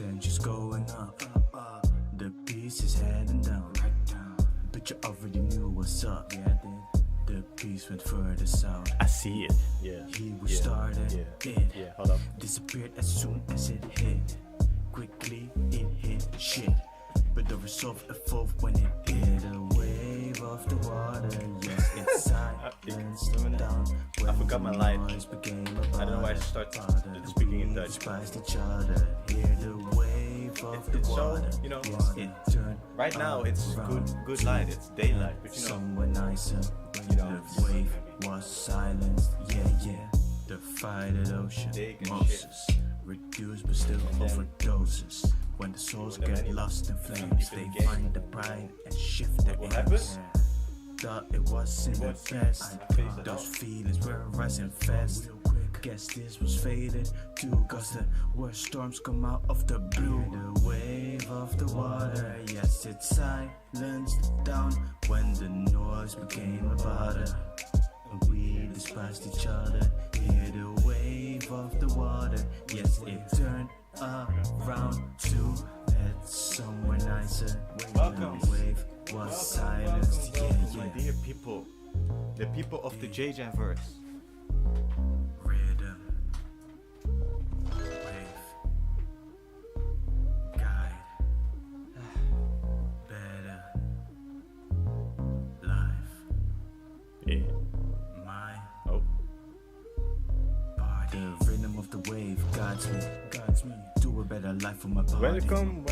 tension's going up. The peace is heading down. But you already knew what's up. Yeah, I did. The peace went further south. I see it. Yeah. He was started. It Yeah. Hold up. disappeared as soon as it hit. Quickly it hit shit. But the resolve evolved when it hit a wave of the water. Yes, it's silenced down. I forgot my line. Noise became I don't know why I start speaking in Dutch. Despised each other. Hear the wave of the It's so, water. you know, Yes, it turned right now it's good light, it's daylight, but you know, somewhere nicer. You know, The wave was silenced. Yeah. The fight at ocean. Big and Moses. Reduced but still overdoses. When the souls when the get many lost in people flames, in they the game. find the pride and shift their What aims. happened? Thought it was in the What? past. I faced it Those off. feelings were rising fast. Guess this was faded too, cause the worst storms come out of the blue. The wave of the water, yes, it silenced down when the noise became a bother. And we despised each other. Hear the wave of the water, yes, it turned around to head somewhere nicer. Welcome. The wave was silenced, my yeah. dear people, the people of the JayJan verse. Rhythm, wave, guide, better life, Yeah. my Oh. body. The rhythm of the wave guides me to a better life for my body. Welcome.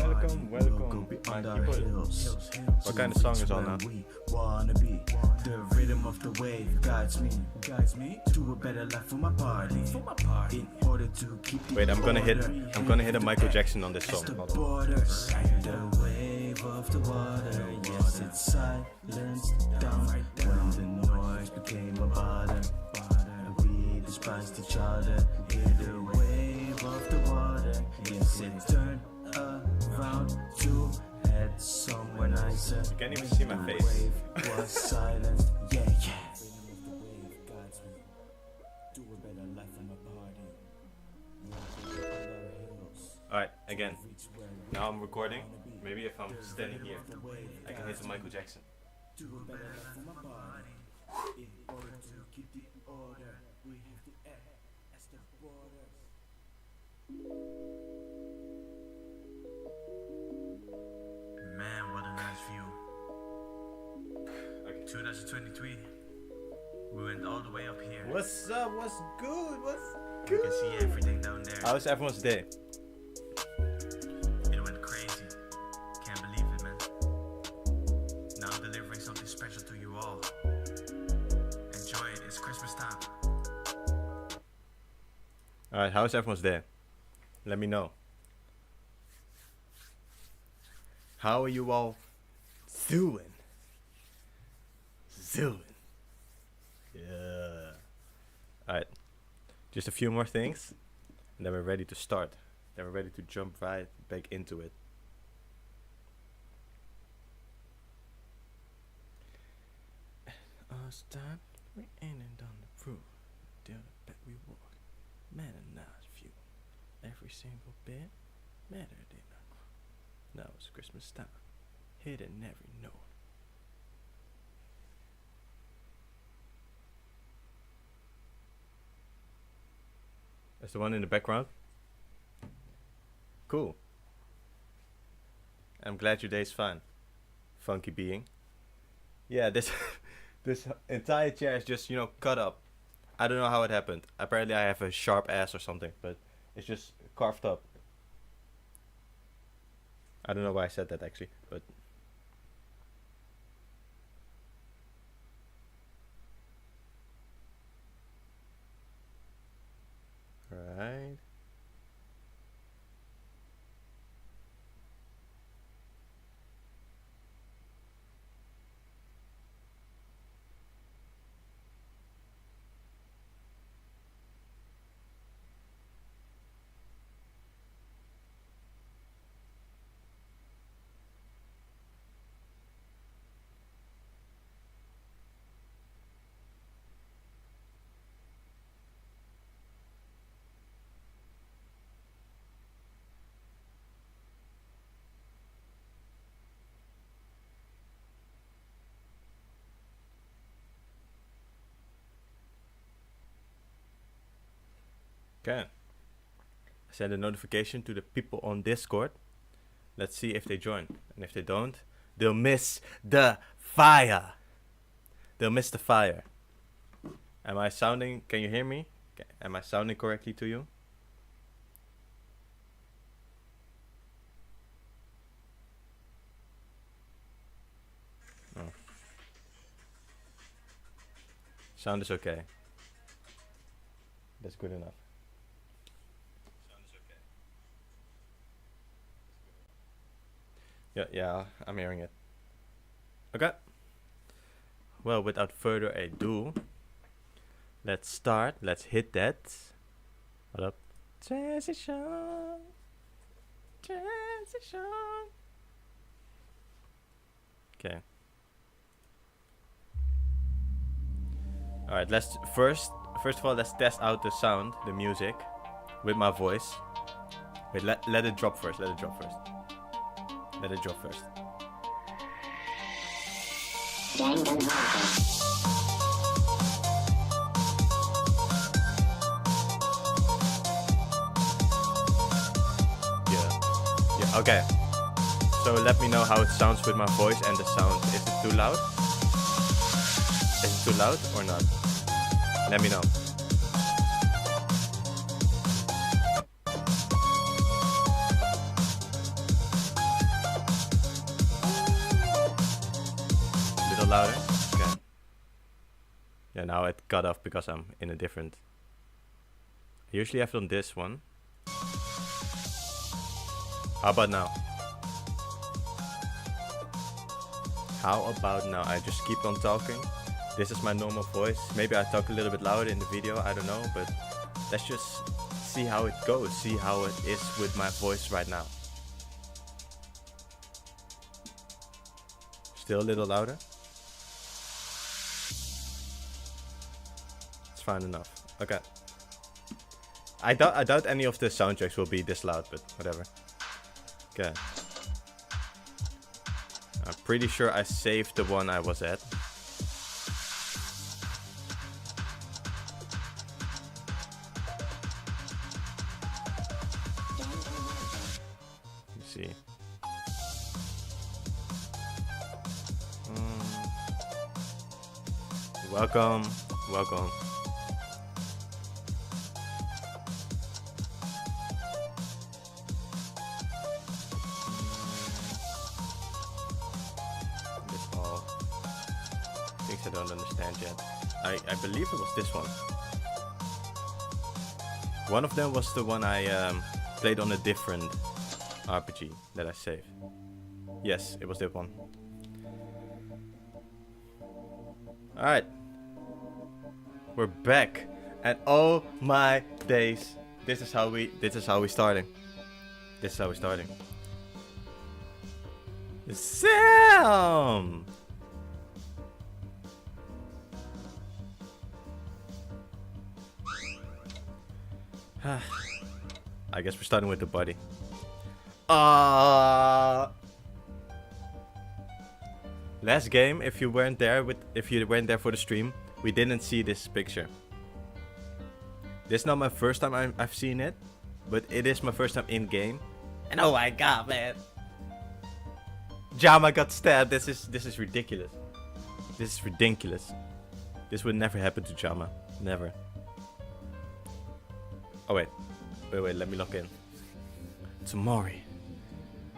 We'll go beyond My our people. hills. What kind of song is on now? We wanna be. The rhythm of the wave guides me to a better life for my party. In order to keep the Wait, I'm gonna hit order. a Michael Jackson on this It's song. the Hold on. borders, the wave of the water. Yes, it silenced down when the noise became a bother. And we despised each other. Hear the wave of the water. Yes, it turned around to head somewhere nicer. You can't even see my The face. wave was silenced. Yeah. Alright, again. Now I'm recording. Maybe if I'm standing here, I can hit the Michael Jackson. To a better life for my body. In order to keep the order, we have to act as the borders. Man, what a nice view. Okay. 2023. We went all the way up here. What's up? What's good? What's You can see everything down there. How was everyone's day? It went crazy. Can't believe it, man. Now I'm delivering something special to you all. Enjoy it. It's Christmas time. Alright, how was everyone's day? Let me know. How are you all doing? Yeah. Alright. Just a few more things. And then we're ready to start. Then we're ready to jump right back into it. Us time, we ain't done the proof. Down the back we walk. Man, a nice view. Every single bit mattered in our crew. Now it's Christmas time. Hidden every note. That's the one in the background. Cool. I'm glad your day's fun. Funky being. Yeah, this this entire chair is just, cut up. I don't know how it happened. Apparently I have a sharp ass or something, but it's just carved up. I don't know why I said that actually, but right. Okay. I send a notification to the people on Discord. Let's see if they join. And if they don't, they'll miss the fire. They'll miss the fire. Am I sounding... Can you hear me? Am I sounding correctly to you? Oh. Sound is okay. That's good enough. Sound is okay. Yeah, I'm hearing it. Okay. Well, without further ado, let's start. Let's hit that. What up? Transition. Okay. Alright, let's first of all, let's test out the sound, the music, with my voice. Wait, let it drop first. Let it drop first. Yeah, okay. So let me know how it sounds with my voice and the sound. Is it too loud? Is it too loud or not? Let me know. Little louder? Okay. Yeah, now it cut off because I'm in a different... I usually have it on this one. How about now? How about now? I just keep on talking. This is my normal voice. Maybe I talk a little bit louder in the video, I don't know, but let's just see how it goes, see how it is with my voice right now. Still a little louder? It's fine enough. Okay. I doubt any of the soundtracks will be this loud, but whatever. Okay. I'm pretty sure I saved the one I was at. See. Welcome. This all things I don't understand yet. I believe it was this one. One of them was the one I played on a different RPG that I saved. Yes, it was that one. Alright. We're back. And oh my days. This is how we starting. Sam! I guess we're starting with the body. Last game, if you weren't there for the stream, we didn't see this picture. This is not my first time I've seen it, but it is my first time in game. And oh my god, man! Jama got stabbed. This is ridiculous. This is ridiculous. This would never happen to Jama. Never. Oh wait, let me lock in. Tamori.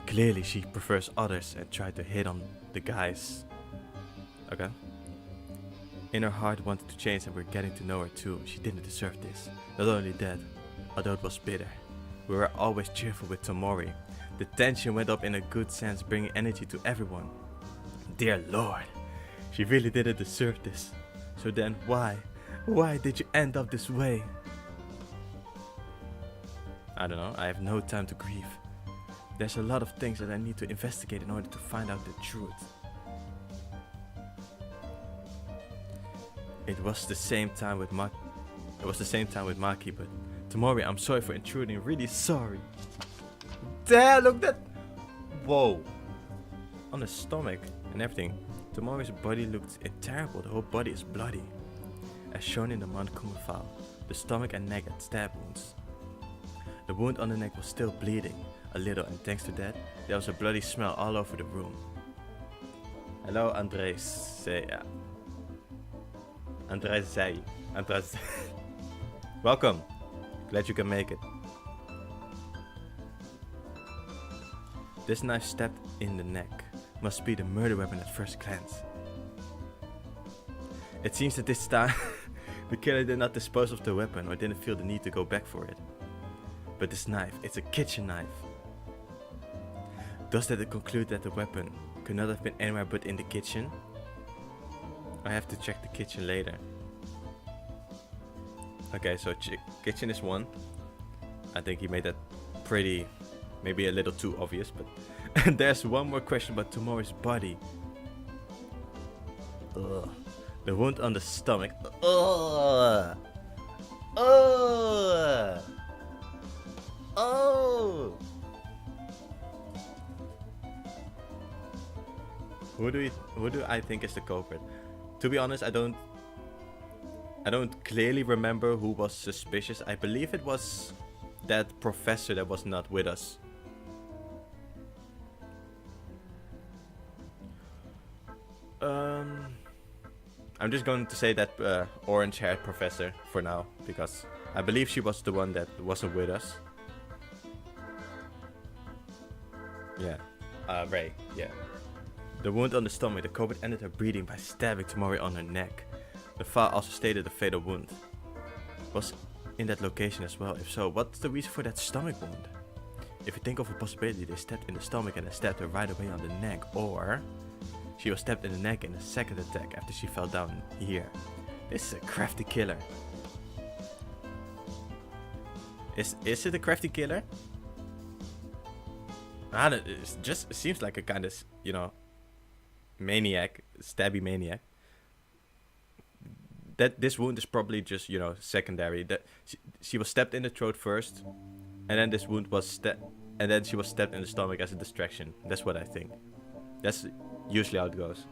Clearly she prefers others and tried to hit on the guys. Okay. In her heart wanted to change and we're getting to know her too. She didn't deserve this. Not only that, although it was bitter. We were always cheerful with Tamori. The tension went up in a good sense, bringing energy to everyone. Dear Lord, she really didn't deserve this. So then why? Why did you end up this way? I don't know, I have no time to grieve. There's a lot of things that I need to investigate in order to find out the truth. It was the same time with Maki, but Tamori, I'm sorry for intruding, really sorry. Damn, look that. Whoa. On the stomach and everything. Tamori's body looked terrible. The whole body is bloody. As shown in the Mankuma file, the stomach and neck had stab wounds. The wound on the neck was still bleeding a little, and thanks to that, there was a bloody smell all over the room. Hello, Andres. Andres. Welcome. Glad you can make it. This knife stabbed in the neck must be the murder weapon at first glance. It seems that this time the killer did not dispose of the weapon or didn't feel the need to go back for it. But this knife, it's a kitchen knife. Does that conclude that the weapon could not have been anywhere but in the kitchen? I have to check the kitchen later. Okay, so kitchen is one. I think he made that pretty, maybe a little too obvious, but there's one more question about Tomori's body. Ugh. The wound on the stomach. Ugh. Ugh. Oh. Who do I think is the culprit? To be honest, I don't clearly remember who was suspicious. I believe it was that professor that was not with us. I'm just going to say that orange-haired professor for now, because I believe she was the one that wasn't with us. Yeah, Ray, yeah. The wound on the stomach, the culprit ended her breathing by stabbing Tomori on her neck. The file also stated the fatal wound was in that location as well. If so, what's the reason for that stomach wound? If you think of a possibility, they stabbed in the stomach and they stabbed her right away on the neck, or she was stabbed in the neck in a second attack after she fell down here. This is a crafty killer. Is it a crafty killer? I don't, it just seems like a kind of, you know, maniac, stabby maniac. That this wound is probably just, you know, secondary. That she was stabbed in the throat first, and then this wound was and then she was stabbed in the stomach as a distraction. That's what I think. That's usually how it goes.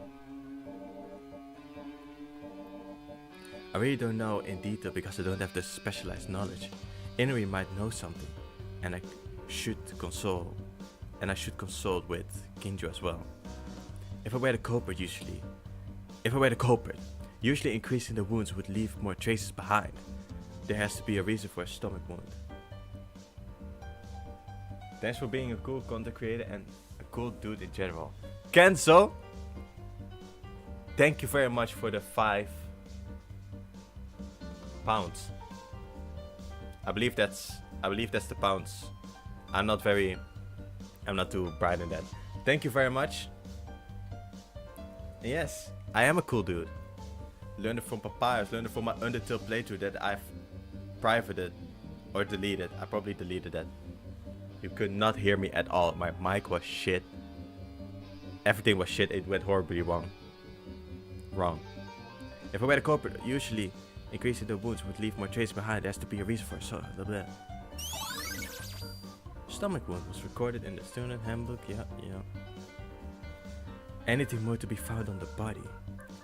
I really don't know in detail because I don't have the specialized knowledge. Inui might know something, and I should consult with Kinjo as well. If I were the culprit, usually increasing the wounds would leave more traces behind. There has to be a reason for a stomach wound. Thanks for being a cool content creator and a cool dude in general. Kenzo, thank you very much for the £5. I believe that's the pounds. I'm not too bright in that. Thank you very much. Yes, I am a cool dude. Learned it from Papyrus, learned it from my Undertale playthrough that I've privated or deleted. I probably deleted that. You could not hear me at all. My mic was shit. Everything was shit. It went horribly wrong. If I were the culprit, usually increasing the wounds would leave more traces behind. There has to be a reason for it. So, blah. Stomach wound was recorded in the student handbook. Yeah. Anything more to be found on the body?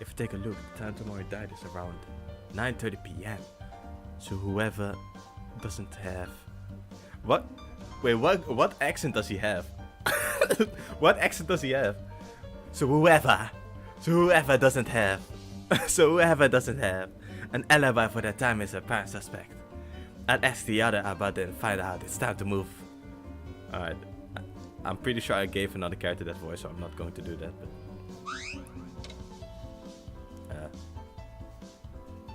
If you take a look, the time Tomori died is around 9:30 p.m. So whoever doesn't have... What? Wait, what accent does he have? What accent does he have? So whoever doesn't have an alibi for that time is a prime suspect. I'd ask the other about it and find out it's time to move. Alright, I'm pretty sure I gave another character that voice, so I'm not going to do that, but...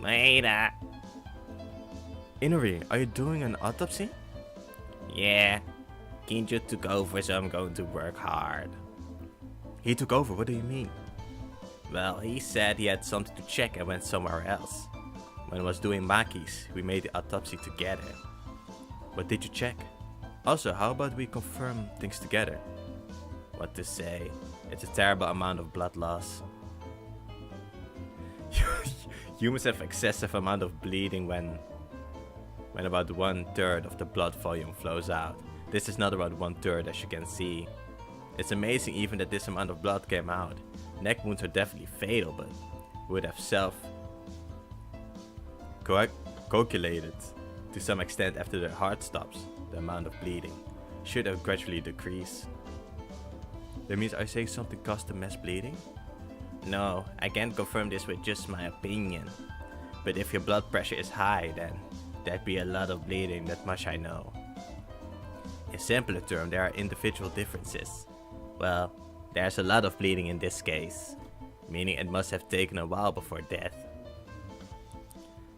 Later. Inori, are you doing an autopsy? Yeah. Kinjo took over, so I'm going to work hard. He took over? What do you mean? Well, he said he had something to check and went somewhere else. When I was doing Maki's, we made the autopsy together. What did you check? Also, how about we confirm things together? What to say? It's a terrible amount of blood loss. Humans have excessive amount of bleeding when about 1/3 of the blood volume flows out. This is not about 1/3, as you can see. It's amazing even that this amount of blood came out. Neck wounds are definitely fatal, but would have self-coagulated to some extent after their heart stops. the amount of bleeding should have gradually decreased. That means I say something caused the mass bleeding? No, I can't confirm this with just my opinion. But if your blood pressure is high, then there'd be a lot of bleeding, that much I know. In simpler terms, there are individual differences. Well, there's a lot of bleeding in this case, meaning it must have taken a while before death.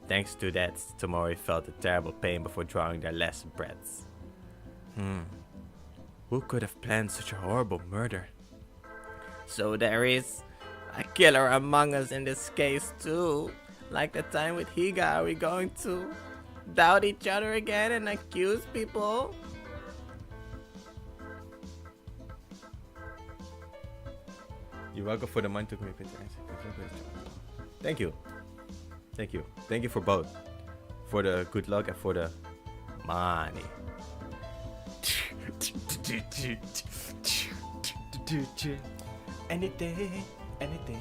Thanks to that, Tomori felt a terrible pain before drawing their last breaths. Who could have planned such a horrible murder? So there is a killer among us in this case too. Like the time with Higa, are we going to doubt each other again and accuse people? You're welcome for the mind to me picture. Thank you. Thank you. Thank you for both. For the good luck and for the money. Anything,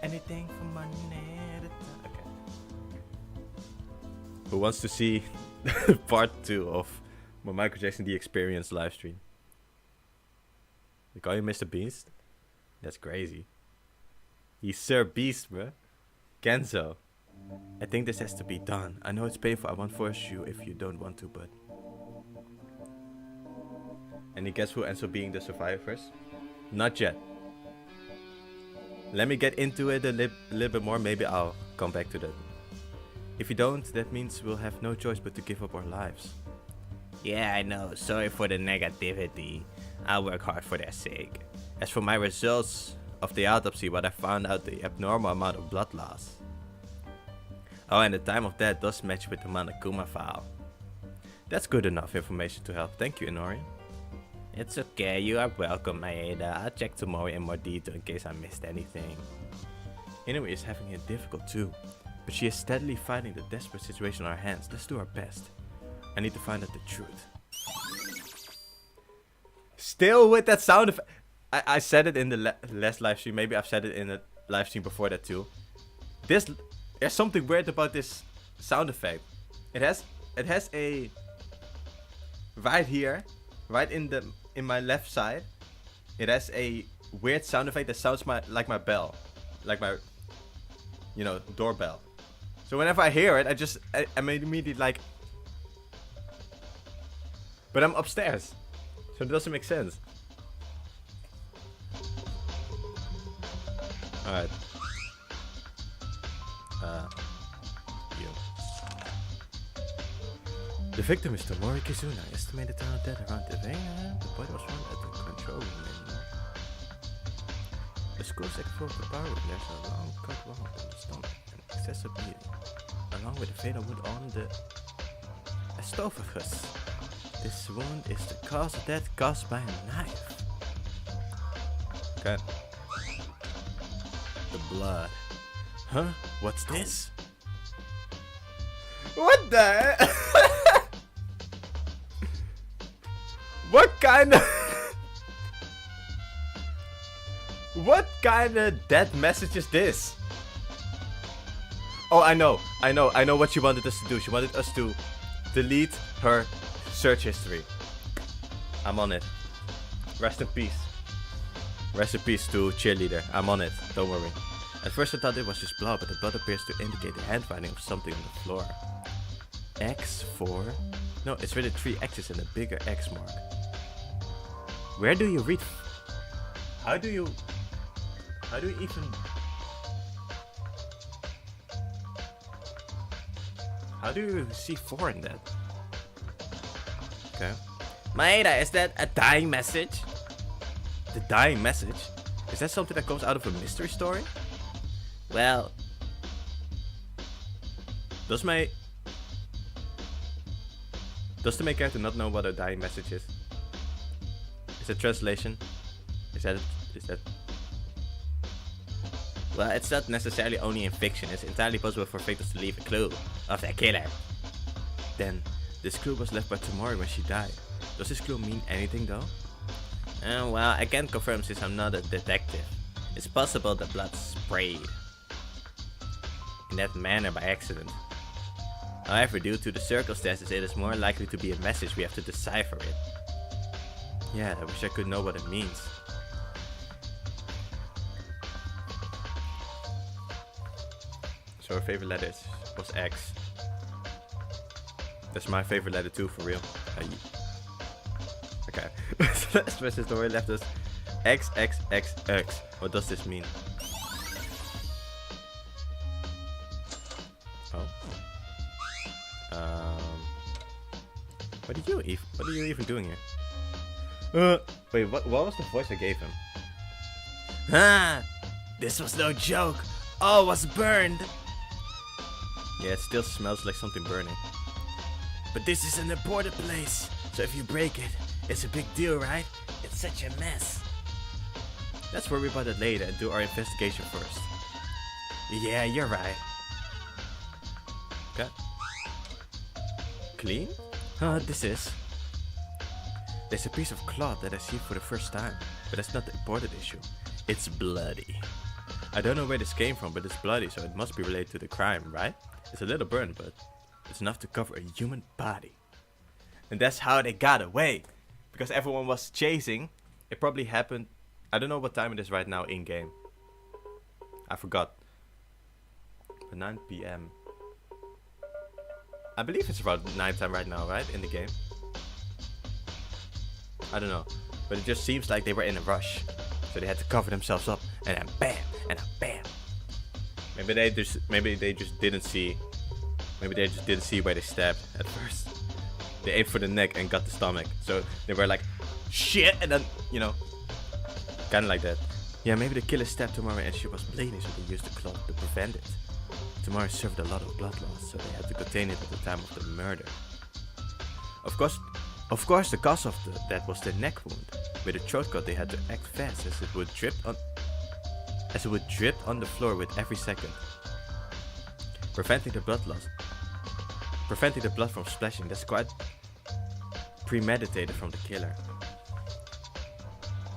anything for money. Okay. Who wants to see part 2 of my Michael Jackson The Experience live stream? They call you Mr. Beast? That's crazy. He's Sir Beast, bruh. Kenzo. I think this has to be done. I know it's painful. I won't force you if you don't want to, but... Any guess who ends up being the survivors? Not yet. Let me get into it a little bit more. Maybe I'll come back to that. If you don't, that means we'll have no choice but to give up our lives. Yeah, I know. Sorry for the negativity. I'll work hard for their sake. As for my results of the autopsy, what I found out the abnormal amount of blood loss. Oh, and the time of death does match with the Monokuma file. That's good enough information to help. Thank you, Inori. It's okay, you are welcome, Maeda. I'll check tomorrow in more detail in case I missed anything. Inori is having it difficult too, but she is steadily fighting the desperate situation on her hands. Let's do our best. I need to find out the truth. Still with that sound effect. I said it in the last live stream. Maybe I've said it in the live stream before that too. There's something weird about this sound effect. It has a right here, right in my left side. It has a weird sound effect that sounds like my bell, like my, doorbell. So whenever I hear it, I'm immediately like. But I'm upstairs, so it doesn't make sense. Alright. You. The victim is Tomori Kizuna, estimated time of death around 11 a.m. The body was found at the control room. The school second floor of the bar room, there's a long cut wound on the stomach and excessive bleeding, along with a fatal wound on the esophagus. This wound is the cause of death caused by a knife. Okay. The blood. Huh? What's this? What the? What kind of death message is this? Oh, I know what she wanted us to do. She wanted us to delete her search history. I'm on it. Rest in peace. Rest in peace to cheerleader. I'm on it. Don't worry. At first I thought it was just blood, but the blood appears to indicate the handwriting of something on the floor. X4? No, it's really 3 X's and a bigger X mark. Where do you read? How do you even... How do you see 4 in that? Okay. Maeda, is that a dying message? The dying message? Is that something that comes out of a mystery story? Well... Does the main character not know what a dying message is? Is it translation? Is that... Well, it's not necessarily only in fiction. It's entirely possible for victims to leave a clue of their killer. Then, this clue was left by Tomori when she died. Does this clue mean anything though? Well, I can't confirm since I'm not a detective. It's possible the blood sprayed in that manner by accident. However, due to the circumstances, it is more likely to be a message. We have to decipher it. Yeah, I wish I could know what it means. So her favorite letter was X. That's my favorite letter too, for real. Okay. So last message story left us XXXX. What does this mean? Oh. What are you even doing here? Wait, what was the voice I gave him? Ah, this was no joke. All was burned. Yeah, it still smells like something burning. But this is an important place, so if you break it, it's a big deal, right? It's such a mess. Let's worry about it later and do our investigation first. Yeah, you're right. Okay. Clean? This is... There's a piece of cloth that I see for the first time, but that's not the important issue. It's bloody. I don't know where this came from, but it's bloody, so it must be related to the crime, right? It's a little burned, but it's enough to cover a human body. And that's how they got away. Because everyone was chasing. It probably happened... I don't know what time it is right now in-game. I forgot. But 9 PM. I believe it's about nighttime right now, right? In the game. I don't know. But it just seems like they were in a rush. So they had to cover themselves up. And then bam! And then bam! Maybe they just didn't see... Maybe they just didn't see where they stabbed at first. They aimed for the neck and got the stomach. So they were like, shit! And then, you know... Kinda like that. Yeah, maybe the killer stabbed Tamara and she was bleeding, so they used the cloth to prevent it. Tamara suffered a lot of blood loss, so they had to contain it at the time of the murder. Of course, the cause of that was the neck wound. With a throat cut, they had to act fast as it would drip on the floor with every second. Preventing the blood from splashing. That's quite premeditated from the killer.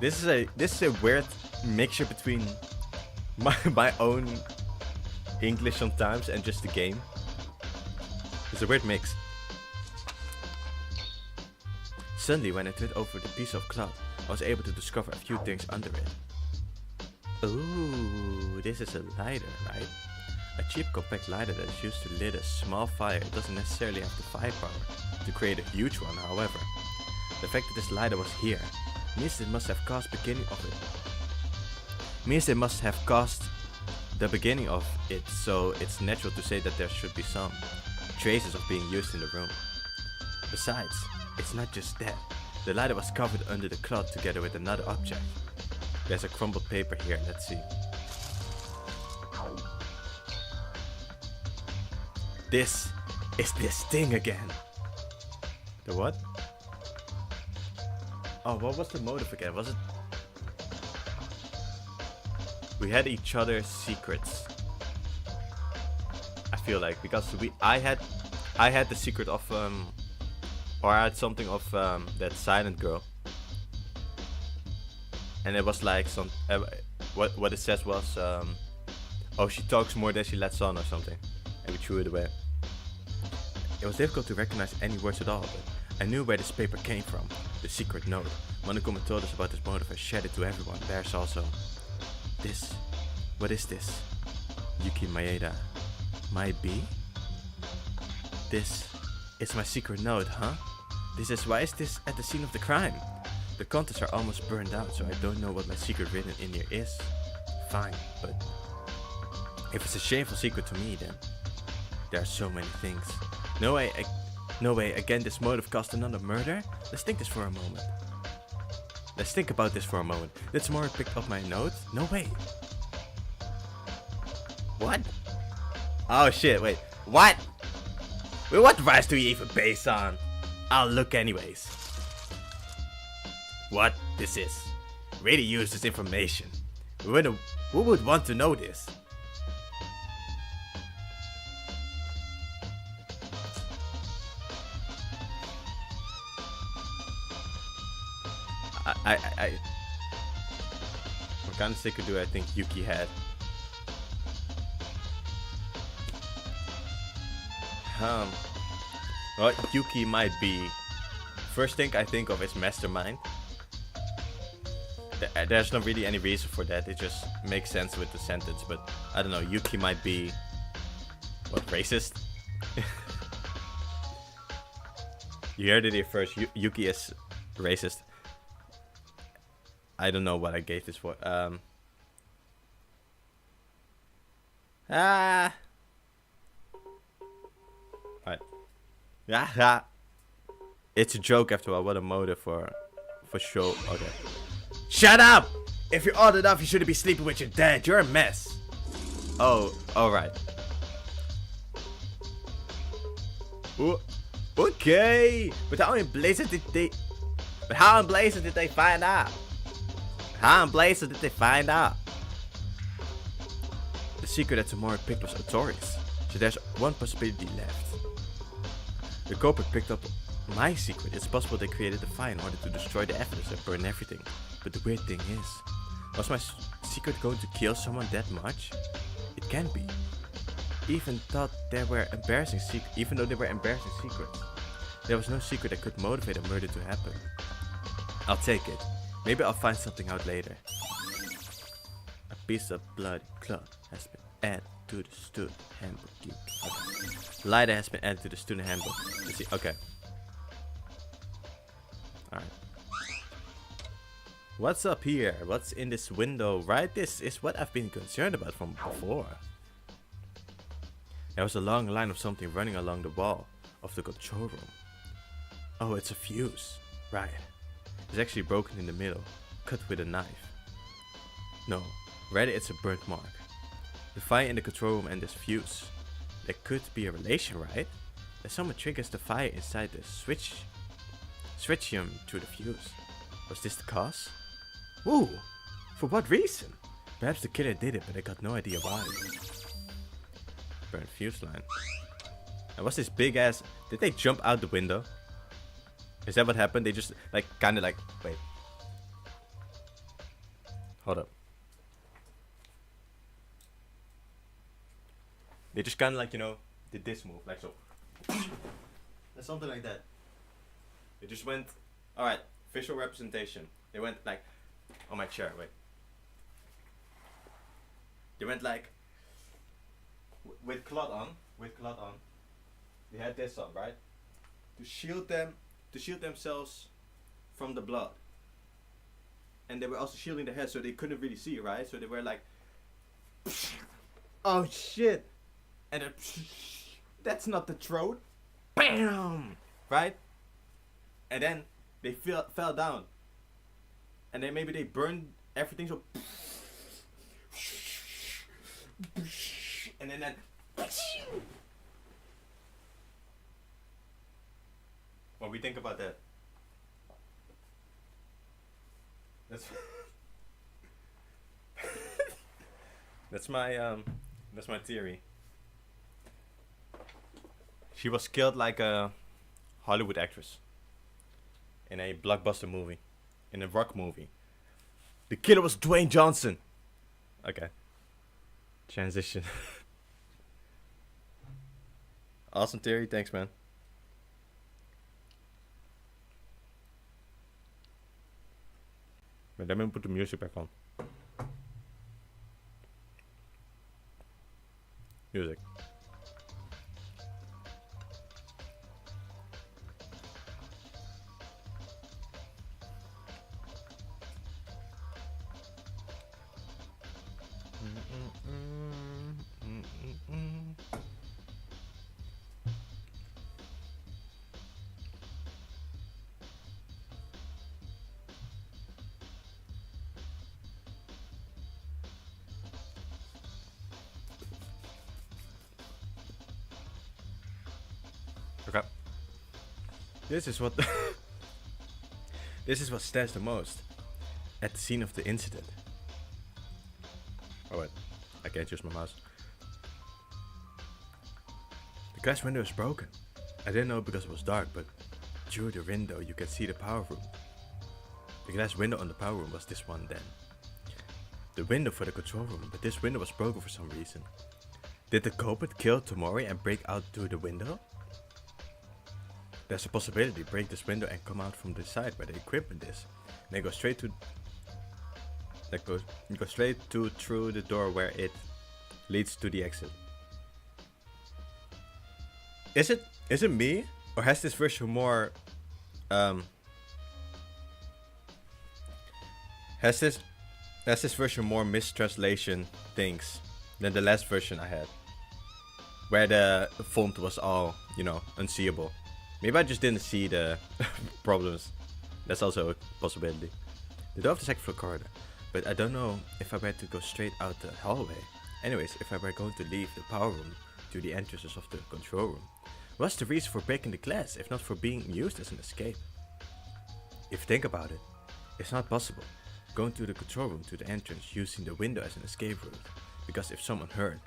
This is a weird mixture between my own English sometimes and just the game. It's a weird mix. Suddenly, when I turned over the piece of cloth, I was able to discover a few things under it. Ooh, this is a lighter, right? A cheap compact lighter that is used to lit a small fire. It doesn't necessarily have the firepower to create a huge one, however. The fact that this lighter was here means it must have caused the beginning of it, so it's natural to say that there should be some traces of being used in the room. Besides, it's not just that. The lighter was covered under the cloth together with another object. There's a crumpled paper here, let's see. This is this thing again. The what? Oh, what was the motive again? Was it... We had each other's secrets. I feel like, because I had the secret of or I had something of that silent girl. And it was like some what it says was oh, she talks more than she lets on or something. And we threw it away. It was difficult to recognize any words at all, but I knew where this paper came from. The secret note. Monokuma told us about this motive and shared it to everyone. There's also this. What is this? Yuki Maeda. Might be? This is my secret note, huh? Why is this at the scene of the crime? The contents are almost burned out, so I don't know what my secret written in here is. Fine, but if it's a shameful secret to me, then there are so many things. No way, again this motive caused another murder? Let's think about this for a moment. Did Tamara pick up my note? No way. What? Oh shit, wait. What? Wait, what device do you even base on? I'll look anyways. What? This is. Really use this information. Who would want to know this? What kind of sticker do I think Yuki had? Um, well, Yuki might be. First thing I think of is mastermind. There's not really any reason for that. It just makes sense with the sentence. But I don't know. Yuki might be. What, racist? You heard it here first. Yuki is racist. I don't know what I gave this for. Alright. Yeah. It's a joke after all. What a motive for sure. Okay. Shut up! If you're old enough, you shouldn't be sleeping with your dad. You're a mess. Oh, alright. Okay. But how in blazes did they find out? How in blazes did they find out? The secret that tomorrow picked was notorious. So there's one possibility left. The culprit picked up my secret. It's possible they created the fire in order to destroy the evidence and burn everything. But the weird thing is, was my secret going to kill someone that much? It can be. Even though they were embarrassing secrets, there was no secret that could motivate a murder to happen. I'll take it. Maybe I'll find something out later. A piece of blood cloth has been added to the student handbook. Okay. Lighter has been added to the student handbook. You see, okay. Alright. What's up here? What's in this window? Right? This is what I've been concerned about from before. There was a long line of something running along the wall of the control room. Oh, it's a fuse. Right. It's actually broken in the middle, cut with a knife. No, rather it's a burnt mark. The fire in the control room and this fuse. There could be a relation, right? That someone triggers the fire inside the switchium through the fuse. Was this the cause? Ooh, for what reason? Perhaps the killer did it, but I got no idea why. Burnt fuse line. And what's this big ass? Did they jump out the window? Is that what happened? They just like kinda like wait. Hold up. They just kinda like, you know, did this move, like so. Something like that. They just went, alright, visual representation. They went like on my chair, wait. They went like with cloth on. They had this on, right? To shield themselves from the blood. And they were also shielding their head so they couldn't really see, right? So they were like, oh shit. And then, that's not the throat. Bam! Right? And then they fell down. And then maybe they burned everything so. And then what we think about that? That's my theory. She was killed like a Hollywood actress in a blockbuster movie, in a rock movie. The killer was Dwayne Johnson. Okay. Transition. Awesome theory, thanks man. But let me put the music back on. Music. Okay. This is what stands the most at the scene of the incident. Oh wait, I can't use my mouse. The glass window is broken. I didn't know because it was dark, but through the window you can see the power room. The glass window on the power room was this one then. The window for the control room, but this window was broken for some reason. Did the culprit kill Tomori and break out through the window? There's a possibility. Break this window and come out from the side where the equipment is. They go straight to... go straight to through the door where it leads to the exit. Is it me? Or has this version more... Has this version more mistranslation things than the last version I had? Where the font was all, you know, unseeable. Maybe I just didn't see the problems. That's also a possibility. The door of the second floor corridor. But I don't know if I were to go straight out the hallway. Anyways, if I were going to leave the power room to the entrances of the control room. What's the reason for breaking the glass if not for being used as an escape? If you think about it, it's not possible going to the control room to the entrance using the window as an escape route. Because if someone heard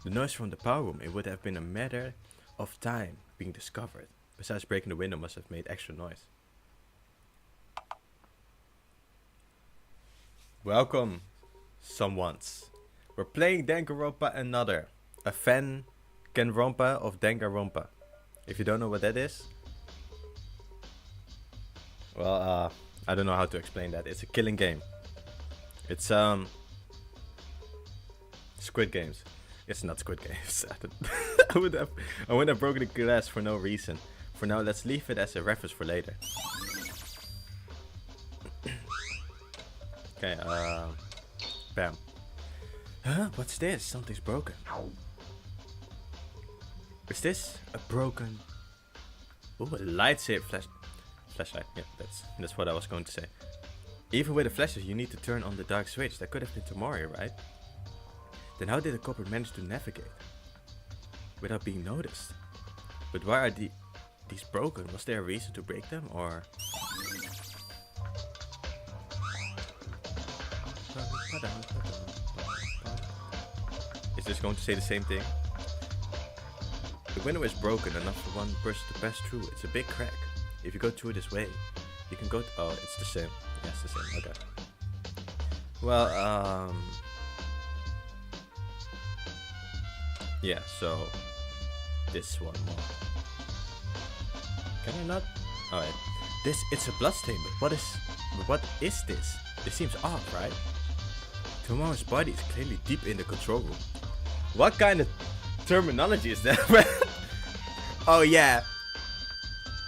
the noise from the power room, it would have been a matter of time being discovered. Besides, breaking the window must have made extra noise. Welcome, someones. We're playing Danganronpa Another. A fan Danganronpa of Danganronpa. If you don't know what that is, well, I don't know how to explain that. It's a killing game. It's Squid Games. It's not Squid Games. I would have broken the glass for no reason. For now, let's leave it as a reference for later. Okay, bam. Huh? What's this? Something's broken. Is this a broken... Ooh, a lightsaber flashlight. Yeah, that's what I was going to say. Even with a flashlight, you need to turn on the dark switch. That could have been Tomori, right? Then how did the culprit manage to navigate without being noticed? But why are these broken? Was there a reason to break them, or... Is this going to say the same thing? The window is broken enough for one person to pass through. It's a big crack. If you go through this way, you can go... Oh, it's the same. Yes, the same. Okay. Well, yeah, so... This one more. Can I not? Alright. It's a bloodstain, but what is this? This seems off, right? Tomorrow's body is clearly deep in the control room. What kind of terminology is that? Oh yeah.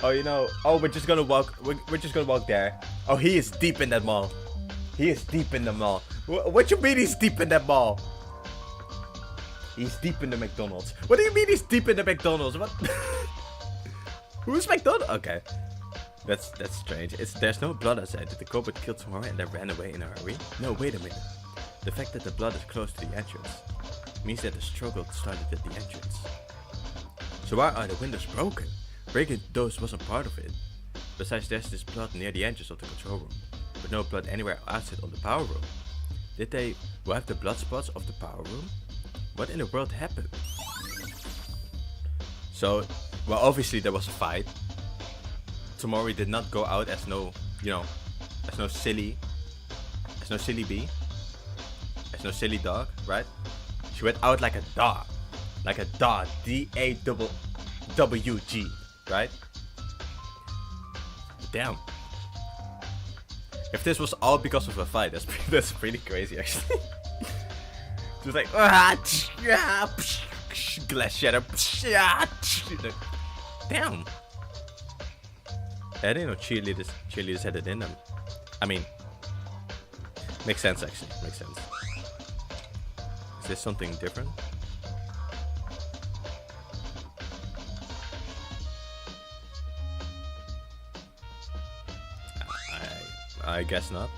Oh, you know. Oh, we're just gonna walk. We're just gonna walk there. Oh, he is deep in that mall. He is deep in the mall. What you mean he's deep in that mall? He's deep in the McDonald's. What do you mean he's deep in the McDonald's? What? Who's McDonald's? Okay. That's strange. There's no blood outside. Did the culprit kill Tomorrow and then ran away in a hurry? No, wait a minute. The fact that the blood is close to the entrance means that the struggle started at the entrance. So why are the windows broken? Breaking those wasn't part of it. Besides, there's this blood near the entrance of the control room, but no blood anywhere outside on the power room. Did they wipe the blood spots of the power room? What in the world happened? So, well, obviously there was a fight. Tomori did not go out as no, you know, as no silly bee, as no silly dog, right? She went out like a dog, D-A-W-G, right? Damn. If this was all because of a fight, that's pretty crazy actually. She was like, glass shatter. Damn. I didn't know cheerleaders had it in them. I mean, makes sense actually. Makes sense. Is this something different? I guess not.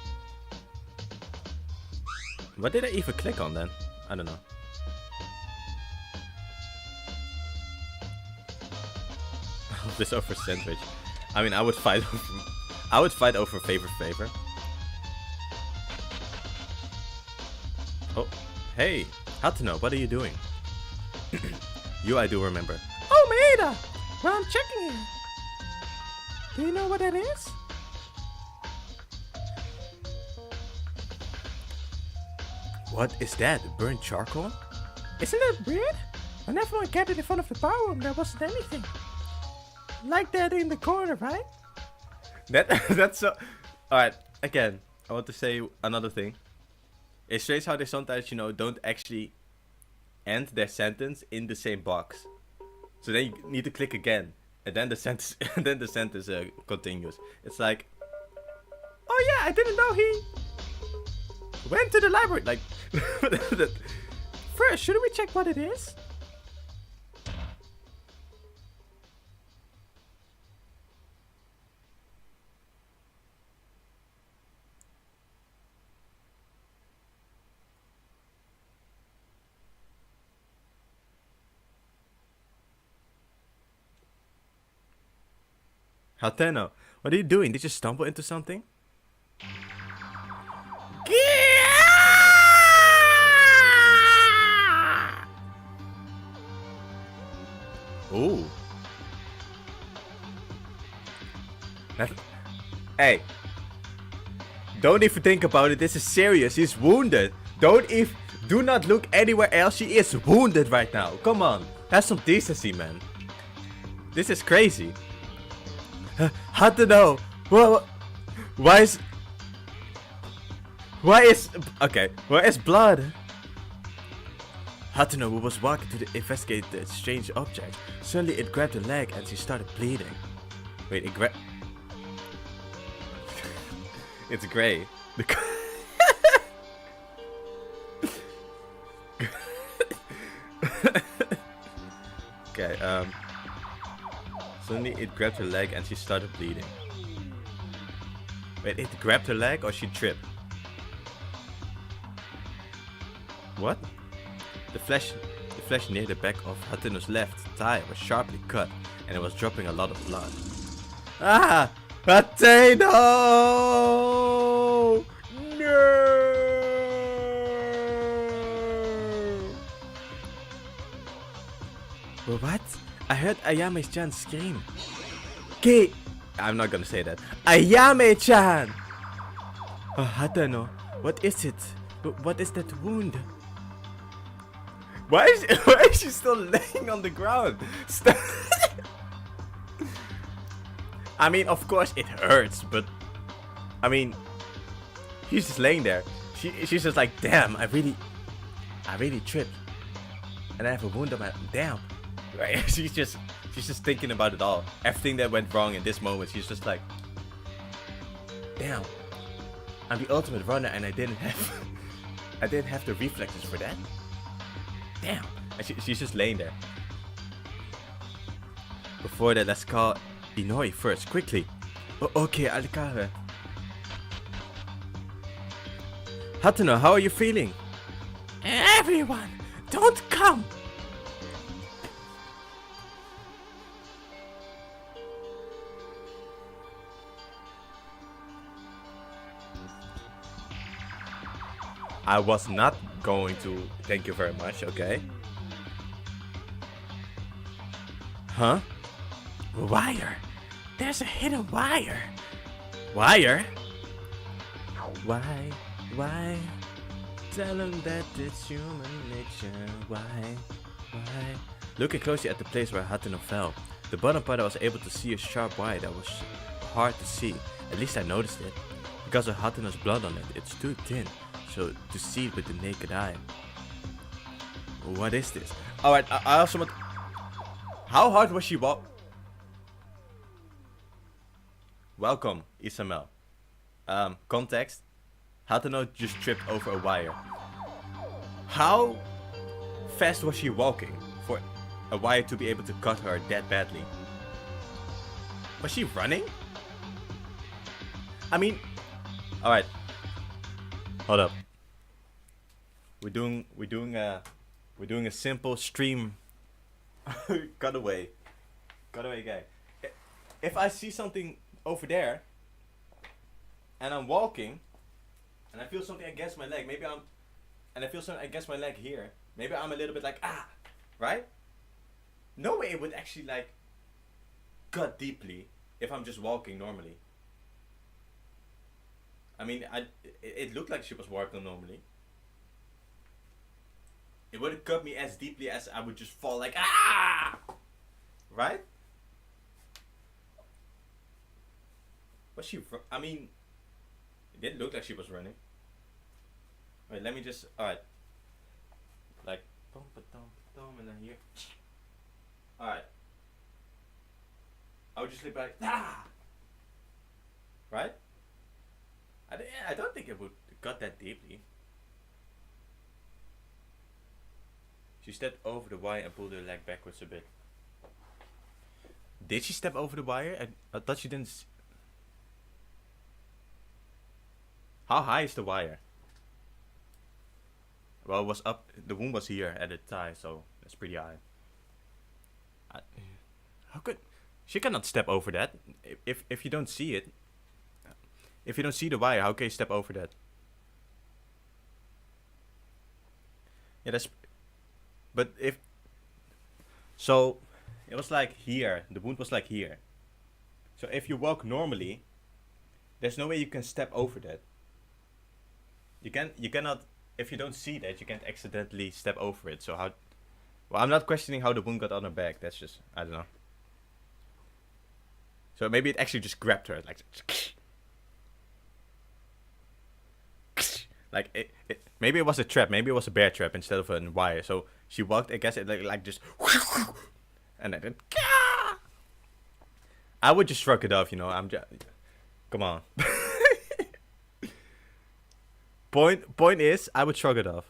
What did I even click on then? I don't know. This over sandwich. I mean, I would fight over favor. Oh, hey, Hatano, what are you doing? You, I do remember. Oh, Maeda! Well, I'm checking it. Do you know what that is? What is that? Burnt charcoal? Isn't that weird? When everyone gathered in front of the bar room, there wasn't anything. Like that in the corner, right? That's so... Alright, again, I want to say another thing. It's strange how they sometimes, don't actually end their sentence in the same box. So then you need to click again. And then the sentence continues. It's like, oh yeah, I didn't know he went to the library. Like, first, shouldn't we check what it is? Hateno, what are you doing? Did you stumble into something? Ooh. Hey. Don't even think about it. This is serious. He's wounded. Do not look anywhere else. She is wounded right now. Come on. Have some decency, man. This is crazy. Hard to know. Why is blood? Hatano, who was walking to investigate the strange object, suddenly it grabbed her leg and she started bleeding. Wait, it's gray. Okay, suddenly it grabbed her leg and she started bleeding. Wait, it grabbed her leg or she tripped? What? The flesh near the back of Hateno's left thigh was sharply cut and it was dropping a lot of blood. Ah! Hateno! No! What? I heard Ayame-chan scream. I'm not gonna say that. Ayame-chan! Oh, Hateno, what is it? What is that wound? Why is she still laying on the ground? I mean, of course it hurts, but I mean, she's just laying there. She's just like, damn, I really tripped, and I have a wound on my damn. Right? She's just thinking about it all. Everything that went wrong in this moment. She's just like, damn, I'm the ultimate runner, and I didn't have the reflexes for that. Damn. And she's just laying there. Before that, let's call Inoi first, quickly. Okay, I'll call her. Hatano, how are you feeling? Everyone, don't come! I was not going to thank you very much, okay? Huh? Wire. There's a hidden wire. Wire? Why? Tell him that it's human nature. Why? Looking closely at the place where Hatano fell, the bottom part I was able to see a sharp wire that was hard to see. At least I noticed it. Because of Hatano's blood on it, it's too thin. So to see it with the naked eye. What is this? Alright, I also want... How hard was she Welcome, Isabel. Context. Hatano just tripped over a wire. How fast was she walking for a wire to be able to cut her that badly? Was she running? I mean... Alright. Hold up. We're doing a simple stream cutaway guy. If I see something over there and I'm walking and I feel something against my leg, I feel something against my leg here, maybe I'm a little bit like, right? No way it would actually like cut deeply if I'm just walking normally. I mean, it looked like she was walking normally. it would have cut me as deeply as I would just fall like, ah! Right? Was she, I mean, it didn't look like she was running. Wait, let me just, alright. Like, and then here. Alright. I would just sleep like, ah! Right? I don't think it would cut that deeply. She stepped over the wire and pulled her leg backwards a bit. Did she step over the wire? I thought she didn't. How high is the wire? Well, it was up. The wound was here at the thigh, so that's pretty high. How could she cannot step over that? If you don't see it, if you don't see the wire, how can you step over that? Yeah, that's. But if so, it was like here. The wound was like here. So if you walk normally, there's no way you can step over that. You cannot. If you don't see that, you can't accidentally step over it. So how? Well, I'm not questioning how the wound got on her back. That's just, I don't know. So maybe it actually just grabbed her, like maybe it was a trap. Maybe it was a bear trap instead of a wire. So she walked. I guess it like just, and then. I would just shrug it off, you know. I'm just, come on. Point is, I would shrug it off.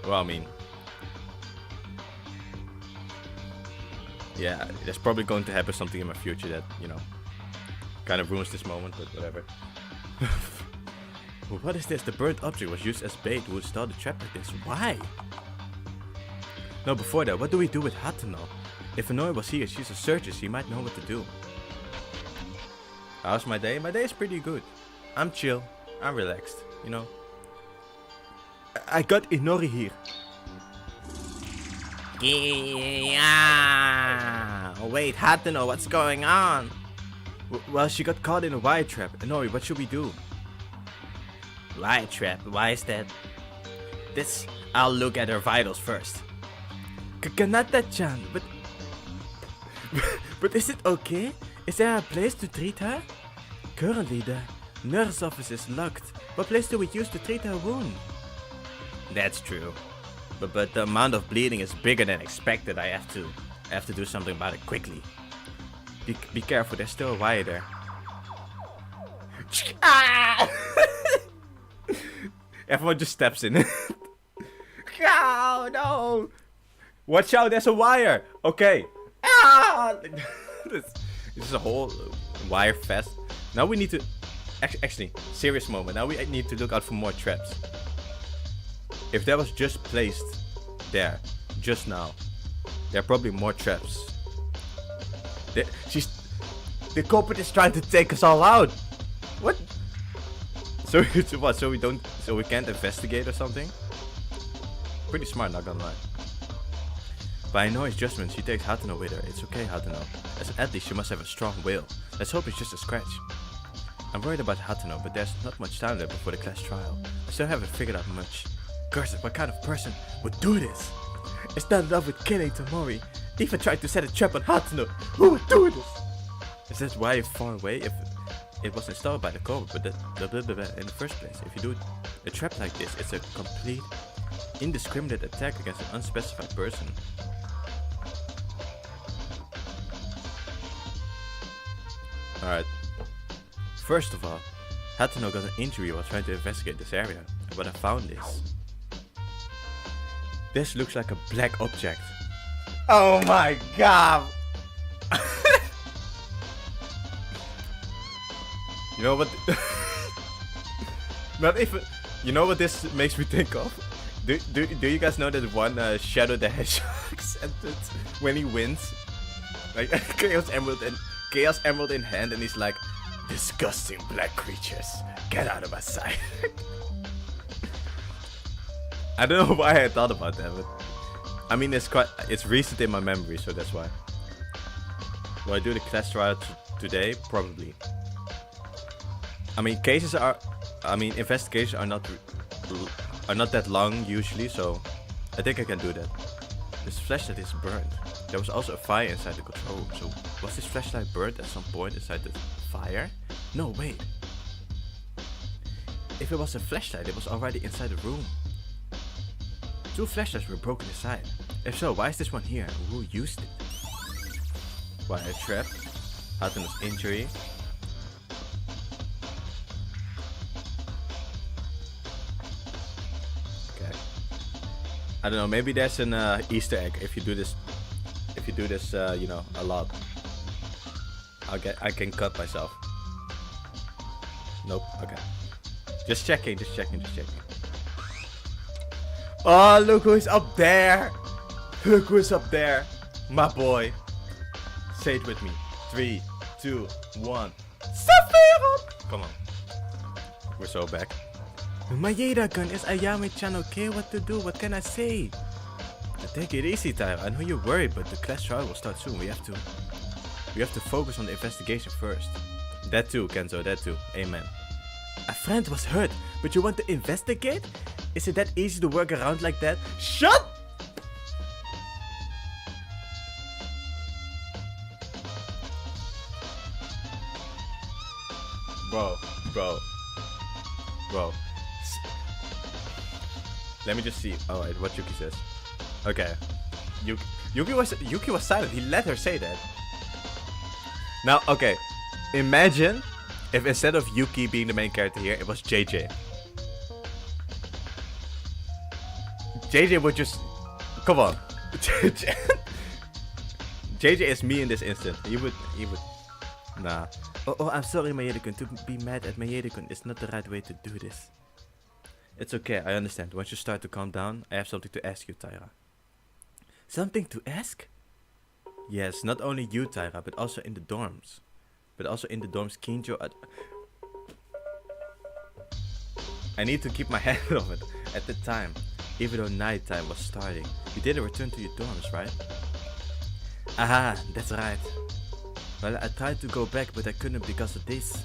Well, I mean, yeah, there's probably going to happen something in my future that, you know, kind of ruins this moment, but whatever. Well, what is this? The burnt object was used as bait to install the trap like this. Why? No, before that, what do we do with Hatano? If Hanoi was here, she's a surgeon, she might know what to do. How's my day? My day is pretty good. I'm chill. I'm relaxed, you know. I got Inori here. Yeah. Oh, wait, Hatano, what's going on? Well, she got caught in a wire trap. Inori, what should we do? Wire trap? Why is that? I'll look at her vitals first. Kanata-chan, but is it okay? Is there a place to treat her? Currently, the nurse office is locked. What place do we use to treat her wound? That's true. But the amount of bleeding is bigger than expected. I have to do something about it quickly. Be careful, there's still a wire there. Everyone just steps in. Oh no! Watch out, there's a wire! Okay. This is a whole wire fest. Now we need to... Actually, serious moment. Now we need to look out for more traps. If that was just placed there, just now, there are probably more traps. The culprit is trying to take us all out. What? So what? So we can't investigate or something? Pretty smart, not gonna lie. By Inoi's judgment, she takes Hatano with her. It's okay, Hatano. As an athlete, she must have a strong will. Let's hope it's just a scratch. I'm worried about Hatano, but there's not much time left before the class trial. I still haven't figured out much. Curse it, what kind of person would do this? I started in love with killing Tomori. Even tried to set a trap on Hatano. Who would do this? Is that why far away if it was installed by the culprit? But in the first place, if you do a trap like this, it's a complete indiscriminate attack against an unspecified person. Alright. First of all, Hatano got an injury while trying to investigate this area. But I found this. This looks like a black object. Oh my god! You know what? Not even. You know what this makes me think of? Do you guys know that one Shadow the Hedgehog sentence when he wins? Like Chaos Emerald in hand, and he's like, "Disgusting black creatures, get out of my sight." I don't know why I thought about that, but I mean it's recent in my memory, so that's why. Will I do the class trial today? Probably. Investigations are not that long usually, so I think I can do that. This flashlight is burned. There was also a fire inside the control. So was this flashlight burned at some point inside the fire? No, wait. If it was a flashlight, it was already inside the room. 2 flashlights were broken inside. If so, why is this one here? Who used it? Why a trap? Hatan's injury. Okay. I don't know. Maybe there's an Easter egg if you do this. If you do this, you know, a lot. I can cut myself. Nope. Okay. Just checking. Oh, look who is up there! Look who is up there! My boy. Say it with me. 3, 2, 1. Sephiroth! Come on. We're so back. Mayeda-kun, is Ayame-chan okay? What to do? What can I say? Take it easy, Tyra. I know you're worried, but the class trial will start soon. We have to focus on the investigation first. That too, Kenzo. That too. Amen. A friend was hurt, but you want to investigate? Is it that easy to work around like that? Shut! Bro. Let me just see. Alright, what Yuki says. Okay. Yuki was silent. He let her say that. Now, okay. Imagine if instead of Yuki being the main character here, it was JJ. JJ would just... Come on. JJ is me in this instant. He would... Nah. Oh, I'm sorry, Mayeda-kun. To be mad at Mayeda-kun is not the right way to do this. It's okay, I understand. Once you start to calm down, I have something to ask you, Tyra. Something to ask? Yes, not only you, Tyra, but also in the dorms. Kinjo... I need to keep my hand on it. At the time, even though nighttime was starting, you didn't return to your dorms, right? Aha, that's right. Well, I tried to go back, but I couldn't because of this.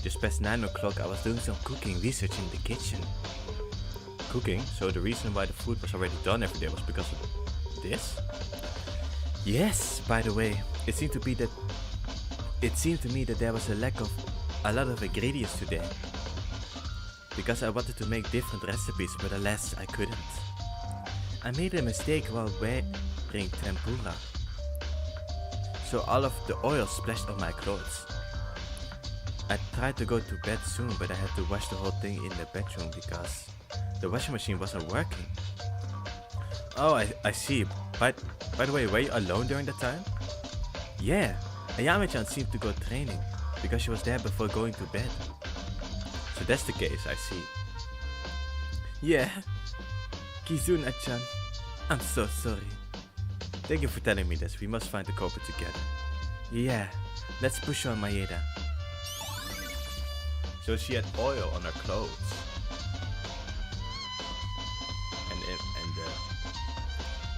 Just past 9 o'clock, I was doing some cooking research in the kitchen. Cooking? So the reason why the food was already done every day was because of this? Yes, by the way, it seemed to me that there was a lot of ingredients today. Because I wanted to make different recipes, but alas, I couldn't. I made a mistake while wearing tempura. So all of the oil splashed on my clothes. I tried to go to bed soon, but I had to wash the whole thing in the bedroom because the washing machine wasn't working. Oh, I see. By the way, were you alone during that time? Yeah, Ayame-chan seemed to go training because she was there before going to bed. So that's the case, I see. Yeah, Kizuna-chan, I'm so sorry. Thank you for telling me this. We must find the culprit together. Yeah, let's push on Mayeda. So she had oil on her clothes.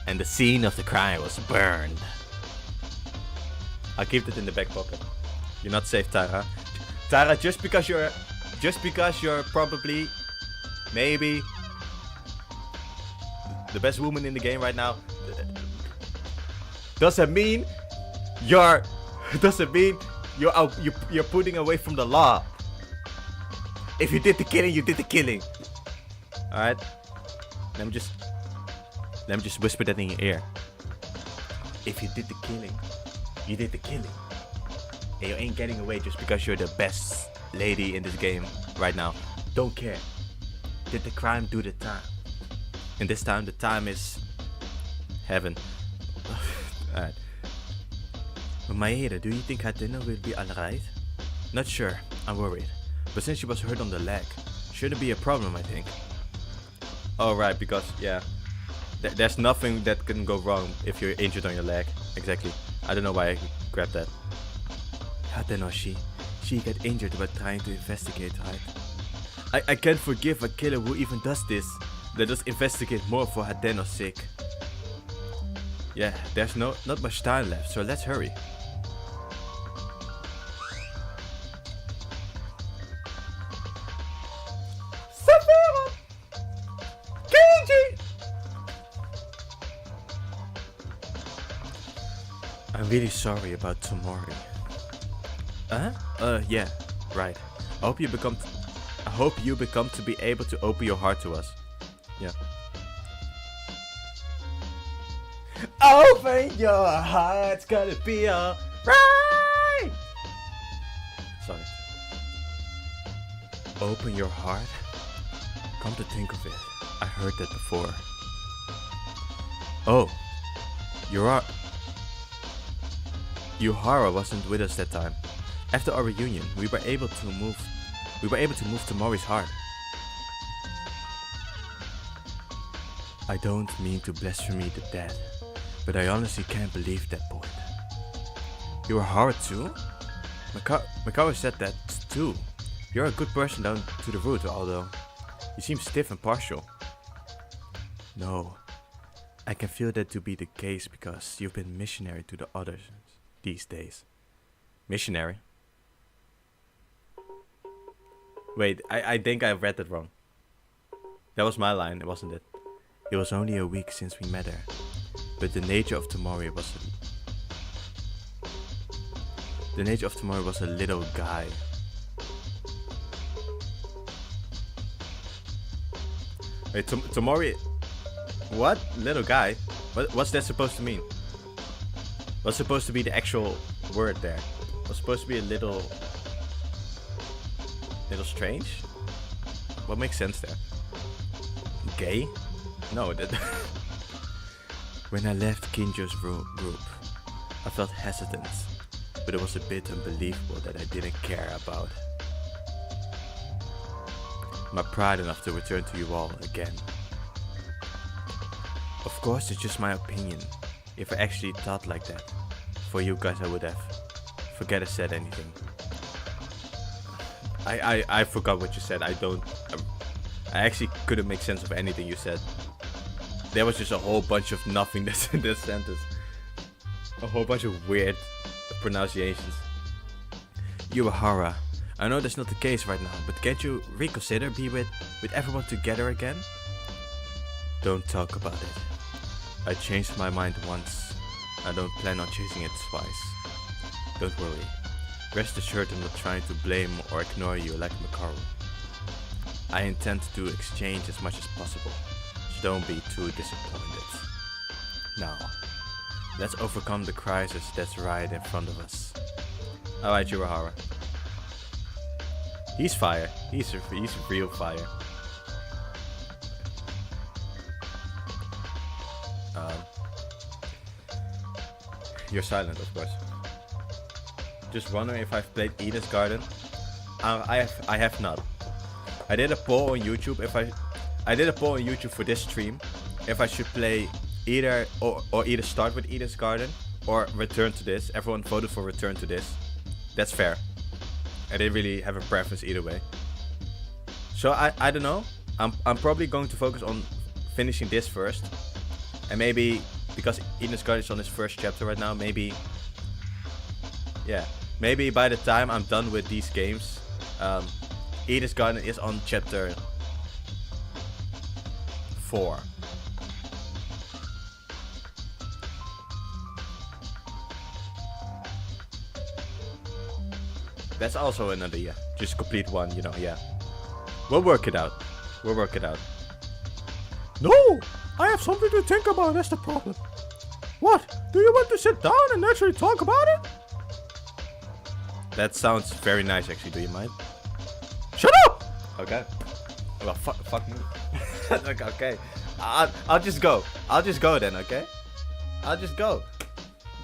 And the scene of the crime was burned. I'll keep it in the back pocket. You're not safe, Tara. Tara, just because you're probably, maybe, the best woman in the game right now, doesn't mean you're putting away from the law. If you did the killing, you did the killing. Alright? Let me just whisper that in your ear. If you did the killing, you did the killing. And you ain't getting away just because you're the best lady in this game right now. Don't care. Did the crime do the time? And this time, the time is heaven. Alright. But Mayeda, do you think Hateno will be alright? Not sure. I'm worried. But since she was hurt on the leg, shouldn't be a problem, I think. Alright, because, yeah. There's nothing that can go wrong if you're injured on your leg. Exactly. I don't know why I grabbed that. Hateno, she got injured while trying to investigate, right? I can't forgive a killer who even does this. Let us investigate more for Hateno's sake. Yeah, there's not much time left, so let's hurry. I'm really sorry about Tomori. Yeah, right. I hope you become to be able to open your heart to us. Yeah. Open your heart, it's gonna be alright. Sorry. Open your heart? Come to think of it, I heard that before. Oh, Yuhara wasn't with us that time. After our reunion, we were able to move Tomori's heart. I don't mean to blaspheme the dead, but I honestly can't believe that point. You are hard too? Makawa said that too. You're a good person down to the root, although you seem stiff and partial. No, I can feel that to be the case because you've been missionary to the others these days. Missionary? Wait, I think I read that wrong. That was my line, wasn't it? It was only a week since we met her, but the nature of Tomori was a little guy. Wait, Tomori? What? Little guy? What's that supposed to mean? What's supposed to be the actual word there? What's supposed to be a little strange? What makes sense there? Gay? No, that. When I left Kinjo's group, I felt hesitant, but it was a bit unbelievable that I didn't care about my pride enough to return to you all again. Of course, it's just my opinion. If I actually thought like that, for you guys I would have. Forget I said anything. I forgot what you said. I actually couldn't make sense of anything you said. There was just a whole bunch of nothingness in this sentence. A whole bunch of weird pronunciations. Yuahara, I know that's not the case right now, but can't you reconsider be with everyone together again? Don't talk about it. I changed my mind once. I don't plan on chasing it twice. Don't worry. Rest assured I'm not trying to blame or ignore you like Makaru. I intend to exchange as much as possible, so don't be too disappointed. Now, let's overcome the crisis that's right in front of us. Alright, Yuahara. He's fire. He's real fire. You're silent, of course. Just wondering if I've played Eden's Garden. I have not. I did a poll on YouTube for this stream if I should play either or either start with Eden's Garden or return to this. Everyone voted for return to this. That's fair. I didn't really have a preference either way. So I don't know. I'm probably going to focus on finishing this first, and maybe because Eden's Garden is on his first chapter right now, maybe by the time I'm done with these games, Eden's Garden is on chapter 4. That's also another just complete one, We'll work it out. No! I have something to think about, that's the problem. What? Do you want to sit down and actually talk about it? That sounds very nice actually, do you mind? Shut up! Okay. Well, fuck me. Okay. I'll just go. I'll just go then, okay? I'll just go.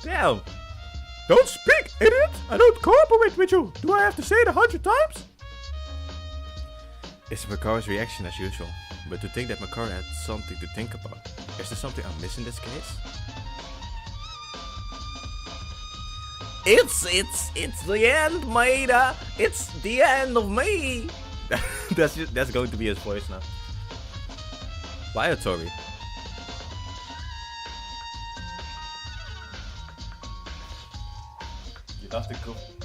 Damn! Don't speak, idiot! I don't cooperate with you! Do I have to say it 100 times? It's Makaru's reaction as usual. But to think that Makaru had something to think about. Is there something I'm missing in this case? It's the end, Maeda! It's the end of me! that's going to be his voice now. Why, Tori?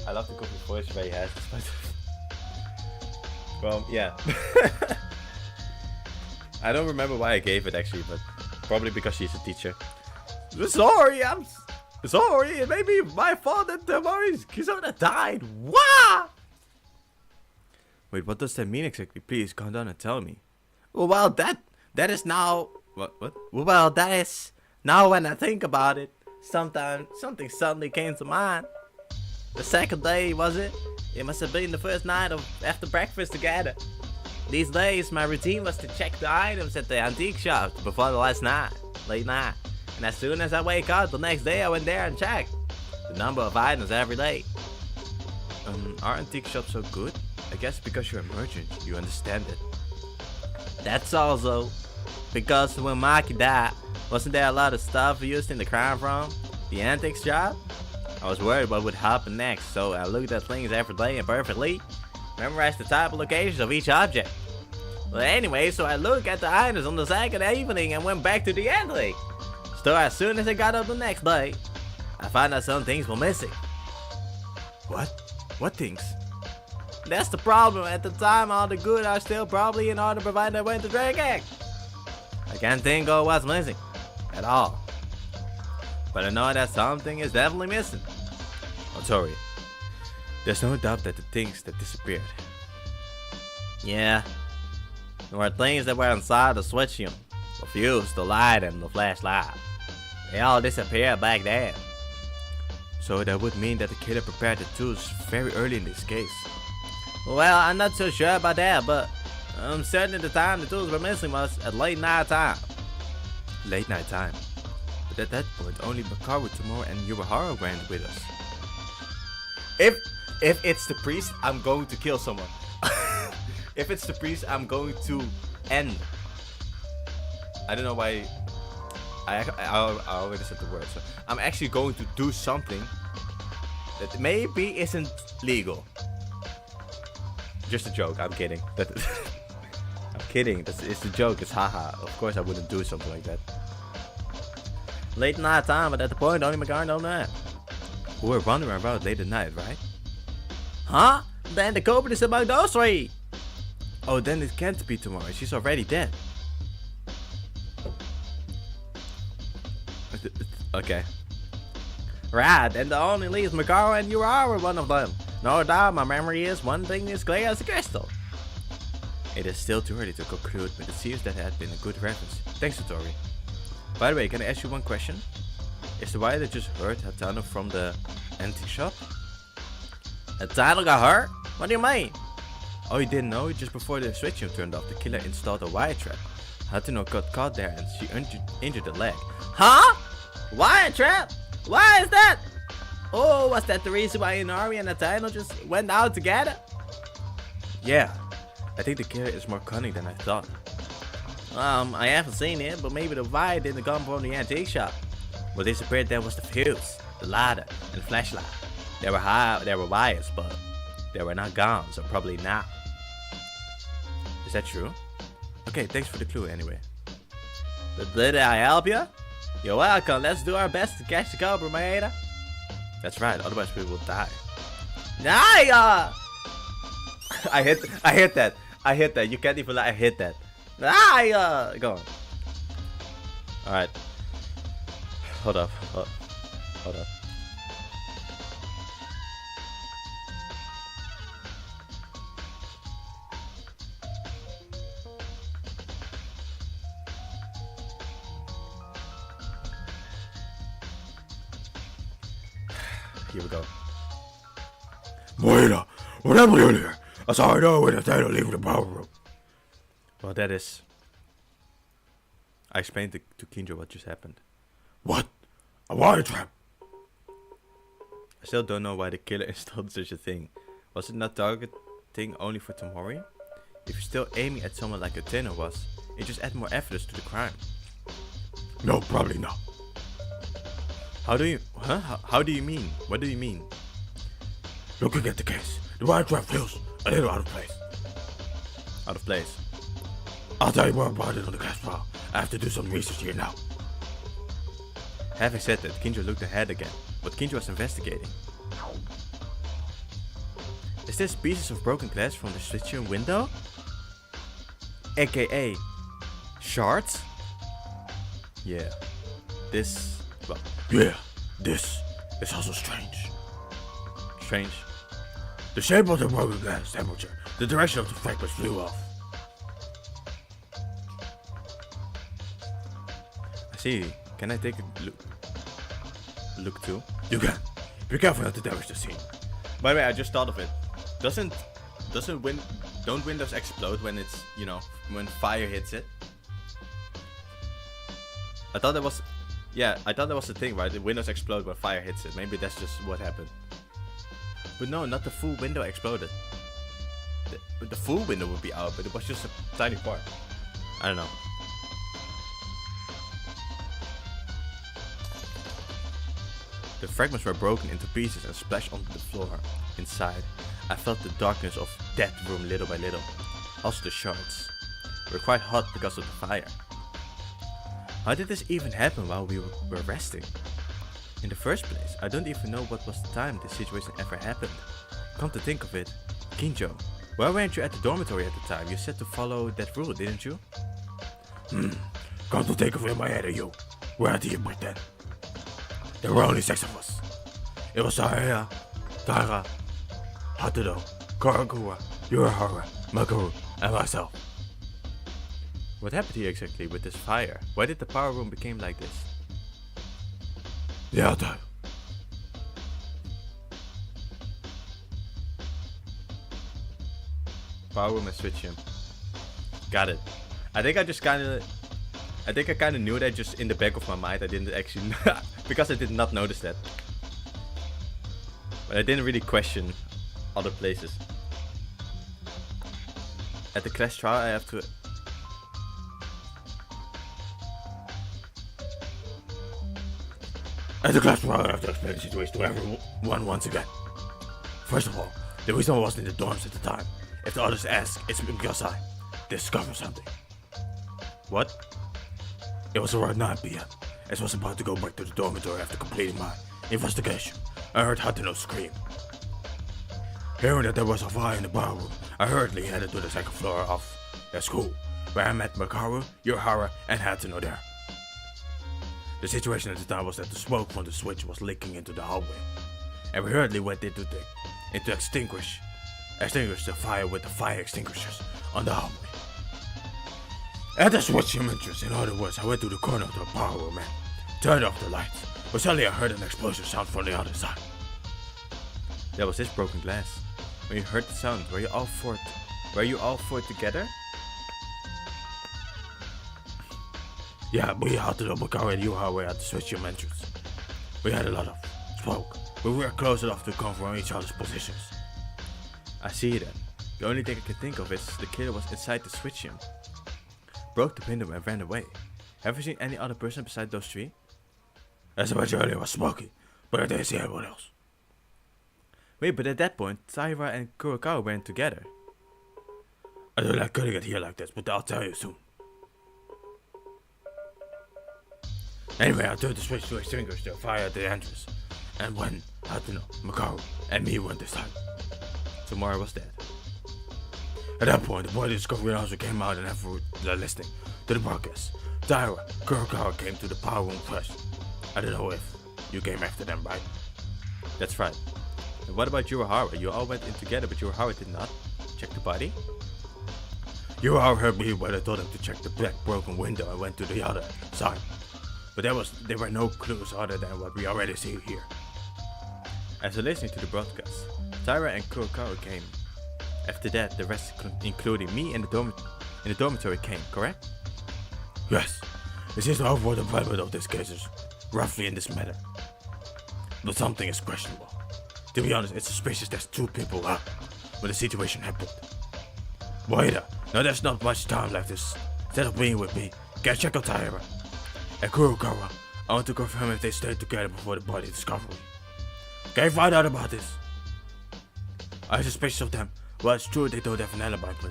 I love the goofy voice where he has. Well, yeah. I don't remember why I gave it actually, but probably because she's a teacher. Sorry, it may be my fault that Kisona died. What? Wait, what does that mean exactly? Please calm down and tell me. Well, that is now... What? Well, that is... Now when I think about it, something suddenly came to mind. The second day, was it? It must have been the first night after breakfast together. These days, my routine was to check the items at the antique shop before the late night. And as soon as I wake up the next day, I went there and checked the number of items every day. Are antique shops so good? I guess because you're a merchant, you understand it. That's also because when Maki died, wasn't there a lot of stuff used in the crime from the antiques shop? I was worried what would happen next, so I looked at things every day and perfectly memorized the type of locations of each object. Well, anyway, so I looked at the items on the second evening and went back to the antique. So as soon as I got up the next day, I found out some things were missing. What? What things? That's the problem. At the time, all the goods are still probably in order provided I went to drink egg. I can't think of what's missing at all. But I know that something is definitely missing. Oh, sorry. There's no doubt that the things that disappeared. Yeah. There were things that were inside the switch unit, the fuse, the light, and the flashlight. They all disappeared back then. So that would mean that the killer prepared the tools very early in this case. Well, I'm not so sure about that, but I'm certain at the time the tools were missing was at late night time. Late night time. But at that point, only Makaru, Tomorrow, and Yurahara went with us. If it's the priest, I'm going to kill someone. If it's the priest, I'm going to end. I don't know why. I already said the word. So I'm actually going to do something that maybe isn't legal. Just a joke. I'm kidding. I'm kidding. It's a joke. It's haha. Of course I wouldn't do something like that. Late night time, but at the point only Makaru don't know. We're wandering around late at night, right? Huh? Then the culprit is among those three. Oh, then it can't be Tomorrow. She's already dead. Okay. Right, and the only leaves Makaru and Yurahara one of them. No doubt my memory is one thing is clear as a crystal. It is still too early to conclude, but it seems that had been a good reference. Thanks, Satori. By the way, can I ask you one question? Is the wire that just hurt Hatano from the antique shop? Hatano got hurt? What do you mean? Oh, you didn't know? Just before the switch turned off, the killer installed a wire trap. Hatano got caught there and she injured the leg. Huh? Wire trap? Why is that? Oh, was that the reason why Inari and Hatano just went out together? Yeah, I think the killer is more cunning than I thought. I haven't seen it, but maybe the wire didn't come from the antique shop. What disappeared then was the fuse, the ladder, and the flashlight. There were wires, but they were not gone, so probably not. Is that true? Okay, thanks for the clue anyway. Did I help you? You're welcome. Let's do our best to catch the culprit, Maeda. That's right, otherwise we will die. Nah, I hit that. You can't even lie. I hit that. Go on. Alright. Hold up. Here we go. Maeda, what happened earlier? I saw her know when I started leaving the power room. Well, that is... I explained to Kinjo what just happened. What? A wire trap? I still don't know why the killer installed such a thing. Was it not targeting only for Tomori? If you're still aiming at someone like Uteno was, it just adds more evidence to the crime. No, probably not. How do you... Huh? How do you mean? What do you mean? Looking at the case, the wire trap feels a little out of place. Out of place? I'll tell you more about it on the cast file. I have to do some research here now. Having said that, Kinjo looked ahead again. What Kinjo was investigating. Is this pieces of broken glass from the switching window? AKA shards? Yeah. This... well... Yeah, This is also strange. Strange. The shape of the broken glass, temperature, the direction of the fragments flew off. I see. Can I take a look too? You can. Be careful not to damage the scene. By the way, I just thought of it. Don't windows explode when it's, when fire hits it? I thought that was the thing, right? The windows explode when fire hits it. Maybe that's just what happened. But no, not the full window exploded. The full window would be out, but it was just a tiny part. I don't know. The fragments were broken into pieces and splashed onto the floor. Inside, I felt the darkness of that room little by little. Also the shards were quite hot because of the fire. How did this even happen while we were resting? In the first place, I don't even know what was the time this situation ever happened. Come to think of it, Kinjo, why weren't you at the dormitory at the time? You said to follow that rule, didn't you? Come to think of it in my head, you. Where do you break then? There were only 6 of us. It was Sahaya, Tara, Hatudo, Karakura, Yurihara, Makaru, and myself. What happened here exactly with this fire? Why did the power room become like this? Yeah, I'll tell you. Power room and switch him. Got it. I think I kind of knew that just in the back of my mind. I didn't actually because I did not notice that. But I didn't really question other places. At the class trial I have to... At the class trial I have to explain the situation to everyone once again. First of all, the reason I wasn't in the dorms at the time, if the others ask, it's because I discovered something. What? It was around 9 p.m. As I was about to go back to the dormitory after completing my investigation, I heard Hatano scream. Hearing that there was a fire in the bar room, I hurriedly headed to the second floor of the school, where I met Makaru, Yohara, and Hatano there. The situation at the time was that the smoke from the switch was leaking into the hallway, and we hurriedly went in to extinguish the fire with the fire extinguishers on the hallway. At the switch entrance, in other words, I went to the corner of the power room and turned off the lights, but suddenly I heard an explosion sound from the other side. That was this broken glass. When you heard the sound, were you all four together? Yeah, we had to Makaru and Yuha were at the switch entrance. We had a lot of smoke, but we were close enough to confirm each other's positions. I see then. The only thing I can think of is the killer was inside the switch room, broke the window and ran away. Have you seen any other person besides those 3? As I mentioned earlier, it was smoky, but I didn't see anyone else. Wait, but at that point, Taira and Kurokawa weren't together. I don't like cutting it here like this, but I'll tell you soon. Anyway, I turned the switch to extinguish the fire at the entrance, and when Hatano, Makaru, and me went this time. Tomorrow was dead. At that point, the boy discovery announcer came out and after listening to the broadcast, Taira, Kurokawa came to the power room first. I don't know if you came after them, right? That's right. And what about Yurihara? You all went in together, but Yurihara did not check the body? Yurihara heard me when I told him to check the black broken window and went to the other side. But there were no clues other than what we already see here. After listening to the broadcast, Taira and Kurokawa came. After that, the rest, including me in the dormitory, came, correct? Yes. It seems the overall development of this case is roughly in this manner. But something is questionable. To be honest, it's suspicious there's 2 people out when the situation happened. Waiter, now there's not much time left. Instead of being with me, can I check out Taira? And Kurokawa, I want to confirm if they stayed together before the body discovery. Can you find out about this? I'm suspicious of them. Well, it's true they don't have an alibi, but...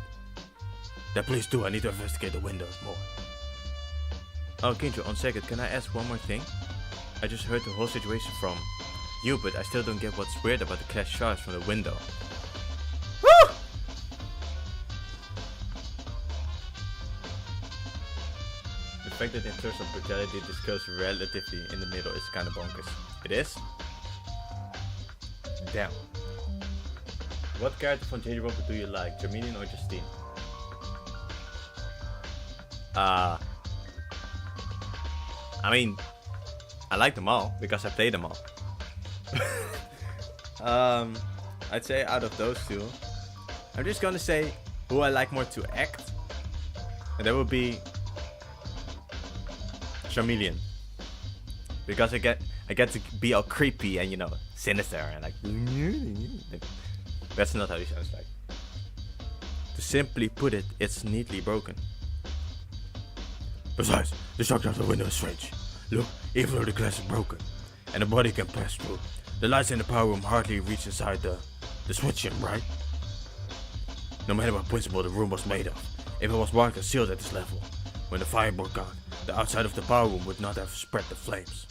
Then please do, I need to investigate the windows more. Oh, Kinjo, on second, can I ask one more thing? I just heard the whole situation from you, but I still don't get what's weird about the glass shards from the window. Woo! fact that in terms of brutality this goes relatively in the middle is kind of bonkers. It is? Damn. What character from JayJanLee do you like, Jerminian or Justine? I mean, I like them all because I play them all. I'd say out of those two, I'm just gonna say who I like more to act, and that would be Chameleon, because I get to be all creepy and, you know, sinister and like. That's not how he sounds like. To simply put it, it's neatly broken. Besides, the structure of the window is strange. Look, even though the glass is broken and the body can pass through, the lights in the power room hardly reach inside the switch room, right? No matter what principle the room was made of, if it was marked and sealed at this level, when the fire broke out, the outside of the power room would not have spread the flames.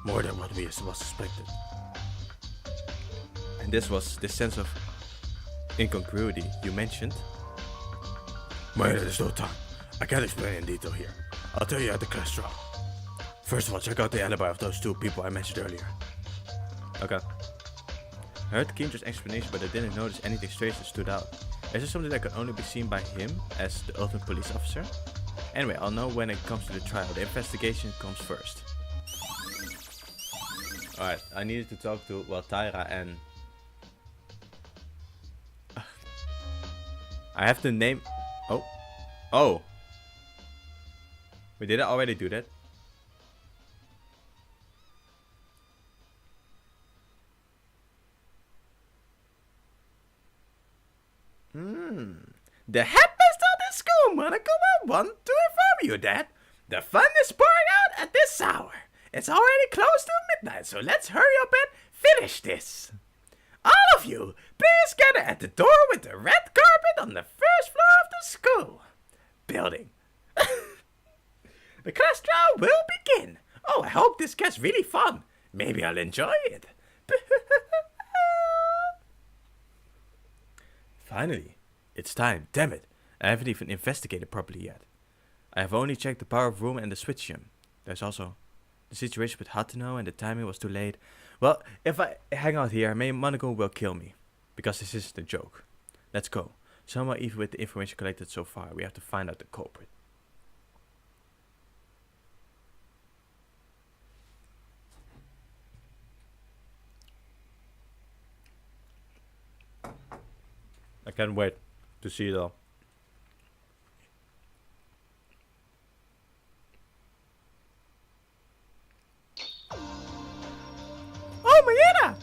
More than what was suspected. And this sense of incongruity you mentioned. Man, there's no time. I can't explain in detail here. I'll tell you at the class trial. First of all, check out the alibi of those two people I mentioned earlier. Okay. I heard Kindra's explanation, but I didn't notice anything strange that stood out. Is this something that can only be seen by him as the ultimate police officer? Anyway, I'll know when it comes to the trial. The investigation comes first. Alright, I needed to talk to, well, Tyra and... I have to name... Oh! Wait, did I already do that? The headmaster of the school, Monaco, I want to inform you that the fun is pouring out at this hour. It's already close to midnight, so let's hurry up and finish this. All of you, please gather at the door with the red carpet on the first floor of the school building. The class trial will begin. Oh, I hope this gets really fun. Maybe I'll enjoy it. Finally, it's time. Damn it. I haven't even investigated properly yet. I have only checked the power room and the switch room. There's also the situation with Hatano and the timing was too late. Well, if I hang out here, maybe Monaco will kill me. Because this isn't a joke. Let's go. Somehow, even with the information collected so far, we have to find out the culprit. I can't wait to see it all. Oh, Mayeda!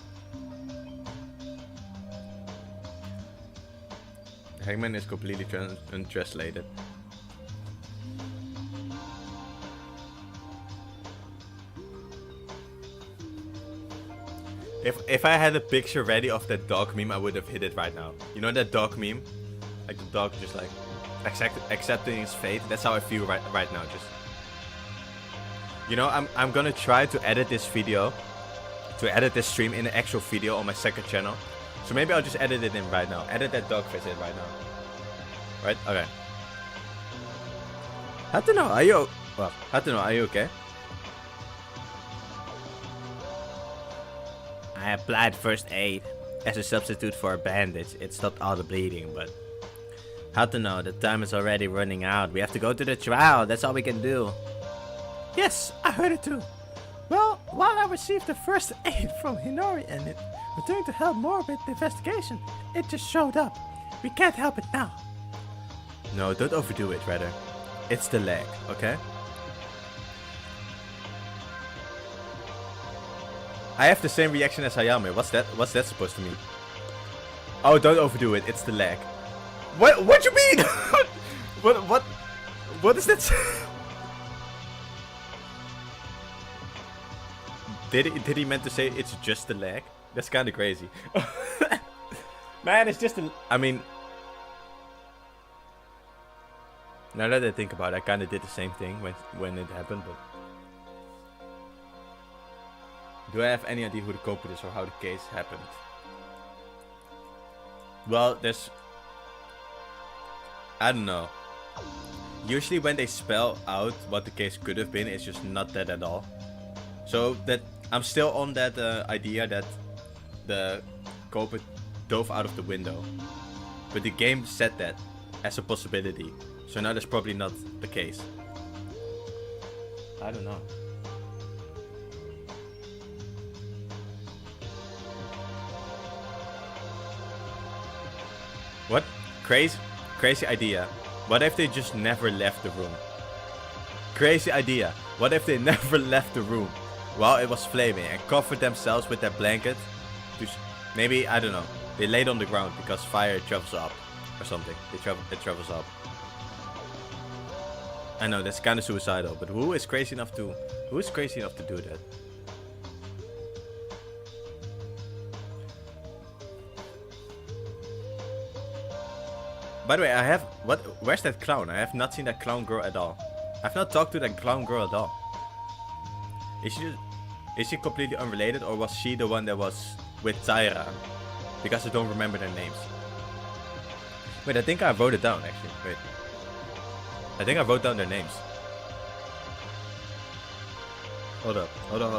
Hangman is completely untranslated. If I had a picture ready of that dog meme, I would have hit it right now. You know that dog meme? Like the dog just like accepting his fate. That's how I feel right now. Just, you know, I'm gonna try to edit this video, to edit this stream in an actual video on my second channel. So maybe I'll just edit it in right now. Edit that dog face in right now. Right? Okay. Hatano, are you? Well, Hatano, are you okay? I applied first aid as a substitute for a bandage. It stopped all the bleeding, but how to know? The time is already running out. We have to go to the trial. That's all we can do. Yes, I heard it too. Well, while I received the first aid from Hinori and it returned to help more with the investigation, it just showed up. We can't help it now. No, don't overdo it, rather. It's the leg, okay? I have the same reaction as Hayame. What's that supposed to mean? Oh, don't overdo it. It's the leg. What you mean? What is that? Did he meant to say it's just the leg? That's kind of crazy. Man, it's just I mean, now that I think about it, I kind of did the same thing when it happened, but do I have any idea who the culprit is or how the case happened? Well, I don't know. usually when they spell out what the case could have been, it's just not that at all. So that I'm still on that idea that the culprit dove out of the window, but the game said that as a possibility. So now that's probably not the case. I don't know. What? Crazy idea. What if they just never left the room? Crazy idea. What if they never left the room while it was flaming and covered themselves with their blanket? Maybe, I don't know. They laid on the ground because fire travels up or something. It travels up. I know that's kind of suicidal, but who is crazy enough to do that? By the way, where's that clown? I have not seen that clown girl at all. I've not talked to that clown girl at all. Is she completely unrelated, or was she the one that was with Tyra? Because I don't remember their names. Wait, I think I wrote it down actually. Wait. I think I wrote down their names. Hold up. Hold on.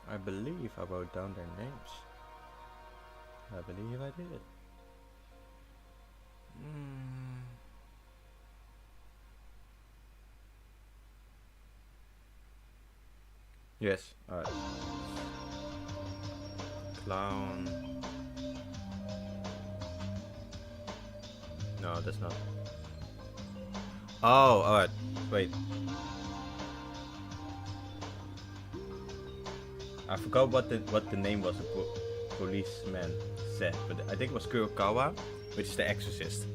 I believe I wrote down their names. I believe I did. Yes, alright. Clown. No, that's not. Oh, alright. Wait. I forgot what the name was the policeman said, but I think it was Kurokawa, which is the exorcist.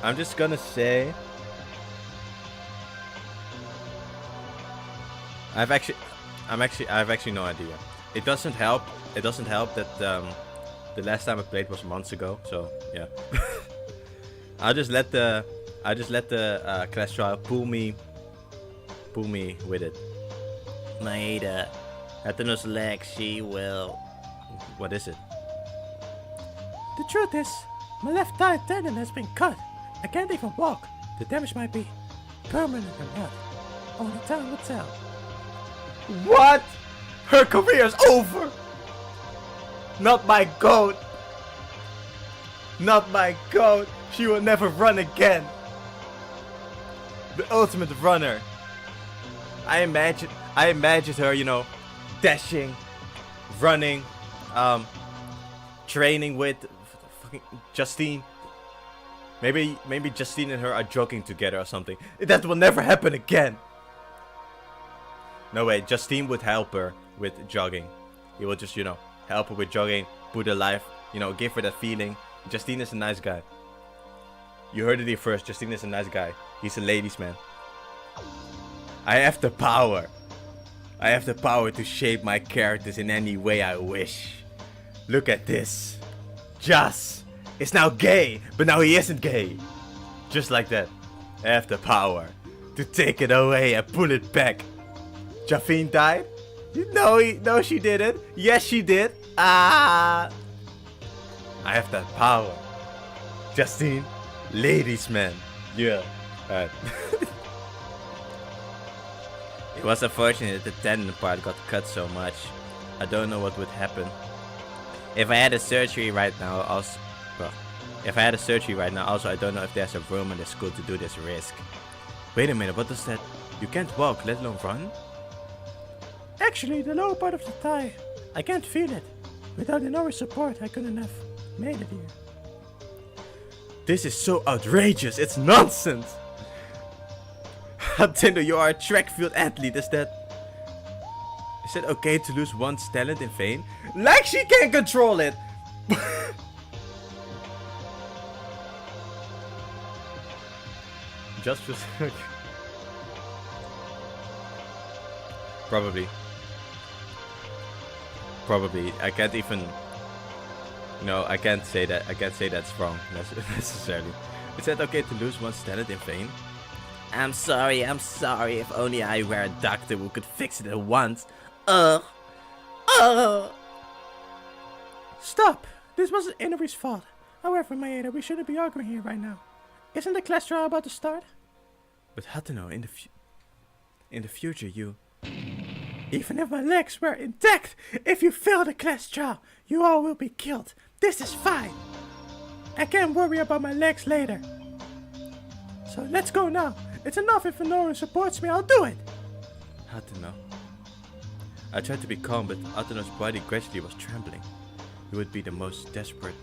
I'm just gonna say I have actually no idea. It doesn't help that the last time I played was months ago, so yeah. I'll just let the class trial pull me with it. Maeda, Athanos leg, she will. What is it? The truth is, my left thigh tendon has been cut. I can't even walk. The damage might be permanent or not. Only time will tell. What? Her career's over. Not my goat. Not my goat. She will never run again. The ultimate runner. I imagine her, you know, dashing, running, training with fucking Justine. Maybe Justine and her are jogging together or something. That will never happen again. No way, Justine would help her with jogging. He will just, you know, help her with jogging, put her life, you know, give her that feeling. Justine is a nice guy. You heard it here first, Justine is a nice guy. He's a ladies' man. I have the power. I have the power to shape my characters in any way I wish. Look at this. Jas is now gay, but now he isn't gay. Just like that. I have the power to take it away and pull it back. Jafine died? No, she didn't. Yes, she did. I have that power. Justine, ladies' man. Yeah. Alright. It was unfortunate that the tendon part got cut so much. I don't know what would happen. If I had a surgery right now, also, I don't know if there's a room in the school to do this risk. Wait a minute, what does that? You can't walk, let alone run? Actually, the lower part of the thigh, I can't feel it. Without the lower support, I couldn't have made it here. This is so outrageous, it's nonsense! Tinder, you are a track field athlete, is that okay to lose one's talent in vain? Like she can't control it! Just for... Probably. I can't even... No, I can't say that. I can't say that's wrong necessarily. Is that okay to lose one's talent in vain? I'm sorry. If only I were a doctor who could fix it at once. Stop! This wasn't Inori's fault. However, Maeda, we shouldn't be arguing here right now. Isn't the class trial about to start? But Hatano, in the future, you... Even if my legs were intact, if you fail the class trial, you all will be killed. This is fine. I can't worry about my legs later. So let's go now. It's enough if Inori supports me, I'll do it. Hatano. I tried to be calm, but Hatano's body gradually was trembling. You would be the most desperate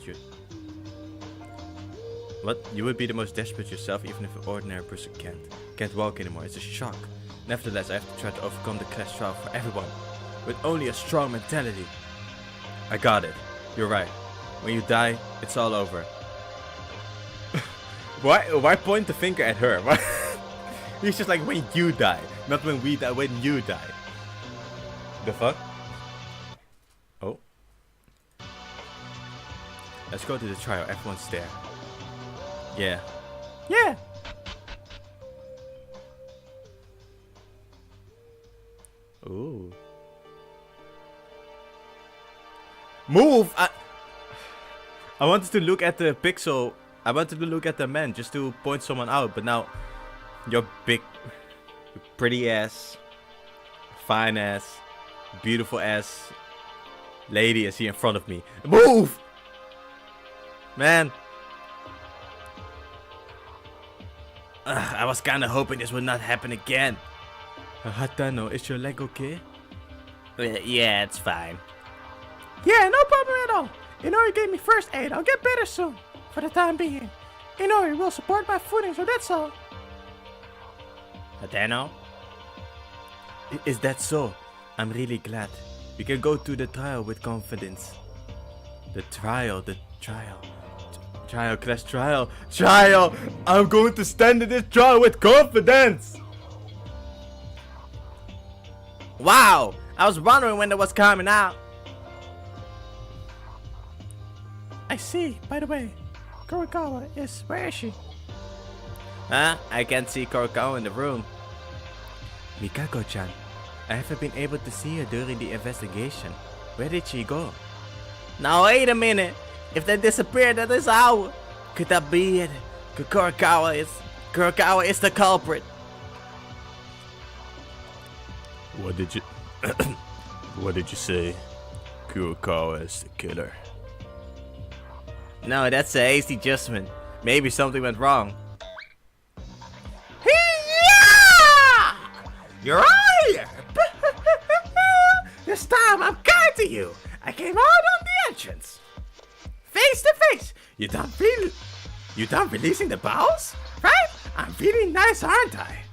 You would be the most desperate yourself, even if an ordinary person can't walk anymore. It's a shock. Nevertheless, I have to try to overcome the class trial for everyone, with only a strong mentality. I got it. You're right. When you die, it's all over. Why point the finger at her? He's just like, when you die, not when we die. When you die. The fuck? Oh. Let's go to the trial. Everyone's there. Yeah. Ooh. Move! I wanted to look at the pixel. I wanted to look at the man just to point someone out. But now, your big, pretty ass, fine ass, beautiful ass lady is here in front of me. Move! Man. I was kinda hoping this would not happen again. Hatano, is your leg okay? Yeah, it's fine. Yeah, no problem at all. Inori gave me first aid. I'll get better soon. For the time being. Inori will support my footing, so that's all. Hatano? Is that so? I'm really glad. We can go to the trial with confidence. The trial. Class trial. I'm going to stand in this trial with confidence. Wow, I was wondering when it was coming out. I see. By the way, Kurokawa where is she? Huh? I can't see Kurokawa in the room. Mikako-chan, I haven't been able to see her during the investigation. Where did she go? Now wait a minute. If they disappeared at this hour, could that be it? Kurokawa is the culprit. What did you say? Kurokawa is the killer. No, that's a hasty judgment. Maybe something went wrong. You're here! This time I'm kind to you. I came out on the entrance. Face to face. You done releasing the bowels? Right? I'm feeling nice, aren't I?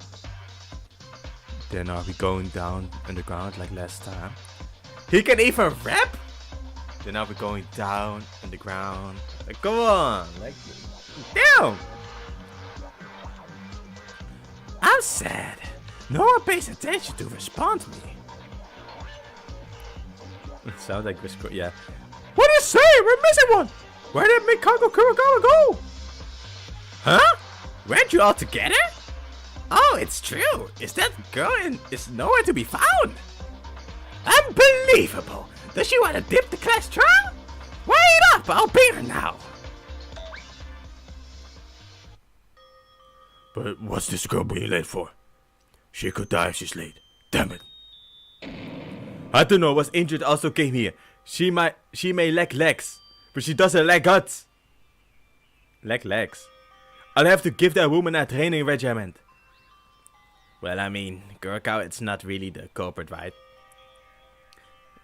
Then are we going down underground like last time? He can even rap? Then are we going down underground? Like, come on. Like, damn. I'm sad. No one pays attention to respond to me. It sounds like this. Yeah. What do you say? We're missing one. Where did Mikako Kurokawa go? Huh? Weren't you all together? Oh, it's true. Is that girl is nowhere to be found? Unbelievable. Does she want to dip the class trial? Wait up, I'll be her now. But what's this girl being late for? She could die if she's late. Damn it. Hatano was injured, also came here. She may lack legs, but she doesn't lack guts. Lack legs. I'll have to give that woman a training regiment. Well, I mean, Kurokawa is not really the culprit, right?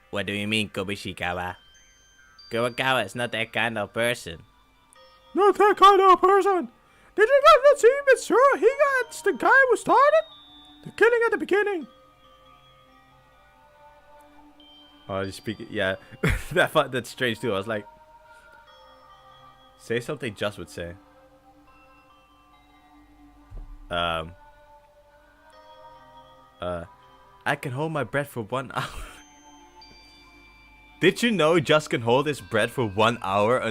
What do you mean, Kobishikawa? Kurokawa is not that kind of person. Not that kind of person? Did you not see Mitsuru? That's the guy who started the killing at the beginning. Oh, you speak. Yeah, that's strange too. I was like, say something Just would say. Um. I can hold my breath for 1 hour. Did you know Just can hold his breath for 1 hour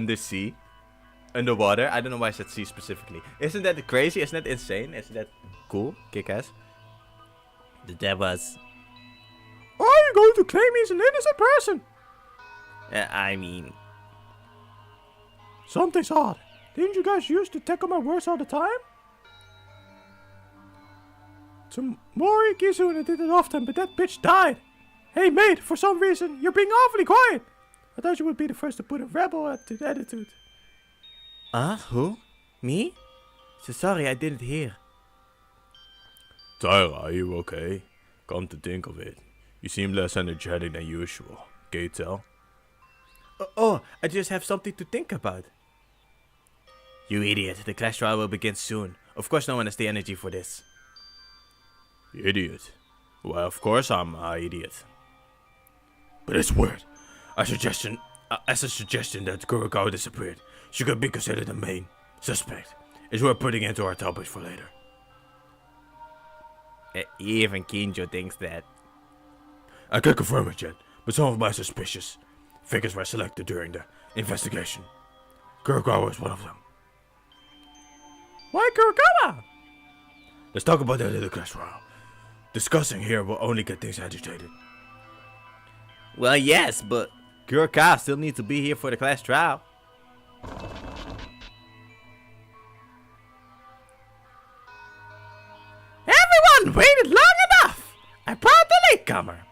underwater? I don't know why I said sea specifically. Isn't that crazy? Isn't that insane? Isn't that cool? Kick-ass. That was... Are you going to claim he's an innocent person? I mean... Something's odd. Didn't you guys used to tackle my words all the time? Mori Kizuna did it often, but that bitch died. Hey mate, for some reason, you're being awfully quiet. I thought you would be the first to put a rebel attitude. Who? Me? So sorry, I didn't hear. Tyra, are you okay? Come to think of it, you seem less energetic than usual. Can you tell? Oh, I just have something to think about. You idiot, the class trial will begin soon. Of course no one has the energy for this. Idiot? Well, of course I'm an idiot. But it's weird. As a suggestion that Kurokawa disappeared, she could be considered the main suspect. It's worth putting into our topic for later. Even Kinjo thinks that. I can't confirm it yet, but some of my suspicious figures were selected during the investigation. Kurokawa is one of them. Why Kurokawa? Let's talk about that in the class trial. Discussing here will only get things agitated. Well, yes, but Kurokawa still needs to be here for the class trial. Everyone waited long enough! I brought the latecomer,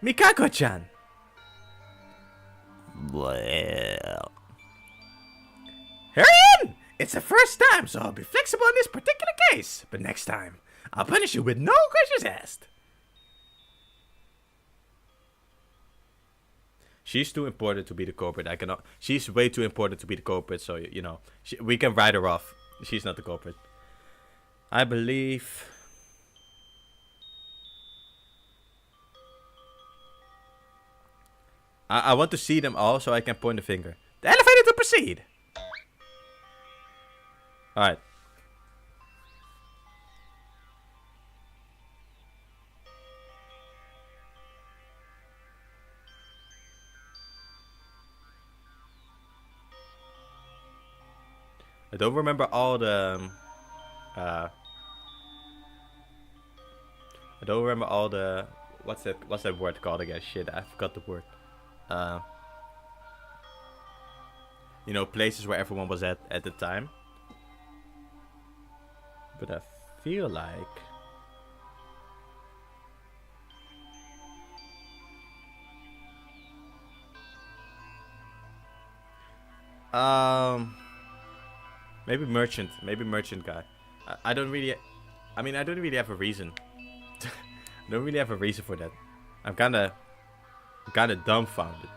Mikako-chan. Well... Hurry in! It's the first time, so I'll be flexible in this particular case. But next time, I'll punish you with no questions asked. She's too important to be the culprit. I cannot. She's way too important to be the culprit. So you know, we can write her off. She's not the culprit. I believe. I want to see them all so I can point the finger. The elevator to proceed. All right. I don't remember all the I don't remember all the what's that word called again? Shit, I forgot the word. You know, places where everyone was at the time. But I feel like maybe merchant guy. I don't really have a reason. I don't really have a reason for that. I'm kinda dumbfounded.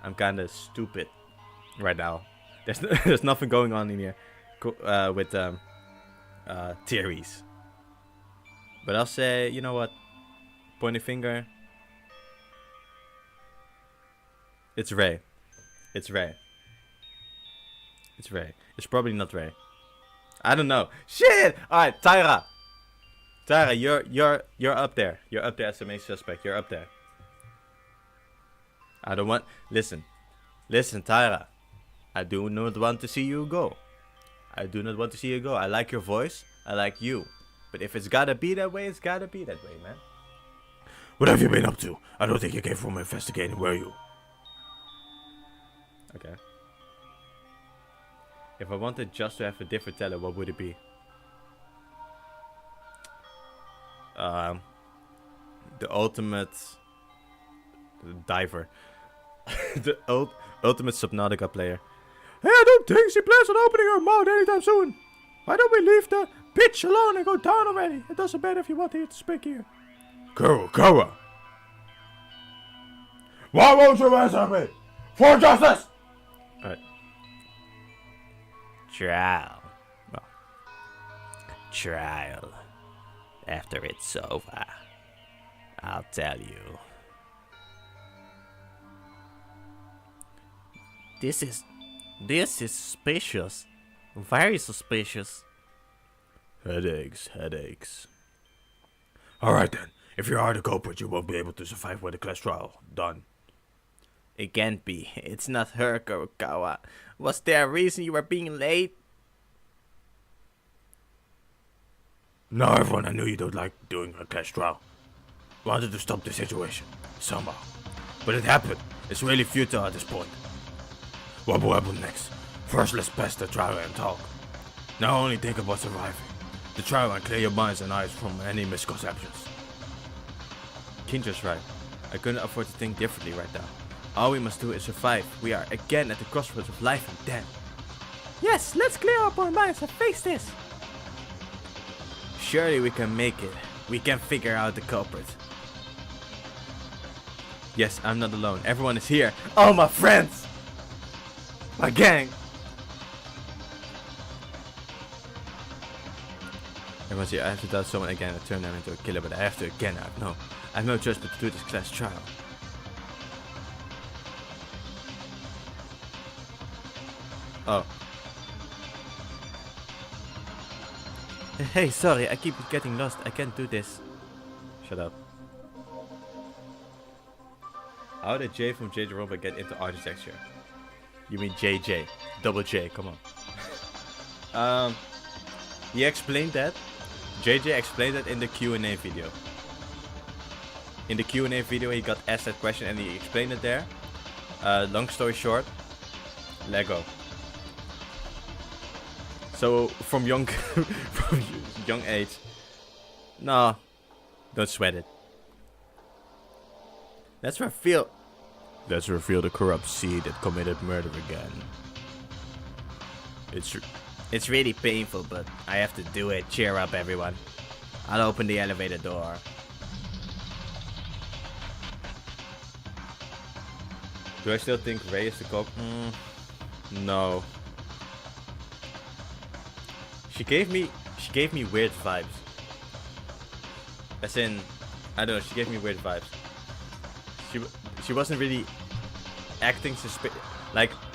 I'm kinda stupid right now. There's nothing going on in here with theories. But I'll say, you know what? Pointing finger. It's Ray. It's Ray. It's Ray. It's probably not Ray. I don't know. Shit! Alright, Tyra. Tyra, you're up there. You're up there as the main suspect. You're up there. I don't want... Listen, Tyra. I do not want to see you go. I do not want to see you go. I like your voice. I like you. But if it's gotta be that way, it's gotta be that way, man. What have you been up to? I don't think you came from investigating, were you? Okay. If I wanted just to have a different teller, what would it be? The ultimate diver. The ultimate Subnautica player. Hey, I don't think she plans on opening her mouth anytime soon. Why don't we leave the bitch alone and go down already? It doesn't matter if you want to speak here. Kurokawa! Why won't you answer me? For justice! Alright. Trial. Well, trial. After it's over, I'll tell you. This is suspicious. Very suspicious. Headaches, headaches. Alright then, if you are the culprit, you won't be able to survive with the class trial done. It can't be. It's not her, Kurokawa. Was there a reason you were being late? No, everyone, I knew you don't like doing a class trial. Wanted to stop the situation, somehow. But it happened. It's really futile at this point. What will happen next? First, let's pass the trial and talk. Now only think about surviving the trial and clear your minds and eyes from any misconceptions. Kinjo's right. I couldn't afford to think differently right now. All we must do is survive. We are again at the crossroads of life and death. Yes, let's clear up our minds and face this. Surely we can make it. We can figure out the culprit. Yes, I'm not alone. Everyone is here. All my friends! My gang! Everyone's here. I have to doubt someone again and turn them into a killer, but I have to again. I have no choice but to do this class trial. Oh. Hey, sorry, I keep getting lost. I can't do this. Shut up. How did Jay from JayJanLee get into architecture? You mean JJ. Double J, come on. He explained that. JJ explained that in the Q&A video. In the Q&A video he got asked that question and he explained it there. Long story short, Lego. So from young age, no, don't sweat it. Let's reveal the corrupt seed that committed murder again. It's really painful, but I have to do it. Cheer up, everyone. I'll open the elevator door. Do I still think Ray is the cop? No. She gave me weird vibes. As in, I don't know, she gave me weird vibes. She wasn't really acting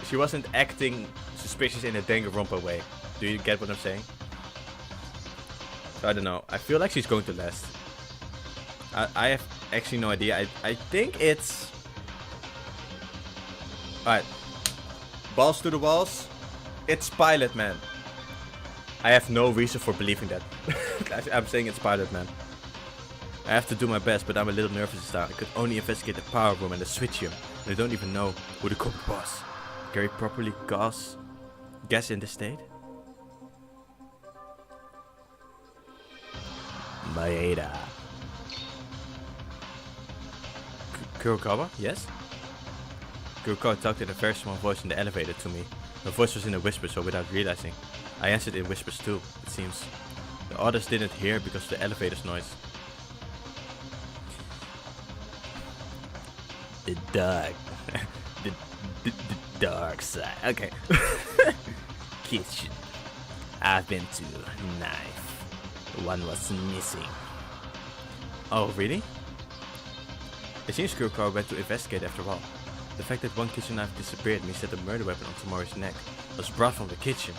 she wasn't acting suspicious in a Danganronpa way. Do you get what I'm saying? So I don't know. I feel like she's going to last. I have actually no idea. I think it's... Alright. Balls to the walls. It's Pilot Man. I have no reason for believing that. I'm saying it's Pilot Man. I have to do my best, but I'm a little nervous this time. I could only investigate the power room and the switch room. And I don't even know who the culprit was. Can we properly guess in this state? Maeda. Kurokawa? Yes? Kurokawa talked in a very small voice in the elevator to me. Her voice was in a whisper, so without realizing, I answered in whispers too, it seems. The others didn't hear because of the elevator's noise. The dark. the dark side. Okay. Kitchen. I've been to knife. One was missing. Oh, really? It seems Kurokawa went to investigate after all. The fact that one kitchen knife disappeared means that the murder weapon on Tomori's neck was brought from the kitchen.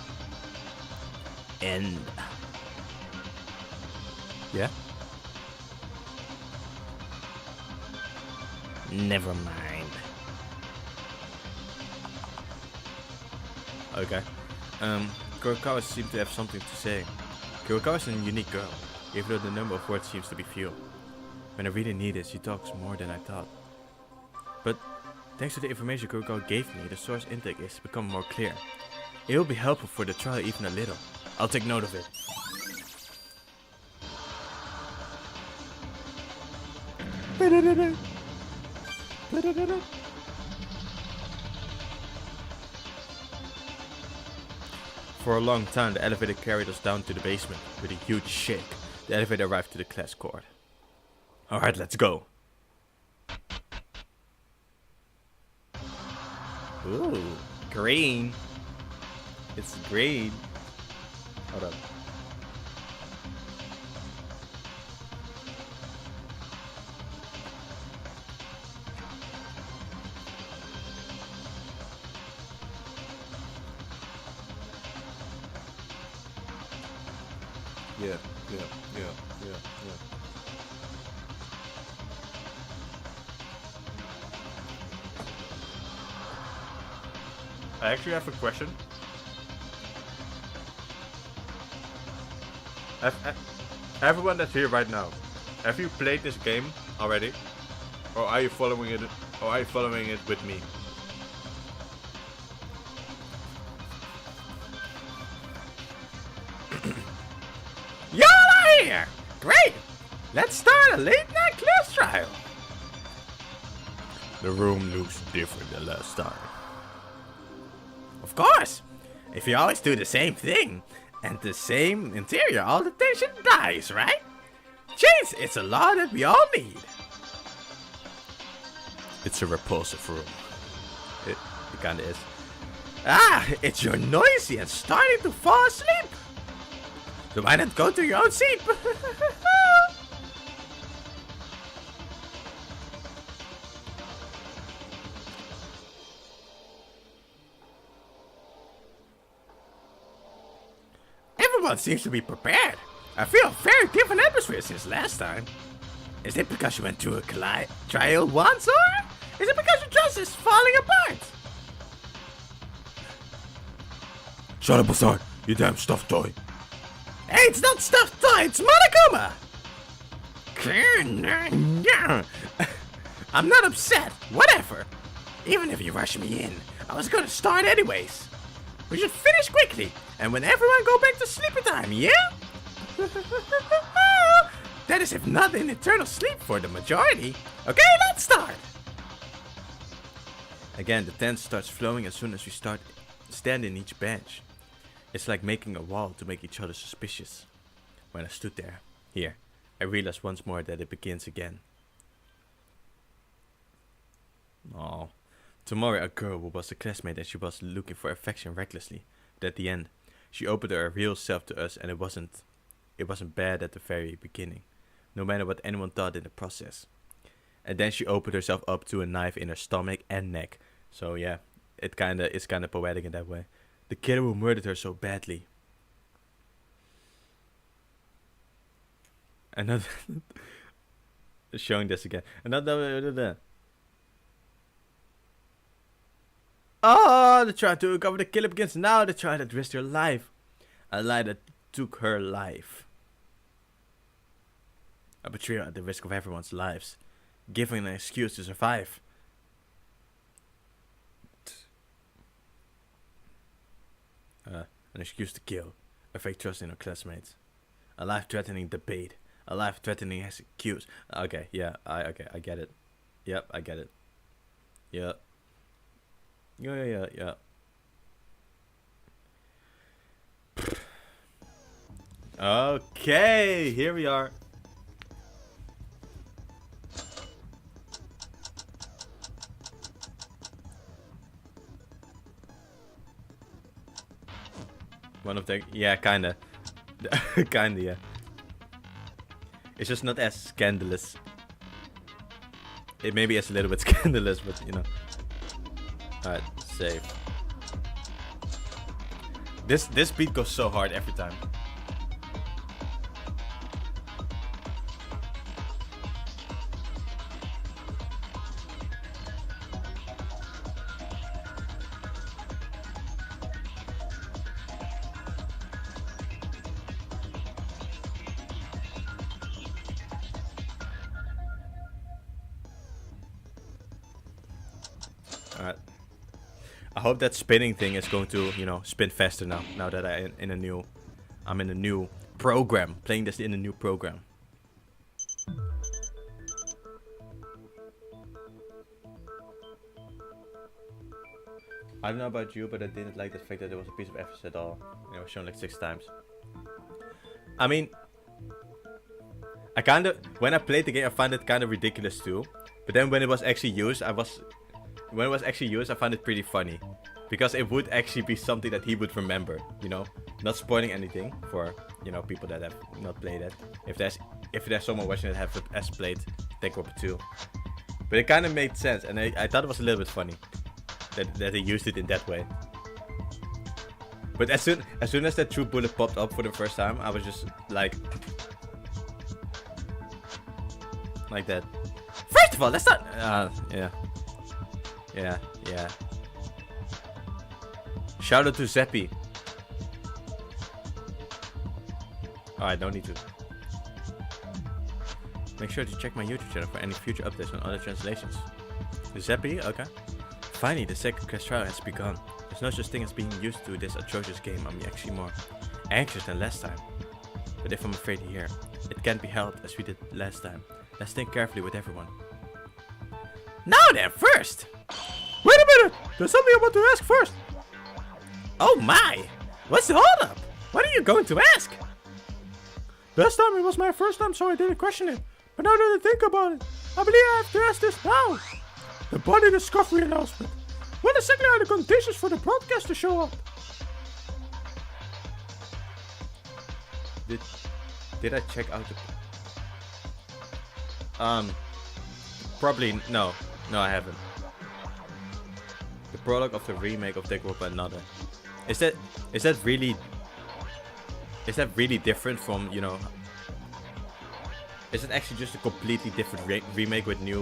And... Yeah? Never mind. Okay. Kurokawa seemed to have something to say. Kurokawa is a unique girl, even though the number of words seems to be few. When I really need it, she talks more than I thought. But thanks to the information Kurokawa gave me, the source intake is becoming more clear. It will be helpful for the trial even a little. I'll take note of it. For a long time, the elevator carried us down to the basement. With a huge shake, the elevator arrived to the class court. Alright, let's go. Ooh, green. It's green. Hold up. Yeah, yeah, yeah, yeah, yeah. I actually have a question. Everyone that's here right now, have you played this game already? Or are you following it with me? Y'all are here! Great! Let's start a late night class trial. The room looks different than last time. Of course! If you always do the same thing and the same interior, all the tension dies, right? Change, it's a law that we all need. It's a repulsive room. It kinda is. Ah, it's you're noisy and starting to fall asleep. So why not go to your own seat? Everyone seems to be prepared. I feel a very different atmosphere since last time. Is it because you went through a trial once, or is it because your trust is falling apart? Shut up, Bastard, you damn stuffed toy. Hey, it's not stuffed toy, it's Monokuma! I'm not upset, whatever. Even if you rush me in, I was gonna start anyways. We should finish quickly, and when everyone go back to sleepy time, yeah? That is if not in eternal sleep for the majority. Okay, let's start! Again, the tense starts flowing as soon as we stand in each bench. It's like making a wall to make each other suspicious. When I stood there, I realized once more that it begins again. Oh, tomorrow a girl who was a classmate and she was looking for affection recklessly. But at the end, she opened her real self to us, and it wasn't bad at the very beginning, no matter what anyone thought in the process. And then she opened herself up to a knife in her stomach and neck. So yeah, it's kinda poetic in that way. The killer who murdered her so badly. Another showing this again. Another. Oh, the trial to uncover the killer begins now. The trial that risked her life. A lie that took her life. A betrayal at the risk of everyone's lives. Giving an excuse to survive. An excuse to kill. A fake trust in her classmates. A life-threatening debate. A life-threatening excuse. Okay, yeah, I get it. Yep, I get it. Yep. Yeah. Okay, here we are. One of the, yeah, kinda, yeah. It's just not as scandalous. It maybe is a little bit scandalous, but you know. Alright, save. This beat goes so hard every time. Alright. I hope that spinning thing is going to, you know, spin faster now. Now that I'm in a new program. Playing this in a new program. I don't know about you, but I didn't like the fact that there was a piece of evidence at all. And it was shown like 6 times. I mean, when I played the game, I found it kind of ridiculous too. But then when it was actually used, I found it pretty funny. Because it would actually be something that he would remember, you know? Not spoiling anything for, you know, people that have not played it. If there's someone watching that has played Danganronpa 2. But it kind of made sense, and I thought it was a little bit funny. That they used it in that way. But as soon as that true bullet popped up for the first time, I was just like that. First of all, that's not. Yeah. Shout out to Zeppi. Alright, no need to. Make sure to check my YouTube channel for any future updates on other translations. Zeppi? Okay. Finally, the second quest trial has begun. There's no such thing as being used to this atrocious game. I'm actually more anxious than last time. But if I'm afraid here, it can't be held as we did last time. Let's think carefully with everyone. Now then, first! Wait a minute! There's something I want to ask first! Oh my! What's the holdup? What are you going to ask? Last time it was my first time, so I didn't question it. But now that I think about it, I believe I have to ask this now. The body discovery announcement. What exactly are the conditions for the broadcast to show up? Did I check out the... Probably no. No, I haven't. The prologue of the remake of Danganronpa Another. Is that really different from, you know? Is it actually just a completely different remake with new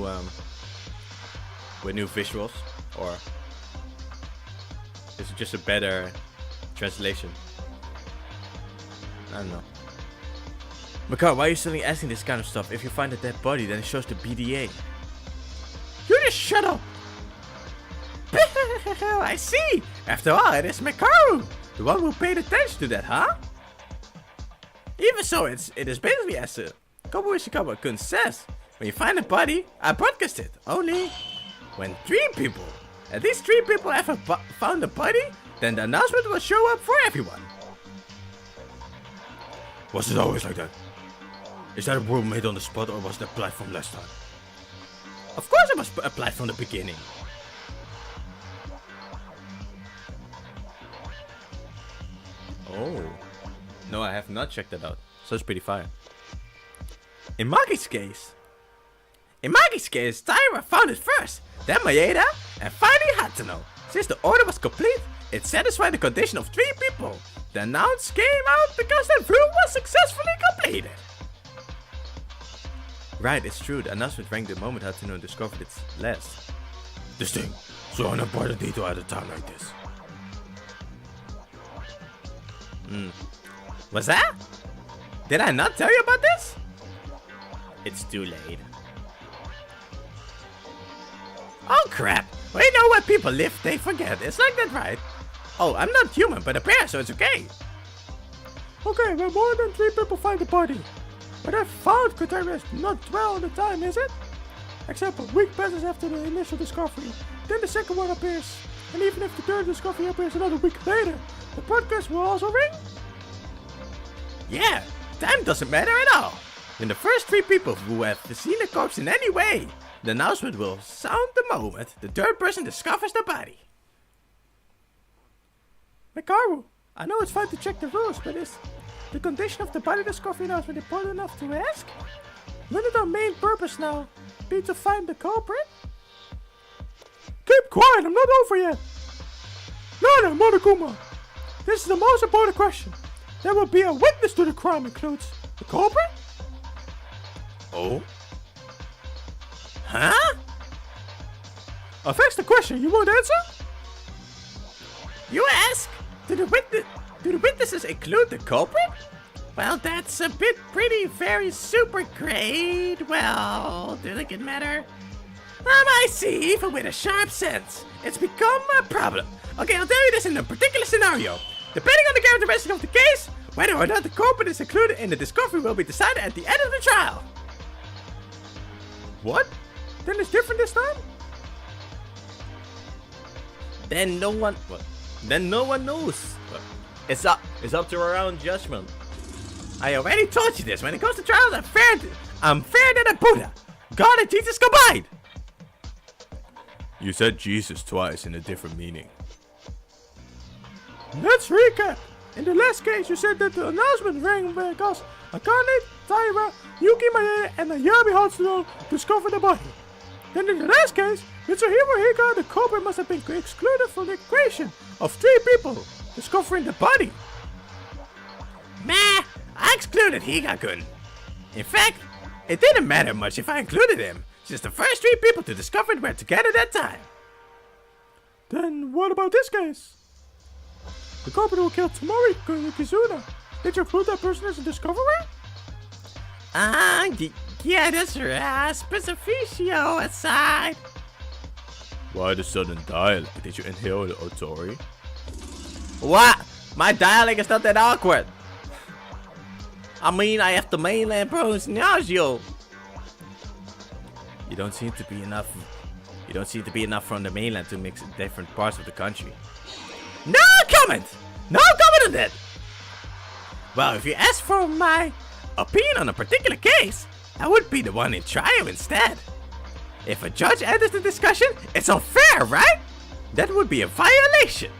visuals, or is it just a better translation? I don't know. Makar, why are you suddenly asking this kind of stuff? If you find a dead body, then it shows the BDA. You just shut up! I see! After all, it is Makaru! The one who paid attention to that, huh? Even so, it is basically as Kobo Ishikawa-kun says. When you find a body, I broadcast it. Only when at least 3 people have found a body, then the announcement will show up for everyone. Was it always like that? Is that a rule made on the spot, or was that applied from last time? Of course it was applied from the beginning. Oh. No, I have not checked that out. So it's pretty fire. In Magi's case, Taira found it first, then Maeda, and finally Hatano. Since the order was complete, it satisfied the condition of 3 people. The announce came out because the rule was successfully completed. Right, it's true. The announcement rang the moment Hatano discovered its last. This thing, so I'm not part of detail at a time like this. Was that? Did I not tell you about this? It's too late. Oh crap! We know what people live, they forget. It's like that, right? Oh, I'm not human, but a bear, so it's okay. Okay, well, more than 3 people find the body. But I found criteria is not dwell on the time, is it? Except a week passes after the initial discovery. Then the second one appears. And even if the third discovery appears another week later, the broadcast will also ring? Yeah, time doesn't matter at all. When the first 3 people who have seen the corpse in any way, the announcement will sound the moment the third person discovers the body. Makaru, I know it's fine to check the rules, but is the condition of the body discovery announcement important enough to ask? Wouldn't our main purpose now be to find the culprit? Keep quiet, I'm not over yet. No, Monokuma. This is the most important question. There will be a witness to the crime includes the culprit? Oh? Huh? I've asked the question, you won't answer? You ask? Do the witnesses include the culprit? Well, that's a bit very super great. Well, does it matter? I see, even with a sharp sense. It's become a problem. Okay, I'll tell you this in a particular scenario. Depending on the characteristic of the case, whether or not the culprit is included in the discovery will be decided at the end of the trial. What? Then it's different this time? Then no one knows. It's up to our own judgment. I already told you this. When it comes to trials, I'm fairer than a Buddha. God and Jesus combined. You said Jesus twice in a different meaning. Let's recap. In the last case, you said that the announcement rang because Akane, Taira, Yuki Maeda, and Ayami Hatsuno discovered the body. Then in the last case, Mitsuhiro Hika, the culprit, must have been excluded from the equation of 3 people. discovering the body. Meh, I excluded Higakun. In fact, it didn't matter much if I included him, since the first 3 people to discover it were together that time. Then what about this case? The carpenter who killed Tomori Kizuna. Did you include that person as a discoverer? Yeah, that's right. Specificio aside. Why the sudden dialect? Did you inhale the Otori? What? My dialect is not that awkward. I mean, I have the mainland pronunciation. You don't seem to be enough from the mainland to mix different parts of the country. No comment! No comment on that! Well, if you ask for my opinion on a particular case, I would be the one in trial instead. If a judge enters the discussion, it's unfair, right? That would be a violation.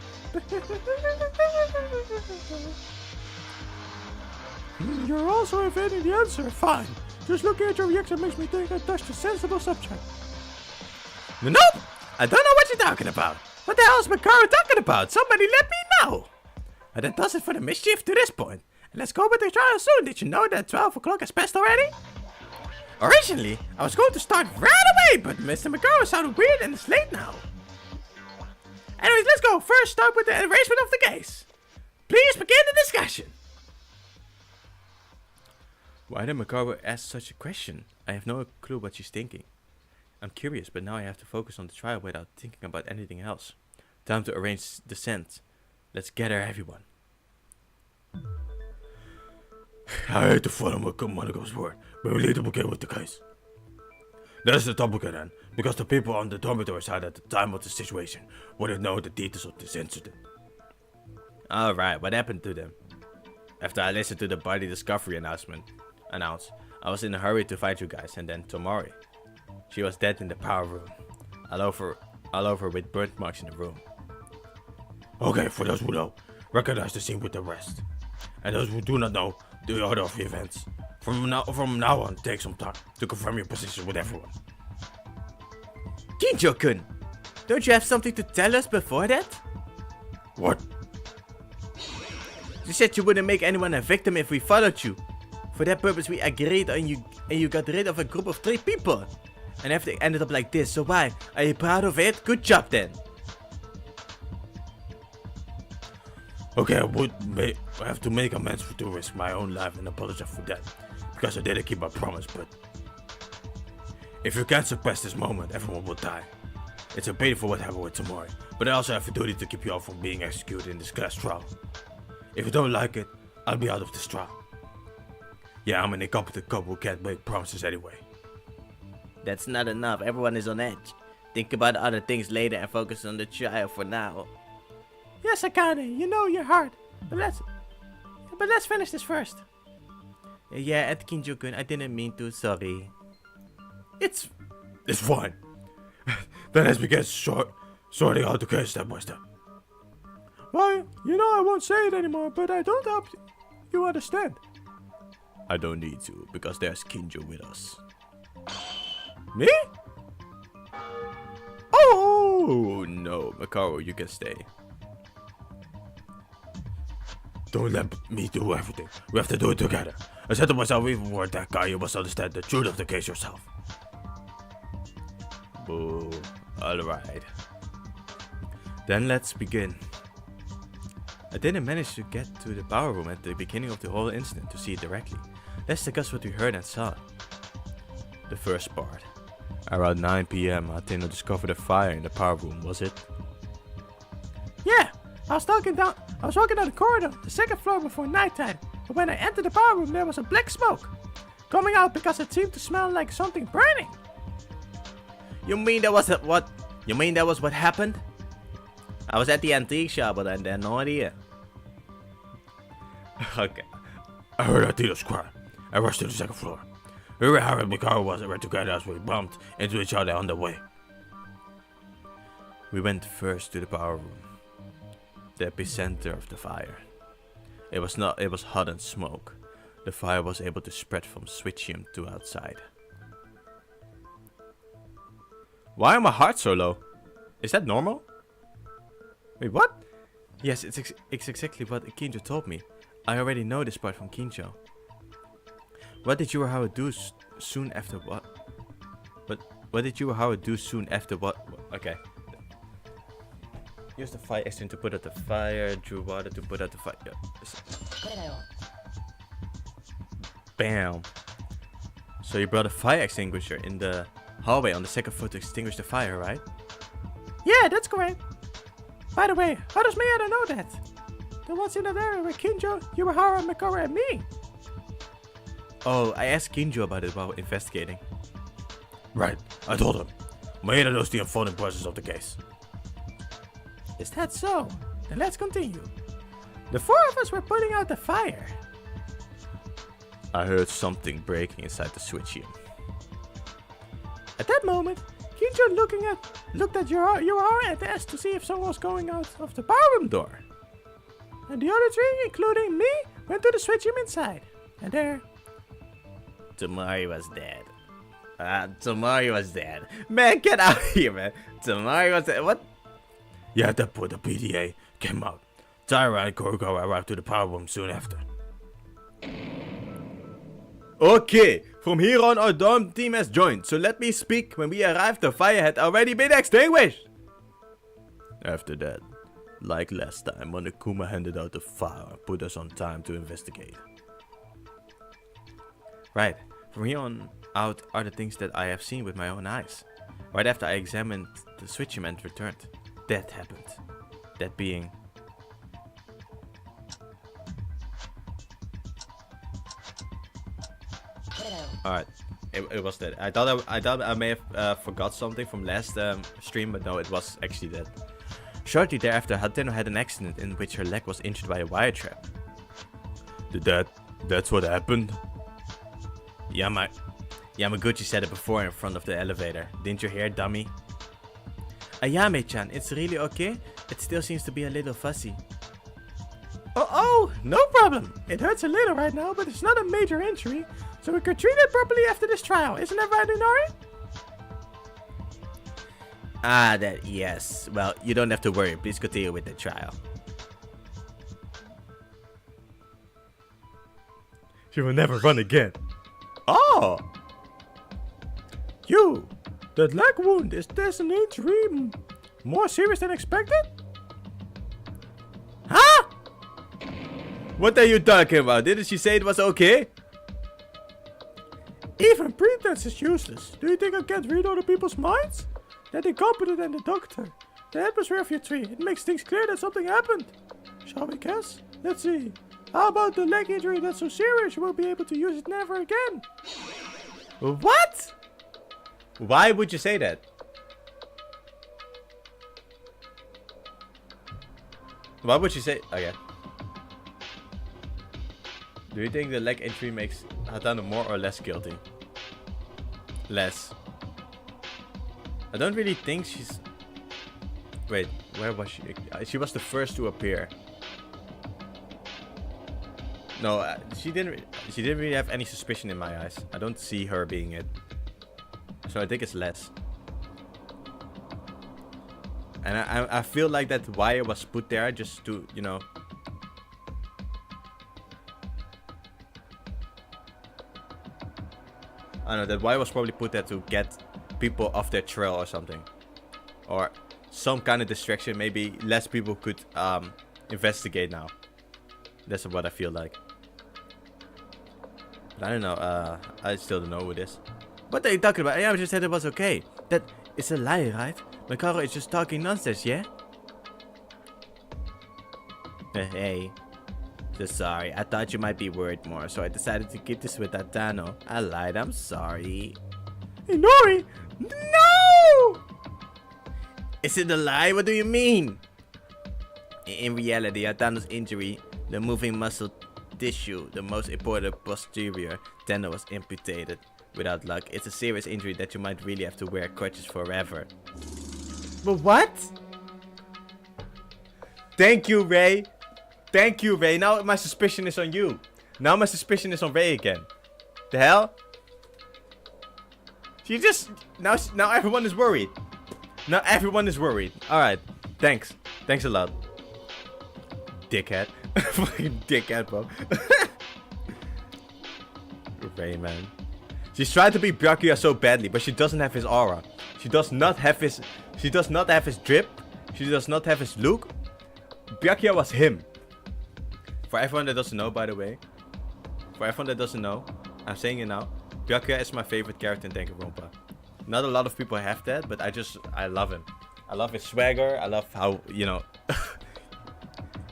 You're also evading the answer. Fine. Just looking at your reaction makes me think I touched a sensible subject. Nope! I don't know what you're talking about. What the hell is Makaru talking about? Somebody let me know! But that does it for the mischief to this point. And let's go with the trial soon. Did you know that 12 o'clock has passed already? Originally, I was going to start right away, but Mr. Makaru sounded weird and it's late now. Anyways, let's go. First, start with the arrangement of the case. Please begin the discussion. Why did Makaru ask such a question? I have no clue what she's thinking. I'm curious, but now I have to focus on the trial without thinking about anything else. Time to arrange the scent. Let's gather everyone. I hate to follow Moniko's word, but we need to begin with the case. That's the topic then, because the people on the dormitory side at the time of the situation wouldn't know the details of this incident. Alright, what happened to them? After I listened to the body discovery announced, I was in a hurry to find you guys, and then Tomori. She was dead in the power room, all over with burnt marks in the room. Okay, for those who know, recognize the scene with the rest. And those who do not know the order of the events, from now on, take some time to confirm your position with everyone. Kinjo-kun, don't you have something to tell us before that? What? You said you wouldn't make anyone a victim if we followed you. For that purpose we agreed and you got rid of a group of 3 people. And everything ended up like this, so why? Are you proud of it? Good job then. Okay, I have to make amends to risk my own life and apologize for that, because I didn't keep my promise, but if you can't surpass this moment, everyone will die. It's a pity for what happened with Tomori, but I also have a duty to keep you all from being executed in this class trial. If you don't like it, I'll be out of this trial. Yeah, I'm an incompetent couple who can't make promises anyway. That's not enough, everyone is on edge. Think about other things later and focus on the trial for now. Yes, Akane, you know you're hard. But let's finish this first. Yeah, at Kinjo-kun, I didn't mean to, sorry. It's fine. Then let's begin sorting out the case step by step. Well, you know I won't say it anymore, but I don't hope you understand. I don't need to, because there's Kinjo with us. Me? Oh no, Makaru, you can stay. Don't let me do everything. We have to do it together. I said to myself, even before that guy, you must understand the truth of the case yourself. Boo. Alright. Then let's begin. I didn't manage to get to the power room at the beginning of the whole incident to see it directly. Let's discuss what we heard and saw. The first part. Around 9 PM, Athena discovered a fire in the power room, was it? Yeah, I was walking down the corridor, the second floor before nighttime. But when I entered the power room, there was a black smoke coming out because it seemed to smell like something burning. You mean that was what? You mean that was what happened? I was at the antique shop, but I had no idea. Okay. I heard Athena's cry. I rushed to the second floor. We were Harry and Mikaru was right together as we bumped into each other on the way. We went first to the power room, the epicenter of the fire. It was hot and smoke. The fire was able to spread from switchium to outside. Why are my heart so low? Is that normal? Wait, what? Yes, it's exactly what Kinjo told me. I already know this part from Kinjo. What did you or Howard do soon after what? What did you or Howard do soon after what? Okay. Use the fire extinguisher to put out the fire. Drew water to put out the fire. Bam. So you brought a fire extinguisher in the hallway on the second floor to extinguish the fire, right? Yeah, that's correct. By the way, how does Miyata know that? The ones in that area were Kinjo, Yuahara, Mikora, and me. Oh, I asked Kinjo about it while investigating. Right, I told him. Maeda knows the unfolding process of the case. Is that so? Then let's continue. The four of us were putting out the fire. I heard something breaking inside the switch room. At that moment, Kinjo looked at Yuahara and asked to see if someone was going out of the barroom door. And the other three, including me, went to the switch room inside. And there... Tamari was dead. Tamari was dead. Man, get out of here, man. Tamari was dead. What? Yeah, at that point, the PDA came out. Taira and Korugawa arrived to the power room soon after. Okay, from here on our dorm team has joined, so let me speak. When we arrived, the fire had already been extinguished. After that, like last time, Monokuma handed out the file and put us on time to investigate. Right, from here on out are the things that I have seen with my own eyes. Right after I examined the switch room and returned, that happened. That being... Alright, it was that. I thought I may have forgot something from last stream, but no, it was actually that. Shortly thereafter, Hateno had an accident in which her leg was injured by a wire trap. That's what happened? Yamaguchi said it before in front of the elevator. Didn't you hear, dummy? Ayame-chan, it's really okay? It still seems to be a little fussy. Oh, no problem. It hurts a little right now, but it's not a major injury. So we could treat it properly after this trial. Isn't that right, Inori? Yes. Well, you don't have to worry. Please continue with the trial. She will never run again. Oh! That leg wound, is this an injury more serious than expected? Huh? What are you talking about? Didn't she say it was okay? Even pretense is useless. Do you think I can't read other people's minds? That incompetent and the doctor. The atmosphere of your tree. It makes things clear that something happened. Shall we guess? Let's see. How about the leg injury that's so serious you won't be able to use it never again? What? Why would you say that? Why would you say... Okay. Do you think the leg injury makes Hatano more or less guilty? Less. I don't really think she's... Wait, where was she? She was the first to appear. No, she didn't really have any suspicion in my eyes. I don't see her being it. So I think it's less. And I feel like that wire was put there just to, you know... I don't know, that wire was probably put there to get people off their trail or something. Or some kind of distraction. Maybe less people could investigate now. That's what I feel like. But I don't know, I still don't know who it is. What are you talking about? I just said it was okay. That is a lie, right? Mikaro is just talking nonsense, yeah? Hey. So sorry, I thought you might be worried more, so I decided to keep this with Hatano. I lied, I'm sorry. Inori! No! Is it a lie? What do you mean? In reality, Hatano's injury, the moving muscle tissue, the most important posterior tendon was amputated. Without luck, it's a serious injury that you might really have to wear crutches forever. But what? Thank you, Ray. Thank you, Ray. Now my suspicion is on you. Now my suspicion is on Ray again. The hell? She just... Now everyone is worried. Now everyone is worried. Alright. Thanks. Thanks a lot. dickhead. Fucking dickhead, bro. Rain Man. She's trying to be Byakuya so badly, but she doesn't have his aura. She does not have his drip. She does not have his look. Byakuya was him. For everyone that doesn't know, by the way. For everyone that doesn't know, I'm saying it now. Byakuya is my favorite character in Danganronpa. Not a lot of people have that, but I love him. I love his swagger. I love how, you know.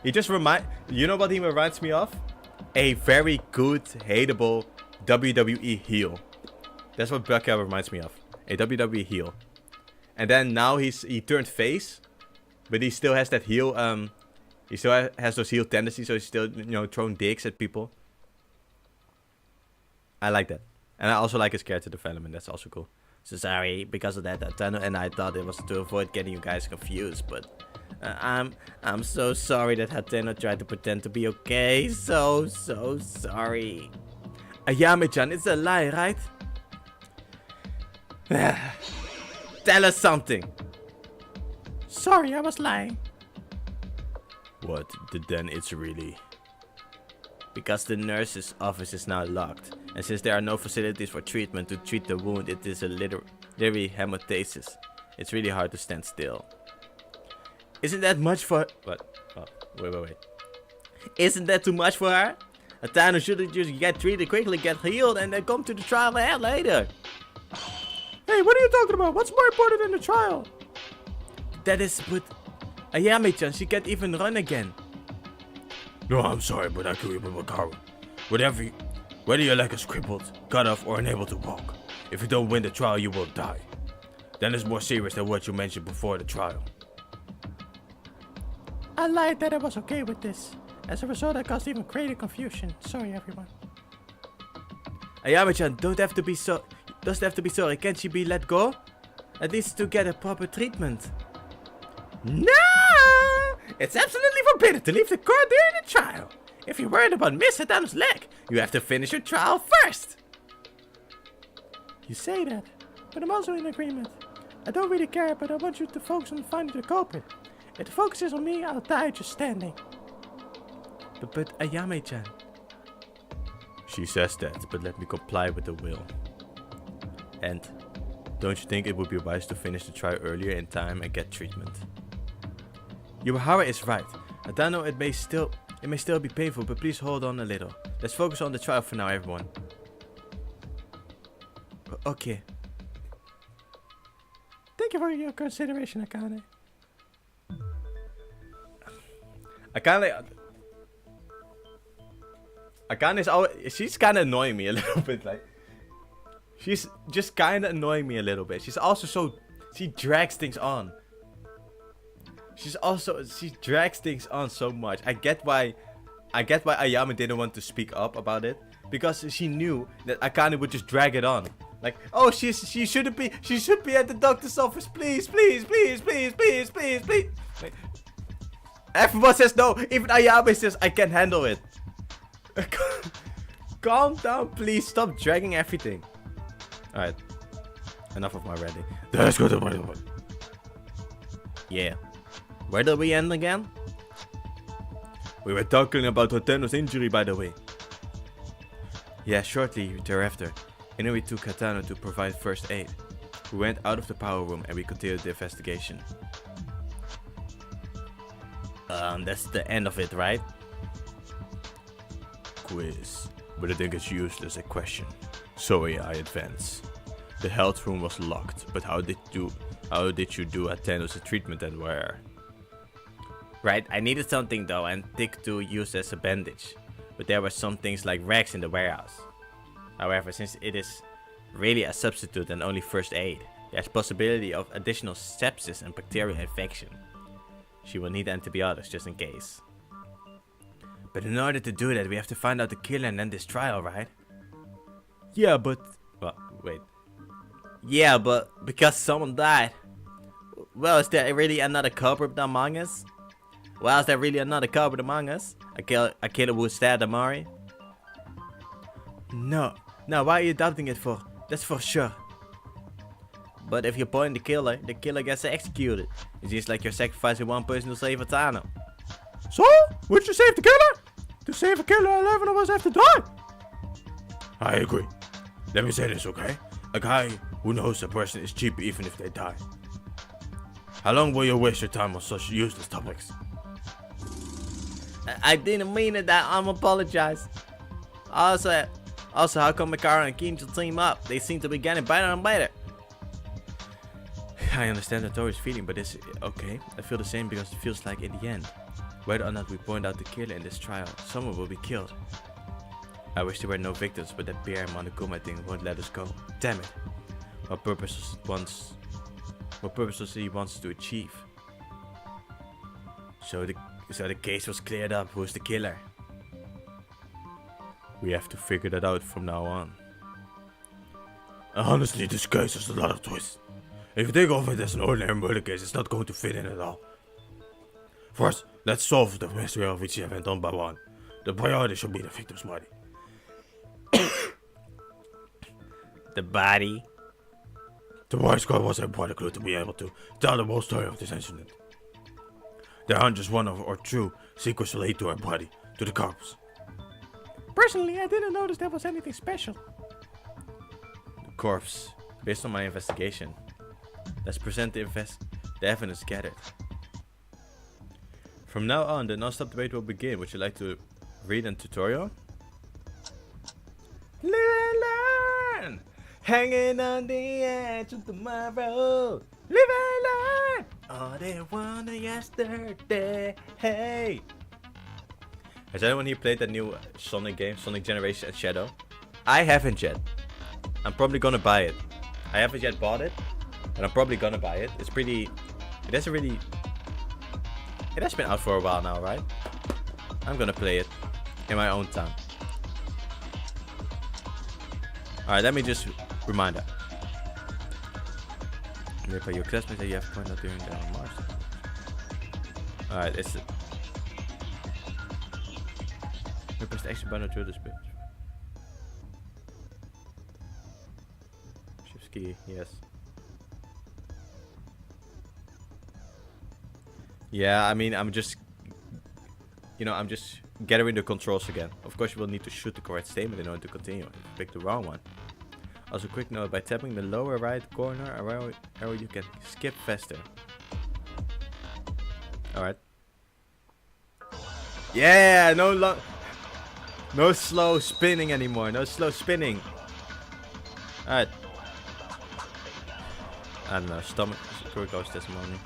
He just you know what he reminds me of? A very good, hateable WWE heel. That's what Byakuya reminds me of. A WWE heel. And then now he turned face. But he still has that heel, he still has those heel tendencies, so he's still, you know, throwing dicks at people. I like that. And I also like his character development, that's also cool. So sorry, because of that, and I thought it was to avoid getting you guys confused, but I'm so sorry that Hateno tried to pretend to be okay. So sorry. Ayame-chan, it's a lie, right? Tell us something. Sorry, I was lying. What? Then it's really... Because the nurse's office is now locked. And since there are no facilities for treatment to treat the wound, it is a literary hemostasis. It's really hard to stand still. Isn't that much for... What? Oh, wait. Isn't that too much for her? Hatano should just get treated quickly, get healed, and then come to the trial later. Hey, what are you talking about? What's more important than the trial? That is, but Ayame-chan, she can't even run again. No, I'm sorry, but I can remember Karu. Whether your leg is crippled, cut off, or unable to walk, if you don't win the trial, you will die. Then it's more serious than what you mentioned before the trial. I lied that I was okay with this. As a result, I caused even greater confusion. Sorry, everyone. Ayame-chan, doesn't have to be sorry. Can't she be let go? At least to get a proper treatment. No! It's absolutely forbidden to leave the court during the trial. If you're worried about Miss Hatano's leg, you have to finish your trial first. You say that, but I'm also in agreement. I don't really care, but I want you to focus on finding the culprit. If the focus is on me, I'll die just standing. But Ayame-chan. She says that, but let me comply with the will. And don't you think it would be wise to finish the trial earlier in time and get treatment? Yuhara is right. Hatano, it may still be painful, but please hold on a little. Let's focus on the trial for now, everyone. Okay. Thank you for your consideration, Akane. Akane is always, she's kind of annoying me a little bit, like. She's just kind of annoying me a little bit. She's also she drags things on. She drags things on so much. I get why Ayame didn't want to speak up about it, because she knew that Akane would just drag it on. Like, oh, she should be at the doctor's office, please. Like, everyone says no, even Ayame says I can handle it. Calm down, please. Stop dragging everything. Alright. Enough of my ranting. Let's go to the Yeah. Where did we end again? We were talking about Hatano's injury, by the way. Yeah, shortly thereafter, Inoue took Hatano to provide first aid. We went out of the power room and we continued the investigation. That's the end of it, right? Quiz. But I think it's useless a question. Sorry, I advance. The health room was locked, but how did you do Hatano's treatment and where? Right, I needed something though, and Dick to use as a bandage. But there were some things like rags in the warehouse. However, since it is really a substitute and only first aid, there's possibility of additional sepsis and bacterial infection. She will need antibiotics just in case. But in order to do that, we have to find out the killer and end this trial, right? Yeah, but... Well, wait. Yeah, but because someone died. Well, is there really another culprit among us? Well, is there really another culprit among us? A killer who stabbed Amari? No, why are you doubting it for? That's for sure. But if you point the killer gets executed. It seems like you're sacrificing one person to save Hatano. So, would you save the killer? To save a killer, 11 of us have to die. I agree. Let me say this, okay? A guy who knows a person is cheap even if they die. How long will you waste your time on such useless topics? I didn't mean it. I'm apologize. Also, how come Mikara and Keen should team up? They seem to be getting better and better. I understand the Tori's feeling, but it's okay. I feel the same because it feels like in the end, whether or not we point out the killer in this trial, someone will be killed. I wish there were no victims, but that bear Monokuma thing won't let us go. Damn it. What purpose does he wants to achieve? So the case was cleared up. Who's the killer? We have to figure that out from now on. Honestly, this case has a lot of twists. If you think of it as an ordinary murder case, it's not going to fit in at all. First, let's solve the mystery of each event one by one. The priority should be the victim's body. The body? The White Squad was a part clue to be able to tell the whole story of this incident. There aren't just one or two secrets related to our body, to the corpse. Personally, I didn't notice there was anything special. The corpse. Based on my investigation. Let's present the evidence gathered. From now on, the non-stop debate will begin. Would you like to read a tutorial? Live and learn! Hanging on the edge of tomorrow. Live and learn! All they wanted yesterday. Hey! Has anyone here played that new Sonic game, Sonic Generation and Shadow? I haven't yet. I'm probably gonna buy it. I haven't yet bought it, but I'm probably gonna buy it. It's pretty... It has been out for a while now, right? I'm gonna play it in my own time. Alright, let me just remind that. By your classmates that you have pointed out during the Mars. Alright, it's it. Press the action button to this bitch. Shift key, yes. Yeah, I mean, I'm just gathering the controls again. Of course, you will need to shoot the correct statement in order to continue. If you pick the wrong one. Also, quick note, by tapping the lower right corner arrow, you can skip faster. Alright. Yeah, no slow spinning anymore. No slow spinning. Alright. I don't know, stomach glucose testimony.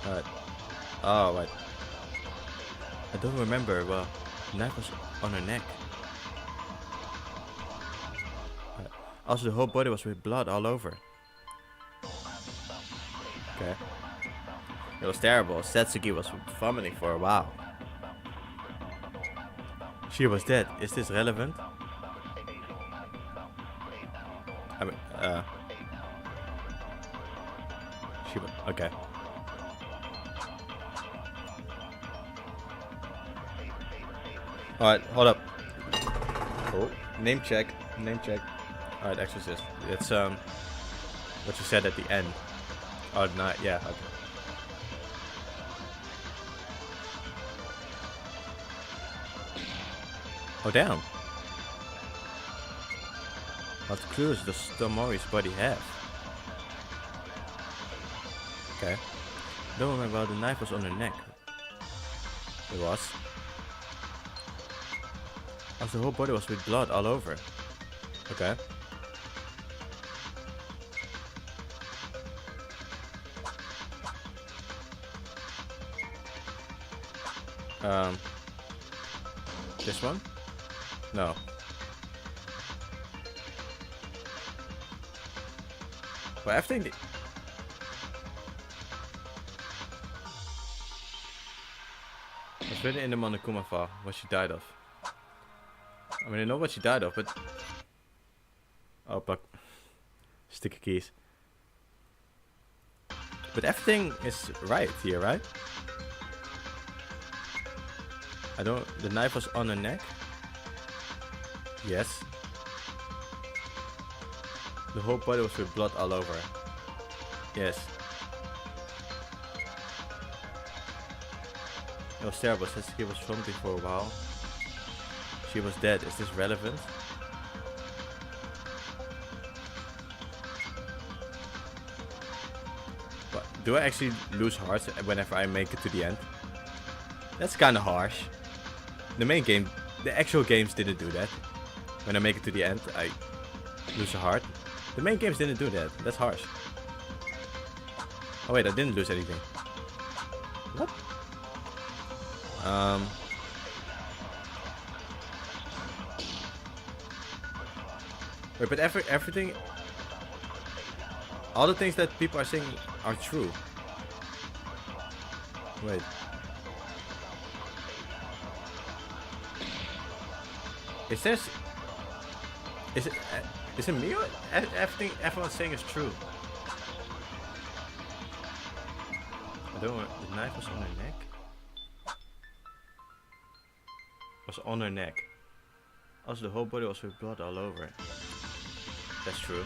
Alright. Oh, right. I don't remember. Well, the knife was on her neck. Right. Also, the whole body was with blood all over. Okay. It was terrible. Satsuki was vomiting for a while. She was dead. Is this relevant? I mean, she was... Okay. Alright, hold up. Oh, name check. Alright, Exorcist. It's what you said at the end. Oh, not yeah. Okay. Oh damn. What clues does Tomori's body have? Okay. Don't remember how the knife was on her neck. It was. Also, the whole body was with blood all over. Okay. This one? No. Well, everything. It's written in the Monokuma file what she died of. I mean, I know what she died of, but... Oh, fuck. Sticky keys. But everything is right here, right? I don't... The knife was on her neck? Yes. The whole body was with blood all over. Yes. It was terrible. Says he was vomiting for a while. She was dead. Is this relevant? But do I actually lose hearts whenever I make it to the end? That's kind of harsh. The main game, the actual games didn't do that. When I make it to the end, I lose a heart. The main games didn't do that. That's harsh. Oh wait, I didn't lose anything. What? Wait, but everything... All the things that people are saying are true. Wait. Is it me or everything everyone's saying is true? I don't know. The knife was on her neck. Was on her neck. Also, the whole body was with blood all over. That's true.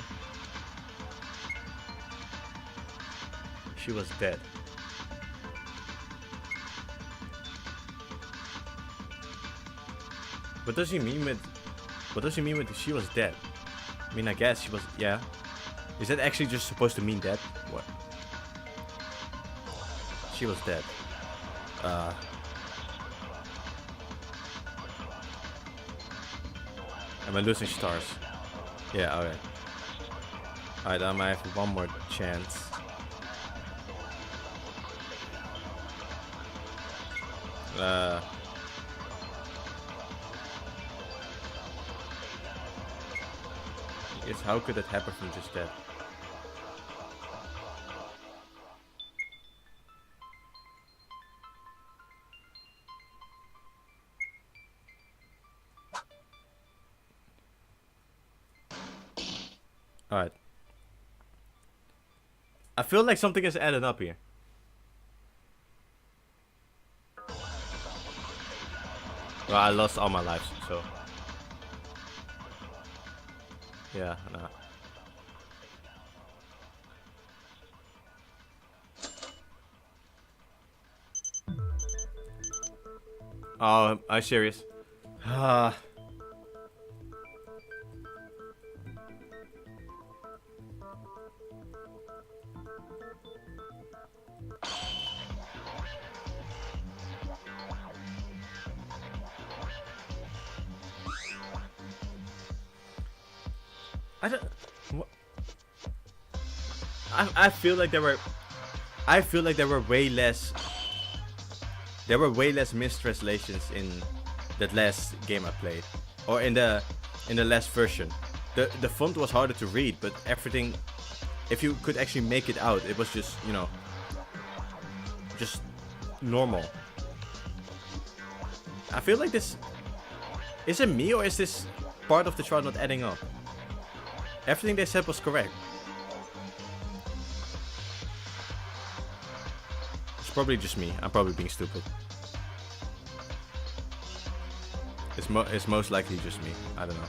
She was dead. What does he mean with she was dead? I mean, I guess she was, yeah. Is that actually just supposed to mean dead? What? She was dead. Am I losing stars? Yeah, okay. Alright, I might have one more chance. Yes, how could that happen from just that? Alright. I feel like something is added up here. Well, I lost all my lives, so... Yeah, nah. Oh, I'm serious. I feel like there were way less mistranslations in that last game I played, or in the last version. The font was harder to read, but everything, if you could actually make it out, it was just, you know, just normal. I feel like this, is it me or is this part of the trial not adding up? Everything they said was correct. It's probably just me. I'm probably being stupid. It's most likely just me. I don't know.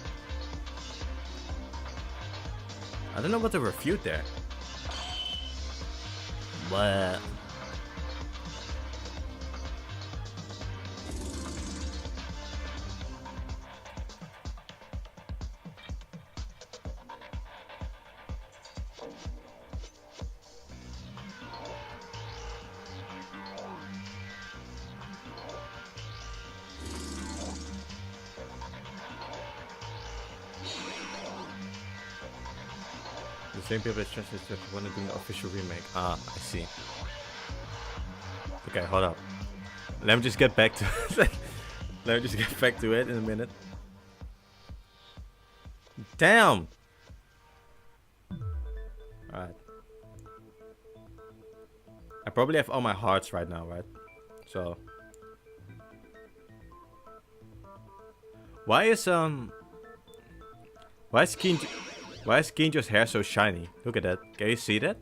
I don't know what to refute there. What? The same people as translated if you want to do an official remake. Ah, I see. Okay, hold up. Let me just get back to let me just get back to it in a minute. Damn! Alright. I probably have all my hearts right now, right? So why is Kinjo's hair so shiny? Look at that. Can you see that?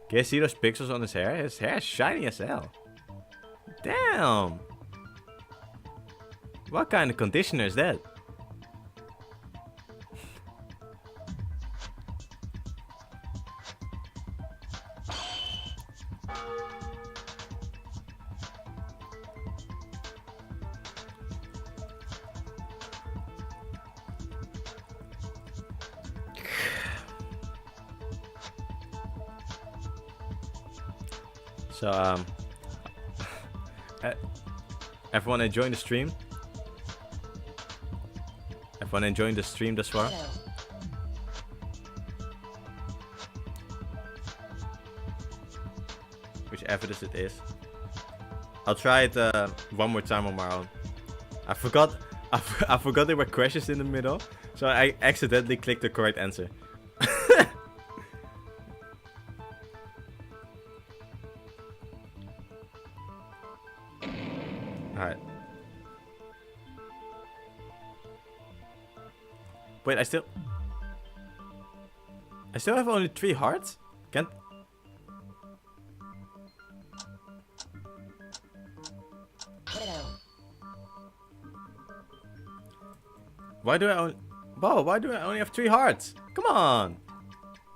Can you see those pixels on his hair? His hair is shiny as hell. Damn! What kind of conditioner is that? So everyone enjoying the stream? Everyone enjoying the stream thus far? Whichever it is. I'll try it one more time on my own. I forgot there were crashes in the middle, so I accidentally clicked the correct answer. Alright. Wait, I still have only 3 hearts? Can't... Why do I only... Whoa, why do I only have 3 hearts? Come on!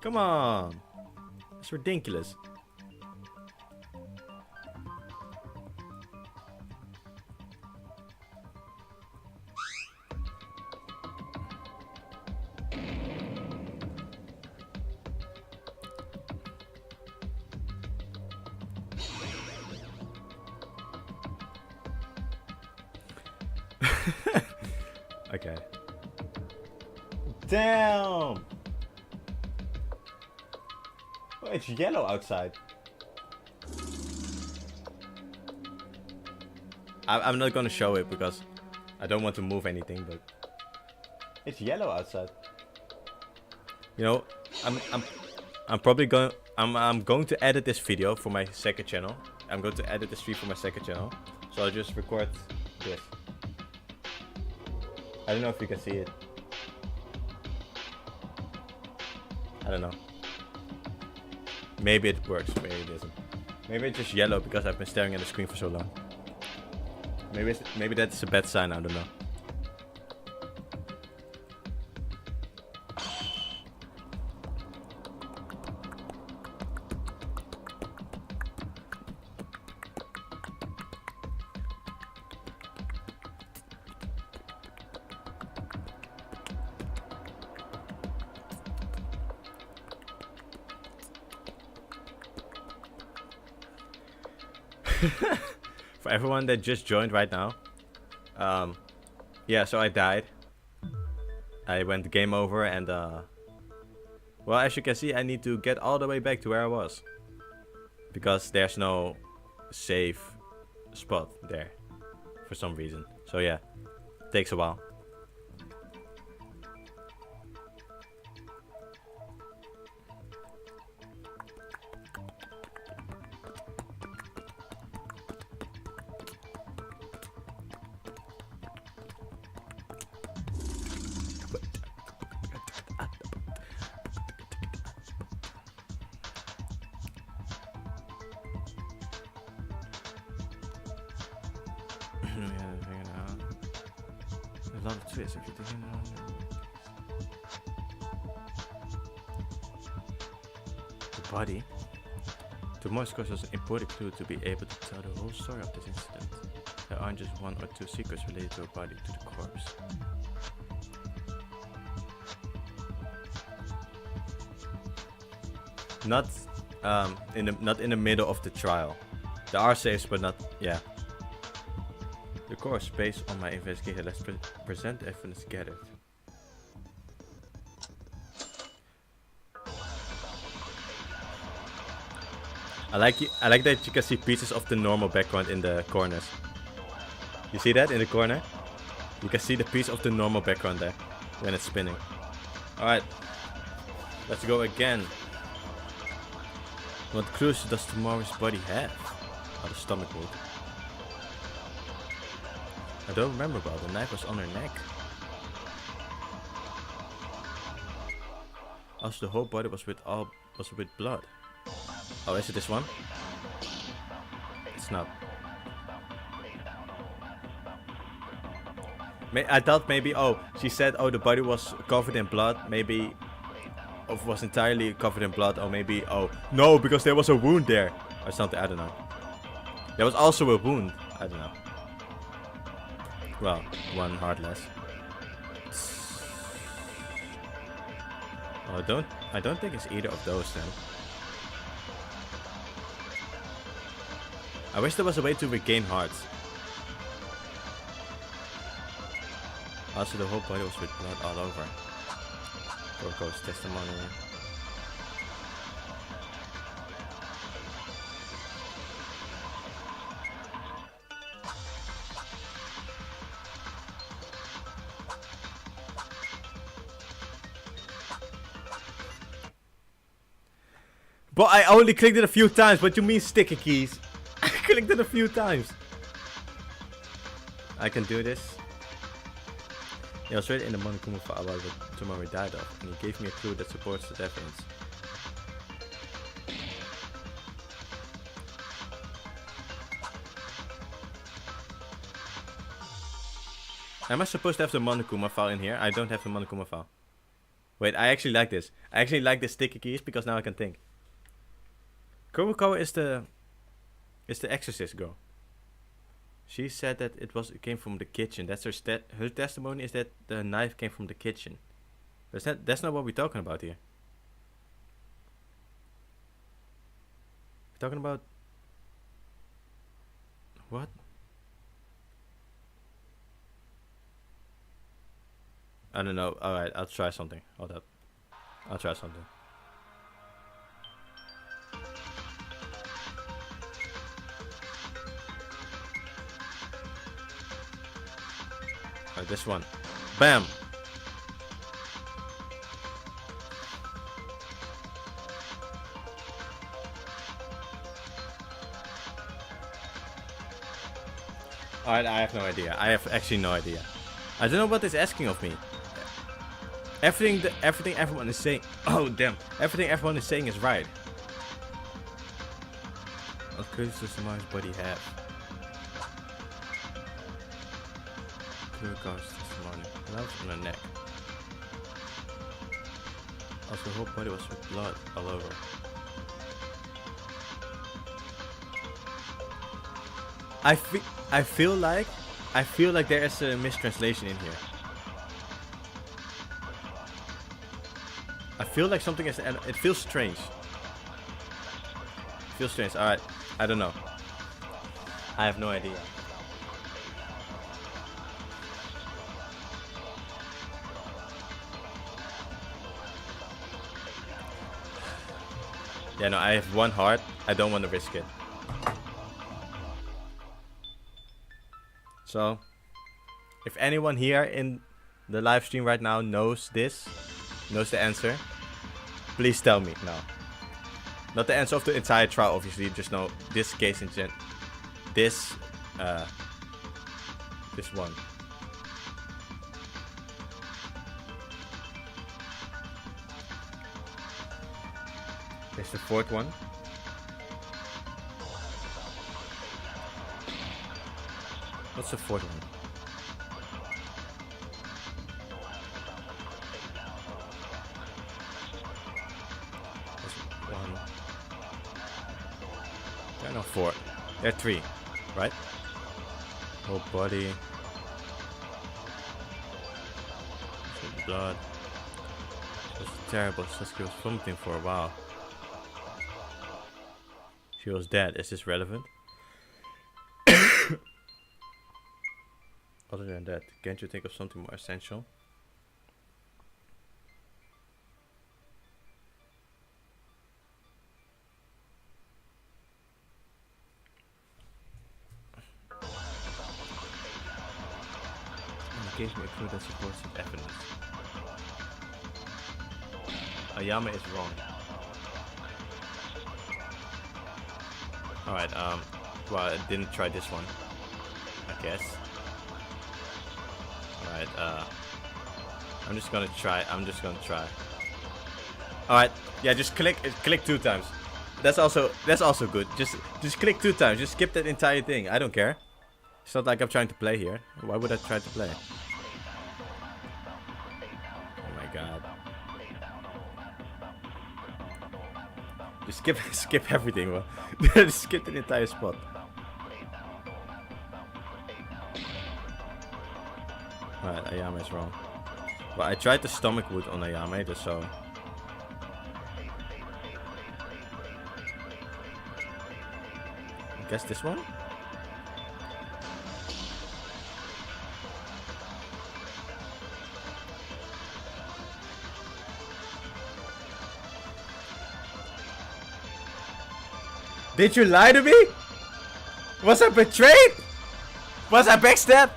Come on! It's ridiculous. Okay. Damn! Oh, it's yellow outside. I'm not gonna show it because I don't want to move anything, but it's yellow outside. You know, I'm probably going I'm going to edit this video for my second channel. I'm going to edit this stream for my second channel. So I'll just record this. I don't know if you can see it. I don't know. Maybe it works, maybe it doesn't. Maybe it's just yellow because I've been staring at the screen for so long. Maybe that's a bad sign, I don't know. For everyone that just joined right now, yeah, so I died. I went game over and well, as you can see, I need to get all the way back to where I was because there's no safe spot there for some reason. So yeah, it takes a while. A lot of twists if you're thinking the body. To most course was an important clue to be able to tell the whole story of this incident. There aren't just 1 or 2 secrets related to a body to the corpse. Not in the middle of the trial. There are saves, but not, yeah. The course based on my investigation. Let's present the evidence gathered. I like that you can see pieces of the normal background in the corners. You see that in the corner? You can see the piece of the normal background there when it's spinning. Alright. Let's go again. What clues does tomorrow's body have? Oh, the stomach wound. I don't remember about the knife was on her neck. Also, the whole body was with blood. Oh, is it this one? It's not. I thought maybe, oh, she said, oh, the body was covered in blood. Maybe it was entirely covered in blood. Or maybe, oh, no, because there was a wound there. Or something, I don't know. There was also a wound. I don't know. Well, 1 heart less. Oh, I don't think it's either of those then. I wish there was a way to regain hearts. Also, the whole body was with blood all over. Gorgo's testimony. But I only clicked it a few times. What do you mean sticky keys? I clicked it a few times. I can do this. Yeah, I was read in the Monokuma file about what Tomori died of, and he gave me a clue that supports the evidence. Am I supposed to have the Monokuma file in here? I don't have the Monokuma file. Wait, I actually like this. I actually like the sticky keys because now I can think. Kuroko is the exorcist girl. She said that it came from the kitchen. That's her testimony is that the knife came from the kitchen. But that's not what we're talking about here. We're talking about what? I don't know. Alright, I'll try something. Hold up. I'll try something. Alright, this one. Bam! Alright, I have no idea. I have actually no idea. I don't know what it's asking of me. Everything everyone is saying. Oh damn! Everything everyone is saying is right. What curses does Tomori's body have? Clear guards testimony. Gloves on the neck. Also, the whole body was with blood all over. I feel like there is a mistranslation in here. I feel like something is. It feels strange. It feels strange. Alright. I don't know. I have no idea. Yeah, no, I have one heart. I don't want to risk it. So, if anyone here in the live stream right now knows this, knows the answer, please tell me. No. Not the answer of the entire trial, obviously. Just know this case in gen. This one. There's the fourth one. What's the fourth one? There's one. There are no four. There are three, right? Whole body. Some blood. It was terrible. Sasuke was vomiting for a while. She was dead. Is this relevant? Other than that, can't you think of something more essential? Gave me a clue that supports his evidence. Ayame is wrong. Alright, well, I didn't try this one, I guess. Alright, I'm just gonna try. Alright, yeah, just click 2 times. That's also good. Just click 2 times. Just skip that entire thing. I don't care. It's not like I'm trying to play here. Why would I try to play? Oh my god. Just skip everything, bro. Just skip the entire spot. Alright, Ayame is wrong. Well, I tried the stomach wound on Ayame, so... guess this one? Did you lie to me? Was I betrayed? Was I backstabbed?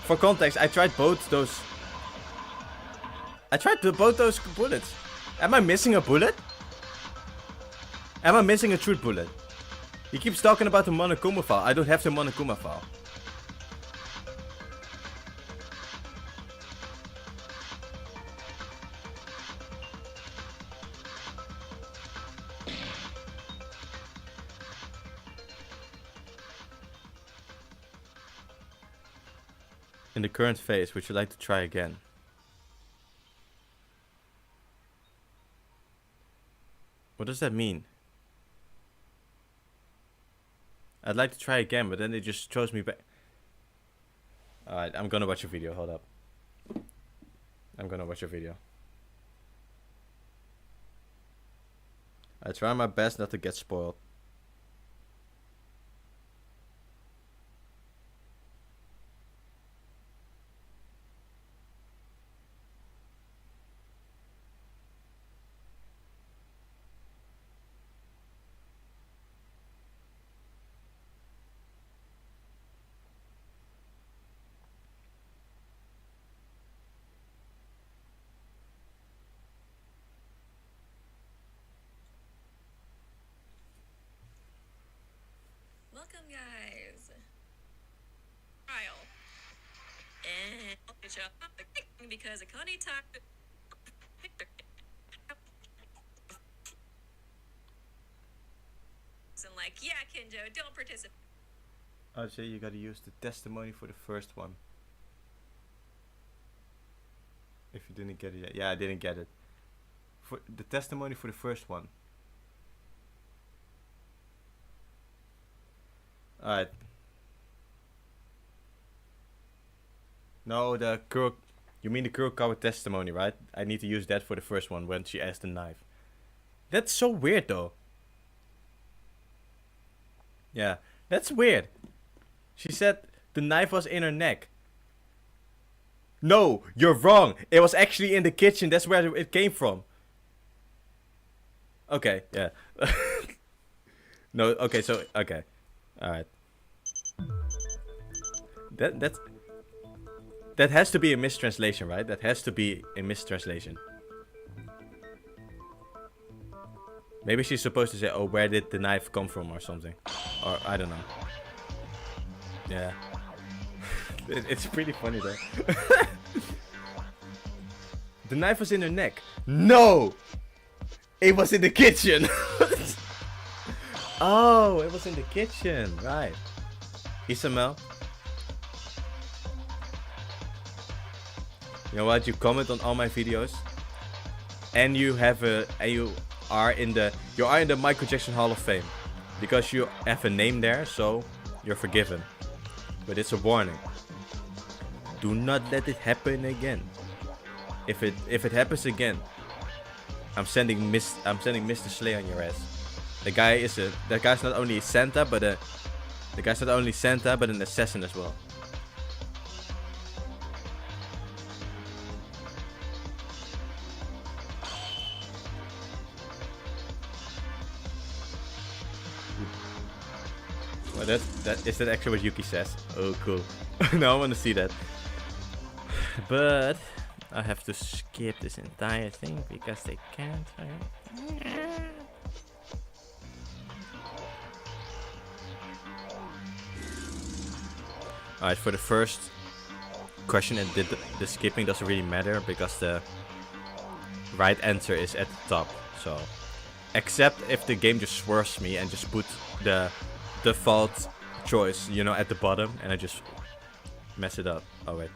For context, I tried both those. Both those bullets. Am I missing a bullet? Am I missing a truth bullet? He keeps talking about the Monokuma file. I don't have the Monokuma file. In the current phase, would you like to try again? What does that mean? I'd like to try again, but then it just throws me back. Alright, I'm gonna watch a video. Hold up. I'm gonna watch a video. I try my best not to get spoiled. Welcome, guys. Trial. And because Akane talked. And like, yeah, Kinjo, don't participate. Oh, so you gotta use the testimony for the first one. If you didn't get it yet. Yeah, I didn't get it. For the testimony for the first one. Alright. No, the Kuro... You mean the Kurokawa testimony, right? I need to use that for the first one when she asked the knife. That's so weird, though. Yeah, that's weird. She said the knife was in her neck. No, you're wrong. It was actually in the kitchen. That's where it came from. Okay, yeah. No, okay, so, okay. Alright. That has to be a mistranslation, right? That has to be a mistranslation. Maybe she's supposed to say, oh, where did the knife come from or something. Or, I don't know. Yeah. It's pretty funny though. The knife was in her neck. No! It was in the kitchen! Oh, it was in the kitchen. Right. Isabel. You know what? You comment on all my videos. And you have a... And you are in the Michael Jackson Hall of Fame. Because you have a name there, so you're forgiven. But it's a warning. Do not let it happen again. If it happens again, I'm sending Mr. Slay on your ass. That guy's not only Santa, but an assassin as well. Well, is that actually what Yuki says? Oh, cool. No, I want to see that. But I have to skip this entire thing because they can't. Alright, for the first question, the skipping doesn't really matter because the right answer is at the top. So, except if the game just swerves me and just put the default choice, you know, at the bottom, and I just mess it up. Oh wait.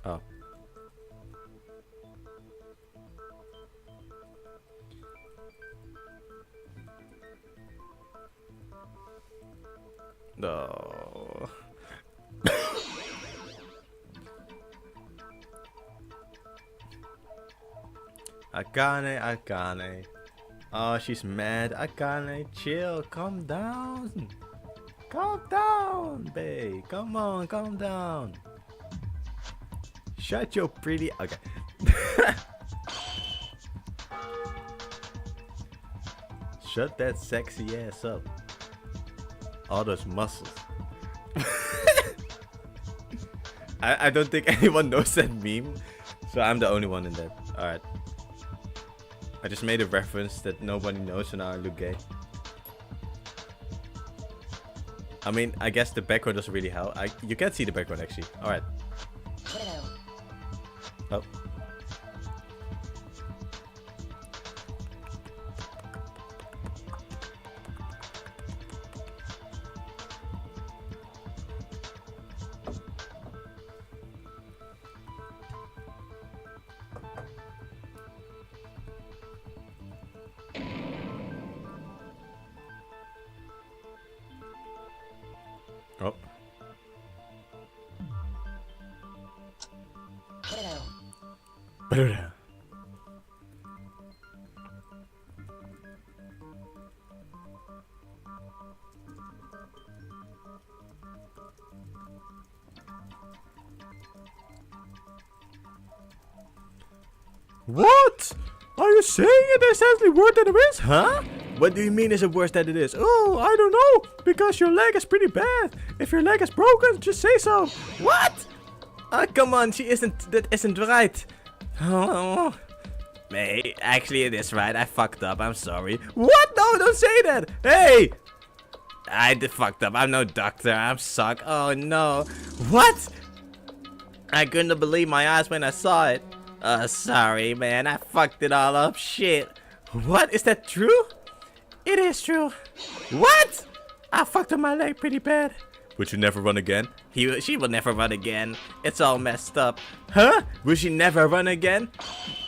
Oh. No. Akane. Oh, she's mad. Akane, chill. Calm down. Calm down, babe. Come on, calm down. Shut your pretty... Okay. Shut that sexy ass up. All those muscles. I don't think anyone knows that meme. So I'm the only one in that. Alright. I just made a reference that nobody knows, so now I look gay. I mean, I guess the background doesn't really help. You can't see the background actually. Alright. Oh. Oh. What? Are you saying it is actually worse than it is? Huh? What do you mean is it worse than it is? Oh, I don't know. Because your leg is pretty bad. If your leg is broken, just say so. What? Oh, come on, that isn't right. Oh. Hey, actually it is right. I fucked up. I'm sorry. What? No, don't say that. Hey! I did fucked up. I'm no doctor. I'm suck. Oh no. What? I couldn't believe my eyes when I saw it. Sorry, man. I fucked it all up. Shit. What? Is that true? It is true. What? I fucked up my leg pretty bad. Would you never run again? She will never run again. It's all messed up. Huh? Will she never run again?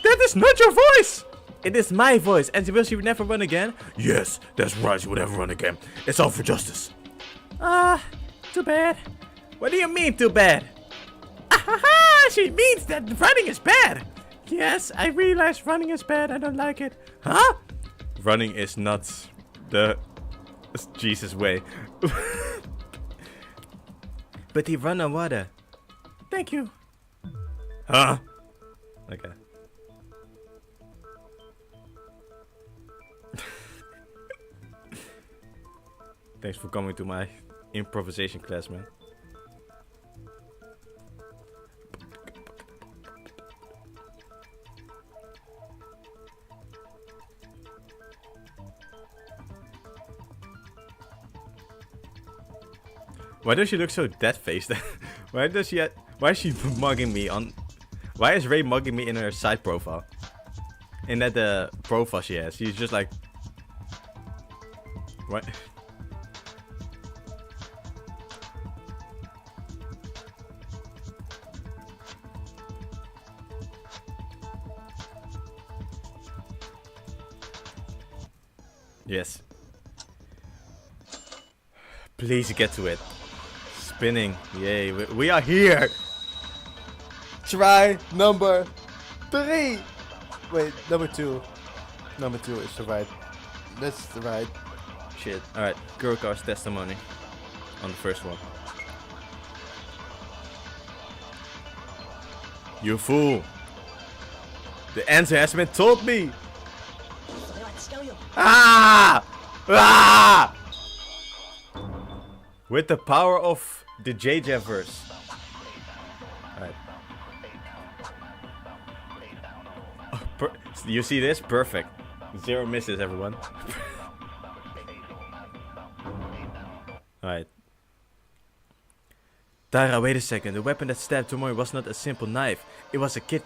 That is not your voice. It is my voice. And will she never run again? Yes, that's right, she will never run again. It's all for justice. Too bad. What do you mean, too bad? She means that running is bad. Yes, I realize running is bad. I don't like it. Huh? Running is not the Jesus way. But he run on water. Thank you. Huh? Okay. Thanks for coming to my improvisation class, man. Why does she look so dead-faced? Why is she mugging me on... Why is Ray mugging me in her side profile? In that profile she has. She's just like... What? Yes. Please get to it. Spinning. Yay. We are here. Try number 3. Wait, number 2. Number 2 is the right. That's the right. Shit. Alright. Kurokawa's testimony. On the first one. You fool. The answer has been told me. Ah! Ah! With the power of the JJ verse. Alright. Oh, you see this? Perfect. 0 misses, everyone. Alright. Tara, wait a second. The weapon that stabbed Tomoe was not a simple knife. It was a kid.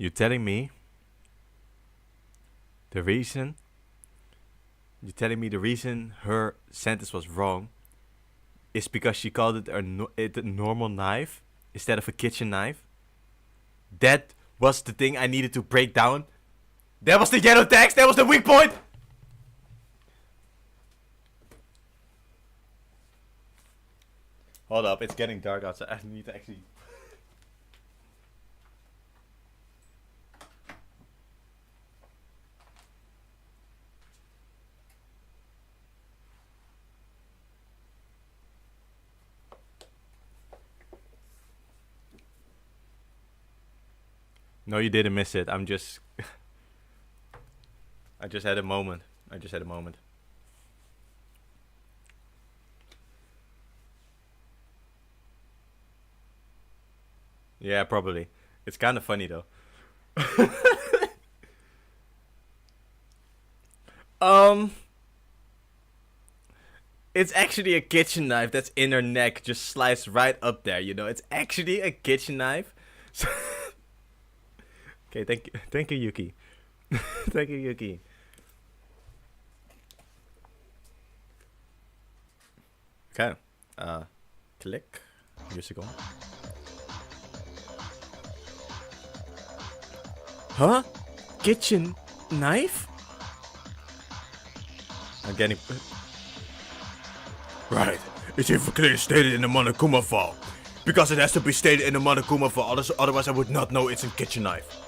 You're telling me the reason her sentence was wrong is because she called it a normal knife instead of a kitchen knife? That was the thing I needed to break down. That was the yellow text. That was the weak point. Hold up, it's getting dark outside. I need to actually... No, you didn't miss it. I'm just... I just had a moment. Yeah, probably. It's kind of funny though. It's actually a kitchen knife that's in her neck, just sliced right up there, you know. It's actually a kitchen knife. Okay, thank you, Yuki. Thank you, Yuki. Okay, click, musical. Huh? Kitchen knife? I'm getting... Right. It's even clearly stated in the Monokuma file. Because it has to be stated in the Monokuma file, otherwise I would not know it's a kitchen knife.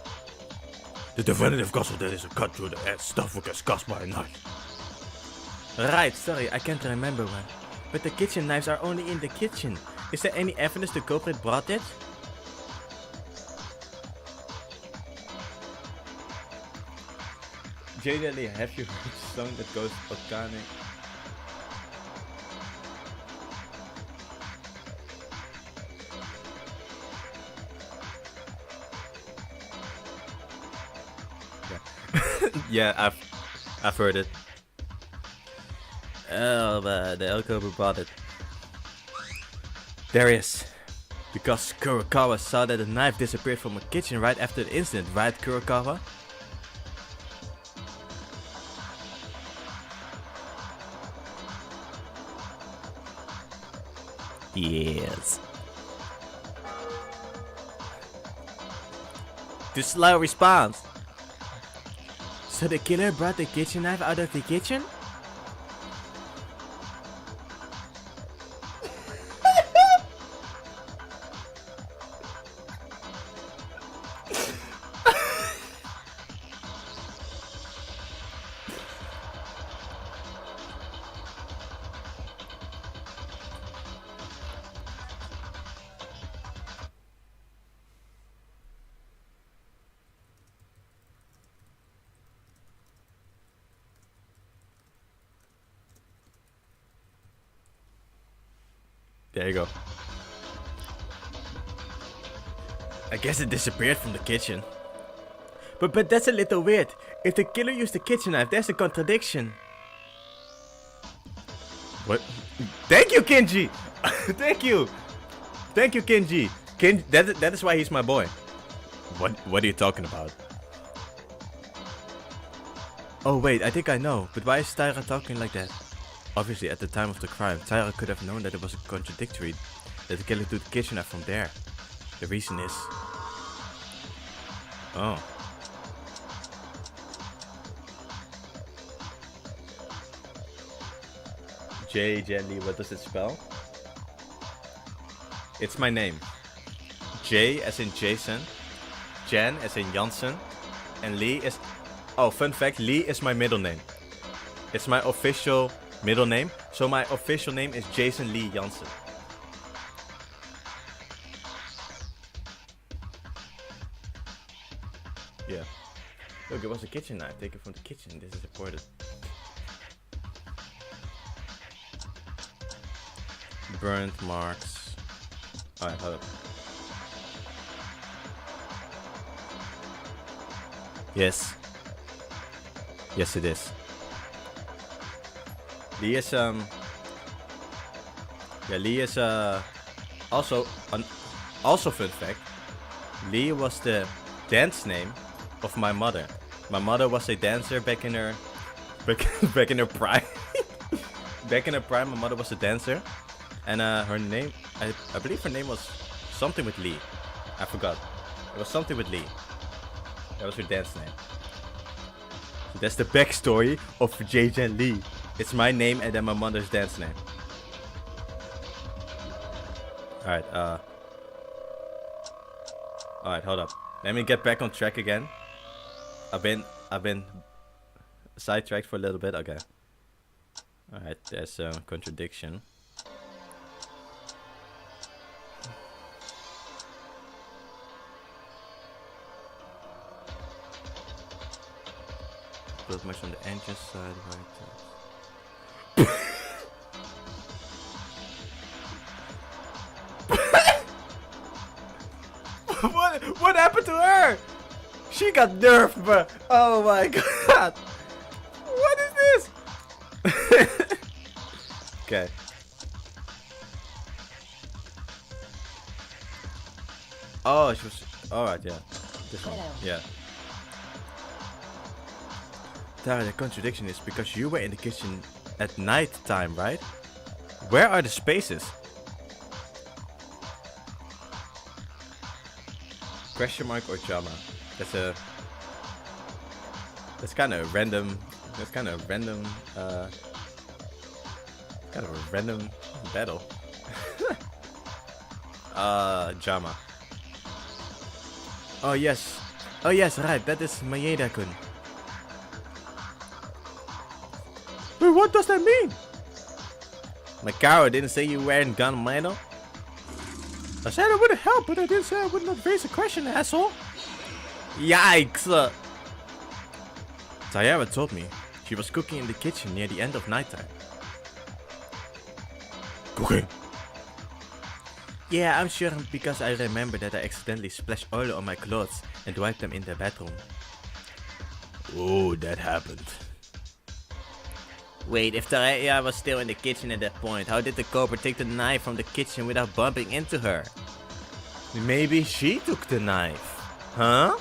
The definitive cause of that is a cut through the head, stuff gets cut by a knife. Right, sorry, I can't remember when. But the kitchen knives are only in the kitchen. Is there any evidence the culprit brought it? JayJanLee, have you heard a song that goes organic? Yeah, I've heard it. Oh, but the culprit brought it. There he is. Because Kurokawa saw that the knife disappeared from a kitchen right after the incident, right, Kurokawa? Yes. The slow response. So the killer brought the kitchen knife out of the kitchen? There you go. I guess it disappeared from the kitchen. But that's a little weird. If the killer used the kitchen knife, there's a contradiction. What? Thank you, Kenji! Thank you! Thank you, Kenji! That is why he's my boy. What are you talking about? Oh wait, I think I know. But why is Tyra talking like that? Obviously, at the time of the crime, Tyra could have known that it was contradictory, that the killer took the kitchen knife from there. The reason is... Oh. JayJanLee, what does it spell? It's my name. Jay as in Jason, Jan as in Jansen, and Lee is... Oh, fun fact, Lee is my middle name. It's my official... middle name, so my official name is JayJanLee Jansen. Yeah. Look, it was a kitchen knife taken from the kitchen. This is important. Burnt marks. Alright, hold up. Yes. Yes, it is. Lee is Lee is also fun fact. Lee was the dance name of my mother. My mother was a dancer back in her back in her prime. Back in her prime, my mother was a dancer, and her name, I believe her name was something with Lee. I forgot. It was something with Lee. That was her dance name. So that's the backstory of JayJanLee. It's my name and then my mother's dance name. Alright, alright, hold up. Let me get back on track again. I've been sidetracked for a little bit. Okay. Alright, there's a contradiction. Build much on the engine side, right? What happened to her? She got nerfed, bro. Oh my god. What is this? Okay. Oh, she was. Alright, yeah. This one. Yeah. Tara, the contradiction is because you were in the kitchen at night time, right? Where are the spaces? Question mark or drama? That's kind of random. That's kind of random. Kind of a random battle. Drama. Oh yes, right. That is Maeda-kun. Wait, what does that mean? Macaro didn't say you were in Ganmano? I said I wouldn't help, but I didn't say I would not raise a question, asshole. Yikes! Tayara told me she was cooking in the kitchen near the end of nighttime. Cooking? Yeah, I'm sure because I remember that I accidentally splashed oil on my clothes and wiped them in the bathroom. Oh, that happened. Wait, if Tayara was still in the kitchen at that point, how did the copper take the knife from the kitchen without bumping into her? Maybe she took the knife. Huh?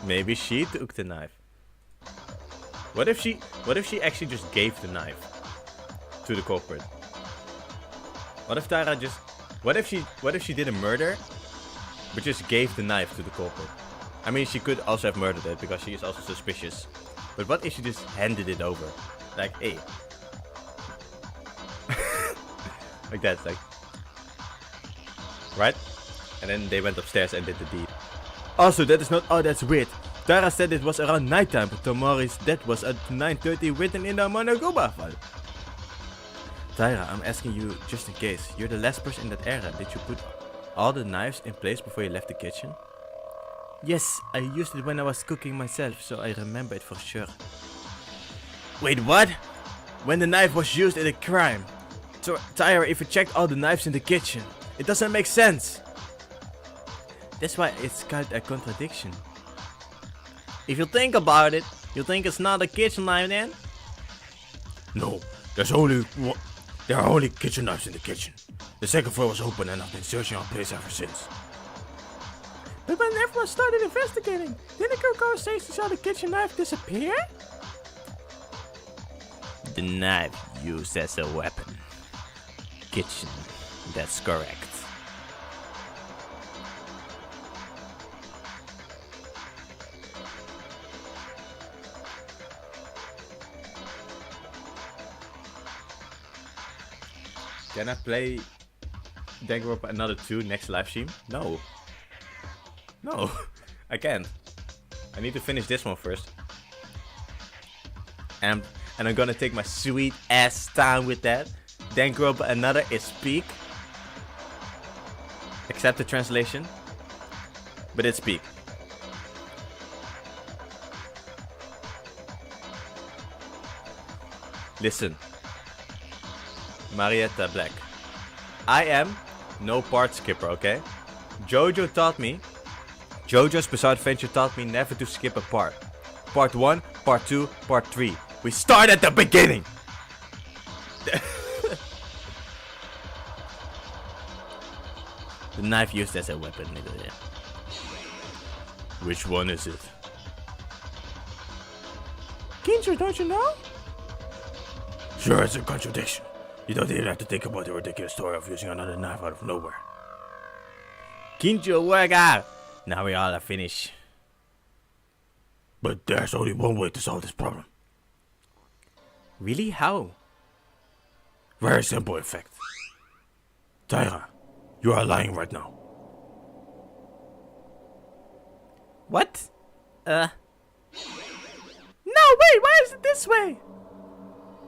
Maybe she took the knife. What if she actually just gave the knife to the culprit? What if Tara just what if she did a murder but just gave the knife to the culprit? I mean, she could also have murdered it because she is also suspicious. But what if she just handed it over? Like, hey. Like that, like. Right? And then they went upstairs and did the deed. Also, that is not all that's weird. Tara said it was around nighttime, but Tomori's death was at 9:30 written in the Monogoba file. Tyra, I'm asking you just in case. You're the last person in that era. Did you put all the knives in place before you left the kitchen? Yes, I used it when I was cooking myself, so I remember it for sure. Wait, what? When the knife was used in a crime? Tyra, if you checked all the knives in the kitchen, it doesn't make sense. That's why it's called a contradiction. If you think about it, you think it's not a kitchen knife then? No, there are only kitchen knives in the kitchen. The second floor was open and I've been searching our place ever since. But when everyone started investigating, didn't Coco say she saw the kitchen knife disappear? The knife used as a weapon. Kitchen, that's correct. Can I play Danganronpa Another 2 next live stream? No. No, I can't. I need to finish this one first. And I'm gonna take my sweet ass time with that. Danganronpa Another is peak. Accept the translation. But it's peak. Listen. Marietta Black. I am no part skipper, okay? JoJo's Bizarre Adventure taught me never to skip a part. Part 1, Part 2, Part 3. We start at the beginning! The knife used as a weapon. Which one is it? Kinjo, don't you know? Sure, it's a contradiction. You don't even have to think about the ridiculous story of using another knife out of nowhere. Kinjo, work out! Now we all are finished. But there's only one way to solve this problem. Really? How? Very simple, in fact. Tyra, you are lying right now. What? No, wait, why is it this way?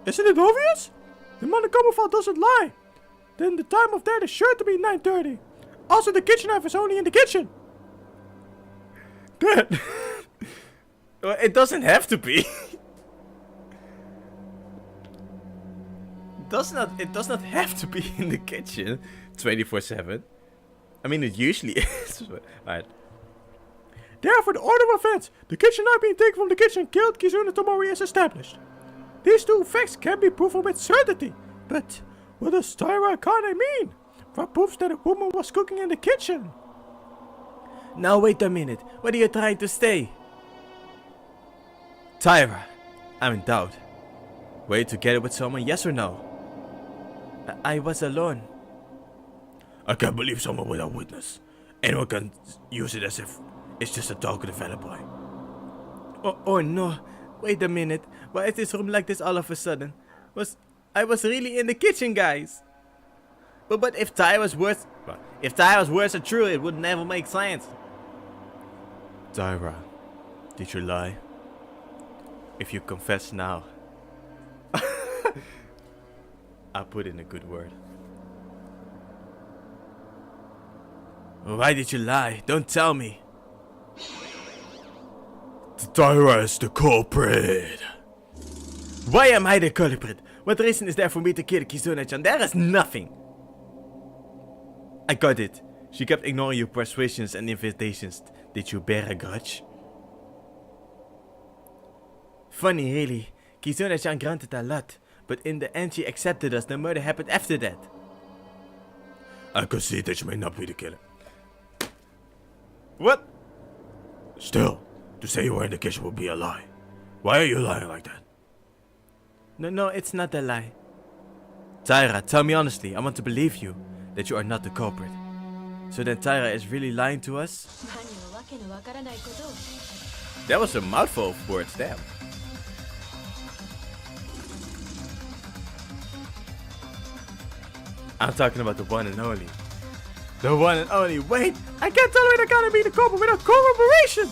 Isn't it obvious? The undercover doesn't lie. Then the time of death is sure to be 9:30. Also, the kitchen knife is only in the kitchen. That... Well, it doesn't have to be. It does not have to be in the kitchen 24/7. I mean, it usually is. Alright. Therefore, the order of events, the kitchen knife being taken from the kitchen killed Kizuna Tomori is established. These two facts can be proven with certainty. But what does Tyra Akane mean? What proves that a woman was cooking in the kitchen? Now wait a minute. What are you trying to say? Tyra, I'm in doubt. Were you together with someone, yes or no? I was alone. I can't believe someone without witness. Anyone can use it as if it's just a talkative alibi. Oh no. Wait a minute. Why is this room like this all of a sudden? I was really in the kitchen, guys. But if Tyra's words are true, it would never make sense. Tyra, did you lie? If you confess now, I'll put in a good word. Why did you lie? Don't tell me. Tyra is the culprit. Why am I the culprit? What reason is there for me to kill Kizuna-chan? There is nothing. I got it. She kept ignoring your persuasions and invitations. Did you bear a grudge? Funny, really. Kizuna-chan granted a lot, but in the end she accepted us. The murder happened after that. I could see that you may not be the killer. What? Still, to say you were in the kitchen would be a lie. Why are you lying like that? No, it's not a lie. Tyra, tell me honestly. I want to believe you that you are not the culprit. So then Tyra is really lying to us? That was a mouthful of words, damn. I'm talking about the one and only. The one and only. Wait, I can't tolerate Akane being the culprit without corroboration.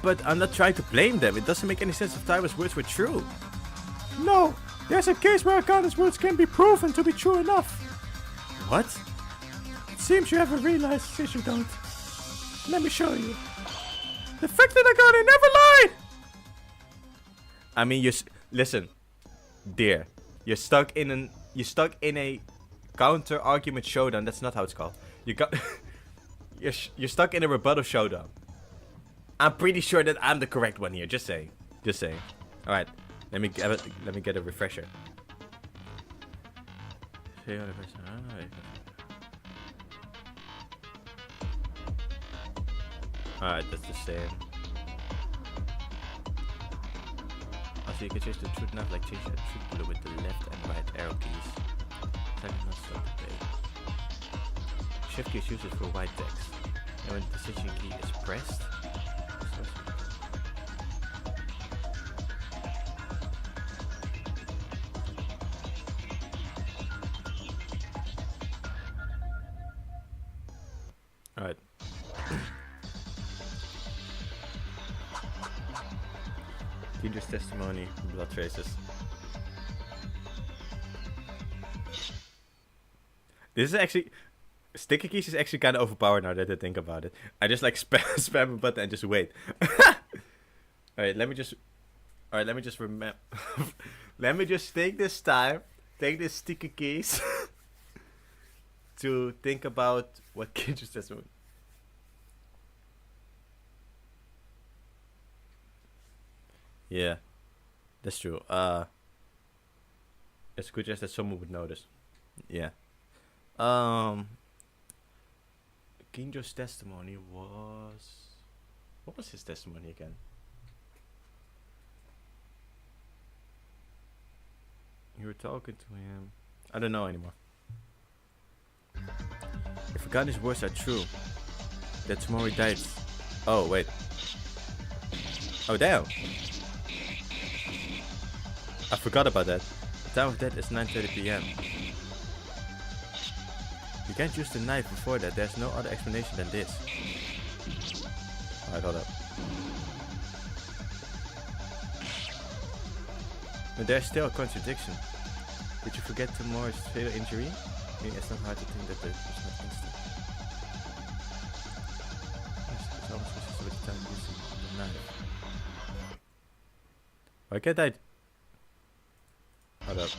But I'm not trying to blame them. It doesn't make any sense if Tyra's words were true. No, there's a case where Akane's words can be proven to be true enough. What? It seems you haven't realized since you don't. Let me show you. The fact that Akane never lied! I mean, listen, dear. You're stuck in a counter argument showdown. That's not how it's called. You're stuck in a rebuttal showdown. I'm pretty sure that I'm the correct one here. Just saying. All right. Let me get a refresher. Alright, that's the same. Also, you can change the truth nav like change the truth blue with the left and right arrow keys. Second, not stop the page. Shift key is used for white text. And when the decision key is pressed, alright. Teacher's testimony, blood traces. This is actually... Sticker keys is actually kind of overpowered now that I think about it. I just like spam a button and just wait. Alright, let me just remember. Let me just take this time, take this sticker keys to think about what Kinjo's testimony. Yeah, that's true. It's good just that someone would notice. Yeah. Kinjo's testimony was... What was his testimony again? You were talking to him. I don't know anymore. If Akani's words are true, that tomorrow he died. Oh, wait. Oh, damn. I forgot about that. The time of death is 9:30 p.m. You can't use the knife before that. There's no other explanation than this. Alright, hold up. But there's still a contradiction. Did you forget tomorrow's fatal injury? I mean, it's not hard to think that it was not instant. It's almost consistent with the time using the knife. Why can't I... Hold up.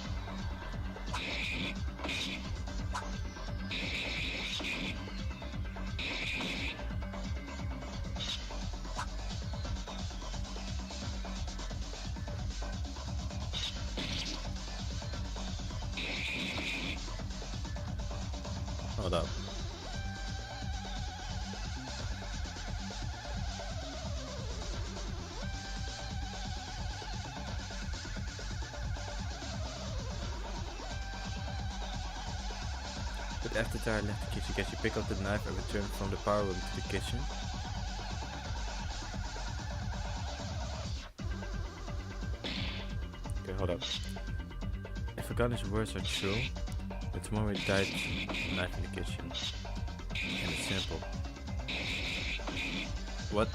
Hold up. But after Tara left the kitchen, can she pick up the knife and return from the power room to the kitchen? Okay, hold up. If Akani's words are true, but tomorrow he died with a knife in the kitchen. And it's simple. What?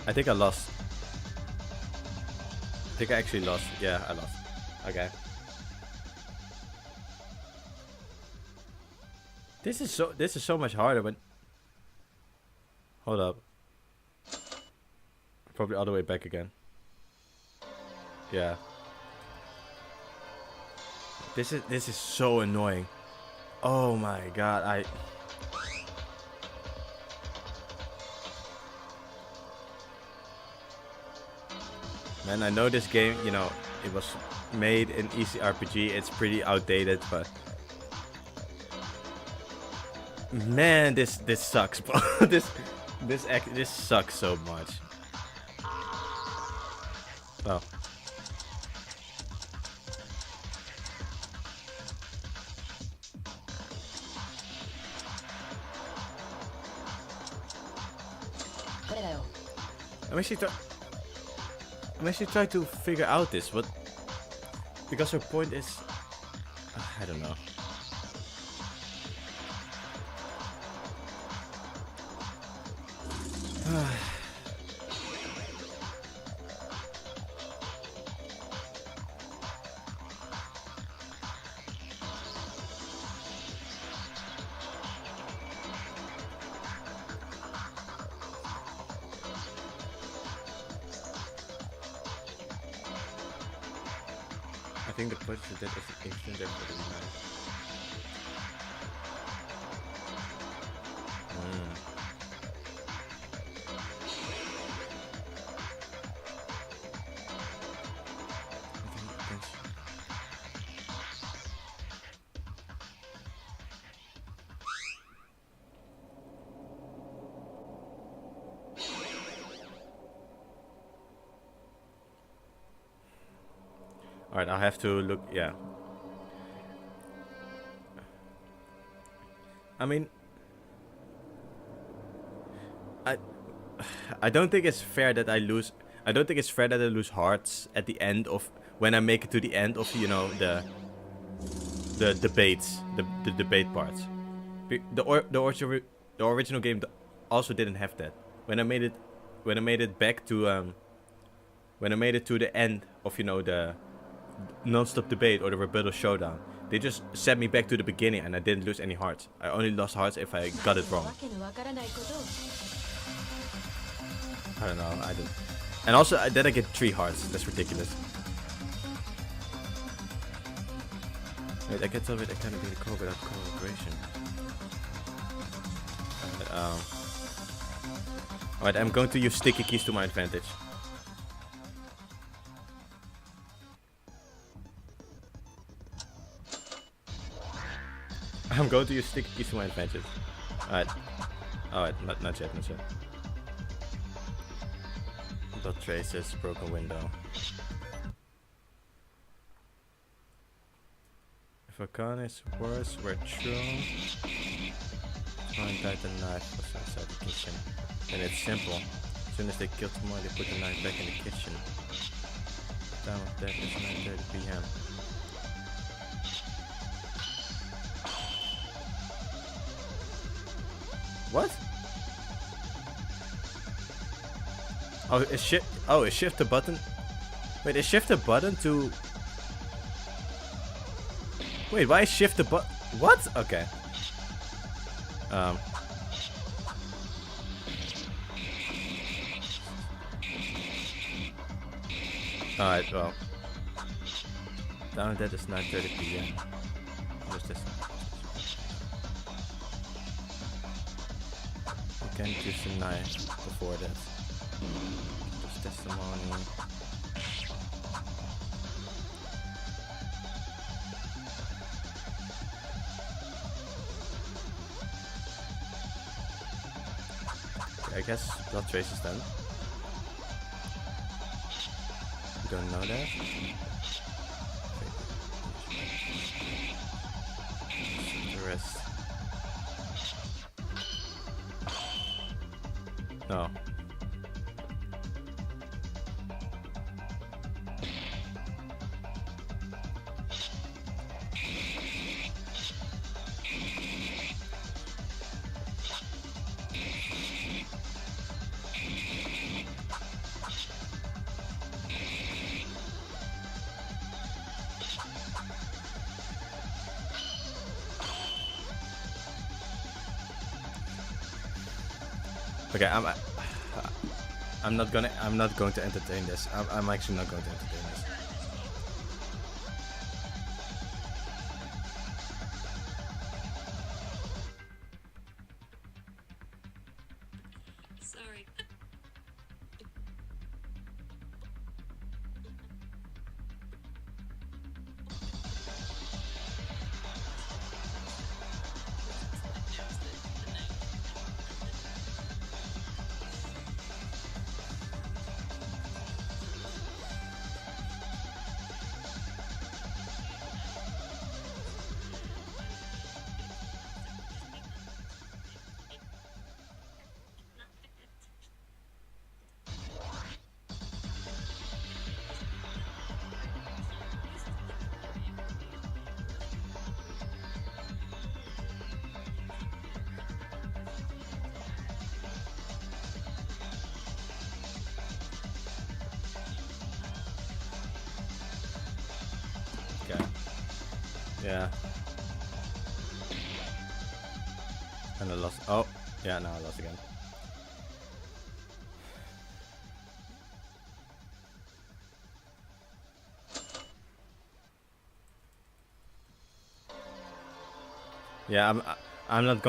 I think I lost. I think I actually lost. Yeah, I lost. Okay. This is so much harder when... Hold up. Probably all the way back again. Yeah. This is so annoying. Oh my god, Man, I know this game, you know, it was made in easy RPG. It's pretty outdated, but man, this sucks, bro. this sucks so much. Oh. I'm actually trying to figure out this, but because her point is, I don't know. I think the push to that is instant there for the knife. Alright, I'll have to look, yeah. I mean, I don't think it's fair that I lose. I don't think it's fair that I lose hearts at the end of, when I make it to the end of, you know, the the debates, the debate parts. The original game also didn't have that. When I made it back to when I made it to the end of the non-stop debate or the rebuttal showdown, they just set me back to the beginning and I didn't lose any hearts. I only lost hearts if I got it wrong. I don't know. I didn't. And also, then I get 3 hearts. That's ridiculous. Wait, I can't tell it. I can't be the code without collaboration. Alright, I'm going to use sticky keys to my advantage. I'm going to use sticky keys to my advantage. Alright. Alright, not yet. Dot traces, broken window. If a gun is worse, we're true. Someone died the knife was outside the kitchen. And it's simple. As soon as they kill someone, they put the knife back in the kitchen. Time of death is 9:30 p.m. What? Oh, is shift the button? Wait, is shift the button to... Wait, why is shift the button? What? Okay. Alright, well. Down that is 9:30 p.m. What's this? You can't use the knife before that. Just testimony. Okay, I guess blood trace is done. You don't know that? The rest. No. Okay, I'm not going to entertain this. I'm actually not going to entertain this. Sorry. Okay. Yeah. And I lost. Oh, yeah, no, I lost again. Yeah, I'm not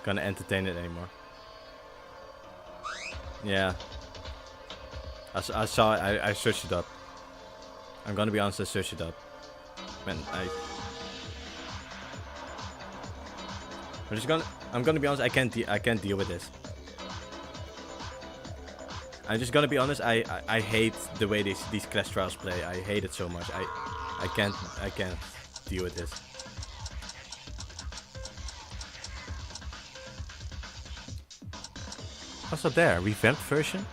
gonna entertain it anymore. Yeah. I saw it. I searched it up. I'm gonna be honest, I searched it up. Man, I'm gonna be honest, I can't deal with this. I'm just gonna be honest, I hate the way these class trials play. I hate it so much. I can't deal with this. What's up there? Revamped version?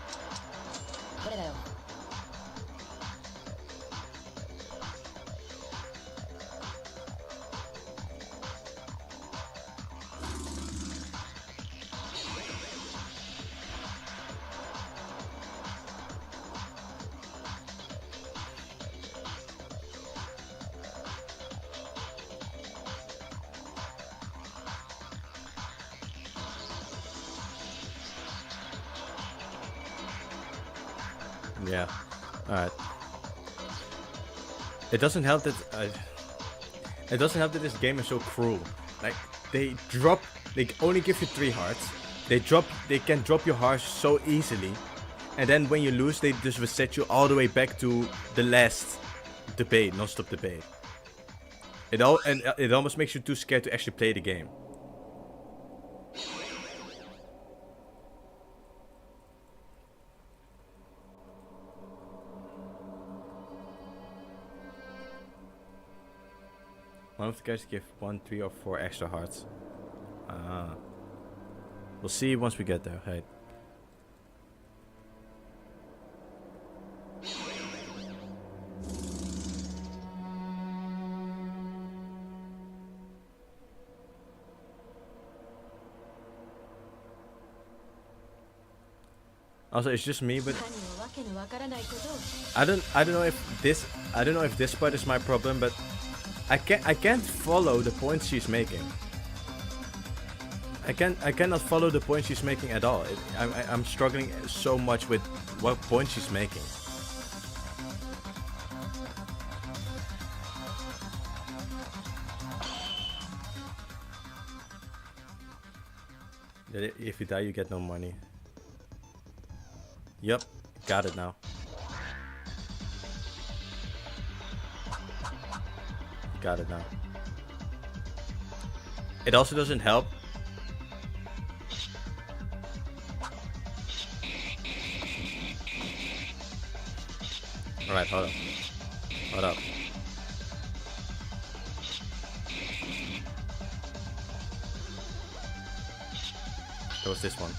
Yeah. Alright. It doesn't help that this game is so cruel. Like they only give you 3 hearts. They can drop your hearts so easily, and then when you lose, they just reset you all the way back to the last debate, non-stop debate. It almost makes you too scared to actually play the game. One of the guys give 1, 3, or 4 extra hearts. We'll see once we get there. Hey. Also, it's just me, but I don't know if this part is my problem, but I can't follow the points she's making. I cannot follow the point she's making at all. I'm struggling so much with what point she's making. If you die, you get no money. Yep, got it now. Got it now. It also doesn't help. Alright, hold up. Hold up. There was this one.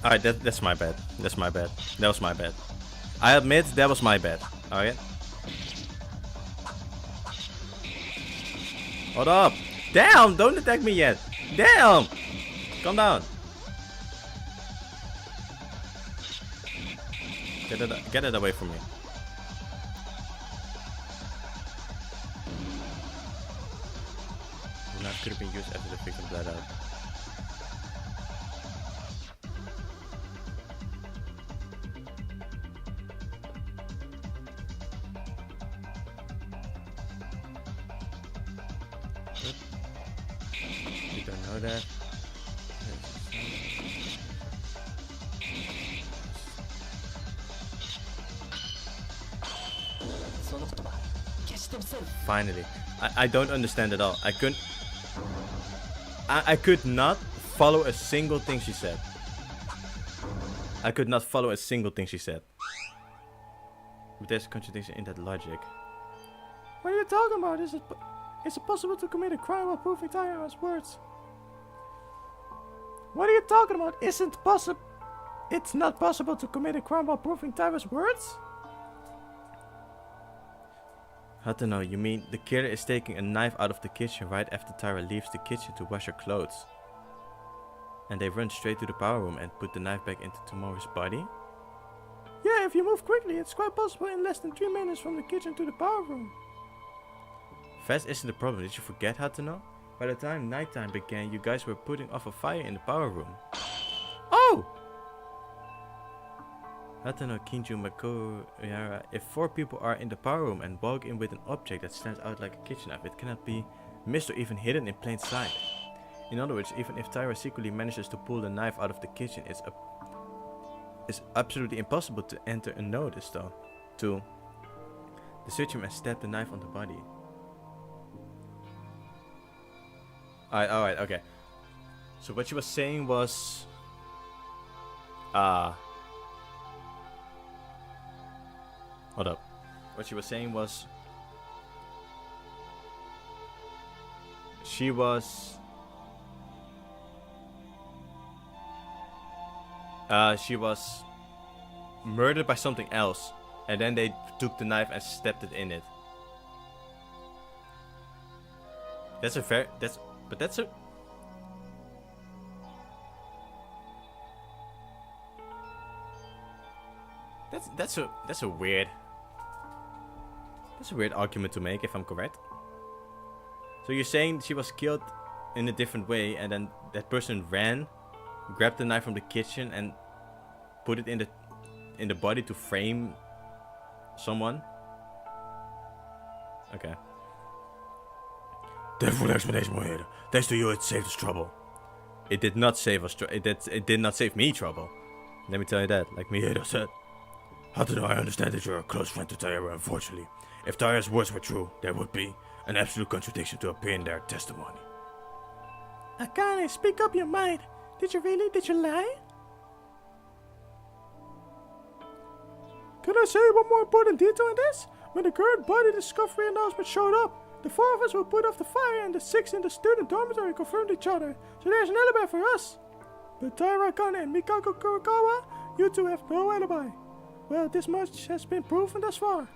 Alright, that's my bad. That's my bad. That was my bad. I admit that was my bad. Alright. Hold up. Damn! Don't attack me yet. Damn! Calm down. Get it away from me. The knife could have been used after the victim bled out. You don't know that. Finally. I don't understand at all. I could not follow a single thing she said. I could not follow a single thing she said. But there's a contradiction in that logic. What are you talking about? Is it possible to commit a crime while proving Tyra's words? What are you talking about? Isn't possible? It's not possible to commit a crime while proving Tyra's words? I don't know, you mean the killer is taking a knife out of the kitchen right after Tyra leaves the kitchen to wash her clothes. And they run straight to the power room and put the knife back into Tomorrow's body? Yeah, if you move quickly, it's quite possible in less than 3 minutes from the kitchen to the power room. Fast isn't the problem, did you forget Hatano? By the time nighttime began, you guys were putting off a fire in the power room. Oh! Hatano, Kinju, Mako, Yara. If 4 people are in the power room and walk in with an object that stands out like a kitchen knife, it cannot be missed or even hidden in plain sight. In other words, even if Tyra secretly manages to pull the knife out of the kitchen, it's absolutely impossible to enter unnoticed though. To search him and stab the knife on the body. Alright, okay. So what she was saying was... Hold up. What she was saying was... She was... She was murdered by something else, and then they took the knife and stabbed it in it. That's a very that's a weird argument to make, if I'm correct. So you're saying she was killed in a different way, and then that person ran, grabbed the knife from the kitchen, and put it in the body to frame someone? Okay. The full explanation, Moeda. Thanks to you, it saved us trouble. It did not save us. It did not save me trouble. Let me tell you that. Like Mieda said. Hatano, I understand that you're a close friend to Taira. Unfortunately, if Taira's words were true, there would be an absolute contradiction to appear in their testimony. Akane, speak up your mind. Did you really? Did you lie? Can I say one more important detail in this? When the current body discovery announcement showed up, the 4 of us were put off the fire and the 6 in the student dormitory confirmed each other, so there's an alibi for us. But Taira Akane and Mikako Kurokawa, you two have no alibi. Well, this much has been proven thus far.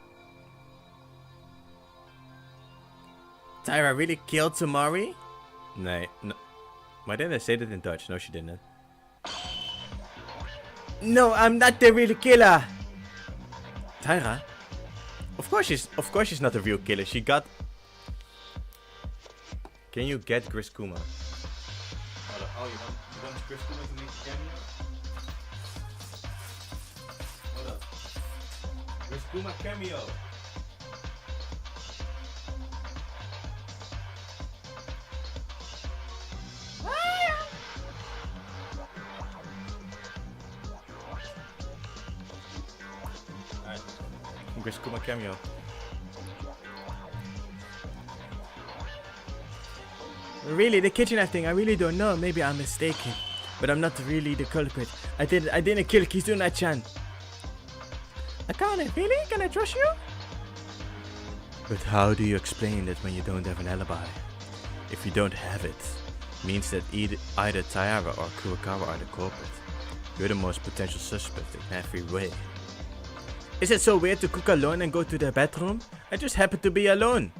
Taira really killed Tamari? No. Why didn't I say that in Dutch? No, she didn't. No, I'm not the real killer. Taira? Of course she's not the real killer. She got. Can you get Chris Kuma? Oh, you want Chris Kuma to make a cameo? Hold up. Chris Kuma cameo. Chris Kuma cameo. Really, the kitchen knife thing, I really don't know. Maybe I'm mistaken. But I'm not really the culprit. I didn't kill Kizuna-chan. Akane, really? Can I trust you? But how do you explain that when you don't have an alibi? If you don't have it, means that either Taira or Kurokawa are the culprit. You're the most potential suspect in every way. Is it so weird to cook alone and go to the bathroom? I just happen to be alone.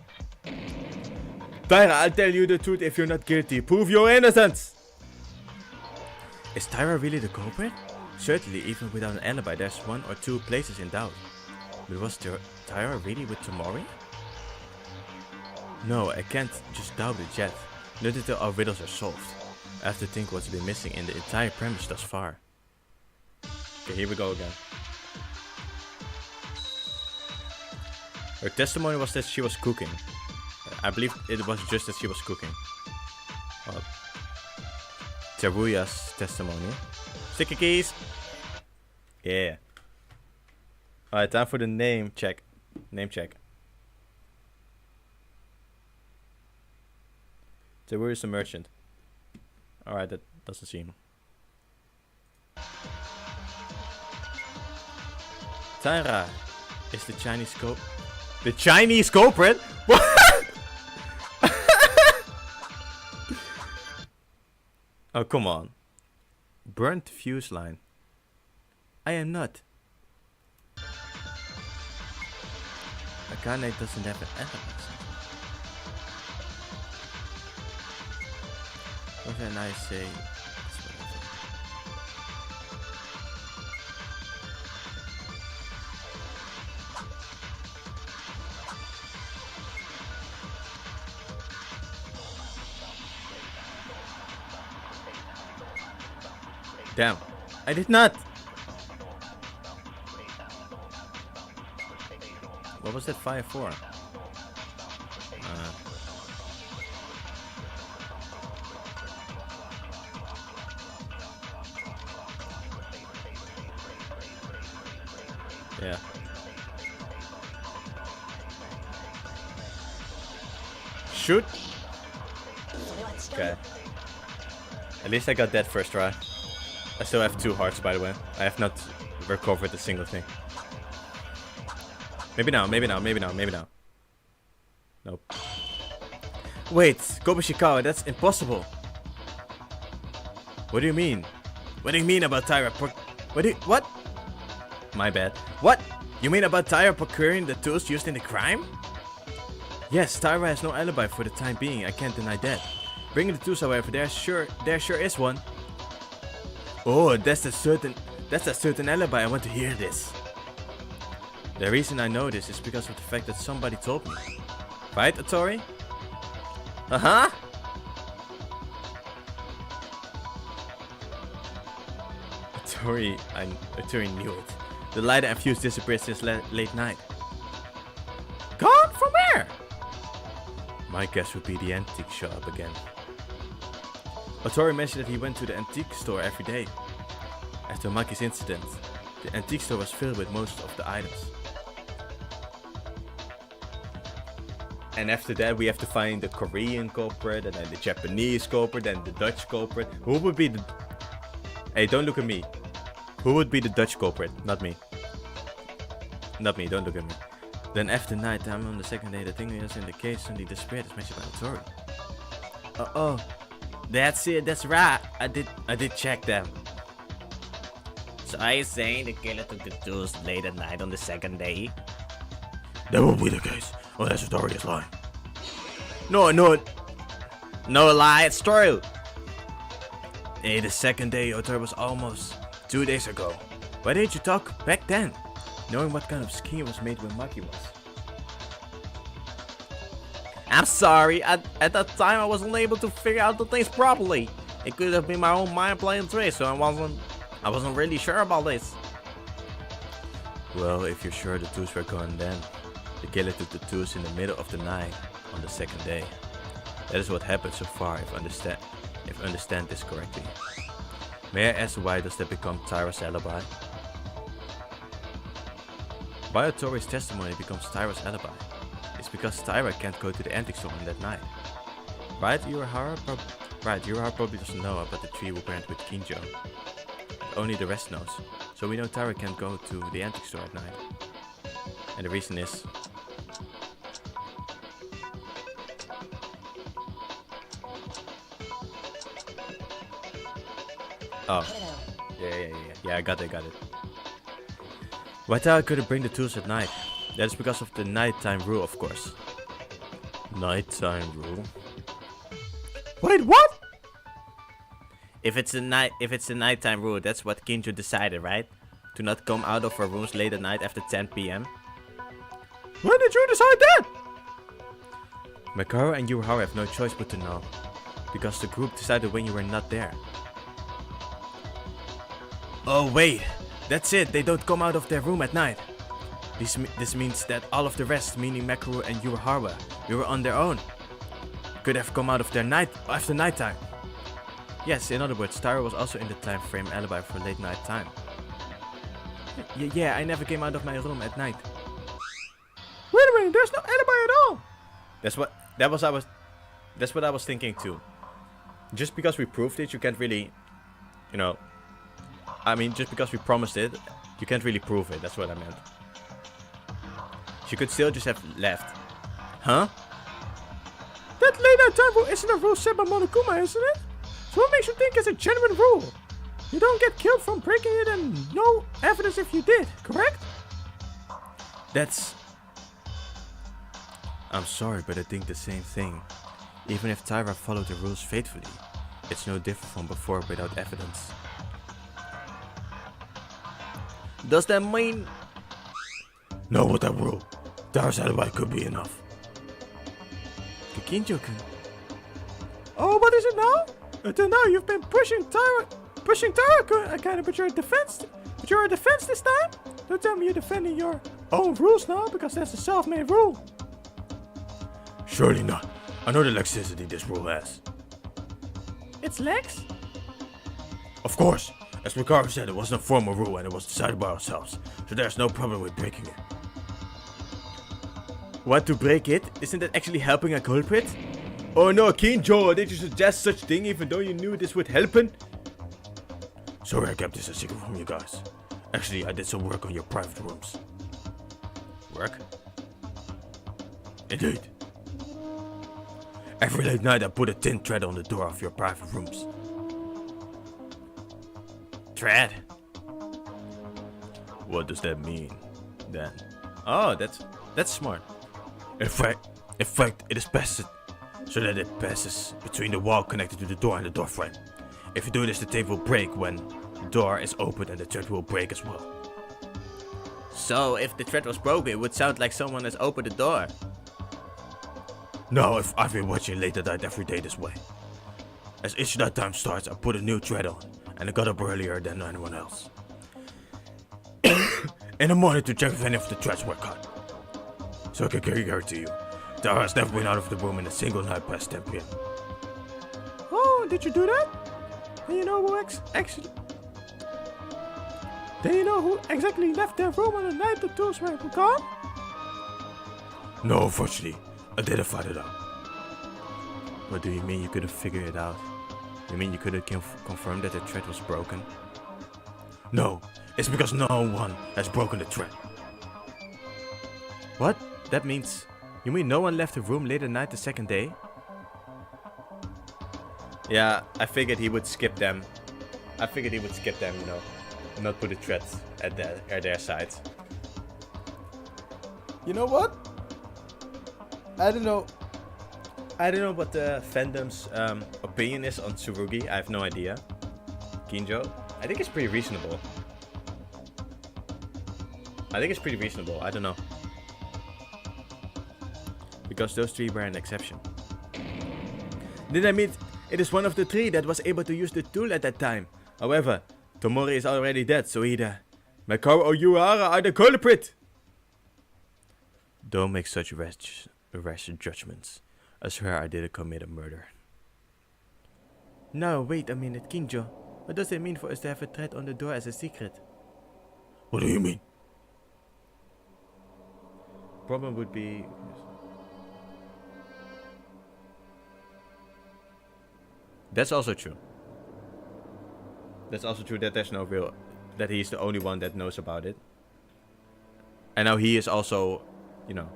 Taira, I'll tell you the truth if you're not guilty. Prove your innocence! Is Taira really the culprit? Certainly, even without an alibi, there's 1 or 2 places in doubt. But was Taira really with Tamori? No, I can't just doubt it yet. Not until our riddles are solved. I have to think what's been missing in the entire premise thus far. Okay, here we go again. Her testimony was that she was cooking. I believe it was just that she was cooking. Teruya's testimony. Sticky keys! Yeah. Alright, time for the name check. Name check. Teruya's a merchant. Alright, that doesn't seem. Taira is the Chinese The Chinese culprit? What? Oh, come on. Burnt fuse line. I am not. Akane doesn't have an alibi. What can I say? Damn, I did not. What was that fire for? Yeah. Shoot. Okay. At least I got that first try. I still have 2 hearts, by the way. I have not recovered a single thing. Maybe now, maybe now, maybe now, maybe now. Nope. Wait, Kobushikawa, that's impossible. What do you mean? What do you mean about Taira What? My bad. What? You mean about Tyra procuring the tools used in the crime? Yes, Tyra has no alibi for the time being, I can't deny that. Bringing the tools, however, there sure is one. Oh, that's a certain alibi, I want to hear this. The reason I know this is because of the fact that somebody told me. Right, Atori? Uh-huh? Atori knew it. The lighter and fuse disappeared since late night. Gone from where? My guess would be the antique shop again. Atori mentioned that he went to the antique store every day. After Maki's incident, the antique store was filled with most of the items. And after that we have to find the Korean culprit, and then the Japanese culprit, and the Dutch culprit. Who would be the... Hey, don't look at me. Who would be the Dutch culprit? Not me. Not me, don't look at me. Then after night time on the second day, the thing is in the case suddenly disappeared as mentioned by Atori. Oh, that's it, that's right. I did check them. So are you saying the killer took the tools late at night on the second day? That won't be the case, unless Atori is lying. No lie, it's true. Hey, the second day Atori was almost 2 days ago. Why didn't you talk back then? Knowing what kind of scheme was made when Maki was. I'm sorry, at that time I wasn't able to figure out the things properly. It could have been my own mind playing tricks, so I wasn't really sure about this. Well, if you're sure the tools were gone then, the killer took the tools in the middle of the night on the second day. That is what happened so far, if I understand this correctly. May I ask why does that become Tyra's alibi? Why Atori's testimony becomes Tyra's alibi? It's because Tyra can't go to the antique store on that night. Right, Urahara? Urahara probably doesn't know about the tree we planned with Kinjo. Only the rest knows. So we know Tyra can't go to the antique store at night. And the reason is... Oh. Yeah, I got it. Why Tyra couldn't bring the tools at night? That is because of the nighttime rule, of course. Nighttime rule? Wait, what? If it's a nighttime rule, that's what Kinjo decided, right? To not come out of our rooms late at night after 10 PM. When did you decide that? Makaru and Urahara have no choice but to know. Because the group decided when you were not there. Oh wait, that's it, they don't come out of their room at night. This means that all of the rest, meaning Makaru and Urahara, we were on their own. Could have come out of their after nighttime. Yes, in other words, Tyra was also in the time frame alibi for late night time. Yeah, I never came out of my room at night. Wait a minute, there's no alibi at all. That's what I was thinking too. Just because we proved it, you can't really, just because we promised it, you can't really prove it. That's what I meant. She could still just have left. Huh? That late night time rule isn't a rule set by Monokuma, isn't it? So what makes you think it's a genuine rule? You don't get killed from breaking it and no evidence if you did, correct? I'm sorry, but I think the same thing. Even if Tyra followed the rules faithfully, it's no different from before without evidence. Does that mean... No, with that rule, Tyra's alibi could be enough. Kinjo-kun. Oh, what is it now? Until now, you've been pushing Tyra, kind of, but you're a defense this time? Don't tell me you're defending your own rules now, because that's a self-made rule. Surely not. I know the laxity this rule has. It's lax? Of course. As Makaru said, it wasn't a formal rule and it was decided by ourselves, so there's no problem with breaking it. What, to break it? Isn't that actually helping a culprit? Oh no, Kinjo, did you suggest such thing even though you knew this would happen? Sorry I kept this a secret from you guys. Actually, I did some work on your private rooms. Work? Indeed. Every late night I put a tin thread on the door of your private rooms. Thread? What does that mean, then? Oh, that's smart. In fact, it is passed so that it passes between the wall connected to the door and the door frame. If you do this, the tape will break when the door is opened and the thread will break as well. So, if the thread was broken, it would sound like someone has opened the door. No, if I've been watching late at night every day this way. As each night time starts, I put a new thread on, and I got up earlier than anyone else. In the morning to check if any of the threads were cut. So I can guarantee you, Tara has never been out of the room in a single night past 10 p.m. Oh, did you do that? And you know who actually... Do you know who exactly left their room on the night the tools were gone? No, unfortunately, I didn't find it out. What do you mean you couldn't figure it out? You mean you couldn't confirm that the thread was broken? No, it's because no one has broken the thread. What? That means... You mean no one left the room late at night the second day? Yeah, I figured he would skip them. You know. Not put the threads at their sides. You know what? I don't know. I don't know what the fandom's opinion is on Tsurugi. I have no idea. Kinjo? I think it's pretty reasonable. I don't know. Because those three were an exception. Then I mean, it is one of the three that was able to use the tool at that time. However, Tomori is already dead, so either Makao or Yuhara are the culprit. Don't make such rash judgments. I swear I didn't commit a murder. No, wait a minute, Kinjo. What does it mean for us to have a thread on the door as a secret? What do you mean? Problem would be... That's also true. That there's no real... That he's the only one that knows about it. And now he is also, you know...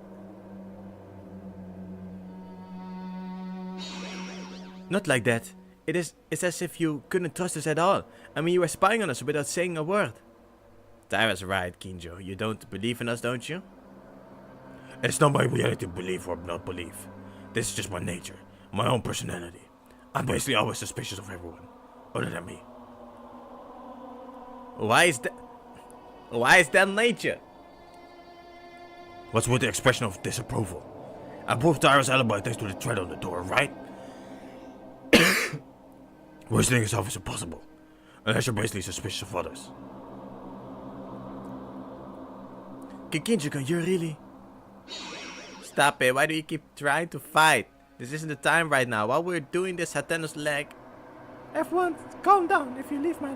Not like that. It's as if you couldn't trust us at all. I mean, you were spying on us without saying a word. Tyra's right, Kinjo. You don't believe in us, don't you? It's not my reality to believe or not believe. This is just my nature, my own personality. I'm basically always suspicious of everyone, other than me. Why is that nature? What's with the expression of disapproval? I proved Tyra's alibi thanks to the thread on the door, right? Worsening yourself is impossible, unless you're basically suspicious of others. Kinjo, can you really... Stop it, why do you keep trying to fight? This isn't the time right now. While we're doing this, Hatena's leg... Everyone, calm down if you leave my...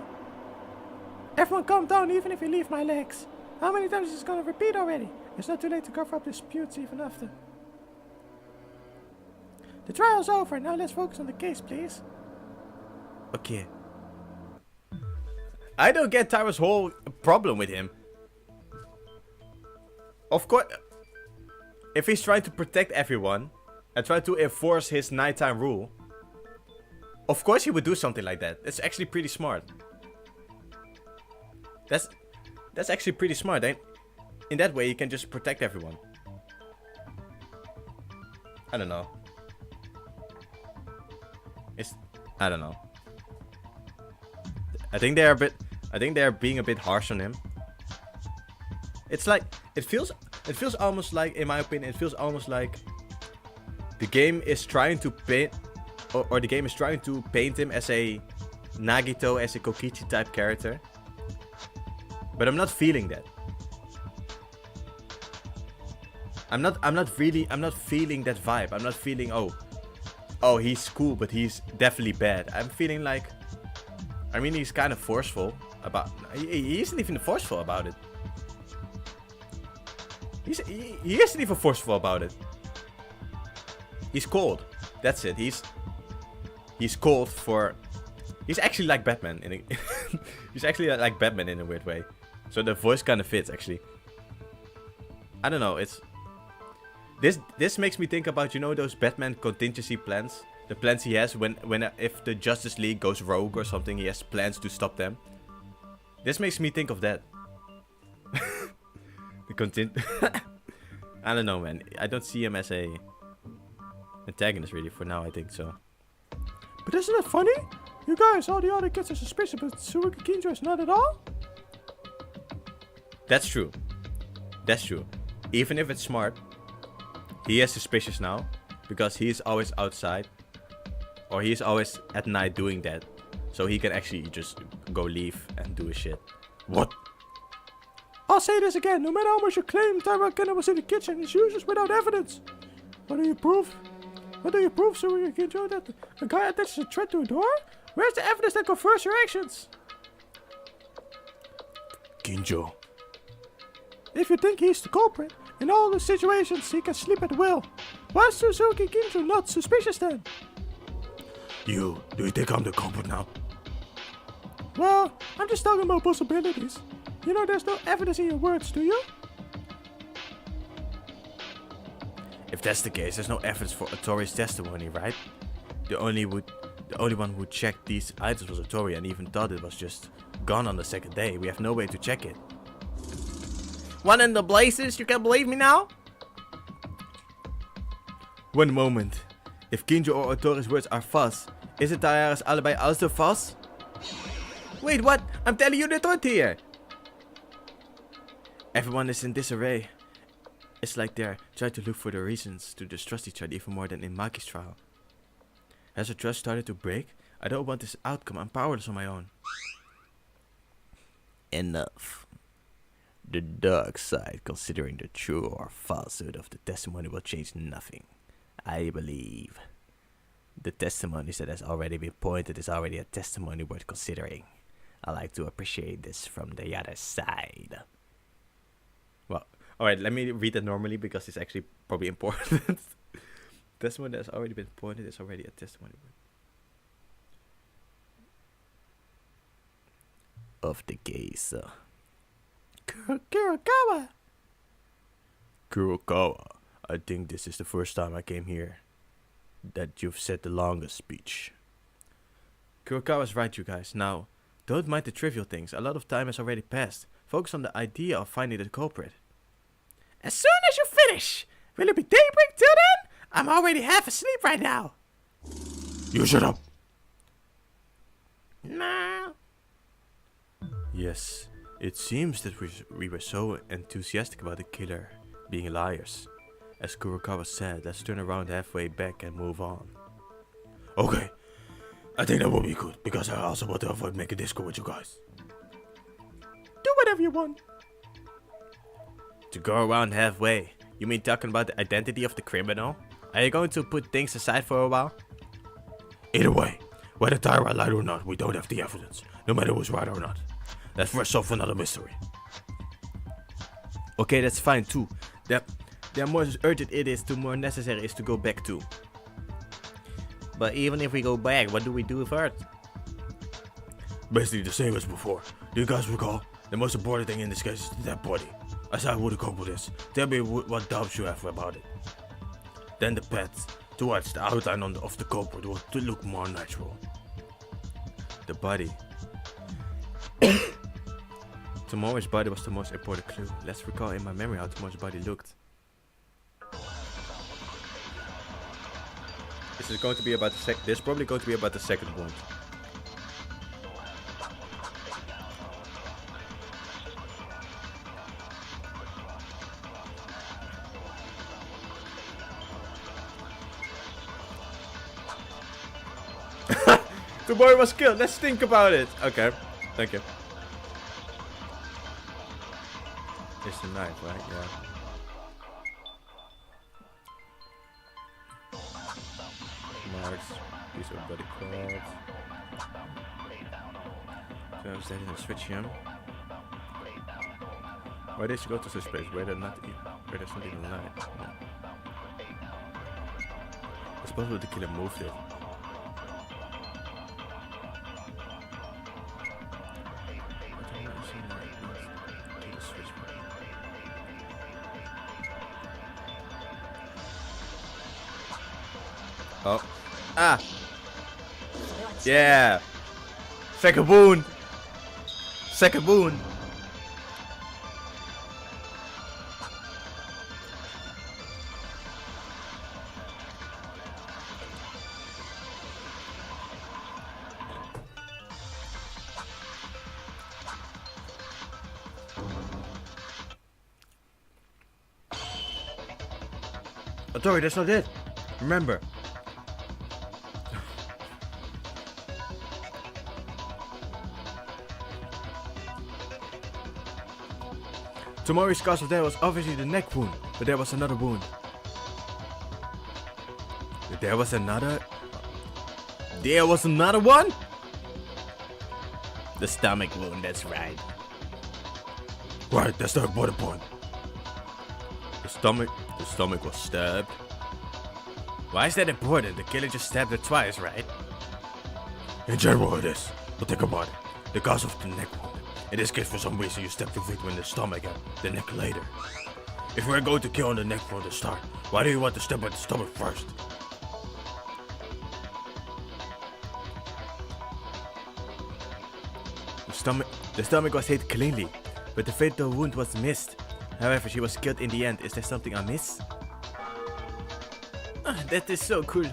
Everyone calm down even if you leave my legs. How many times is this gonna repeat already? It's not too late to cover up disputes even after. The trial's over, now let's focus on the case, please. Okay. I don't get Tyra's whole problem with him. Of course, if he's trying to protect everyone and try to enforce his nighttime rule, of course he would do something like that. That's actually pretty smart. That's actually pretty smart. In that way, you can just protect everyone. I don't know. I don't know. I think they're being a bit harsh on him. It's like it feels almost like, in my opinion, it feels almost like the game is trying to paint, or the game is trying to paint him as a Nagito, as a Kokichi type character. But I'm not feeling that. I'm not feeling that vibe. I'm not feeling, oh, he's cool, but he's definitely bad. I'm feeling like, I mean, he's kind of forceful about... He isn't even forceful about it. He isn't even forceful about it. He's cold. That's it. He's cold for... He's actually like Batman. He's actually like Batman in a weird way. So the voice kind of fits, actually. I don't know. It's... This makes me think about, you know, those Batman contingency plans. The plans he has if the Justice League goes rogue or something, he has plans to stop them. This makes me think of that. Continue. I don't know, man. I don't see him as a antagonist really for now. I think so. But isn't it funny? You guys, all the other kids are suspicious, but Suruki Kinjo is not at all? That's true. That's true. Even if it's smart, he is suspicious now because he is always outside, or he is always at night doing that, so he can actually just go leave and do his shit. What? I'll say this again, no matter how much you claim Tairakena was in the kitchen, it's useless without evidence. What do you prove? What do you prove, Suruki Kinjo, that a guy attaches a threat to a door? Where's the evidence that confirms your actions? Kinjo. If you think he's the culprit, in all the situations he can sleep at will. Why is Suzuki Kinjo not suspicious then? Do you think I'm the culprit now? Well, I'm just talking about possibilities. You know there's no evidence in your words, do you? If that's the case, there's no evidence for Otori's testimony, right? The only one who checked these items was Otori and even thought it was just gone on the second day. We have no way to check it. One in the blazes, you can't believe me now? One moment. If Kinjo or Otori's words are false, is it Tayara's alibi also false? Wait, what? I'm telling you the truth here. Everyone is in disarray. It's like they're trying to look for the reasons to distrust each other even more than in Maki's trial. Has our trust started to break? I don't want this outcome. I'm powerless on my own. Enough. The dark side, considering the true or falsehood of the testimony, will change nothing. I believe the testimonies that has already been pointed is already a testimony worth considering. I like to appreciate this from the other side. Well, alright, let me read it normally because it's actually probably important. Testimony that has already been pointed is already a testimony of the case. Kurokawa! Kurokawa, I think this is the first time I came here that you've said the longest speech. Kurokawa's right, you guys. Now, don't mind the trivial things. A lot of time has already passed. Focus on the idea of finding the culprit. As soon as you finish! Will it be daybreak till then? I'm already half asleep right now. You shut up. Nah. Yes, it seems that we were so enthusiastic about the killer being liars. As Kurokawa said, let's turn around halfway back and move on. Okay. I think that will be good because I also want to avoid making disco with you guys. Do whatever you want. To go around halfway? You mean talking about the identity of the criminal? Are you going to put things aside for a while? Either way, whether Tyra lied or not, we don't have the evidence, no matter who's right or not. Let's first solve another mystery. Okay, that's fine too. The more urgent it is, the more necessary it is to go back to. But even if we go back, what do we do first? Basically the same as before. Do you guys recall? The most important thing in this case is the dead body. Aside who the culprit is, tell me what doubts you have about it. Then the pets, towards the outline of the culprit will look more natural. The body. Tomorrow's body was the most important clue. Let's recall in my memory how tomorrow's body looked. This is going to be about the This is probably going to be about the second one. The boy was killed. Let's think about it. Okay. Thank you. It's the knife, right? Yeah. Marks. Piece of body cloth. So I was there in the switch him. Why did you go to this place where there's not even light? No. It's possible the killer moved it. Oh. Ah! Yeah! Second wound! Second wound! Tori, that's not it. Remember. Tomori's cause of death was obviously the neck wound, but there was another wound. There was another one? The stomach wound, that's right. Right, that's the important point. The stomach was stabbed. Why is that important? The killer just stabbed her twice, right? In general it is, but think about it. The cause of the neck wound. In this case, for some reason, you stabbed the victim in the stomach and the neck later. If we're going to kill on the neck from the start, why do you want to stab at the stomach first? The stomach was hit cleanly, but the fatal wound was missed. However, she was killed in the end. Is there something I miss? That is so cool.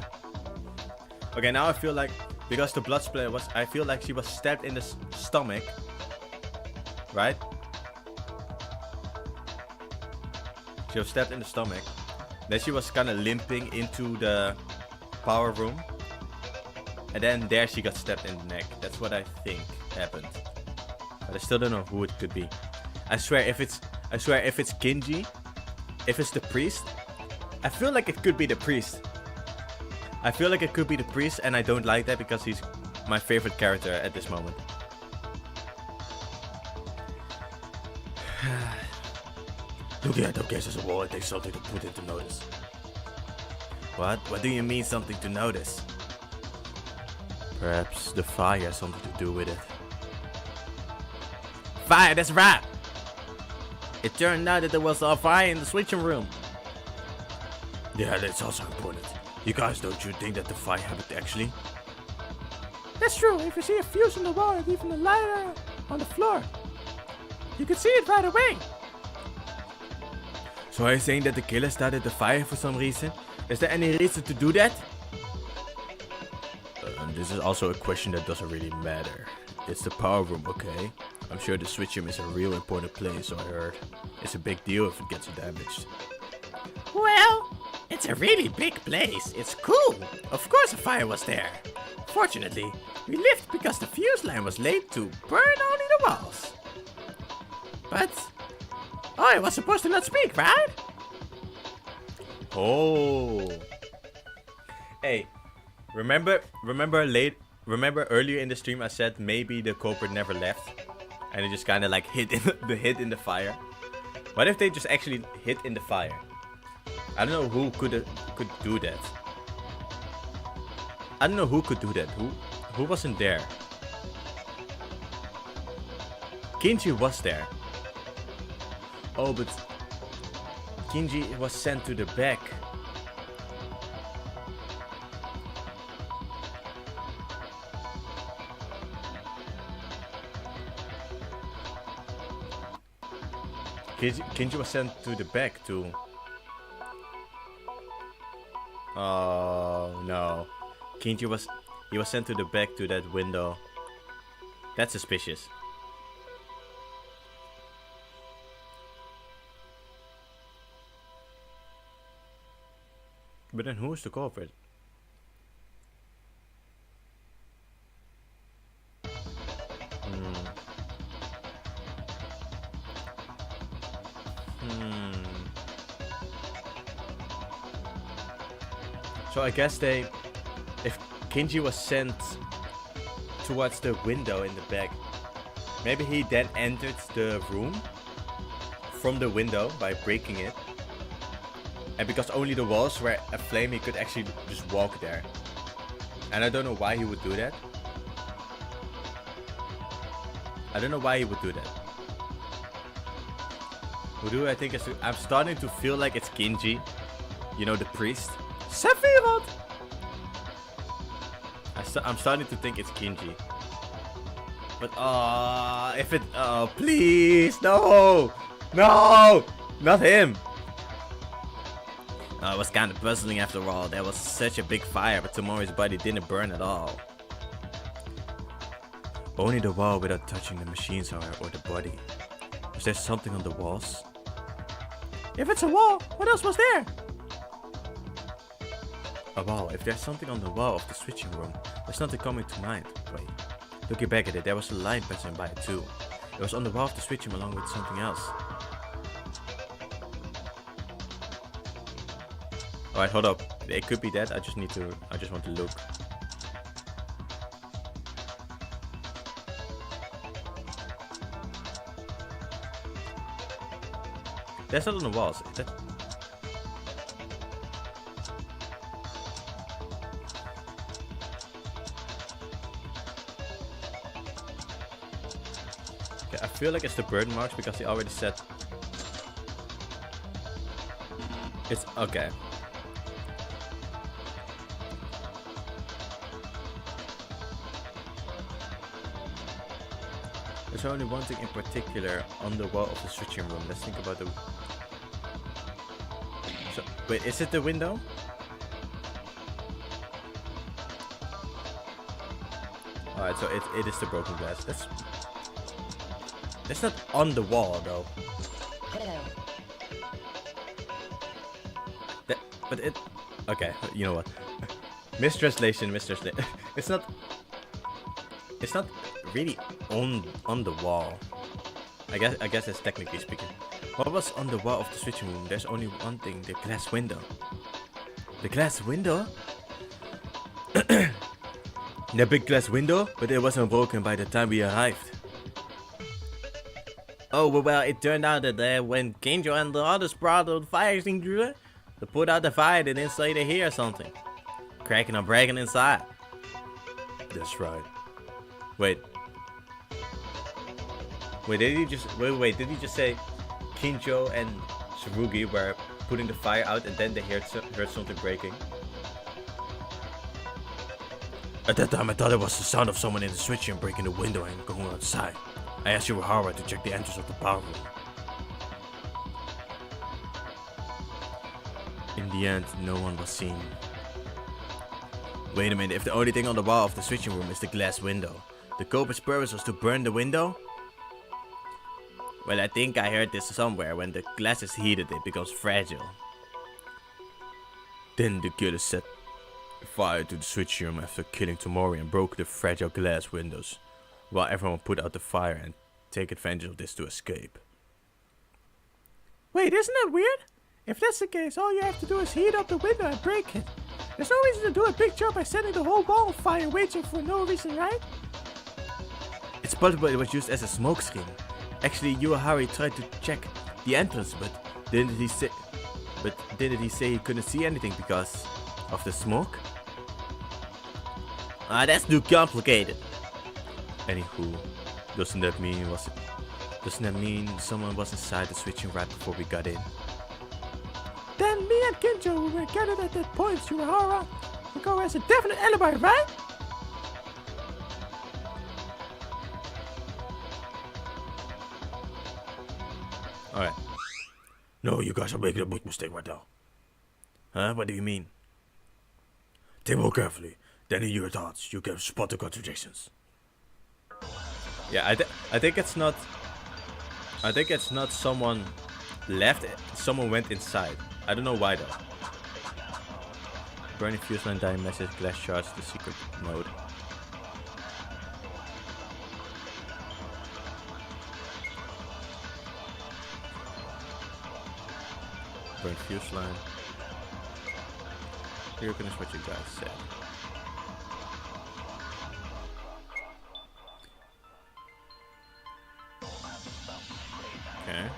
Okay, now I feel like, because the blood splatter was, I feel like she was stabbed in the stomach. Right? She was stabbed in the stomach. Then she was kind of limping into the power room. And then there she got stabbed in the neck. That's what I think happened. But I still don't know who it could be. I swear if it's Kinji, if it's the priest, I feel like it could be the priest. I feel like it could be the priest, and I don't like that because he's my favorite character at this moment. Looking at the cases of war, it takes something to put into notice. What? What do you mean something to notice? Perhaps the fire has something to do with it. Fire, that's right! It turned out that there was a fire in the switching room. Yeah, that's also important. You guys, don't you think that the fire happened actually? That's true. If you see a fuse in the wall and even a lighter on the floor, you can see it right away. So are you saying that the killer started the fire for some reason? Is there any reason to do that? This is also a question that doesn't really matter. It's the power room, okay? I'm sure the switch room is a real important place, so I heard. It's a big deal if it gets damaged. Well, it's a really big place. It's cool. Of course a fire was there. Fortunately, we lived because the fuse line was laid to burn only the walls. But I was supposed to not speak, right? Oh. Hey, remember earlier in the stream I said maybe the culprit never left and it just kind of like hid in the fire. What if they just actually hid in the fire? I don't know who could do that. I don't know who could do that. Who wasn't there? Kinji was there. Oh, but Kinji was sent to the back. Kinji was sent to the back too. Oh no. Kinji was sent to the back to that window. That's suspicious. But then who's the culprit? So I guess if Kinji was sent towards the window in the back, maybe he then entered the room from the window by breaking it. And because only the walls were aflame, he could actually just walk there. And I don't know why he would do that. I don't know why he would do that. Who do I think is... I'm starting to feel like it's Kinji. You know, the priest. Sephiroth! I'm starting to think it's Kinji. But, if it... please! No! No! Not him! It was kind of puzzling after all. There was such a big fire, but Tomori's body didn't burn at all. Only the wall without touching the machines or the body. Was there something on the walls? If it's a wall, what else was there? A wall. If there's something on the wall of the switching room, there's nothing coming to mind. Wait. Looking back at it, there was a line passing by it too. It was on the wall of the switching room along with something else. Alright, hold up. It could be that. I just want to look. That's not on the walls. Okay, I feel like it's the burn marks because he already said it's okay. There's only one thing in particular on the wall of the switching room. Let's think about the... So, wait, is it the window? Alright, so it is the broken glass. That's not on the wall though. But it... Okay, you know what? Mistranslation. It's not really on the wall. I guess that's technically speaking. What was on the wall of the switching room? There's only one thing, the glass window. The glass window? The big glass window? But it wasn't broken by the time we arrived. Oh, well, it turned out that when Kenjo and the others brought out the fire extinguisher, they put out the fire, they didn't say they hear something. Cracking or breaking inside. That's right. Wait, did he just say Kinjo and Tsurugi were putting the fire out and then they heard something breaking? At that time I thought it was the sound of someone in the switch room breaking the window and going outside. I asked Yuhara to check the entrance of the power room. In the end, no one was seen. Wait a minute, if the only thing on the wall of the switching room is the glass window, the culprit's purpose was to burn the window? Well, I think I heard this somewhere. When the glass is heated, it becomes fragile. Then the killer set fire to the switching room after killing Tomori and broke the fragile glass windows, while everyone put out the fire and take advantage of this to escape. Wait, isn't that weird? If that's the case, all you have to do is heat up the window and break it. There's no reason to do a big job by setting the whole wall on fire waging for no reason, right? It's possible it was used as a smoke screen. Actually, Yuahari tried to check the entrance, but didn't he say he couldn't see anything because of the smoke? That's too complicated. Anywho, doesn't that mean someone was inside the switching right before we got in? Then me and Kinjo were gathered at that point, Yuahara. Hikaru has a definite alibi, right? Alright. No, you guys are making a big mistake right now. Huh? What do you mean? Think more carefully. Then in your thoughts, you can spot the contradictions. Yeah, I think it's not someone left, someone went inside. I don't know why though. Burning fuse line, dying message, glass shards, the secret mode. Burn fuse line. Here can what you guys said. Okay.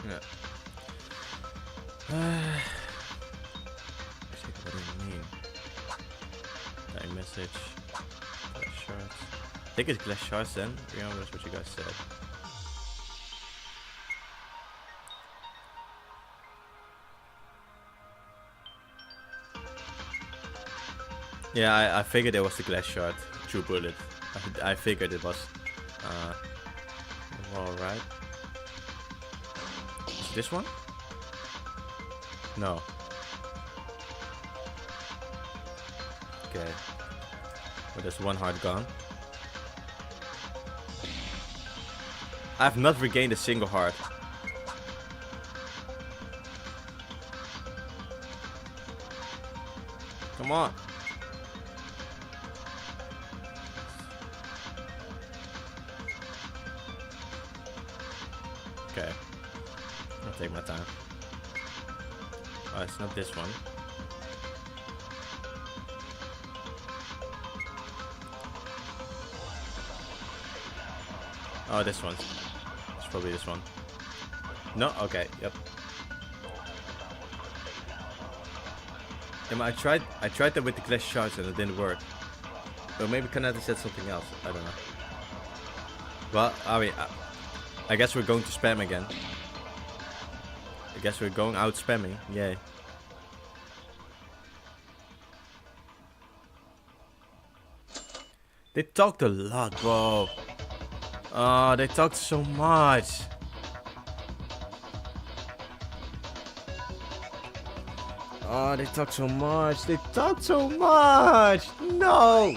Yeah. What do you mean? Message. Glass shards. I think it's glass shards then. Remember that's what you guys said. Yeah, I figured it was the glass shard. True bullet. I figured it was. Alright. Is this one? No. Okay. Well, there's one heart gone. I have not regained a single heart. Come on. Okay. I'll take my time. Oh, it's not this one. Oh, this one. It's probably this one. No? Okay, yep. I tried that with the glass shards and it didn't work. Or maybe Kanata said something else. I don't know. Well, I mean, I guess we're going to spam again. I guess we're going out spamming. Yay. They talked a lot, bro. Oh, they talked so much. Oh, they talk so much. They talk so much. No.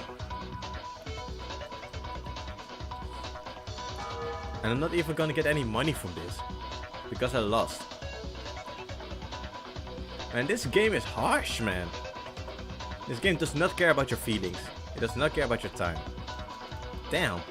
And I'm not even gonna get any money from this. Because I lost. Man, this game is harsh, man. This game does not care about your feelings. It does not care about your time. Damn.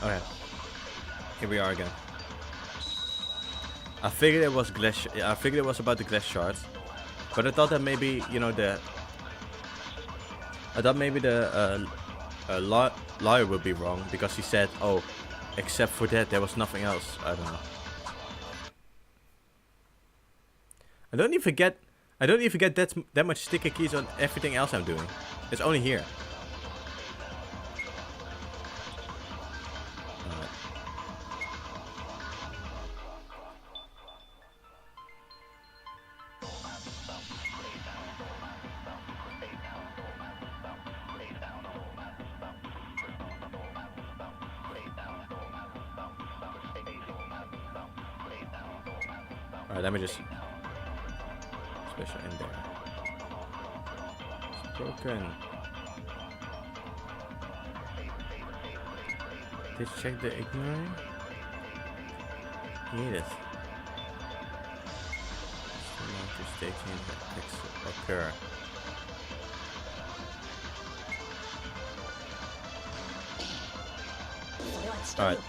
Okay. Here we are again. I figured it was glass. I figured it was about the glass shards, but I thought that maybe I thought maybe the lawyer would be wrong because he said, "Oh, except for that, there was nothing else." I don't know. I don't even get that much sticker keys on everything else I'm doing. It's only here. Alright, let me just special in there. It's broken. Did you check the ignoring? Need it. To staging occur. Alright.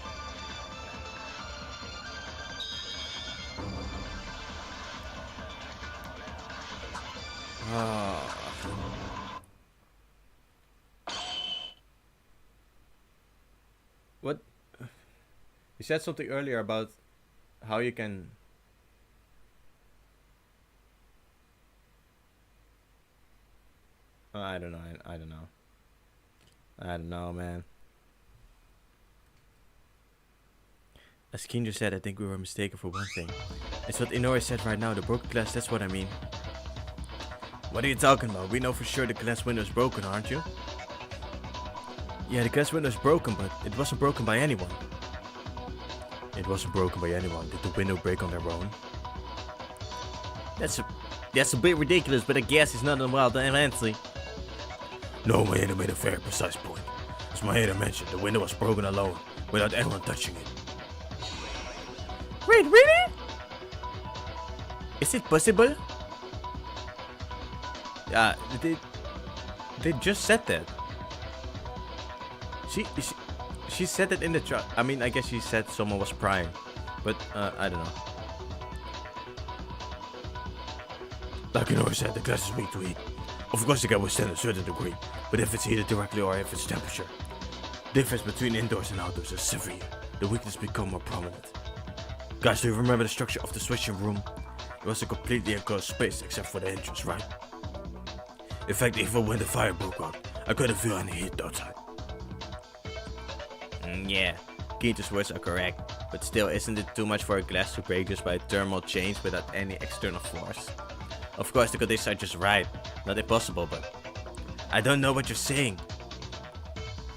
What? You said something earlier about how you can... I don't know. I don't know, man. As Kinjo said, I think we were mistaken for one thing. It's what Inori said right now, the broken glass, that's what I mean. What are you talking about? We know for sure the glass window is broken, aren't you? Yeah, the glass window is broken, but it wasn't broken by anyone. It wasn't broken by anyone. Did the window break on their own? That's a bit ridiculous, but I guess it's not a wild fancy. No, Maeda made a very precise point. As Maeda mentioned, the window was broken alone, without anyone touching it. Wait, really? Is it possible? Yeah, they just said that. She said it in the chat. I mean, I guess she said someone was prying, but I don't know. Like Inori said, the glass is weak to heat. Of course it can withstand a certain degree, but if it's heated directly or if it's temperature, the difference between indoors and outdoors is severe. The weakness becomes more prominent. Guys, do you remember the structure of the switching room? It was a completely enclosed space except for the entrance, right? In fact, even when the fire broke out, I couldn't feel any heat outside. Yeah, Kinto's words are correct, but still, isn't it too much for a glass to break just by a thermal change without any external force? Of course, the conditions are just right, not impossible, but I don't know what you're saying.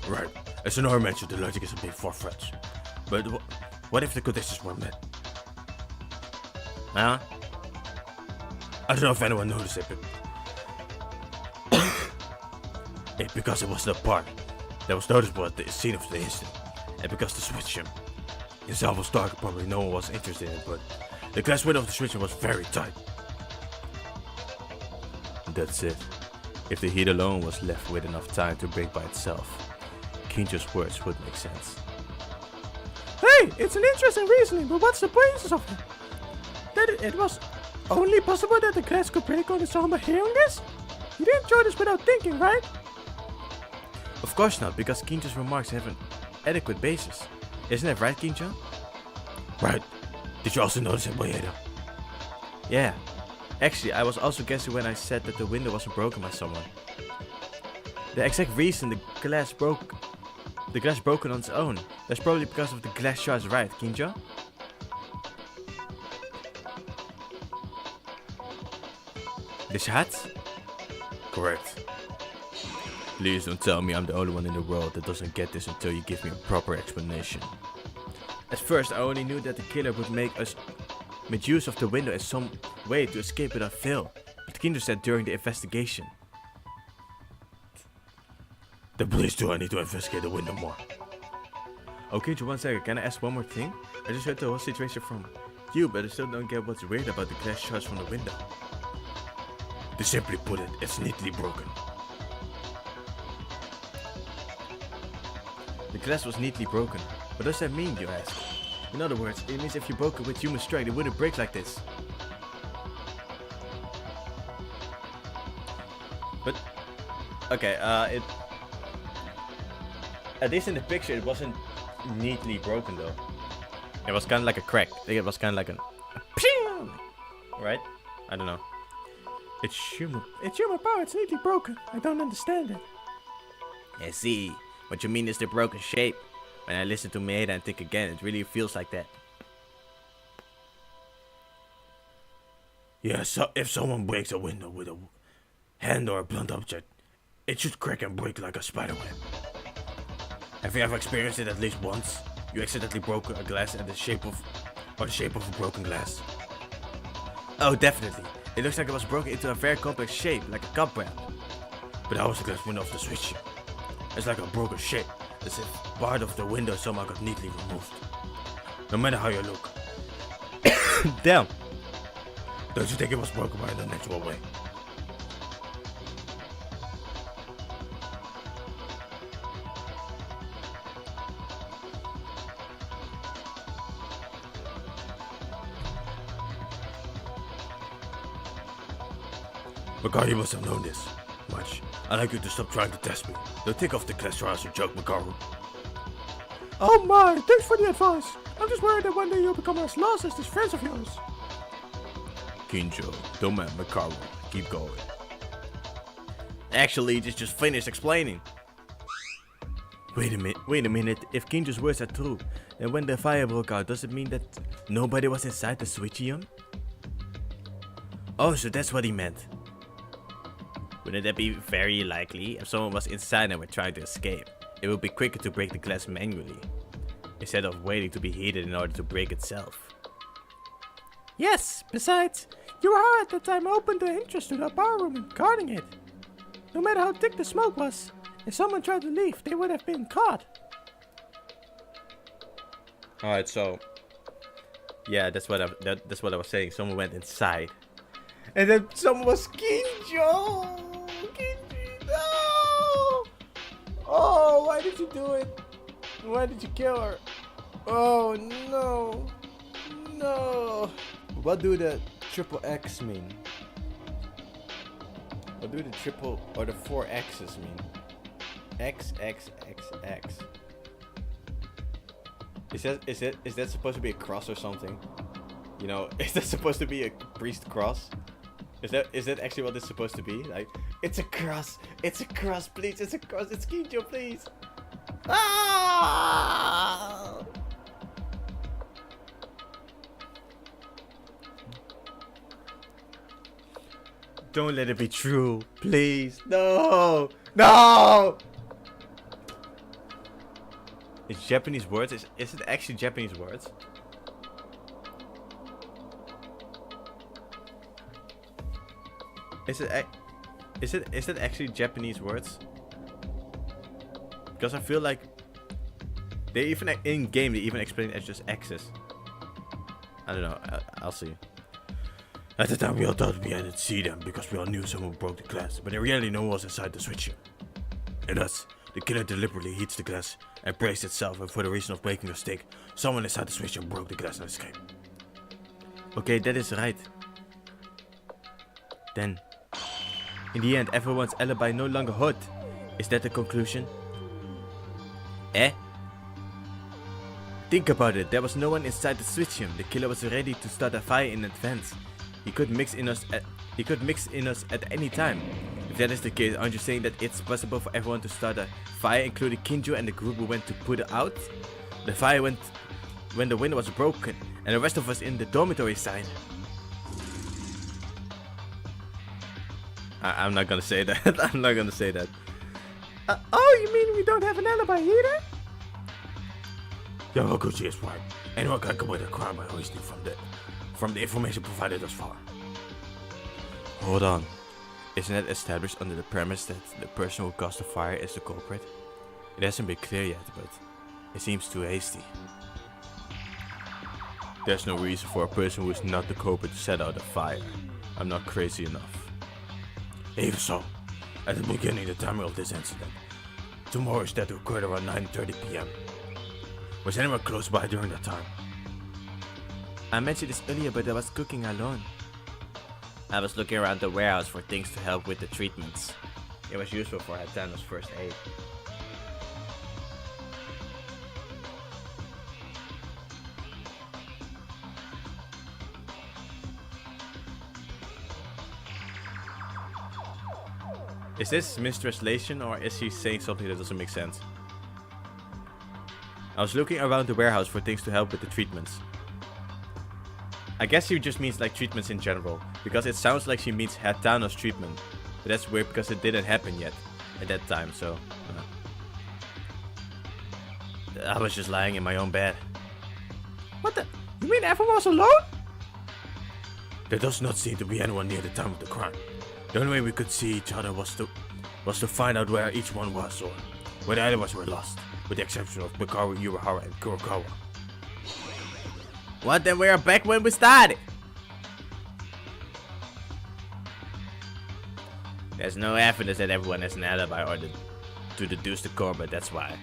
Right, as Inori mentioned, the logic is a bit far-fetched. But what if the conditions were met? Huh? I don't know if anyone noticed it, but because it was the part that was noticeable at the scene of the incident, and because the switch itself was dark, probably no one was interested in it, but the glass window of the switch was very tight. That's it. If the heat alone was left with enough time to break by itself, Kinjo's words would make sense. Hey, it's an interesting reasoning, but what's the basis of it? That it was only possible that the glass could break on its own by hearing this? You didn't draw this without thinking, right? Of course not, because Kinjo's remarks have an adequate basis. Isn't that right, Kinjo? Right. Did you also notice it, Maeda? Yeah. Actually, I was also guessing when I said that the window wasn't broken by someone. The exact reason the glass broke on its own. That's probably because of the glass shards, right, Kinjo? The shards? Correct. Please don't tell me I'm the only one in the world that doesn't get this until you give me a proper explanation. At first, I only knew that the killer would make use of the window as some way to escape without fail. But Kinjo said during the investigation. Then please do, I need to investigate the window more. Oh, Kinjo, 1 second, can I ask one more thing? I just heard the whole situation from you, but I still don't get what's weird about the glass shards from the window. To simply put it, it's neatly broken. The glass was neatly broken. What does that mean, you ask? In other words, it means if you broke it with human strength, it wouldn't break like this. But, okay, at least in the picture, it wasn't neatly broken though. It was kind of like a crack. I think it was kind of like a ping! Right? I don't know. It's human power, it's neatly broken. I don't understand it. I see. What you mean is the broken shape. When I listen to Maeda and think again, it really feels like that. Yeah, so if someone breaks a window with a hand or a blunt object, it should crack and break like a spiderweb. Have you ever experienced it at least once? You accidentally broke a glass at the shape of a broken glass. Oh, definitely. It looks like it was broken into a very complex shape, like a cobweb. But how was the glass window of the switch? It's like a broken shape, as if part of the window somehow got neatly removed. No matter how you look. Damn. Don't you think it was broken by the natural way? Makaru, you must have known this much. I'd like you to stop trying to test me. Don't take off the glass shards, you joke, Makaru. Oh my, thanks for the advice. I'm just worried that one day you'll become as lost as these friends of yours. Kinjo, don't mind Makaru. Keep going. Actually, just finished explaining. Wait a minute. If Kinjo's words are true, And when the fire broke out, does it mean that nobody was inside the switchium? Oh, so that's what he meant. Wouldn't that be very likely if someone was inside and were trying to escape? It would be quicker to break the glass manually, instead of waiting to be heated in order to break itself. Yes, besides, Yuhara at the time opened the entrance to the bar room and guarding it. No matter how thick the smoke was, if someone tried to leave, they would have been caught. Alright, so yeah, that's what I was saying. Someone went inside, and then someone was Kinjo. Kinji, no! Oh, why did you do it? Why did you kill her? Oh no, no! What do the triple X mean? What do the triple or the 4 X's mean? X, X, X, X. Is that supposed to be a cross or something? You know, is that supposed to be a priest cross? Is that actually what it's supposed to be? Like, it's a cross, please, it's a cross, it's Kinjo, please. Ah! Don't let it be true, please. No, no. It's Japanese words. Is it actually Japanese words? Is it actually Japanese words? Because I feel like they even in game they even explain it as just X's. I don't know. I'll see. At the time we all thought we hadn't seen them because we all knew someone broke the glass, but in reality no one was inside the switch. And thus, the killer deliberately heats the glass and breaks itself, and for the reason of making a mistake, someone inside the switch broke the glass and escaped. Okay, that is right. Then, in the end, everyone's alibi no longer hot. Is that the conclusion? Eh? Think about it, there was no one inside the switch room. The killer was ready to start a fire in advance. He could mix in us at any time. If that is the case, aren't you saying that it's possible for everyone to start a fire, including Kinjo and the group who went to put it out? The fire went when the window was broken, and the rest of us in the dormitory side. I'm not gonna say that. I'm not gonna say that. Oh, you mean we don't have an alibi either? Yamaguchi is right. Anyone can commit a crime by reasoning from the information provided thus far. Hold on. Isn't it established under the premise that the person who caused the fire is the culprit? It hasn't been clear yet, but it seems too hasty. There's no reason for a person who is not the culprit to set out a fire. I'm not crazy enough. Even so, at the beginning of the time of this incident, tomorrow is that to occurred around 9:30 PM. Was anyone close by during that time? I mentioned this earlier, but I was cooking alone. I was looking around the warehouse for things to help with the treatments. It was useful for Hatano's first aid. Is this mistranslation or is he saying something that doesn't make sense? I was looking around the warehouse for things to help with the treatments. I guess she just means like treatments in general, because it sounds like she means Hatano's treatment. But that's weird because it didn't happen yet at that time, so... I was just lying in my own bed. What the? You mean everyone was alone? There does not seem to be anyone near the time of the crime. The only way we could see each other was to find out where each one was, or where the others were lost, with the exception of Bakaru, Urahara, and Kurokawa. What, then we are back when we started? There's no evidence that everyone has an alibi or to deduce the culprit, that's why.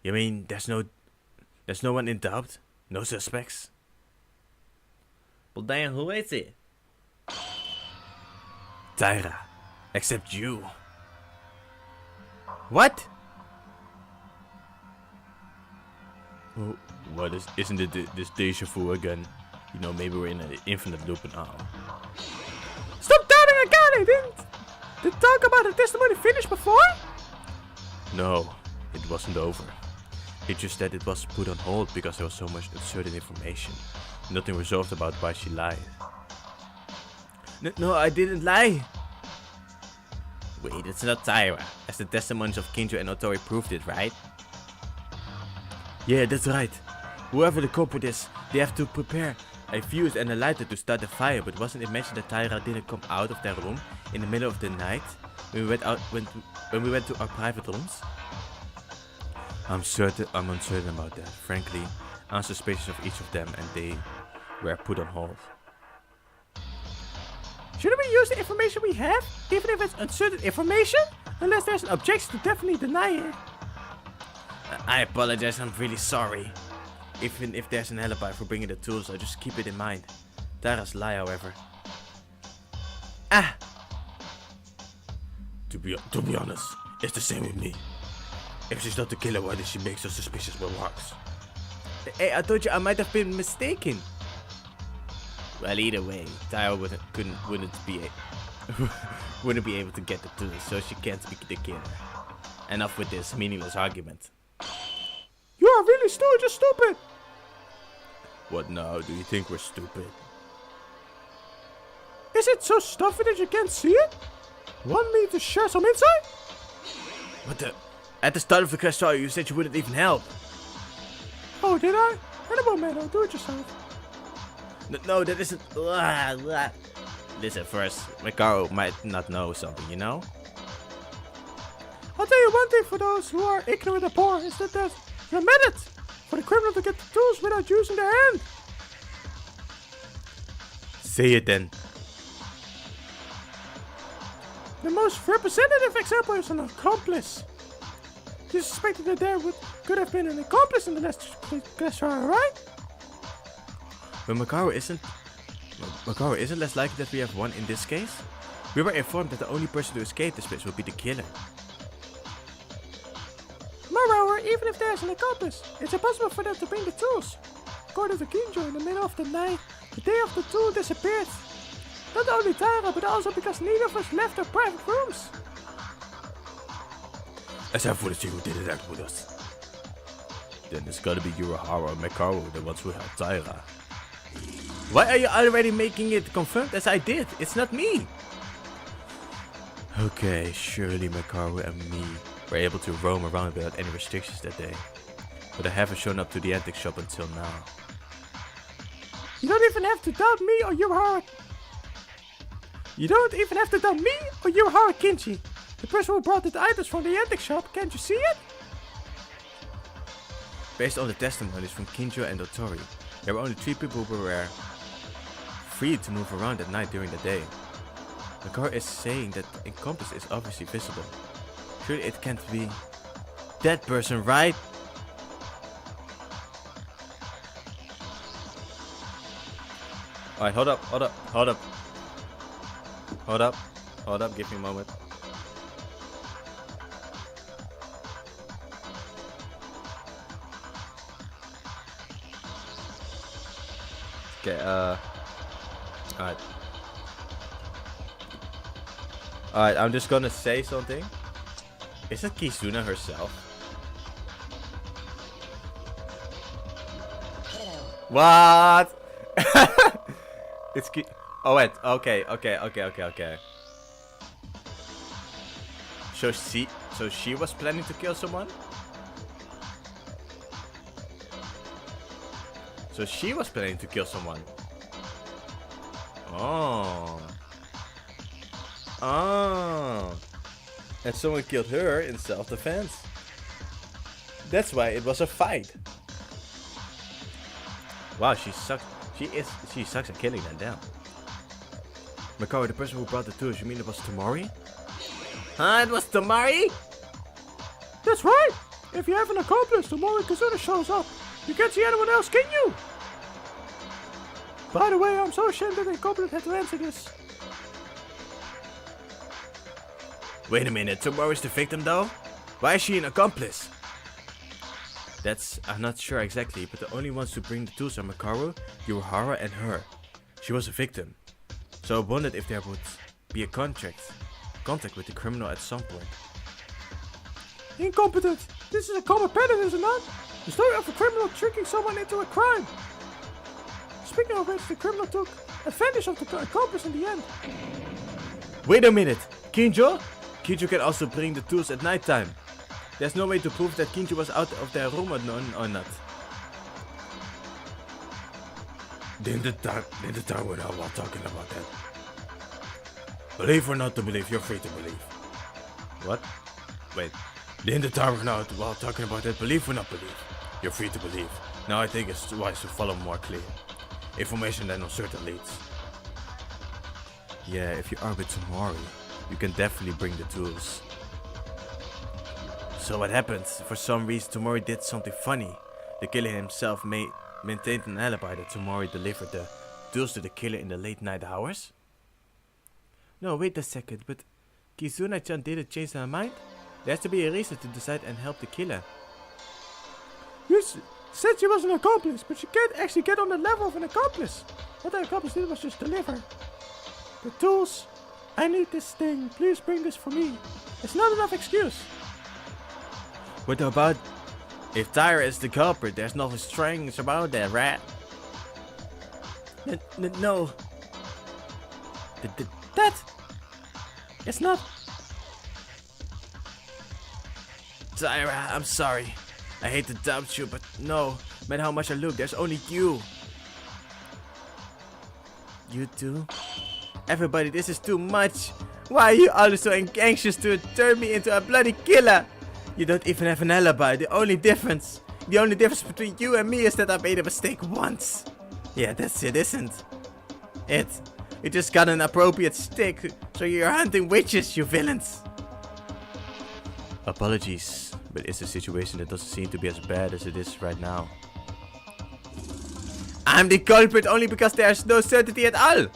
You mean there's no one in doubt? No suspects? Well then, who is it? Taira. Except you. What? Oh, what isn't it this deja vu again? You know, maybe we're in an infinite loop now. Stop doubting Akane! Didn't the talk about the testimony finish before? No, it wasn't over. It's just that it was put on hold because there was so much uncertain information. Nothing resolved about why she lied. No, I didn't lie. Wait, it's not Tyra, as the testimonies of Kinjo and Otori proved it, right? Yeah, that's right. Whoever the culprit is, they have to prepare a fuse and a lighter to start the fire, but wasn't it mentioned that Tyra didn't come out of their room in the middle of the night when we went to our private rooms? I'm uncertain about that. Frankly, I'm suspicious of each of them and they were put on hold. Shouldn't we use the information we have, even if it's uncertain information? Unless there's an objection to definitely deny it. I apologize, I'm really sorry. Even if there's an alibi for bringing the tools, I'll just keep it in mind. Tara's lie, however. To be honest, it's the same with me. If she's not the killer, why did she make so suspicious remarks? Hey, I told you I might have been mistaken. Well, either way, Tyra wouldn't be able to get the tools, so she can't be the killer. Enough with this meaningless argument. You are really just stupid. What now? Do you think we're stupid? Is it so stuffy that you can't see it? Want me to share some insight? What the? At the start of the crash trial, you said you wouldn't even help. Oh, did I? Animal man, do it yourself. No, that isn't. Listen, first, Mikaro might not know something, you know? I'll tell you one thing for those who are ignorant and poor, is that there's a method for the criminal to get the tools without using their hand. Say it then. The most representative example is an accomplice. You suspected that there could have been an accomplice in the last trial, right? But Mikaro isn't less likely that we have one in this case. We were informed that the only person to escape this place would be the killer. Moreover, even if there's an accomplice, it's impossible for them to bring the tools. According to Kinjo, in the middle of the night, the day of the tool disappeared. Not only Tyra, but also because neither of us left our private rooms. Except for the two who didn't act with us. Then it's gotta be Urahara and Mikaro, the ones who helped Tyra. Why are you already making it confirmed as I did? It's not me. Okay, surely Mikaro and me were able to roam around without any restrictions that day. But I haven't shown up to the antique shop until now. You don't even have to doubt me or Urahara. You don't even have to doubt me or Urahara Kinji. The person who brought the items from the antique shop, can't you see it? Based on the testimonies from Kinjo and Otori, there were only 3 people who were free to move around at night during the day. Mikaro is saying that the accomplice is obviously visible. Surely it can't be that person, right? Alright, hold up, give me a moment. Okay, alright. Alright, I'm just gonna say something. Is it Kizuna herself? What? It's oh wait, okay. So she was planning to kill someone? So she was planning to kill someone. Oh. And someone killed her in self-defense. That's why it was a fight. Wow, she sucks. She sucks at killing them down. Mikaro, the person who brought the tools, you mean it was Tamari? Huh? It was Tamari? That's right! If you have an accomplice, the moment Kazuna shows up, you can't see anyone else, can you? By the way, I'm so ashamed that the accomplice had to answer this. Wait a minute, Tamari's the victim though? Why is she an accomplice? I'm not sure exactly, but the only ones to bring the tools are Mikaro, Urahara, and her. She was a victim. So I wondered if there would be a contact with the criminal at some point. Incompetent! This is a common pattern, is it not? The story of a criminal tricking someone into a crime. Speaking of which, the criminal took advantage of the accomplice in the end. Wait a minute! Kinjo? Kinjo can also bring the tools at night time. There's no way to prove that Kinjo was out of their room or not. Didn't the time went out while talking about that. Believe or not to believe, you're free to believe. What? Wait. Didn't the time run out while talking about that? Believe or not believe, you're free to believe. Now I think it's wise to follow more clear information than on certain leads. Yeah, if you are with Tomori, you can definitely bring the tools. So what happened? For some reason Tomori did something funny. The killer himself maintained an alibi that Tomori delivered the tools to the killer in the late night hours? No, wait a second, but Kizuna-chan didn't change her mind? There has to be a reason to decide and help the killer. You said she was an accomplice, but she can't actually get on the level of an accomplice. What the accomplice did was just deliver the tools. I need this thing, please bring this for me. It's not enough excuse. What about if Tyra is the culprit? There's nothing strange about that, right? No. That? It's not. Tyra, I'm sorry. I hate to doubt you, but no matter how much I look, there's only you. You too? Everybody, this is too much. Why are you all so anxious to turn me into a bloody killer? You don't even have an alibi. The only difference between you and me is that I made a mistake once. Yeah, that's it, isn't it? You just got an appropriate stick, so you're hunting witches, you villains. Apologies, but it's a situation that doesn't seem to be as bad as it is right now. I'm the culprit only because there's no certainty at all.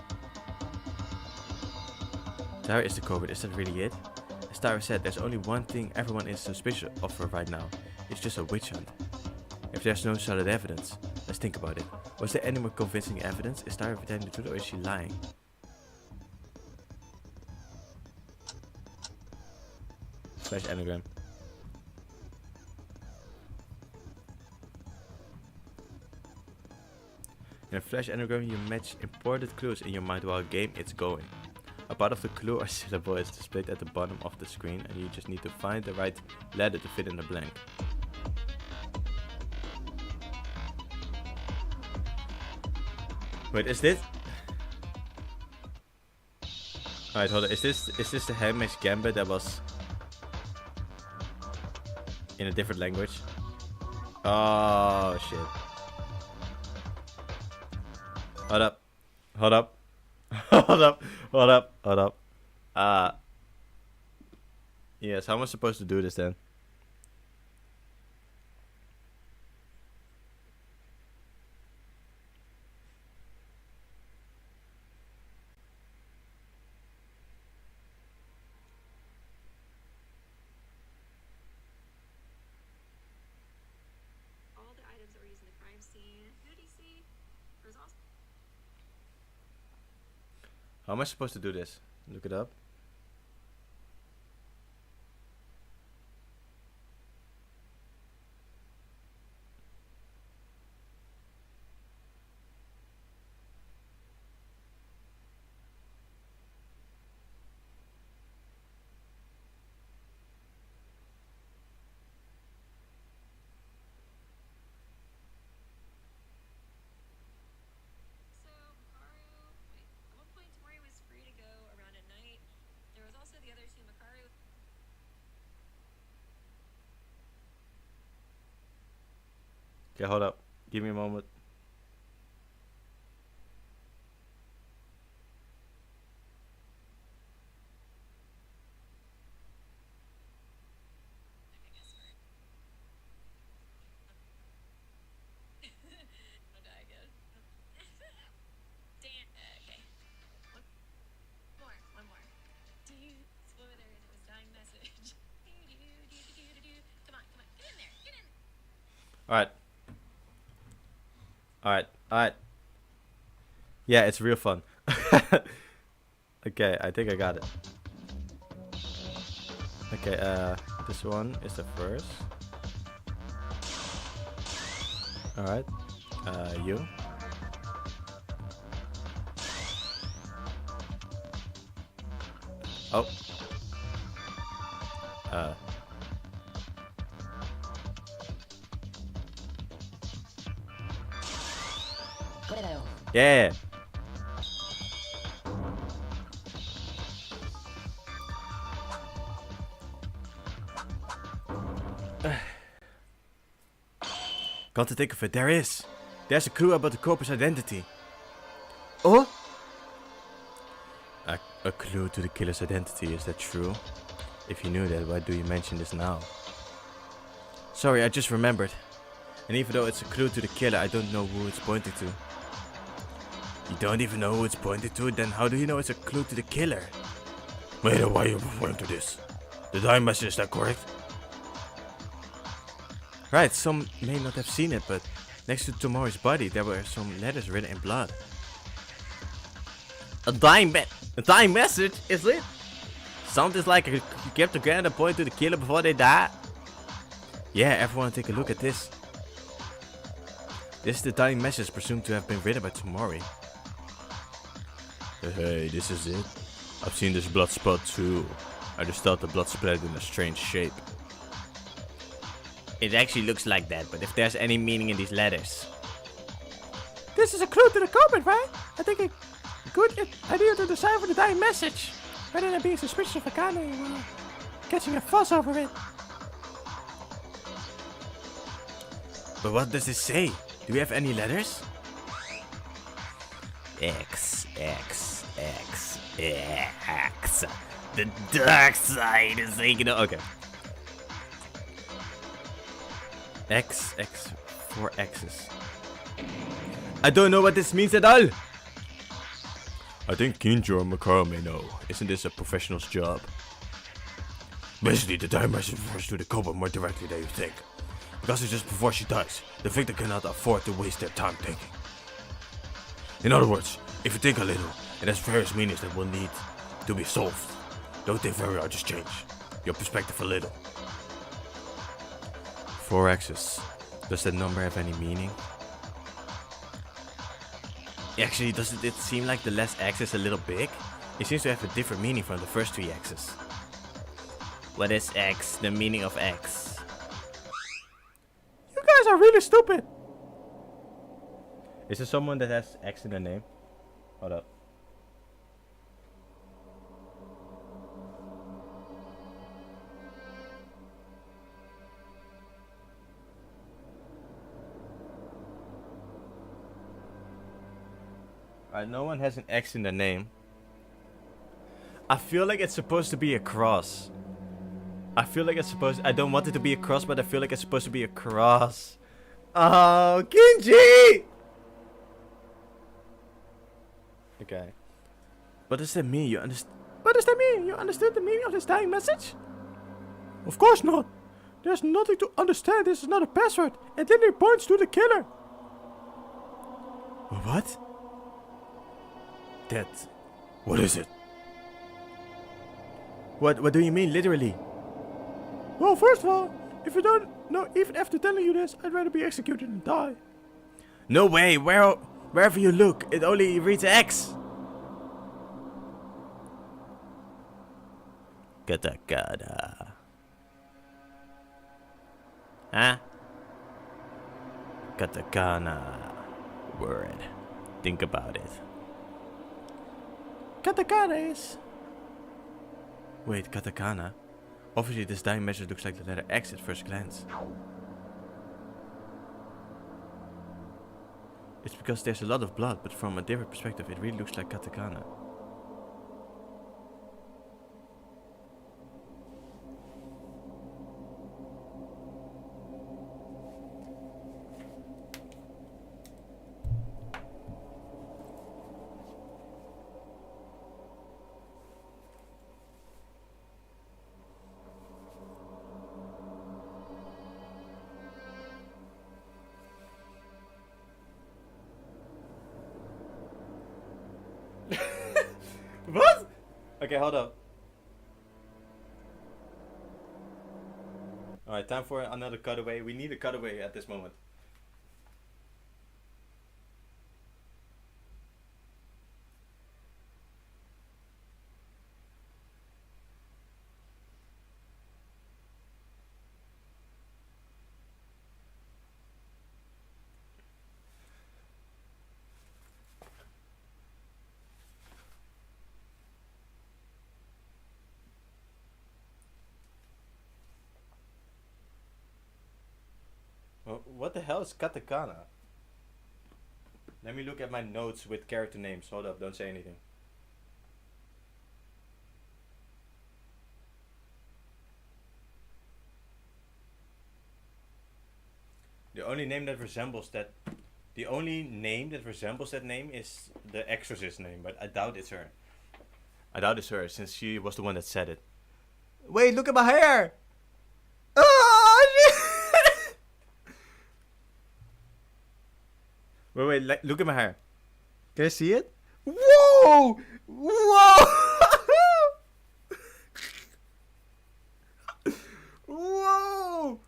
Tara is the culprit, is that really it? As Tara said, there's only one thing everyone is suspicious of her right now. It's just a witch hunt. If there's no solid evidence, let's think about it. Was there any more convincing evidence? Is Tara telling the truth or is she lying? Flash anagram. In a flash anagram, you match important clues in your mind while game it's going. A part of the clue or syllable is displayed at the bottom of the screen, and you just need to find the right letter to fit in the blank. Wait, is this? Alright, hold on. Is this the Handmaid's Gambit that was in a different language? Oh shit. Hold up. Hold up. Hold up. Hold up. Hold up. Yes, how am I supposed to do this then? All the items that were used in the crime scene. Who did he see? There was also How am I supposed to do this? Look it up. So, Makaru, wait, at one point Tamori was free to go around at night. There was also the other two, Makaru. Okay, hold up. Give me a moment. I'll die again. Dan, okay. One more. Do you over there in his dying message? Come on, get in there, get in. Alright. Alright. Yeah, it's real fun. Okay, I think I got it. Okay, this one is the first. Alright. You? Oh. Yeah. Come to think of it, there's a clue about the corpus identity. Oh? A clue to the killer's identity, is that true? If you knew that, why do you mention this now? Sorry, I just remembered. And even though it's a clue to the killer, I don't know who it's pointing to. You don't even know who it's pointing to? Then how do you know it's a clue to the killer? Wait, why are you referring to this? The dying message, is that correct? Right, some may not have seen it, but next to Tomori's body there were some letters written in blood. A dying message, is it? Something like a cryptogram that point to the killer before they die? Yeah, everyone take a look at this. This is the dying message presumed to have been written by Tomori. Hey, this is it? I've seen this blood spot too. I just thought the blood spread in a strange shape. It actually looks like that, but if there's any meaning in these letters. This is a clue to the comment, right? I think a good idea to decipher the dying message, rather than being suspicious of Akane while catching a fuss over it. But what does it say? Do we have any letters? X. The dark side is taking over. Okay. X, 4 X's. I don't know what this means at all. I think Kinjo and Makaro may know. Isn't this a professional's job? Basically, the dying message refers to the culprit more directly than you think. Because it's just before she dies, the victim cannot afford to waste their time thinking. In other words, if you think a little, it has various meanings that will need to be solved. Don't think very hard, just change your perspective a little. 4 X's. Does that number have any meaning? Actually, doesn't it seem like the last X is a little big? It seems to have a different meaning from the first 3 X's. What is X? The meaning of X? You guys are really stupid. Is there someone that has X in their name? Hold up. Alright, no one has an X in their name. I feel like it's supposed to be a cross. I don't want it to be a cross, but I feel like it's supposed to be a cross. Oh, Kinji! Okay. What does that mean? What does that mean? You understood the meaning of this dying message? Of course not. There's nothing to understand. This is not a password. And then it points to the killer. What? What is it? What do you mean, literally? Well, first of all, if you don't know, even after telling you this, I'd rather be executed and die. No way, wherever you look, it only reads X. Katakana. Huh? Katakana. Word. Think about it. Katakana is... Wait, katakana? Obviously this dying message looks like the letter X at first glance. It's because there's a lot of blood, but from a different perspective it really looks like katakana. What? Okay, hold up. Alright, time for another cutaway. We need a cutaway at this moment. What the hell is katakana? Let me look at my notes with character names. Hold up, don't say anything. The only name that resembles that name is the exorcist name, but I doubt it's her. I doubt it's her since she was the one that said it. Wait, look at my hair! Oh, shit! wait, look at my hair. Can you see it? Whoa! Whoa! Whoa!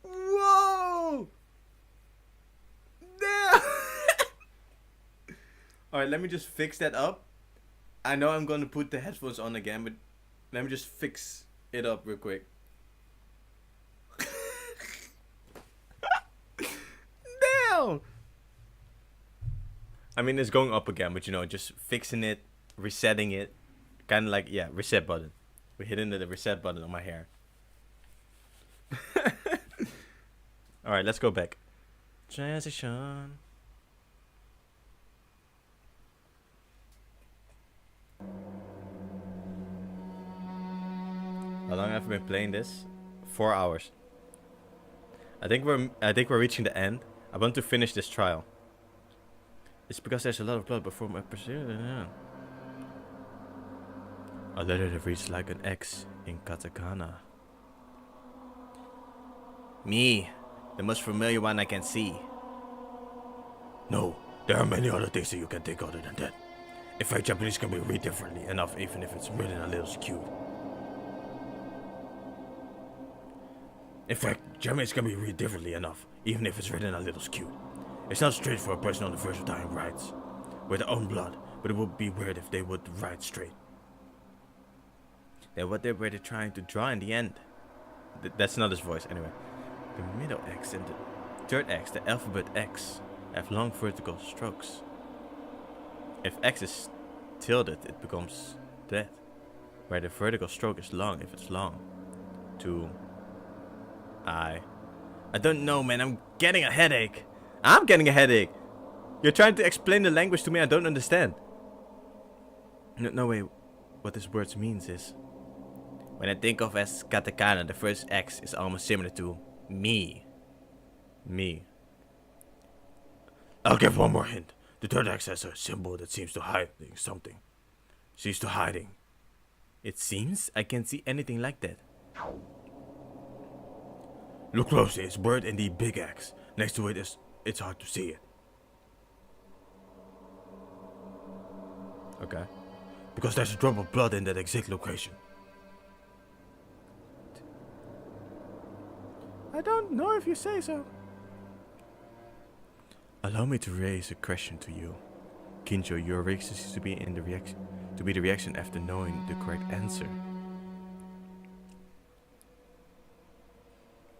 Whoa! Damn! Alright, let me just fix that up. I know I'm gonna put the headphones on again, but let me just fix it up real quick. Damn! I mean, it's going up again, but you know, just fixing it, resetting it. Kind of like, yeah, reset button. We're hitting the reset button on my hair. Alright, let's go back. Transition. How long have I been playing this? 4 hours. I think we're reaching the end. I want to finish this trial. It's because there's a lot of blood before my pursuit. A letter that reads like an X in katakana. Me, the most familiar one I can see. No, there are many other things that you can think other than that. In fact, Japanese can be read differently enough even if it's written a little skewed. In fact, Japanese can be read differently enough even if it's written a little skewed. It's not straight for a person on the verge of dying writes with their own blood, but it would be weird if they would write straight. Then what they were trying to draw in the end. That's not his voice anyway. The middle X and the third X, the alphabet X, have long vertical strokes. If X is tilted, it becomes that, where the vertical stroke is long if it's long. I don't know, man. I'm getting a headache. You're trying to explain the language to me I don't understand. No way. What this word means is, when I think of as katakana, the first X is almost similar to me. I'll give one more hint. The third X has a symbol that seems to hiding something. It seems I can't see anything like that. Look closely, it's buried in the big X. Next to it it's hard to see it. Okay. Because there's a drop of blood in that exact location. I don't know if you say so. Allow me to raise a question to you. Kinjo, your reaction seems to be the reaction after knowing the correct answer.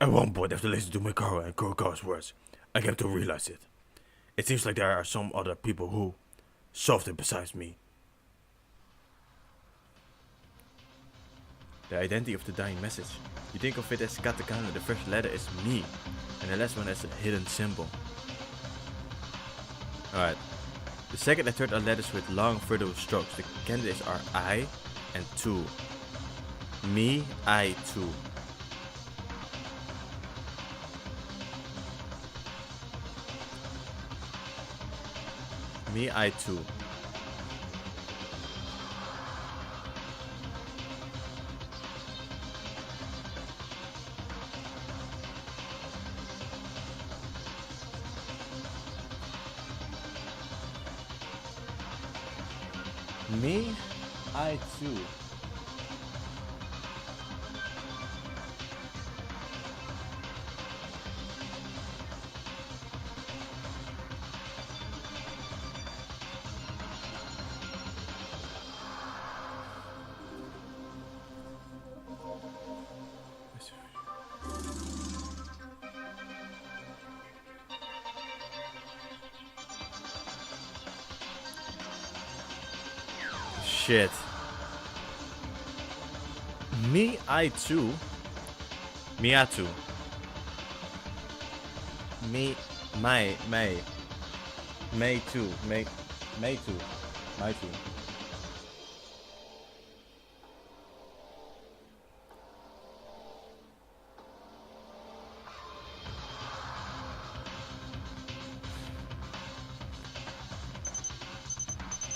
At one point, after listening to Mikaro and Kurokawa's words, I came to realize it. It seems like there are some other people who solved it besides me. The identity of the dying message. You think of it as katakana, the first letter is me, and the last one as a hidden symbol. Alright. The second and third are letters with long vertical strokes. The candidates are I and 2. Me, I, 2. Me, I, 2. Me, I, 2. Shit. Me, I, 2. Miyatu. Me, May 2, May 2.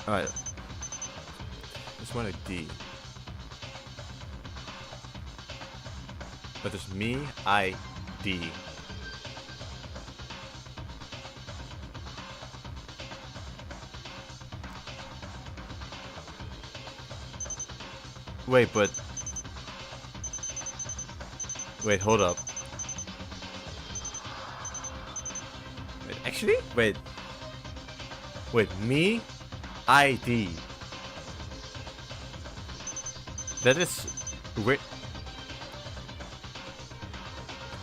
Alright. It's more like D. But it's me, I, D. Wait, but... Wait, hold up. Wait, actually? Wait. Wait, me, ID. That is weird.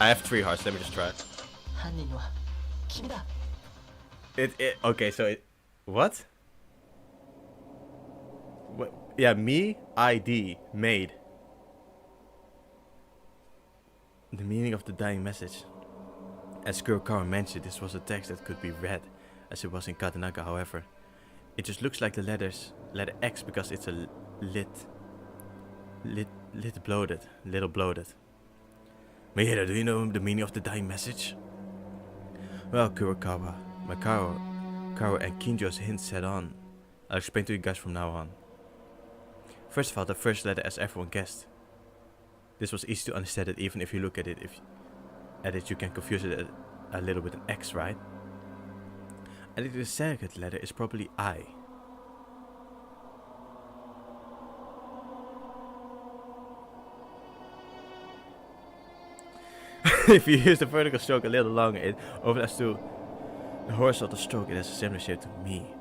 I have 3 hearts, let me just try. Okay, so it, what? What? Yeah, me, ID, made. The meaning of the dying message. As Kurokawa mentioned, this was a text that could be read, as it was in Katanaka, however. It just looks like the letter X because it's a little bloated. Miura, do you know the meaning of the dying message? Well, Kurokawa, my Karo and Kinjo's hints head on. I'll explain to you guys from now on. First of all, the first letter, as everyone guessed. This was easy to understand it, even if you look at it. You can confuse it a little with an X, right? And the second letter is probably I. If you use the vertical stroke a little longer, it overlaps to the horizontal stroke. It has a similar shape to me.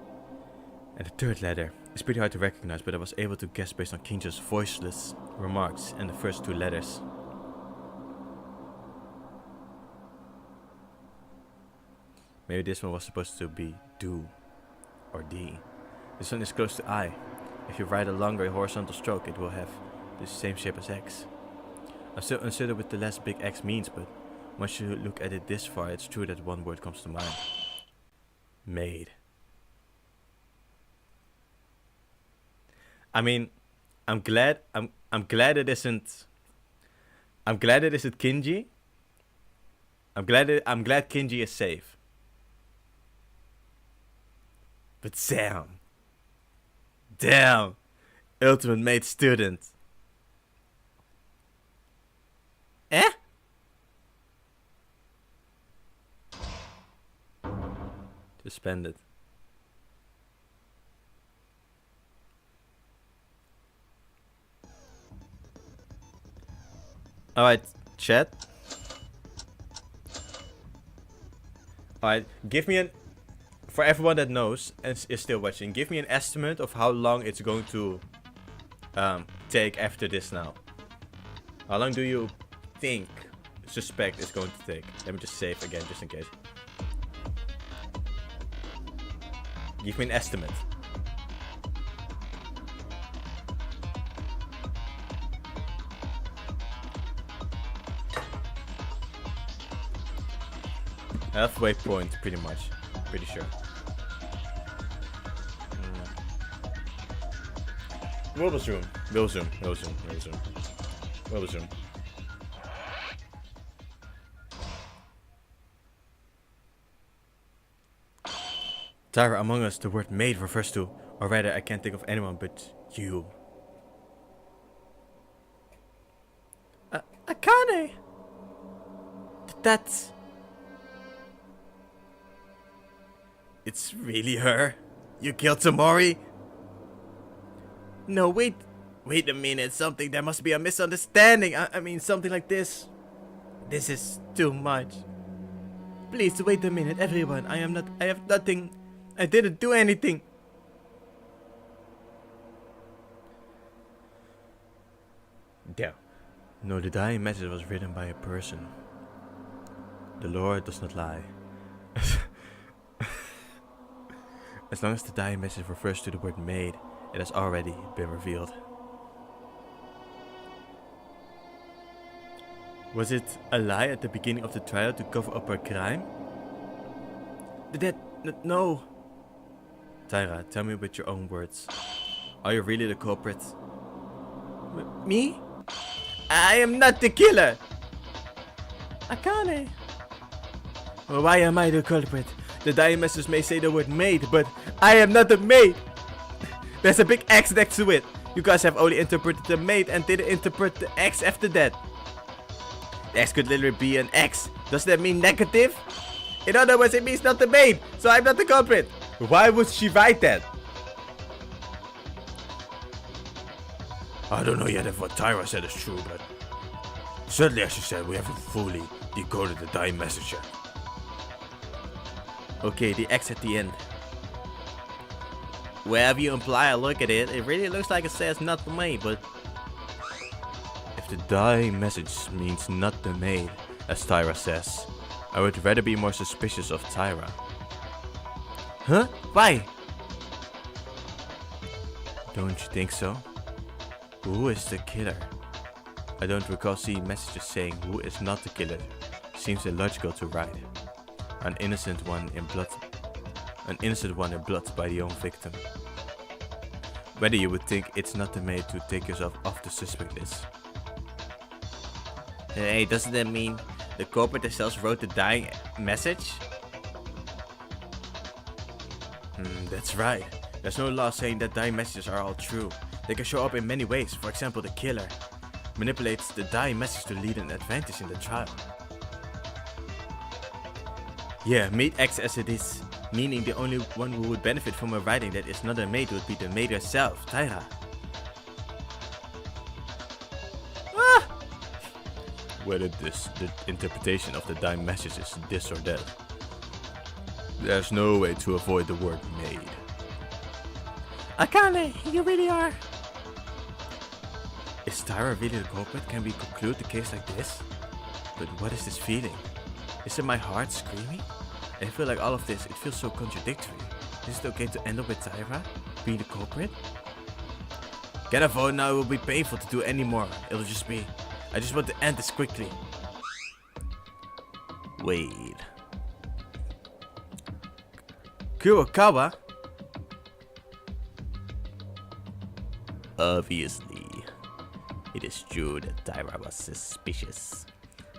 And the third letter is pretty hard to recognize, but I was able to guess based on Kinjo's voiceless remarks and the first 2 letters. Maybe this one was supposed to be do or D. This one is close to I. If you write a longer horizontal stroke, it will have the same shape as X. I'm still uncertain what the last big X means, but once you look at it this far, it's true that one word comes to mind. Made. I mean, I'm glad it isn't Kinji. I'm glad Kinji is safe. But damn, ultimate mate student. Suspended. Alright, chat. Alright, give me an... For everyone that knows and is still watching, give me an estimate of how long it's going to take after this now. How long do you suspect it's going to take? Let me just save again, just in case. Give me an estimate. Halfway point, pretty much. Pretty sure. We'll resume. Tyra, among us, the word made refers to, or rather, I can't think of anyone but you. Akane! That's... It's really her? You killed Tomori? No, wait a minute, there must be a misunderstanding. I mean, something like this. This is too much. Please, wait a minute, everyone. I have nothing. I didn't do anything. Yeah. No, the dying message was written by a person. The Lord does not lie. As long as the dying message refers to the word made, it has already been revealed. Was it a lie at the beginning of the trial to cover up her crime? No. Tyra, tell me with your own words. Are you really the culprit? Me? I am not the killer! Akane. Well, why am I the culprit? The dying message may say the word maid, but I am not the maid! There's a big X next to it. You guys have only interpreted the maid and didn't interpret the X after that. The X could literally be an X. Does that mean negative? In other words, it means not the maid, so I'm not the culprit. Why would she write that? I don't know yet if what Tyra said is true, but certainly as she said, we haven't fully decoded the dying message yet. Okay, the X at the end. Wherever you imply or look at it, it really looks like it says not the maid, but If the dying message means not the maid, as Tyra says, I would rather be more suspicious of Tyra. huh? Why? Don't you think so? Who is the killer? I don't recall seeing messages saying who is not the killer. Seems illogical to write. An innocent one in blood by the own victim. Whether you would think it's not the maid to take yourself off the suspect list. Hey, doesn't that mean the culprit themselves wrote the dying message? That's right. There's no law saying that dying messages are all true. They can show up in many ways. For example, the killer manipulates the dying message to lead an advantage in the trial. Yeah, maid X as it is. Meaning the only one who would benefit from a writing that is not a maid would be the maid herself, Tyra. Whether the interpretation of the dying message is this or that. There's no way to avoid the word maid. Akane, you really are. Is Tyra really the culprit? Can we conclude the case like this? But what is this feeling? Is it my heart screaming? I feel like all of this, it feels so contradictory. Is it okay to end up with Tyra being the culprit? Get a vote now, it will be painful to do anymore. It'll just be, I just want to end this quickly. Wait. Kurokawa? Obviously, it is true that Tyra was suspicious.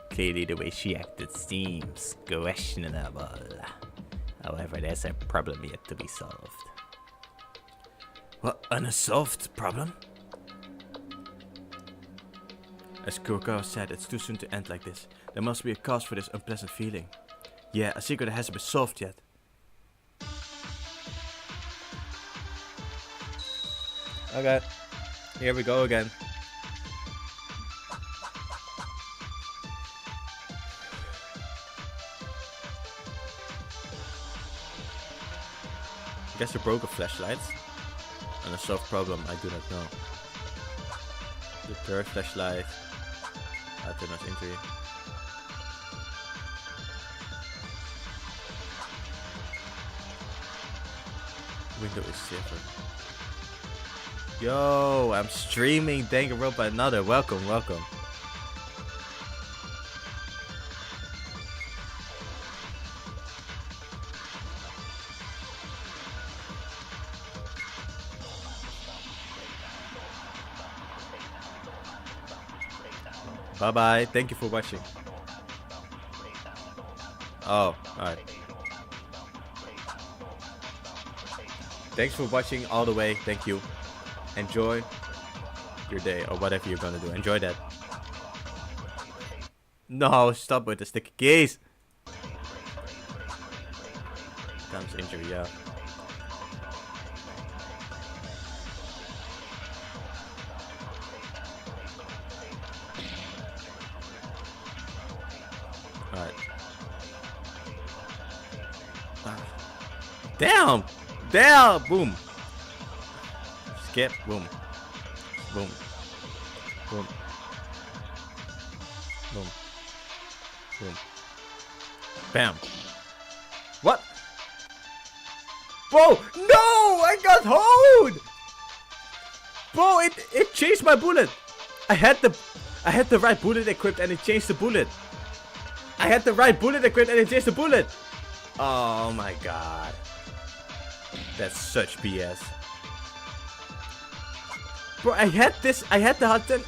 Clearly the way she acted seems questionable. However, there's a problem yet to be solved. What, an unsolved problem? As Kurokawa said, it's too soon to end like this. There must be a cause for this unpleasant feeling. Yeah, a secret that hasn't been solved yet. Okay, here we go again. I guess you broke a flashlight. And a solved problem, I do not know. The third flashlight. Too injury. Window is severed. Yo, I'm streaming Danganronpa Another. Welcome, welcome. Bye bye. Thank you for watching. Oh, alright. Thanks for watching all the way. Thank you. Enjoy your day or whatever you're gonna do. Enjoy that. No, stop with the sticky keys. Comes injury, yeah. Alright. Down! Down! Boom! Skip. Boom. Boom. Boom. Boom. Boom. Bam. What? Bro! No! I got hold! Bro, it changed my bullet. I had the right bullet equipped and it changed the bullet. I had the right bullet equipped and it changed the bullet. Oh my god. That's such BS. Bro, I had the hot 10.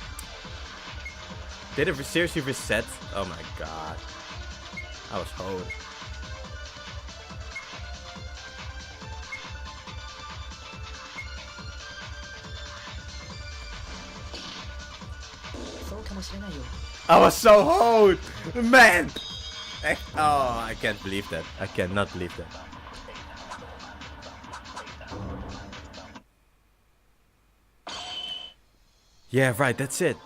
Did it seriously reset? Oh my god. I was hoed. I was so hoed! Man! Oh, I can't believe that. I cannot believe that. Yeah, right, that's it.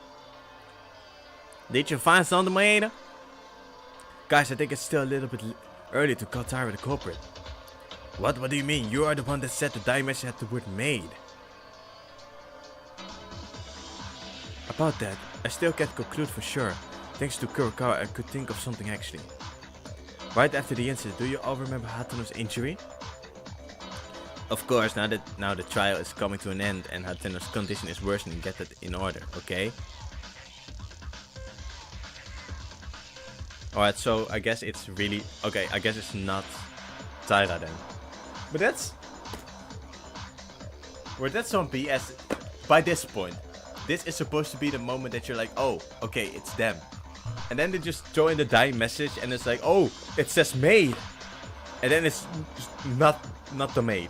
Did you find something, Maeda? Guys, I think it's still a little bit early to cut Tyra the culprit. What do you mean? You are the one that said the die message had the word made. About that, I still can't conclude for sure. Thanks to Kurokawa, I could think of something actually. Right after the incident, do you all remember Hatano's injury? Of course, now the trial is coming to an end and Hatano's condition is worsening, get that in order, okay? Alright, so I guess it's really... Okay, I guess it's not Taira then. But that's... Well, that's some BS. By this point, this is supposed to be the moment that you're like, oh, okay, it's them. And then they just throw in the die message and it's like, oh, it says maid. And then it's not the maid.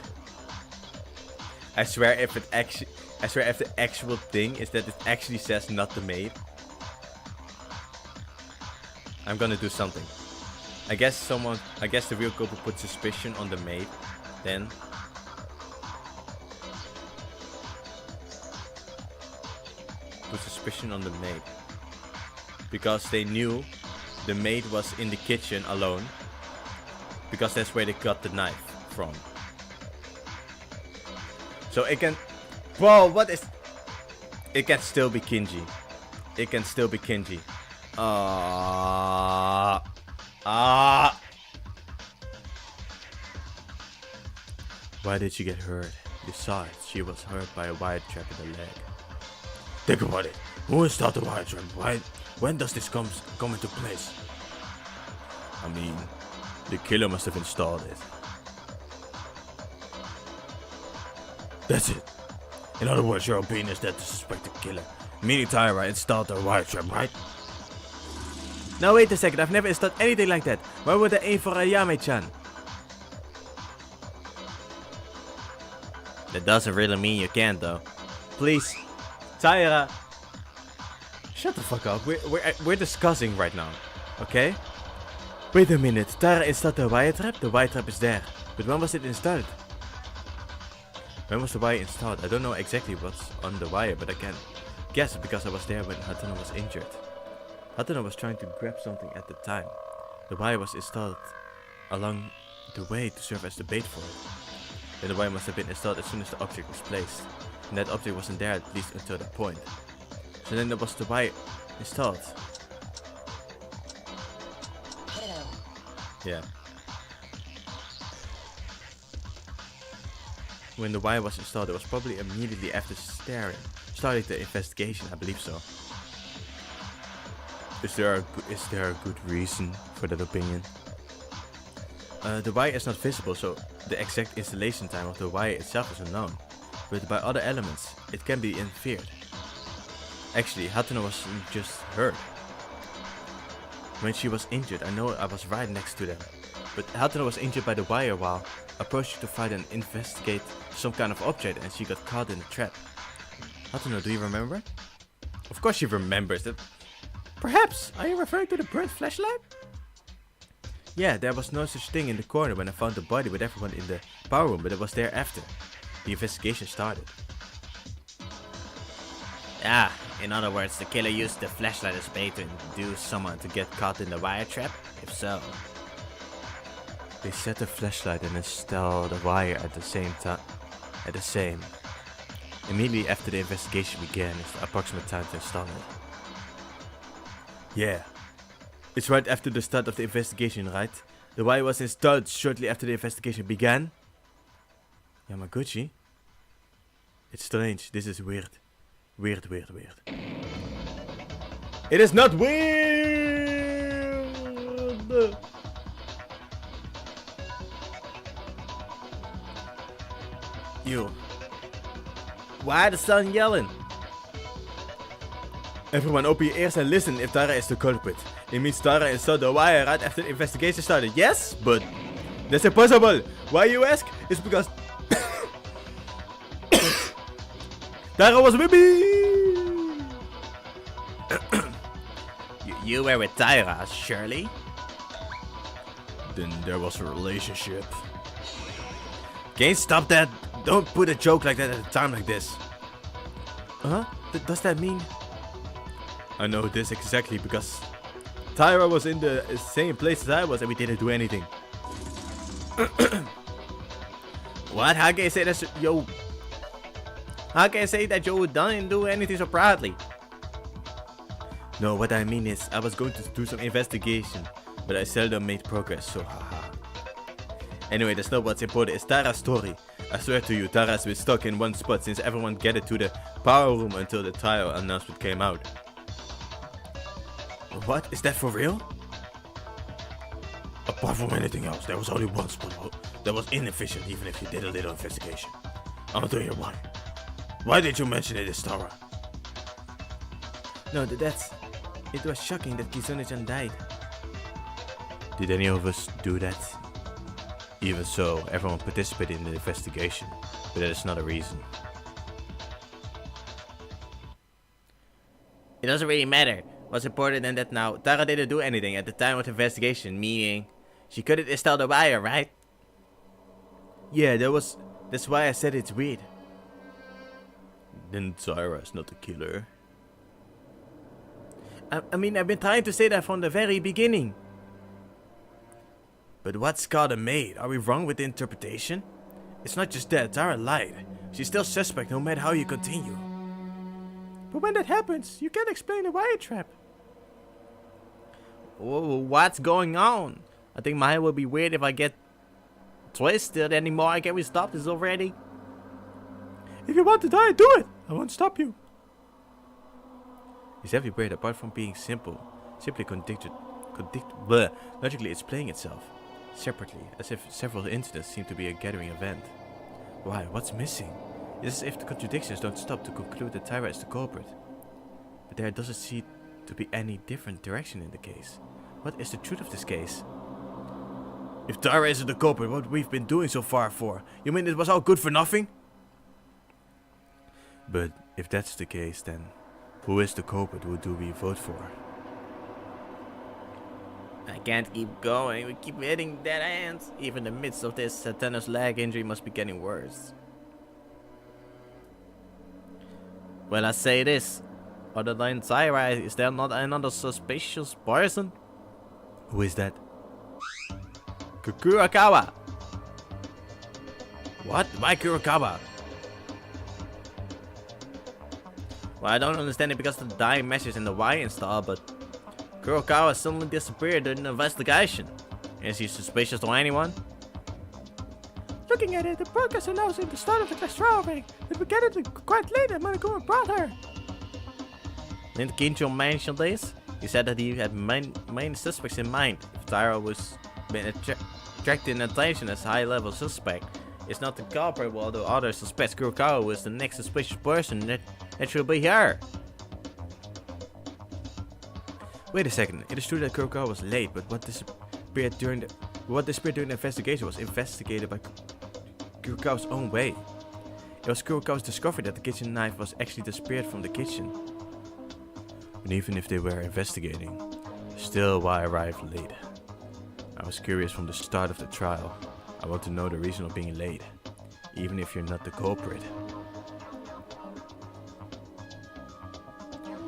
I swear if the actual thing is that it actually says not the maid, I'm gonna do something. I guess the real culprit put suspicion on the maid, then put suspicion on the maid. Because they knew the maid was in the kitchen alone. Because that's where they got the knife from. So it can... Bro, what is... It can still be Kinji. It can still be Kinji. Why did she get hurt? Besides, she was hurt by a wire trap in the leg. Think about it. Who installed the wire trap? When does this come into place? I mean, the killer must have installed it. That's it. In other words, your opinion is that the suspected killer, meaning Taira, installed the wire trap, right? Now wait a second, I've never installed anything like that. Why would I aim for Ayame-chan? That doesn't really mean you can't though. Please, Taira. Shut the fuck up, we're discussing right now, okay? Wait a minute, Taira installed the wire trap is there. But when was it installed? When was the wire installed? I don't know exactly what's on the wire, but I can guess because I was there when Hatano was injured. Hatano was trying to grab something at the time. The wire was installed along the way to serve as the bait for it. Then the wire must have been installed as soon as the object was placed. And that object wasn't there at least until that point. So then there was the wire installed. Yeah. When the wire was installed, it was probably immediately after starting the investigation, I believe so. Is there a good reason for that opinion? The wire is not visible, so the exact installation time of the wire itself is unknown. But by other elements, it can be inferred. Actually, Hatano was just hurt. When she was injured, I know I was right next to them. But Hatano was injured by the wire while approaching to fight and investigate some kind of object, and she got caught in the trap. Hatano, do you remember? Of course she remembers that. Perhaps, are you referring to the burnt flashlight? Yeah, there was no such thing in the corner when I found the body with everyone in the power room, but it was there after the investigation started. Ah, in other words, the killer used the flashlight as bait to induce someone to get caught in the wire trap? If so, they set the flashlight and installed the wire at the same time. Immediately after the investigation began is the approximate time to install it. Yeah. It's right after the start of the investigation, right? The wire was installed shortly after the investigation began. Yamaguchi? It's strange. This is weird. Weird. It is not weird! You. Why the son yelling? Everyone open your ears and listen if Tara is the culprit. It means Tara installed the wire right after the investigation started. Yes, but that's impossible. Why you ask? It's because Tara was with me. You were with Tyra, surely? Then there was a relationship. Can you stop that? Don't put a joke like that at a time like this. Huh? Does that mean? I know this exactly because Tyra was in the same place as I was and we didn't do anything. What? How can you say that you... How can you say that you didn't do anything so proudly? No, what I mean is I was going to do some investigation, but I seldom made progress, so haha. Anyway, that's not what's important, it's Tara's story. I swear to you, Tara's been stuck in one spot since everyone gathered to the power room until the trial announcement came out. What? Is that for real? Apart from anything else, there was only one spot that was inefficient even if you did a little investigation. I'll tell you why. Why did you mention it, Tara? No, that's... It was shocking that Kizune-chan died. Did any of us do that? Even so, everyone participated in the investigation, but that is not a reason. It doesn't really matter. What's important than that now? Tara didn't do anything at the time of the investigation, meaning she couldn't install the wire, right? Yeah, that's why I said it's weird. Then Tara is not the killer. I mean, I've been trying to say that from the very beginning. But what's Carter made? Are we wrong with the interpretation? It's not just that, Tara lied. She's still suspect no matter how you continue. But when that happens, you can't explain the wire trap. Whoa, what's going on? I think my head will be weird if I get twisted anymore. Can we stop this already? If you want to die, do it. I won't stop you. Is every braid apart from being simple, simply logically it's playing itself, separately, as if several incidents seem to be a gathering event. Why? What's missing? It's as if the contradictions don't stop to conclude that Tyra is the culprit. But there doesn't seem to be any different direction in the case. What is the truth of this case? If Tyra isn't the culprit, what we've been doing so far for? You mean it was all good for nothing? But if that's the case, then who is the culprit? Who do we vote for? I can't keep going. We keep hitting dead ends. Even in the midst of this, Satana's leg injury must be getting worse. Well, I say this. Other than Tyra, is there not another suspicious person? Who is that? Kurokawa. What? Why Kurokawa? Well, I don't understand it because of the dying message in the wire install, but Kurokawa suddenly disappeared during the investigation. Is he suspicious to anyone? Looking at it, the broadcast announcing the start of the class trial ring. It began it quite late and Monokuma brought her. Didn't Kincho mention this? He said that he had main suspects in mind. If Tyra was being attracting attention as high-level suspect, it's not the culprit, while the other suspects Kurokawa was the next suspicious person that should be her. Wait a second. It is true that Kurokawa was late, but what disappeared during the investigation was investigated by Kurokawa's own way. It was Kurokawa's discovery that the kitchen knife was actually disappeared from the kitchen. And even if they were investigating, still why arrive late? I was curious from the start of the trial. I want to know the reason of being late, even if you're not the culprit.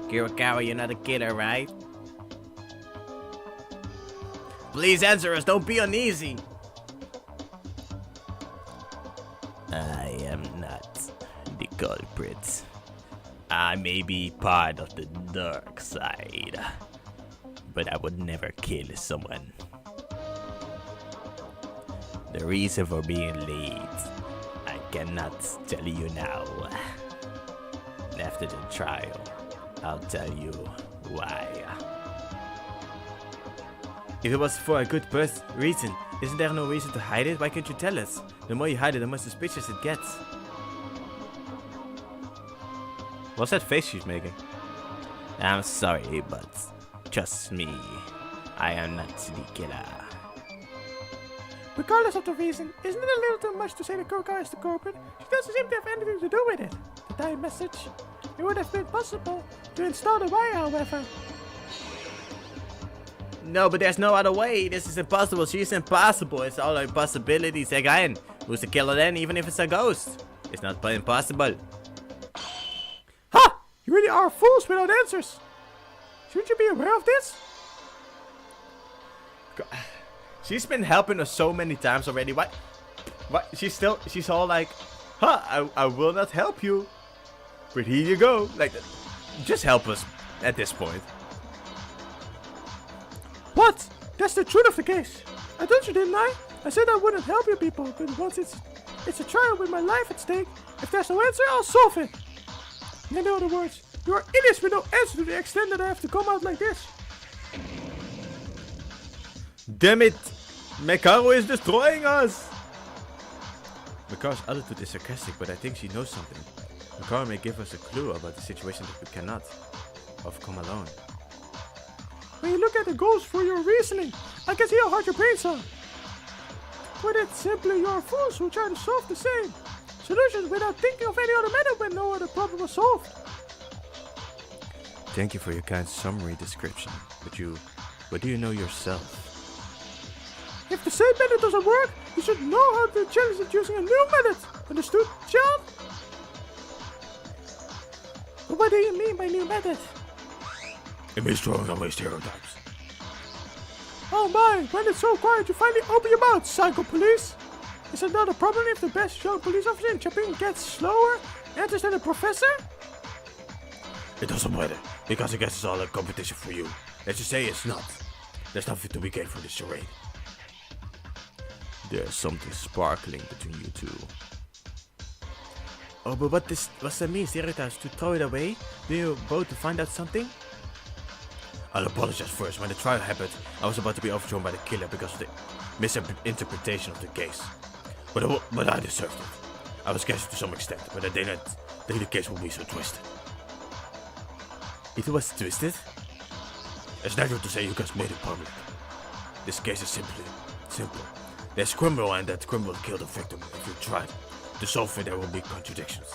Kurokawa, you're not a killer, right? Please answer us, don't be uneasy. I am not the culprit. I may be part of the dark side, but I would never kill someone. The reason for being late, I cannot tell you now. After the trial, I'll tell you why. If it was for a good reason, isn't there no reason to hide it? Why can't you tell us? The more you hide it, the more suspicious it gets. What's that face she's making? I'm sorry, but trust me, I am not the killer. Regardless of the reason, isn't it a little too much to say the girl guy is the culprit? She doesn't seem to have anything to do with it. The dying message. It would have been possible to install the wire, however. No, but there's no other way. This is impossible. She's impossible. It's all impossibilities again. Who's the killer then, even if it's a ghost? It's not impossible. Ha! You really are fools without answers. Shouldn't you be aware of this? She's been helping us so many times already. What? She's all like, I will not help you. But here you go. Like, just help us at this point. What? That's the truth of the case. I told you, didn't I? I said I wouldn't help you people, but once it's a trial with my life at stake, if there's no answer, I'll solve it. In other words, you are idiots with no answer to the extent that I have to come out like this. Damn it! Mekaro is destroying us! Mekaro's attitude is sarcastic, but I think she knows something. Mekaro may give us a clue about the situation that we cannot overcome alone. When you look at the goals for your reasoning, I can see how hard your brains are. Put it simply, you are fools who try to solve the same solutions without thinking of any other method when no other problem was solved. Thank you for your kind summary description, but do you know yourself? If the same method doesn't work, you should know how to challenge it using a new method. Understood, child? But what do you mean by new method? It means throwing away stereotypes. Oh my, when it's so quiet you finally open your mouth, psycho police! Is it not a problem if the best shown police officer in Japan gets slower answers than a professor? It doesn't matter, because I guess it's all a competition for you. Let's just say it's not. There's nothing to be gained from this charade. There's something sparkling between you two. Oh, but what's that mean, stereotypes? To throw it away? Do you both to find out something? I'll apologize first. When the trial happened, I was about to be overthrown by the killer because of the misinterpretation of the case. But I deserved it. I was guessing to some extent, but I didn't think the case would be so twisted. It was twisted? It's natural to say you guys made it public. This case is simple. There's a criminal and that criminal killed the victim. If you tried to solve it, there will be contradictions.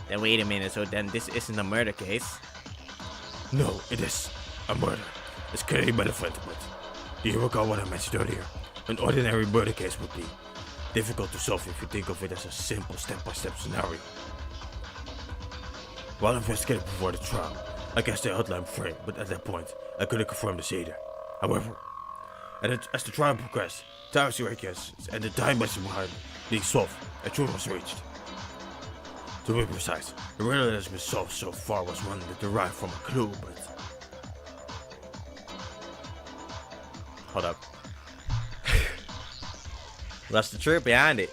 Then wait a minute, so then this isn't a murder case? No, it is a murder. It's clearly benevolent, but do you recall what I mentioned earlier? An ordinary murder case would be difficult to solve if you think of it as a simple step-by-step scenario. While investigating before the trial, I guessed the outline frame, but at that point, I couldn't confirm this either. However, as the trial progressed, Tara's guesses and the time message behind being solved, a truth was reached. To be precise, the riddle that has been solved so far was one that derived from a clue, but... Hold up. What's the truth behind it?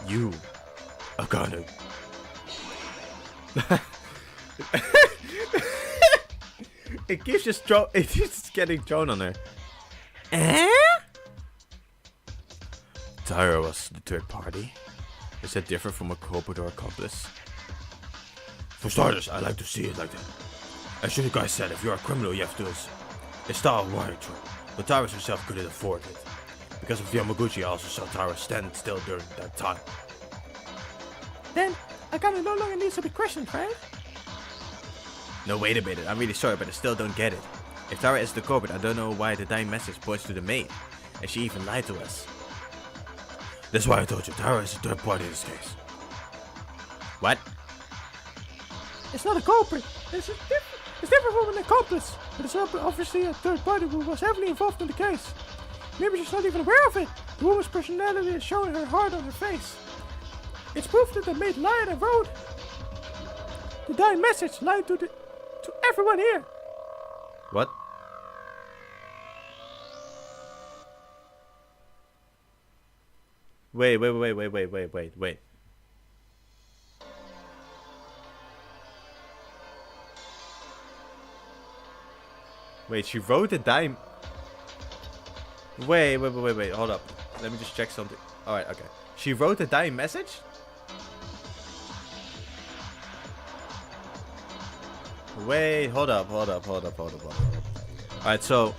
You are gonna... It keeps just getting thrown on her. Tyra was the third party. Is that different from a culprit or accomplice? For starters, I like to see it like that. As you guys said, if you're a criminal, you have to install a wire trap. But Tyra herself couldn't afford it. Because of Yamaguchi, I also saw Tyra stand still during that time. Then, I kinda no longer needs to be questioned, right? No, wait a minute. I'm really sorry, but I still don't get it. If Tara is the culprit, I don't know why the dying message points to the maid. And she even lied to us. That's why I told you, Tyra is the third party in this case. What? It's not a culprit. It's different from an accomplice. But it's obviously a third party who was heavily involved in the case. Maybe she's not even aware of it. The woman's personality is showing her heart on her face. It's proof that the maid lied and wrote the dying message, lied to To everyone here. What? Wait. Wait, she wrote a dime. Wait, hold up. Let me just check something. Alright, okay. She wrote a dying message? Wait, hold up. Alright, so.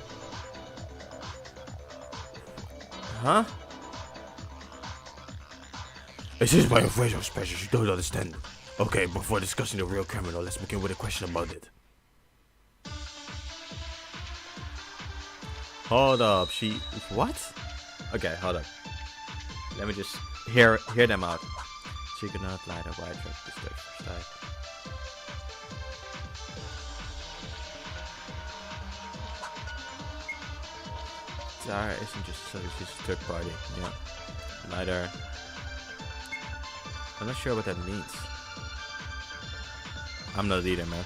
Huh? This is my official special, you don't understand. Okay, before discussing the real criminal, let's begin with a question about it. Hold up, what? Okay, hold up. Let me just hear them out. She could not light a white track this side. Zara isn't just so she's a third party. Yeah. Lighter. I'm not sure what that means. I'm not either, man.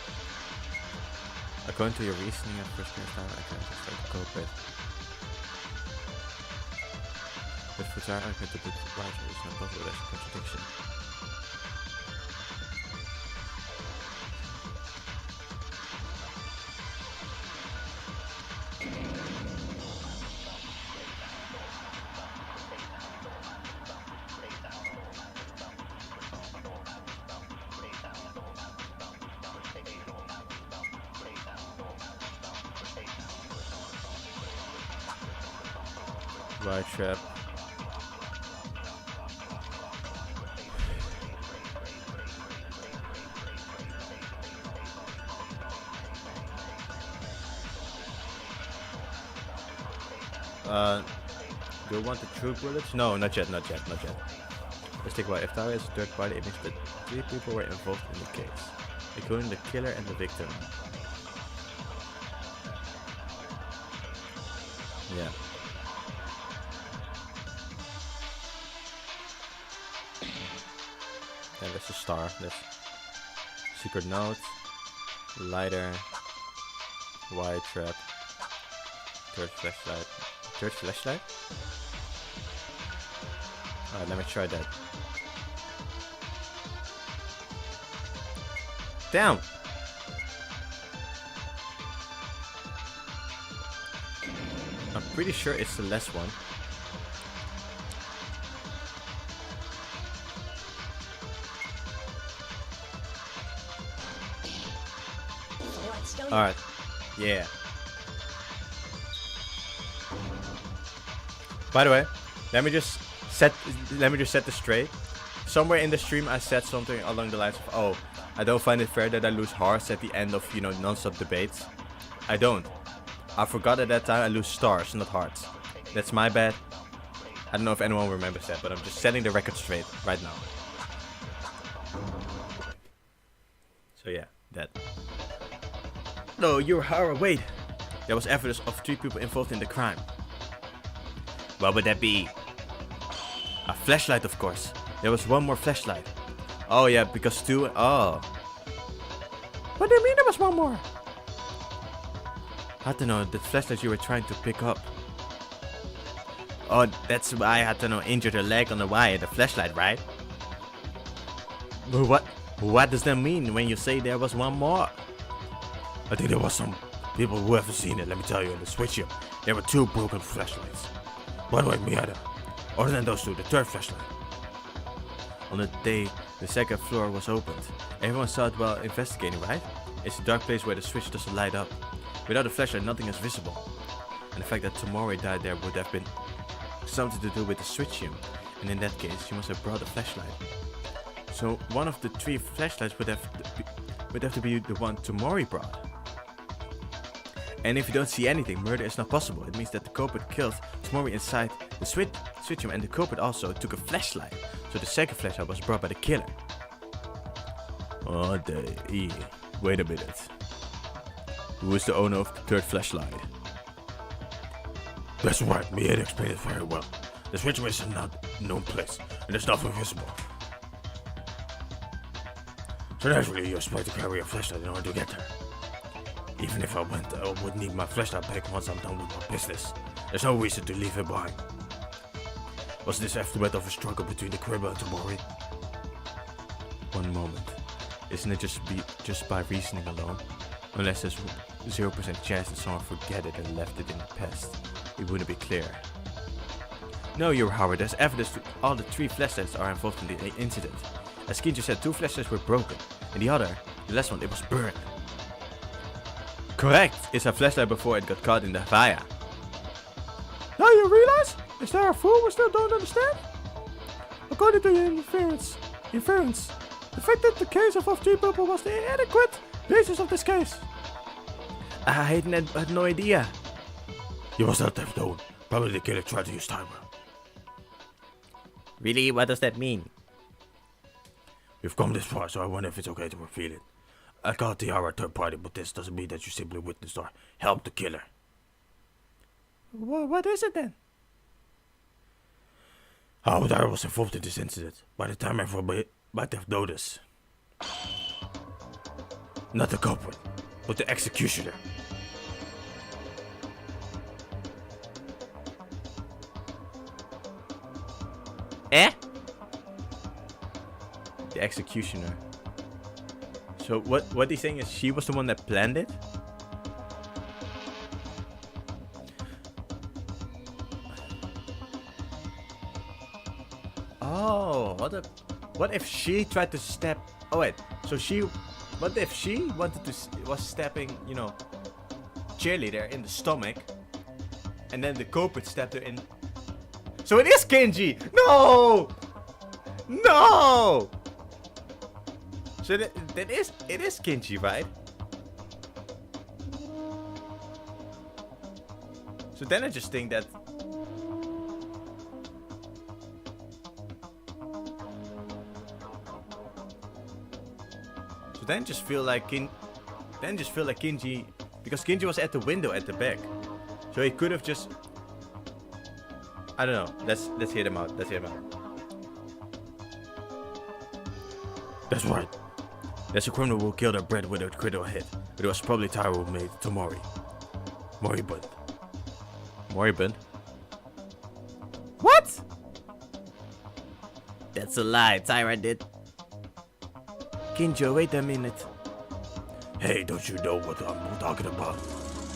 According to your reasoning at first place, I can't just like cope with. But for Zara, I could do the lighter. It's not possible. That's a contradiction. Right trap. Do you want the true bullets? No, not yet. Let's think about it. If Tara is a third party, it means that 3 people were involved in the case, including the killer and the victim. Yeah. And there's a star. There's secret note, lighter, wire trap, third flashlight. Third flashlight? Alright, let me try that. Damn! I'm pretty sure it's the last one. Alright. Yeah. By the way, let me just set this straight. Somewhere in the stream I said something along the lines of, oh, I don't find it fair that I lose hearts at the end of, you know, non-stop debates. I don't. I forgot at that time I lose stars, not hearts. That's my bad. I don't know if anyone remembers that, but I'm just setting the record straight right now. So yeah, that. No, you're horror. Wait. There was evidence of 3 people involved in the crime. What would that be? A flashlight, of course. There was one more flashlight. Oh yeah, because 2. Oh. What do you mean there was one more? I don't know, the flashlight you were trying to pick up. Oh, that's why I don't know, injured her leg on the wire, the flashlight, right? What does that mean when you say there was one more? I think there was some people who haven't seen it, let me tell you, in the switch here, there were 2 broken flashlights. By the way, Miata, other than those 2, the 3rd flashlight. On the day the 2nd floor was opened, everyone saw it while investigating, right? It's a dark place where the switch doesn't light up. Without a flashlight, nothing is visible. And the fact that Tomori died there would have been something to do with the switch room. And in that case, she must have brought a flashlight. So one of the 3 flashlights would have to be the one Tomori brought. And if you don't see anything, murder is not possible. It means that the culprit killed Tomori inside the switch room, and the culprit also took a flashlight. So the 2nd flashlight was brought by the killer. Oh, wait a minute. Who is the owner of the 3rd flashlight? That's right, Miata explained it very well. The switch room is a not known place, and there's nothing visible. So naturally, you're supposed to carry a flashlight in order to get there. Even if I went, I would need my flashlight back once I'm done with my business. There's no reason to leave it behind. Was this aftermath of a struggle between the criminal and Tamori? One moment. Isn't it just by reasoning alone? Unless there's 0% chance that someone forget it and left it in the past, it wouldn't be clear. No, Your Howard, there's evidence to all the 3 flashlights are involved in the incident. As Skit just said, 2 flashlights were broken, and the last one, it was burned. Correct! It's a flashlight before it got caught in the fire. Now you realize? Is there a fool we still don't understand? According to your inference, the fact that the case of 3 people was the inadequate basis of this case. I had no idea. You must not have known. Probably the killer tried to use timer. Really? What does that mean? We've come this far, so I wonder if it's okay to reveal it. I called Tiara a third party, but this doesn't mean that you simply witnessed or helped the killer. What is it then? How Tiara was involved in this incident. By the time everyone might have noticed. Not the culprit, but the executioner. Eh? The executioner. So what he's saying is she was the one that planned it? Oh, what if she tried to step? Oh wait, so what if she was stepping, cheerleader in the stomach, and then the culprit stepped her in. So it is Kenji. No. So it is Kenji, right? So then I just think that. So then just feel like Kenji, because Kenji was at the window at the back, so he could have just. I don't know. Let's hear them out. That's right. There's a criminal who killed her bread with a critical hit, but it was probably Tyra who made Tamori. Moribund. Moribund? What? That's a lie, Tyra did. Kinjo, wait a minute. Hey, don't you know what I'm talking about?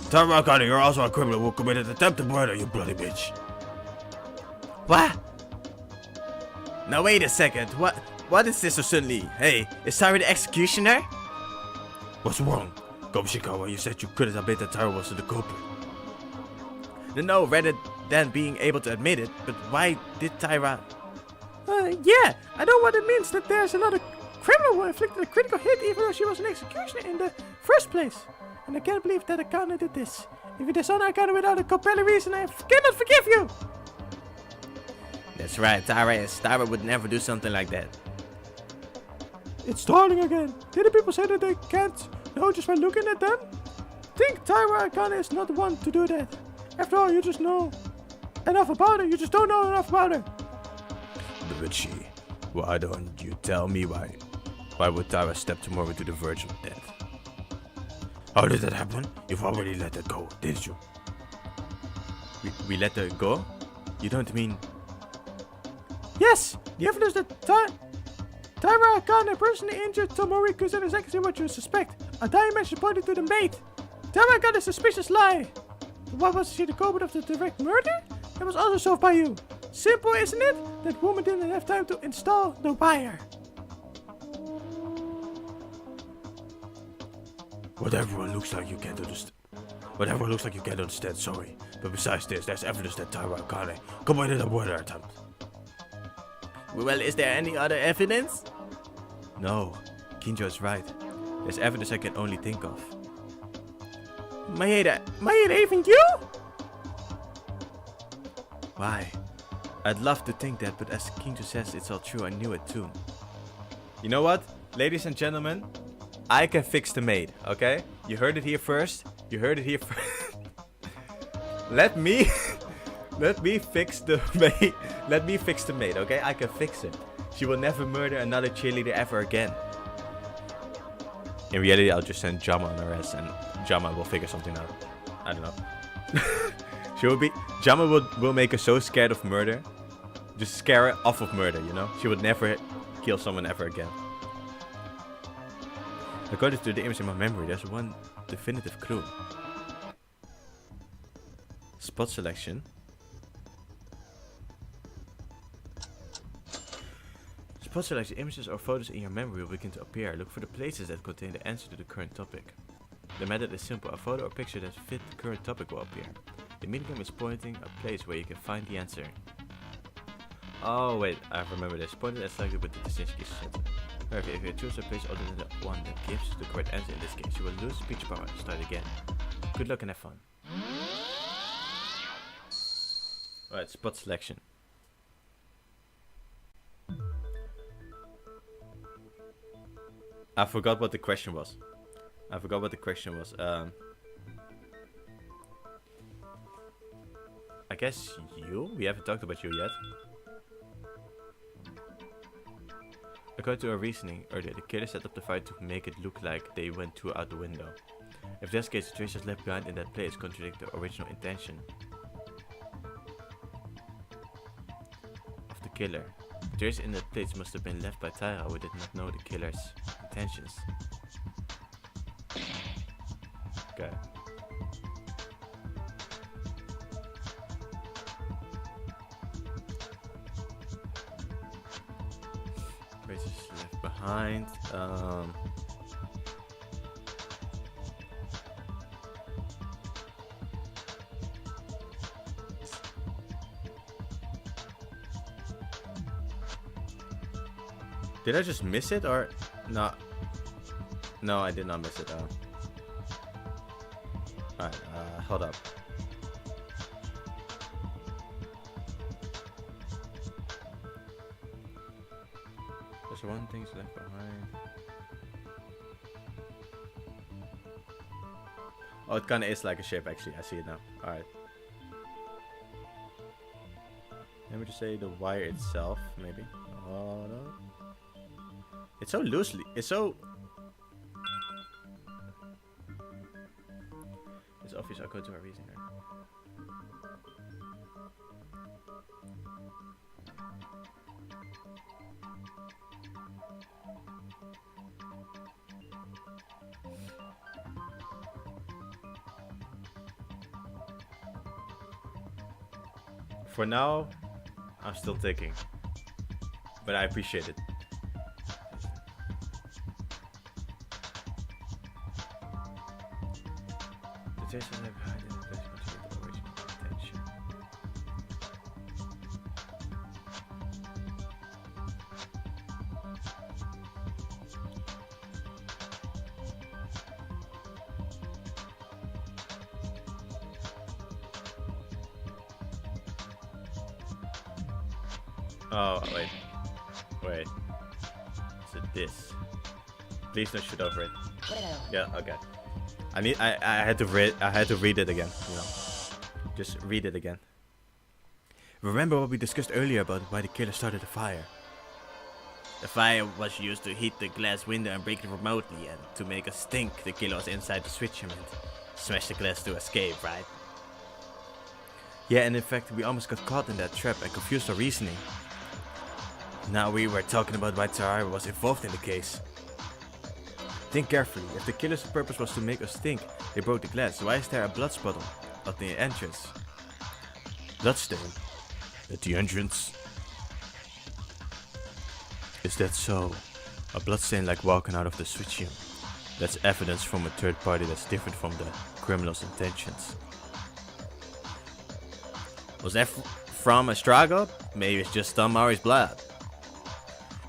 Tyra Akane, you're also a criminal who committed attempted murder, you bloody bitch. What? Now wait a second. What is this so suddenly? Hey, is Tyra the executioner? What's wrong? Komshikawa, you said you couldn't admit that Tyra was the culprit. No, rather than being able to admit it, but why did Tyra... Yeah, I know what it means that there's another criminal who inflicted a critical hit even though she was an executioner in the first place. And I can't believe that Akane did this. If you dishonor Akane without a compelling reason, I cannot forgive you! That's right, Tyra would never do something like that. It's starting again. Didn't people say that they can't know just by looking at them? Think Tyra Akane is not the one to do that. After all, you just know enough about her. You just don't know enough about her. But why don't you tell me why? Why would Tyra step tomorrow to the verge of death? How did that happen? You've already let her go, didn't you? We let her go? You don't mean... Yes! The evidence that Tyra Akane personally injured Tomori is exactly what you suspect. A dimension pointed to the maid. Tyra Akane is a suspicious lie. But why was she the culprit of the direct murder? That was also solved by you. Simple, isn't it? That woman didn't have time to install the wire. Whatever looks like you can't understand, sorry. But besides this, there's evidence that Tyra Akane committed a murder attempt. Well, is there any other evidence? No, Kinjo's right. There's evidence I can only think of. Maeda, even you? Why? I'd love to think that, but as Kinjo says, it's all true. I knew it too. You know what? Ladies and gentlemen, I can fix the maid, okay? You heard it here first. Let me fix the maid. Let me fix the maid, okay? I can fix it. She will never murder another cheerleader ever again. In reality, I'll just send Jama on her ass and Jama will figure something out. I don't know. Jama will make her so scared of murder. Just scare her off of murder, you know? She would never kill someone ever again. According to the image in my memory, there's one definitive clue. Spot selection. Spot selection. Images or photos in your memory will begin to appear. Look for the places that contain the answer to the current topic. The method is simple. A photo or picture that fits the current topic will appear. The medium is pointing a place where you can find the answer. Oh wait, I remember this. Pointed and selected with the distinction key center. However, if you choose a place other than the one that gives the correct answer in this case, you will lose speech power. Start again. Good luck and have fun. Alright, spot selection. I forgot what the question was. I guess you? We haven't talked about you yet. According to our reasoning earlier, the killer set up the fire to make it look like they went through out the window. If that's the case, the traces left behind in that place contradict the original intention of the killer. The traces in that place must have been left by Tyra, who did not know the killer's intentions. Okay. Traces left behind. Did I just miss it or not? No, I did not miss it. Alright, hold up. There's one thing's left behind. Oh, it kinda is like a shape actually. I see it now. Alright. Let me just say the wire itself, maybe. Oh no. It's so loosely. It's obvious. I'll go to our reasoning. For now, I'm still thinking, but I appreciate it. The traces left behind in the place contradict the original intention. Oh, wait. So this. Please don't shoot over it. Yeah, okay. I had to read it again, you know. Just read it again. Remember what we discussed earlier about why the killer started the fire? The fire was used to heat the glass window and break it remotely, and to make us think the killer was inside the switch room and smashed the glass to escape, right? Yeah, and in fact we almost got caught in that trap and confused our reasoning. Now we were talking about why Tahara was involved in the case. Think carefully. If the killer's purpose was to make us think they broke the glass, why is there a blood spot at the entrance? Bloodstain? At the entrance? Is that so? A bloodstain like walking out of the switch room. That's evidence from a third party that's different from the criminal's intentions. Was that from a struggle? Maybe it's just Tamari's blood.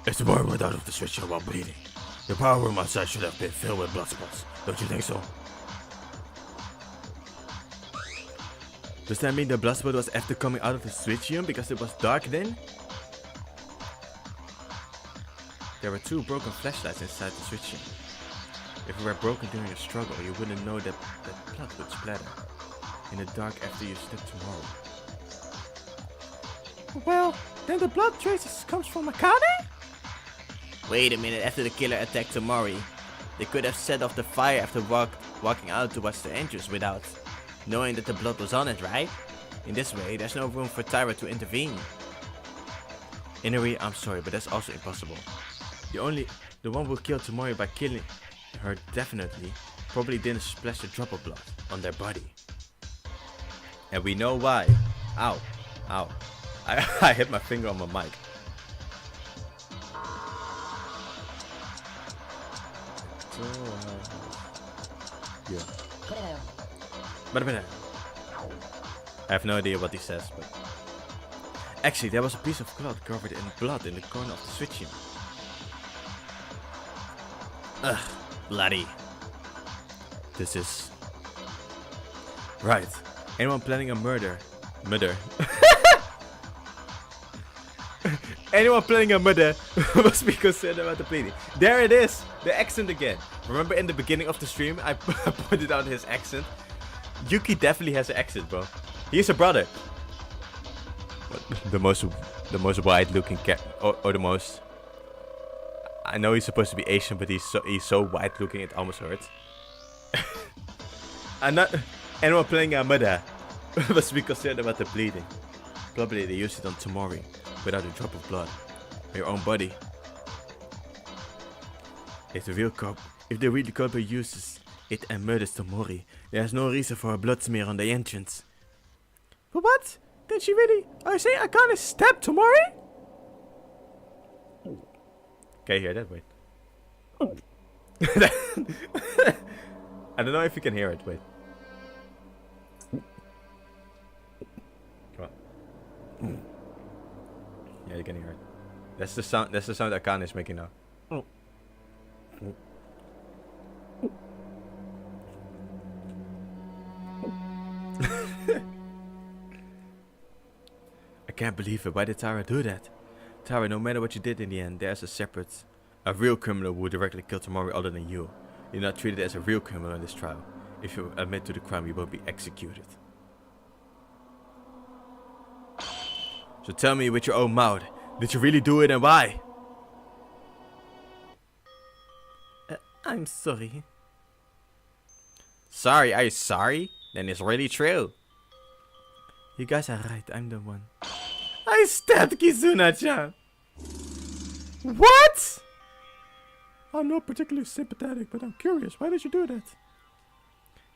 If the boy went out of the switch room while bleeding, the power room outside should have been filled with blood spots. Don't you think so? Does that mean the blood spot was after coming out of the switch room because it was dark then? There were 2 broken flashlights inside the switch room. If it were broken during a struggle, you wouldn't know that blood would splatter in the dark after you stepped tomorrow. Well, then the blood traces comes from Akane? Wait a minute, after the killer attacked Tamari, They could have set off the fire after walking out towards the entrance without knowing that the blood was on it, right? In this way, there's no room for Tyra to intervene. In a way, I'm sorry, but that's also impossible. The one who killed Tomori by killing her definitely probably didn't splash a drop of blood on their body. And we know why. Ow. Ow. I hit my finger on my mic. Yeah. I have no idea what he says, but... Actually, there was a piece of cloth covered in blood in the corner of the switching. Ugh, bloody. This is... Right. Anyone planning a murder? Anyone planning a murder must be concerned about the bleeding. There it is! The accent again. Remember in the beginning of the stream, I pointed out his accent? Yuki definitely has an accent, bro. He's a brother. The most white looking cat, or the most... I know he's supposed to be Asian, but he's so white looking it almost hurts. I'm not... Anyone playing a murder must be concerned about the bleeding. Probably they used it on Tomori, without a drop of blood. On your own body. If the real culprit uses it and murders Tomori, there's no reason for a blood smear on the entrance. But what? Did she really? I say Akane stabbed Tomori? Can you hear that? Wait. I don't know if you can hear it. Wait. Come on. Yeah, you can hear it. That's the sound. That's the sound Akane is making now. I can't believe it. Why did Tara do that? Tara, no matter what you did in the end, there's a real criminal who directly killed Tomori other than you. You're not treated as a real criminal in this trial. If you admit to the crime, you won't be executed. So tell me with your own mouth, did you really do it and why? I'm sorry. Sorry? Are you sorry? Then it's really true. You guys are right, I'm the one. I stabbed Kizuna-chan! What? I'm not particularly sympathetic, but I'm curious. Why did you do that?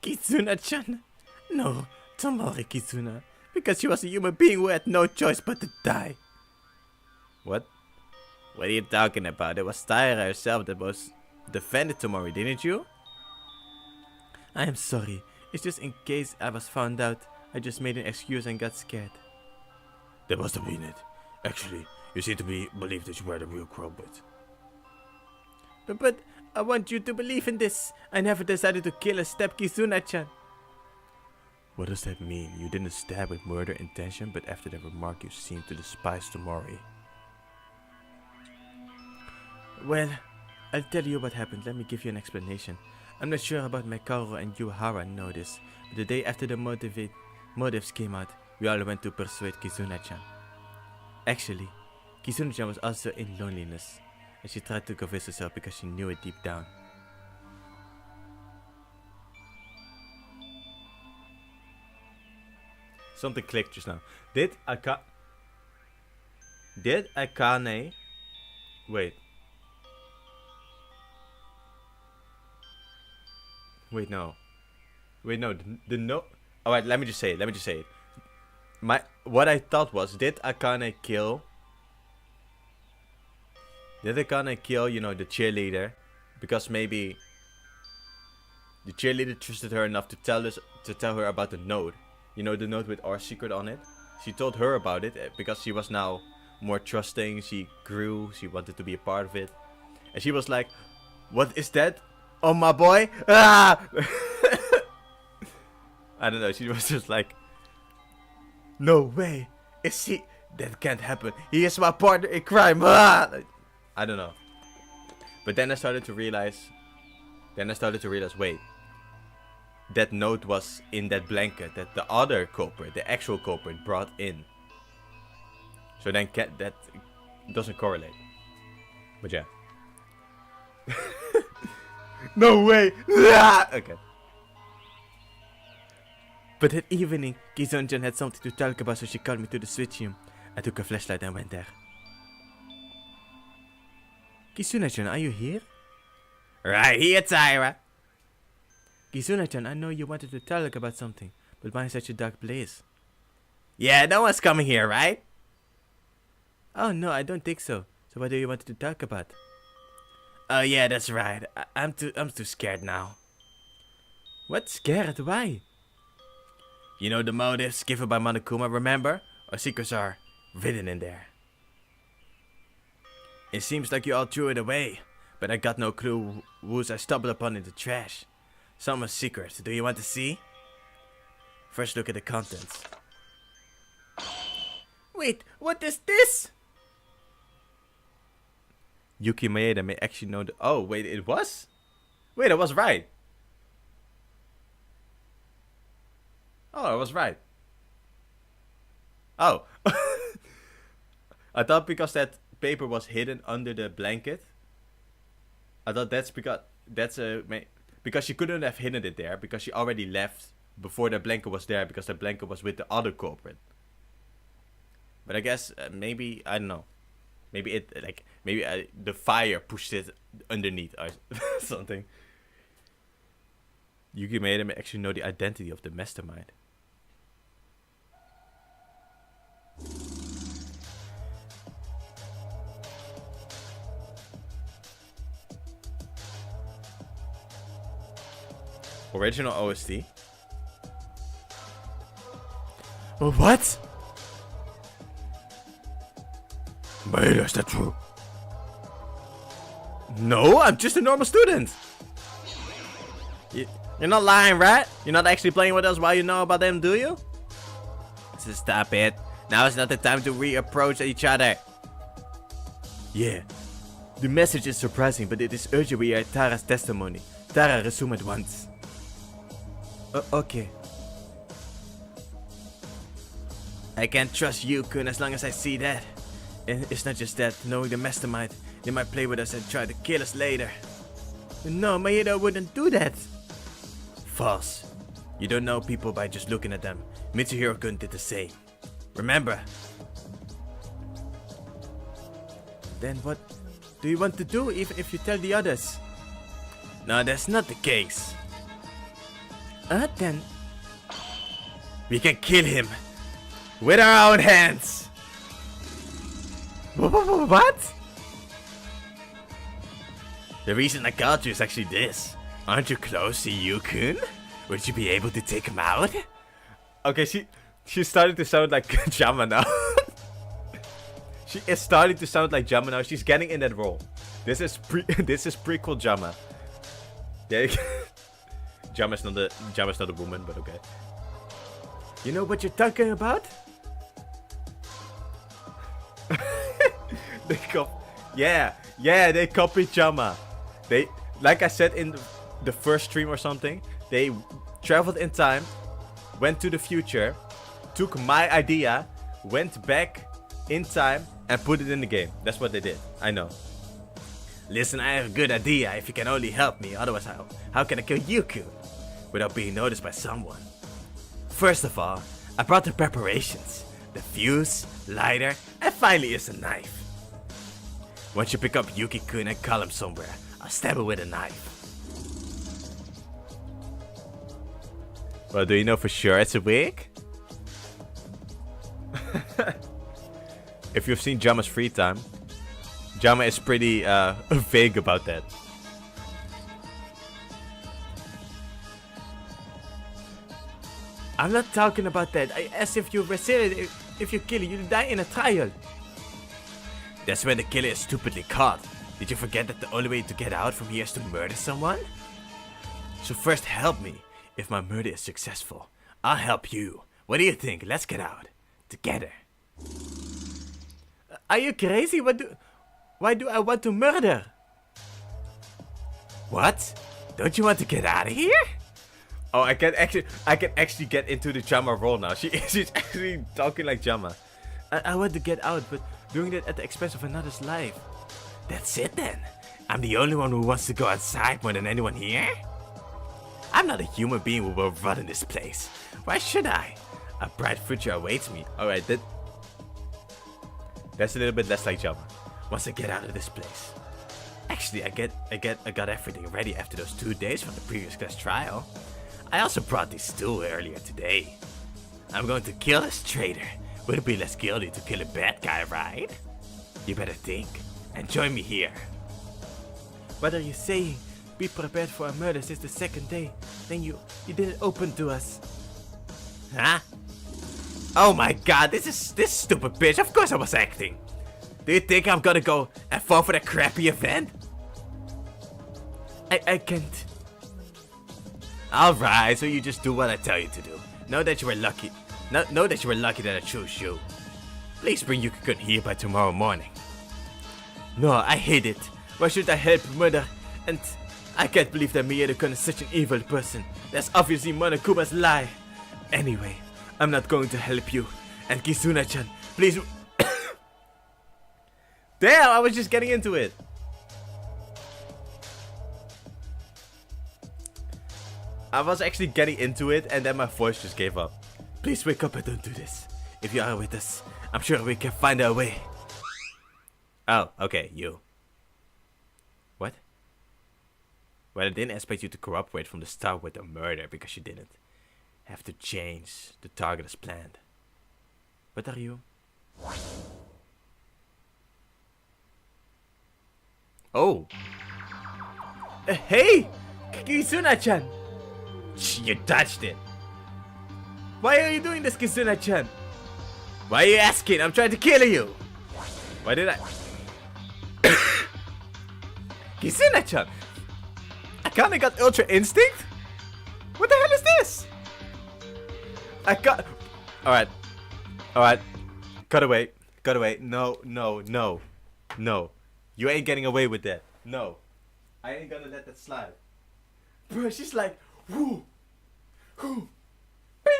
Kizuna-chan? No, Tomori Kizuna. Because she was a human being who had no choice but to die. What? What are you talking about? It was Taira herself that was defended Tomori, didn't you? I am sorry. It's just in case I was found out. I just made an excuse and got scared. That must have been it. Actually, you seem to believe that you were the real culprit. But I want you to believe in this. I never decided to kill or stab Kizuna-chan. What does that mean? You didn't stab with murder intention, but after that remark you seemed to despise Tomori. Well, I'll tell you what happened. Let me give you an explanation. I'm not sure about Mekaru and Yuhara know this, but the day after the motives came out, we all went to persuade Kizuna-chan. Actually, Kizuna-chan was also in loneliness, and she tried to convince herself because she knew it deep down. Something clicked just now. Did Akane... Wait, no. The no... Alright, let me just say it. What I thought was, did Akane kill, you know, the cheerleader? Because maybe the cheerleader trusted her enough to tell her about the note. You know, the note with our secret on it? She told her about it because she was now more trusting. She grew. She wanted to be a part of it. And she was like, what is that? Oh, my boy? Ah! I don't know. She was just like, no way. Is he? That can't happen. He is my partner in crime. Ah! I don't know. But then I started to realize, wait. That note was in that blanket that the other culprit, the actual culprit, brought in. So then that doesn't correlate. But yeah. No way. Okay. But that evening, Kizunjan had something to talk about, so she called me to the switch room. I took a flashlight and went there. Kizuna-chan, are you here? Right here, Tyra. Kizuna-chan, I know you wanted to talk about something, but why such a dark place? Yeah, no one's coming here, right? Oh no, I don't think so. So what do you want to talk about? Oh yeah, that's right. I'm too scared now. What? Scared? Why? You know the motives given by Monokuma, remember? Our secrets are written in there. It seems like you all threw it away, but I got no clue whose I stumbled upon in the trash. Someone's secret. Do you want to see? First look at the contents. Wait, what is this? Yuki Maeda may actually know the... Oh, wait, it was? Wait, I was right. Oh, I was right. Oh. I thought because that paper was hidden under the blanket. I thought that's because... Because she couldn't have hidden it there, because she already left before the blanket was there, because the blanket was with the other culprit. But I guess maybe, I don't know. Maybe it, like, maybe the fire pushed it underneath or something. Yuki made him actually know the identity of the mastermind. Original OST. What? Maeda, is that true? No, I'm just a normal student. You're not lying, right? You're not actually playing with us while you know about them, do you? So stop it. Now is not the time to reapproach each other. Yeah. The message is surprising, but it is urgent we hear Tara's testimony. Tara, resume at once. Okay. I can't trust you, Kun, as long as I see that. And it's not just that, knowing the mastermind, they might play with us and try to kill us later. No, Maeda wouldn't do that. False. You don't know people by just looking at them. Mitsuhiro-kun did the same. Remember? Then what do you want to do even if you tell the others? No, that's not the case. Then we can kill him with our own hands. What? The reason I called you is actually this. Aren't you close to Yu-kun? Would you be able to take him out? Okay, she started to sound like Jama now. She is starting to sound like Jama now. She's getting in that role. This is prequel Jama. Yeah. Jama's not a woman, but okay. You know what you're talking about? They copied Jama. They, like I said in the first stream or something, they traveled in time, went to the future, took my idea, went back in time, and put it in the game. That's what they did. I know. Listen, I have a good idea if you can only help me. Otherwise, how can I kill Yuku without being noticed by someone? First of all, I brought the preparations. The fuse, lighter, and finally is a knife. Once you pick up Yuki-kun and call him somewhere, I'll stab him with a knife. Well, do you know for sure it's a wig? If you've seen Jama's free time, Jama is pretty vague about that. I'm not talking about that. I asked if you resist it. If you kill it, you die in a trial. That's when the killer is stupidly caught. Did you forget that the only way to get out from here is to murder someone? So first help me. If my murder is successful, I'll help you. What do you think? Let's get out. Together. Are you crazy? Why do I want to murder? What? Don't you want to get out of here? Oh, I can actually get into the Jama role now. She's actually talking like Jama. I want to get out, but doing that at the expense of another's life. That's it then. I'm the only one who wants to go outside more than anyone here? I'm not a human being who will run in this place. Why should I? A bright future awaits me. Alright, that's a little bit less like Jump. Once I get out of this place. Actually, I got everything ready after those 2 days from the previous class trial. I also brought this stool earlier today. I'm going to kill this traitor. Would it be less guilty to kill a bad guy, right? You better think, and join me here. What are you saying? Be prepared for a murder since the second day. Then you didn't open to us. Huh? Oh my god, this stupid bitch. Of course I was acting. Do you think I'm gonna go and fall for that crappy event? I can't. Alright, so you just do what I tell you to do. Know that you were lucky. Know that you were lucky that I chose you. Please bring Yuki-kun here by tomorrow morning. No, I hate it. Why should I help murder? And I can't believe that Miyada-kun is such an evil person. That's obviously Monokuma's lie. Anyway, I'm not going to help you. And Kizuna-chan, please. Damn, I was just getting into it. I was actually getting into it and then my voice just gave up. Please wake up and don't do this. If you are with us, I'm sure we can find our way. Oh, okay, you. What? Well, I didn't expect you to cooperate from the start with the murder because you didn't have to change the target as planned. What are you? Oh. Hey! Kizuna-chan! You dodged it. Why are you doing this, Kizuna-chan? Why are you asking? I'm trying to kill you. Why did I? Kizuna-chan! I kinda got Ultra Instinct? What the hell is this? I got... Alright. Alright. Cut away. Cut away. No, no, no. No. You ain't getting away with that. No. I ain't gonna let that slide. Bro, she's like... Whoo! Whoo! Beep,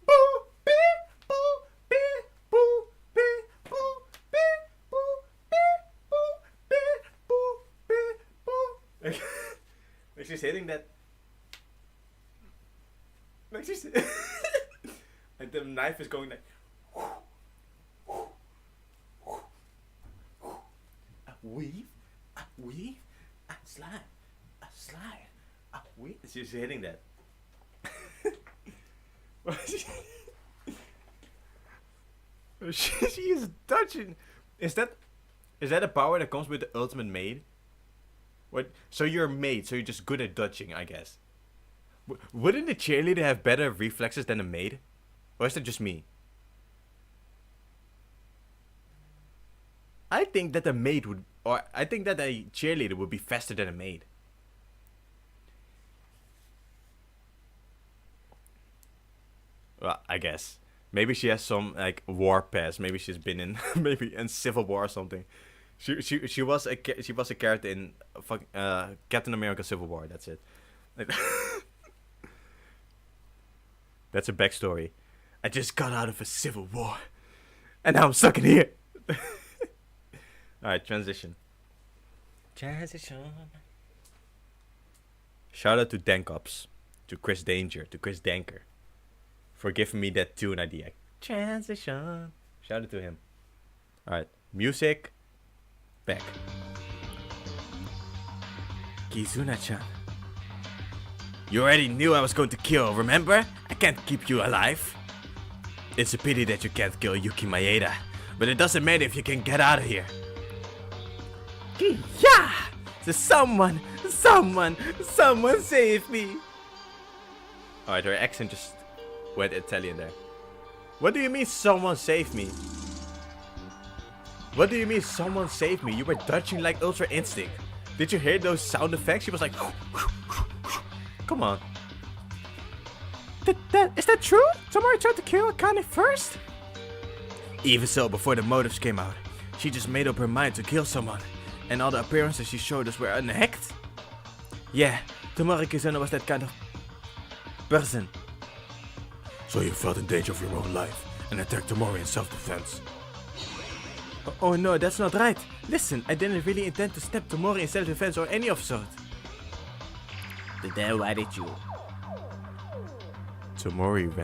boo, beep, boo, beep, boo, beep, boo, beep, boo, beep, boo, beep, boo, beep, boo. Like she's hitting that. Like she's like the knife is going like. A weave, a weave, a slide, a slide, a weave. She's hitting that. She is touching. Is that a power that comes with the ultimate maid? What? So you're a maid, so you're just good at dodging, I guess. Wouldn't the cheerleader have better reflexes than a maid? Or is that just me? I think that a maid would, or I think that a cheerleader would be faster than a maid. Well, I guess. Maybe she has some like war pass. Maybe she's been in maybe in Civil War or something. She was a character in Captain America Civil War. That's it. That's a backstory. I just got out of a civil war, and now I'm stuck in here. All right, transition. Shout out to Dankops, to Chris Danger, to Chris Danker, for giving me that tune idea. Transition. Shout out to him. All right, music. Back. Kizuna-chan. You already knew I was going to kill, remember? I can't keep you alive. It's a pity that you can't kill Yuki Maeda, but it doesn't matter if you can get out of here. Yeah! So someone save me! Alright, her accent just went Italian there. What do you mean someone save me? What do you mean someone saved me? You were dodging like Ultra Instinct. Did you hear those sound effects? She was like... Come on. Is that true? Somebody tried to kill Akane first? Even so, before the motives came out, she just made up her mind to kill someone. And all the appearances she showed us were unhacked? Yeah, Tomari Kizuna was that kind of person. So you felt in danger of your own life and attacked Tomari in self-defense? Oh no, that's not right. Listen, I didn't really intend to step Tomori in self-defense or any of sort. Then why did you? Tomori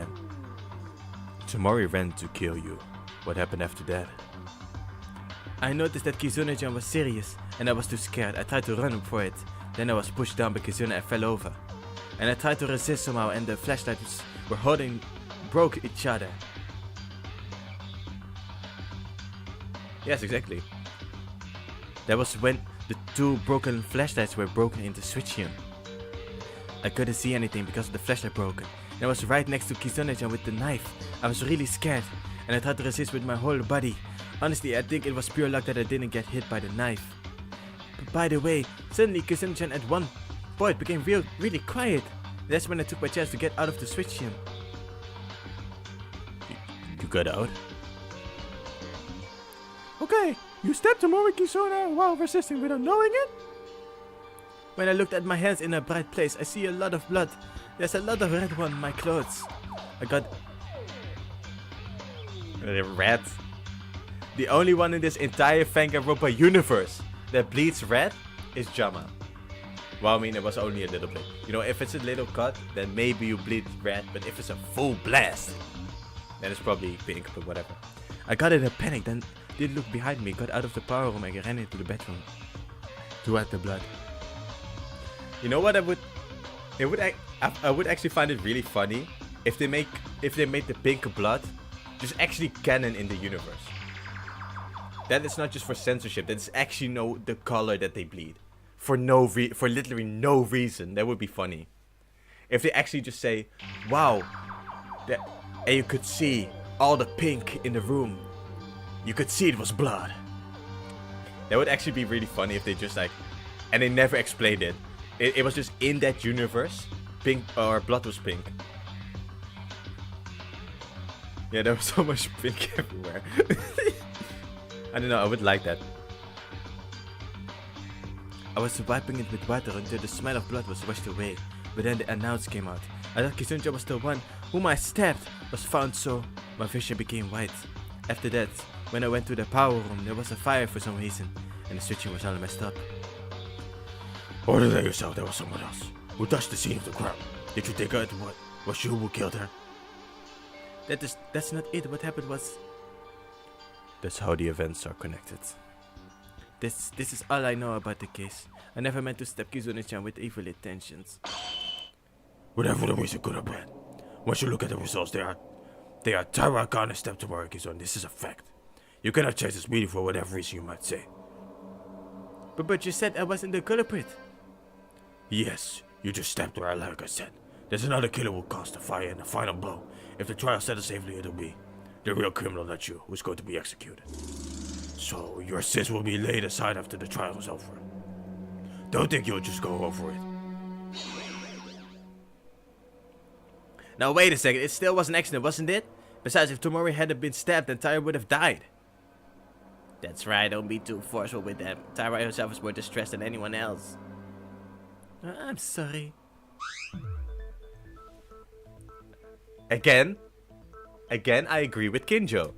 ran to kill you. What happened after that? I noticed that Kizune-chan was serious, and I was too scared. I tried to run for it. Then I was pushed down by Kizune and fell over. And I tried to resist somehow, and the flashlights were holding broke each other. Yes, exactly. That was when the two broken flashlights were broken into switchium. I couldn't see anything because of the flashlight broken. And I was right next to Kizune-chan with the knife. I was really scared, and I tried to resist with my whole body. Honestly, I think it was pure luck that I didn't get hit by the knife. But by the way, suddenly Kizune-chan at one point became really quiet. That's when I took my chance to get out of the switchium. You got out? Okay, you stabbed Tomori Kizune while resisting without knowing it? When I looked at my hands in a bright place, I see a lot of blood. There's a lot of red on my clothes. I got... Red? The only one in this entire Danganronpa universe that bleeds red is Jama. Well, I mean, it was only a little bit. You know, if it's a little cut, then maybe you bleed red. But if it's a full blast, then it's probably pink, but whatever. I got in a panic, then did look behind me, got out of the power room and ran into the bedroom to wipe the blood. You know what I would actually find it really funny if they made the pink blood just actually canon in the universe. That is not just for censorship. That is actually the color that they bleed for literally no reason. That would be funny if they actually just say, "Wow, and you could see all the pink in the room. You could see it was blood." That would actually be really funny if they just and they never explained it. It was just in that universe, pink or blood was pink. Yeah, there was so much pink everywhere. I don't know, I would like that. I was wiping it with water until the smell of blood was washed away, but then the announce came out. I thought Kizune-chan was the one whom I stabbed was found, so my vision became white. After that, when I went to the power room, there was a fire for some reason, and the switching was all messed up. Or did yourself there was someone else who touched the scene of the crime? Did you think it was you who killed her? That's not it. What happened was... That's how the events are connected. This is all I know about the case. I never meant to stab Kizune-chan with evil intentions. Whatever the reason could have been, once you look at the results, they are Taiwan step Tomori Kizune. This is a fact. You cannot change this meaning for whatever reason you might say. But you said I wasn't the culprit. Yes, you just stabbed her like I said. There's another killer who caused the fire and the final blow. If the trial settles safely, it'll be the real criminal, not you, who's going to be executed. So your sins will be laid aside after the trial is over. Don't think you'll just go over it. Now wait a second, it still was an accident, wasn't it? Besides, if Tomori hadn't been stabbed, then Tyra would have died. That's right, don't be too forceful with them. Tyra herself is more distressed than anyone else. I'm sorry. Again, I agree with Kinjo.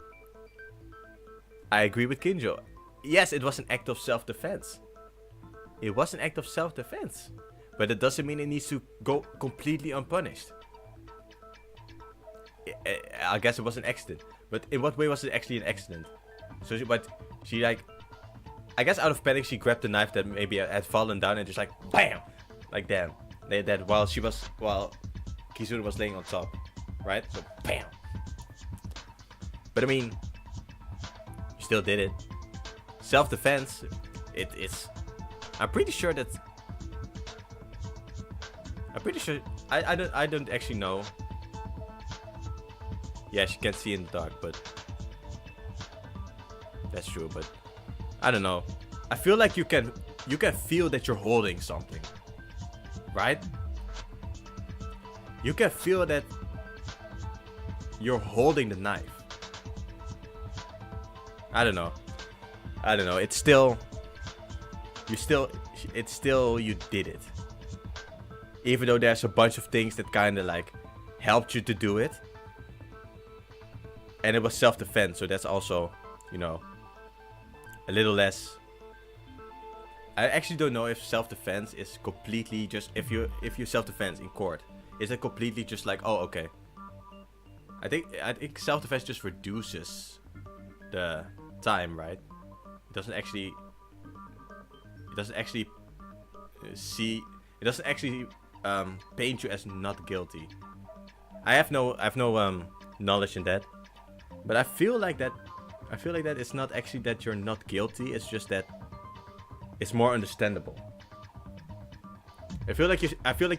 Yes, it was an act of self-defense. But it doesn't mean it needs to go completely unpunished. I guess it was an accident. But in what way was it actually an accident? So she I guess out of panic she grabbed the knife that maybe had fallen down and just BAM! Like damn. That while Kizune was laying on top. Right? So BAM! But I mean, you still did it. Self-defense, it's... I'm pretty sure I don't actually know. Yeah, she can't see in the dark, but that's true. But I don't know. I feel like you can feel that you're holding something, right? You can feel that you're holding the knife. I don't know. It's still you did it. Even though there's a bunch of things that kind of helped you to do it. And it was self-defense, so that's also, a little less. I actually don't know if self-defense is completely just if you self-defense in court, is it completely just like, oh, okay. I think self-defense just reduces the time, right? It doesn't actually paint you as not guilty. I have no knowledge in that, but I feel like that it's not actually that you're not guilty. It's just that it's more understandable. I feel like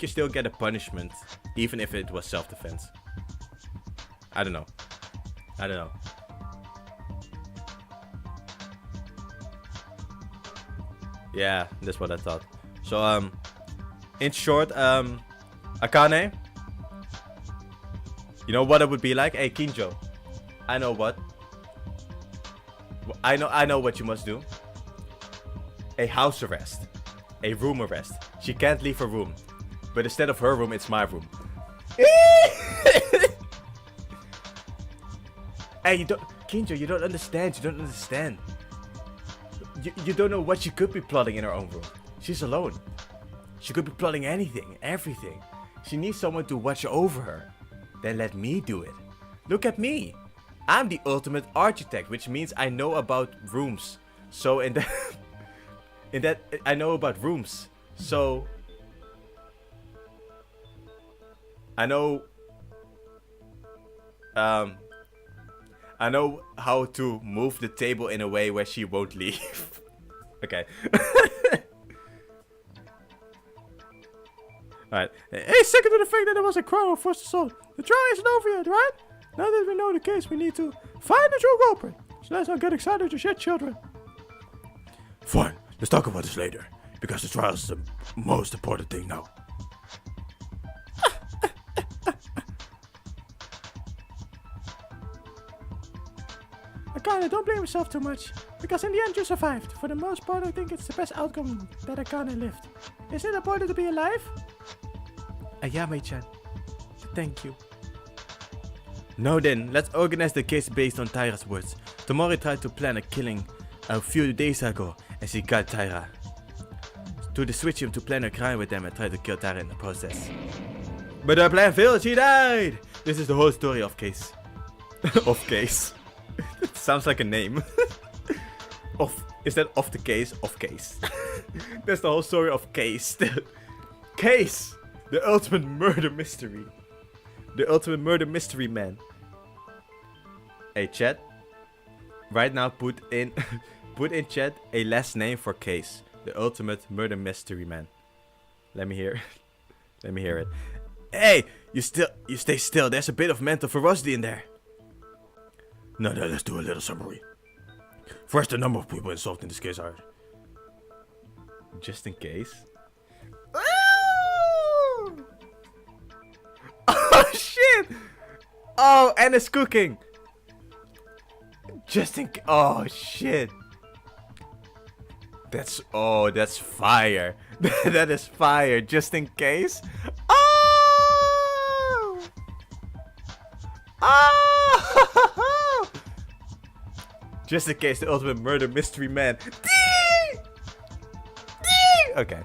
you still get a punishment even if it was self-defense. I don't know. Yeah, that's what I thought. So in short, Akane, you know what it would be like? Hey, Kinjo, I know what you must do. A house arrest. A room arrest. She can't leave her room. But instead of her room, it's my room. Hey, Kinjo, you don't understand. You don't know what she could be plotting in her own room. She's alone. She could be plotting anything, everything. She needs someone to watch over her. Then let me do it. Look at me. I'm the ultimate architect, which means I know about rooms. So in that I know about rooms. So I know how to move the table in a way where she won't leave. Okay. Alright. Hey, second to the fact that there was a crime of first assault. The trial isn't over yet, right? Now that we know the case, we need to find the true culprit. So let's not get excited to shit, children. Fine, let's talk about this later. Because the trial is the most important thing now. Akane, don't blame yourself too much. Because in the end you survived. For the most part, I think it's the best outcome that Akane lived. Isn't it important to be alive? Ayame-chan. Thank you. Now then, let's organize the case based on Taira's words. Tomori tried to plan a killing a few days ago, and she got Taira to switch him to plan a crime with them and try to kill Taira in the process. But her plan failed, she died! This is the whole story of Case. Of Case. Sounds like a name. Is that off the case? Of Case. That's the whole story of Case. Case! The ultimate murder mystery. The ultimate murder mystery man. Hey chat. Right now put in chat a last name for Case. The ultimate murder mystery man. Let me hear it. Hey! You stay still. There's a bit of mental ferocity in there. Now let's do a little summary. First, the number of people involved in this case are... Just in case. Oh shit! Oh, and it's cooking. Oh shit. That's fire. That is fire. Just in case. Oh! Oh! Just in case, the ultimate murder mystery man. Okay.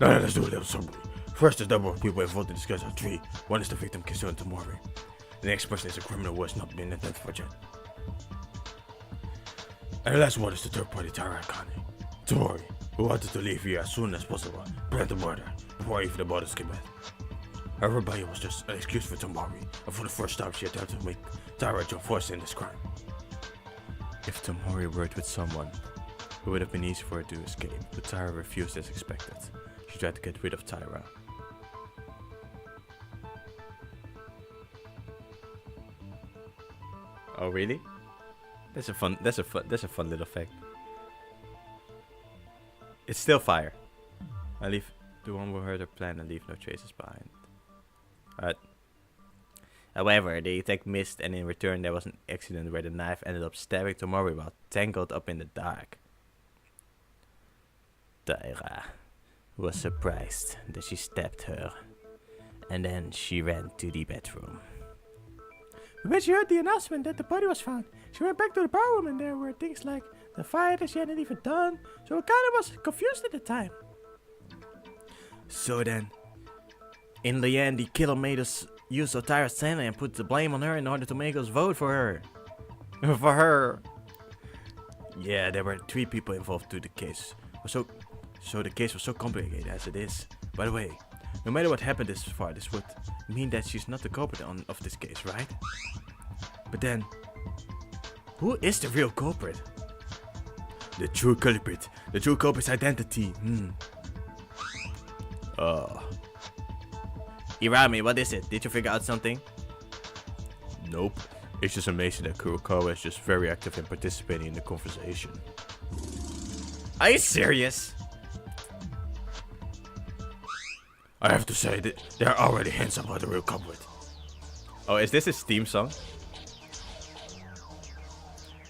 Now let's do a little summary. First, the number of people involved in this case are 3. One is the victim, Kiseo Tomori. The next person is a criminal who has not been identified yet. And the last one is the third party, Taira Akane. Tomori, who wanted to leave here as soon as possible, planned the murder before even the bodies came in. Her rebellion was just an excuse for Tomori, and for the first time she attempted to make Taira join forces in this crime. If Tomori worked with someone, it would have been easy for her to escape, but Taira refused as expected. She tried to get rid of Taira. Oh really? That's a fun little fact. It's still fire. I leave the one who heard her plan and leave no traces behind. Alright. However, the attack missed, and in return there was an accident where the knife ended up stabbing Tomori while tangled up in the dark. Taira was surprised that she stabbed her, and then she ran to the bedroom. When she heard the announcement that the body was found, she went back to the bar room and there were things like the fire that she hadn't even done, so it kinda was confused at the time. So then, in the end, the killer made us use Otara's Santa and put the blame on her in order to make us vote for her. For her. Yeah, there were 3 people involved to the case. So the case was so complicated as it is. By the way, no matter what happened this far, this would mean that she's not the culprit of this case, right? But then, who is the real culprit? The true culprit. The true culprit's identity. Irami, what is it? Did you figure out something? Nope. It's just amazing that Kurokawa is just very active in participating in the conversation. Are you serious? I have to say that there are already hints about the real culprit. Oh, is this his theme song?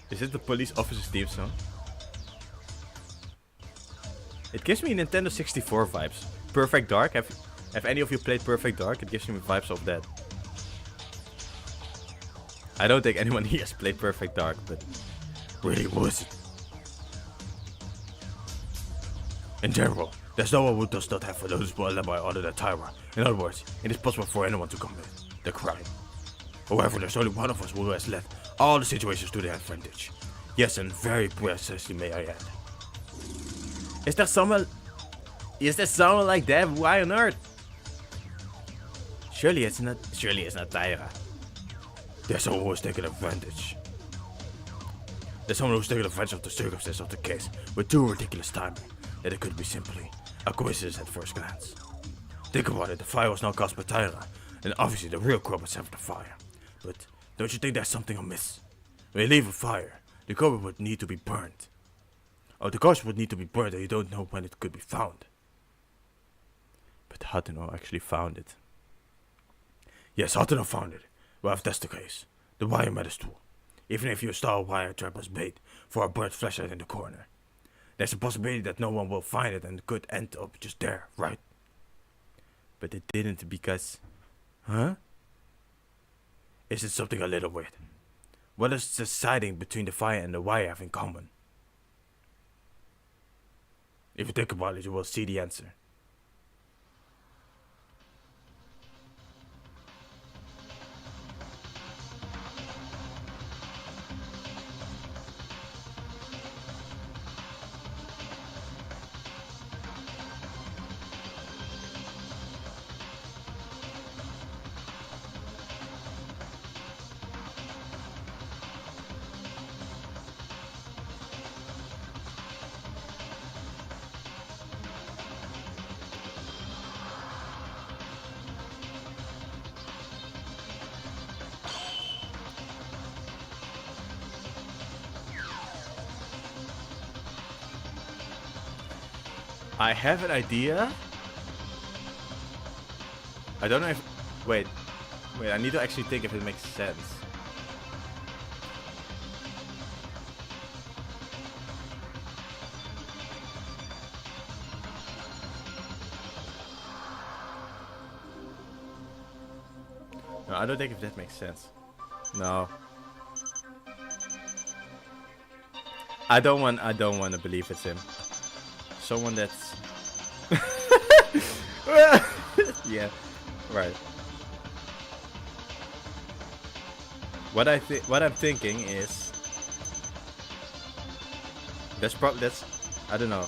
Is this the police officer's theme song? It gives me Nintendo 64 vibes. Perfect Dark. Have any of you played Perfect Dark? It gives me vibes of that. I don't think anyone here has played Perfect Dark, but Really was it? In general, there's no one who does not have a noticeable alibi other than Tyra. In other words, it is possible for anyone to commit the crime. However, there's only one of us who has led all the situations to their advantage. Yes, and very precisely, may I add. is there someone like that? Why on earth? Surely it's not Tyra. There's someone who has taken advantage. There's someone who's taken advantage of the circumstances of the case with too ridiculous timing that it could be simply a coincidence at first glance. Think about it, the fire was not caused by Tyra, and obviously the real culprit set the fire. But don't you think there's something amiss? When you leave a fire, the culprit would need to be burned. Oh, the corpse would need to be burned and you don't know when it could be found. But Hateno actually found it. Yes, Hateno found it. Well, if that's the case, the wire matters too. Even if you install a wire trap as bait for a bird flashlight in the corner, there's a possibility that no one will find it and it could end up just there, right? But it didn't because... Huh? Is it something a little weird? What does the siding between the fire and the wire have in common? If you think about it, you will see the answer. I have an idea. I don't know if... Wait, I need to actually think if it makes sense. No, I don't think if that makes sense. No. I don't want to believe it's him. Someone that's... yeah, right. What I'm thinking is... That's I don't know.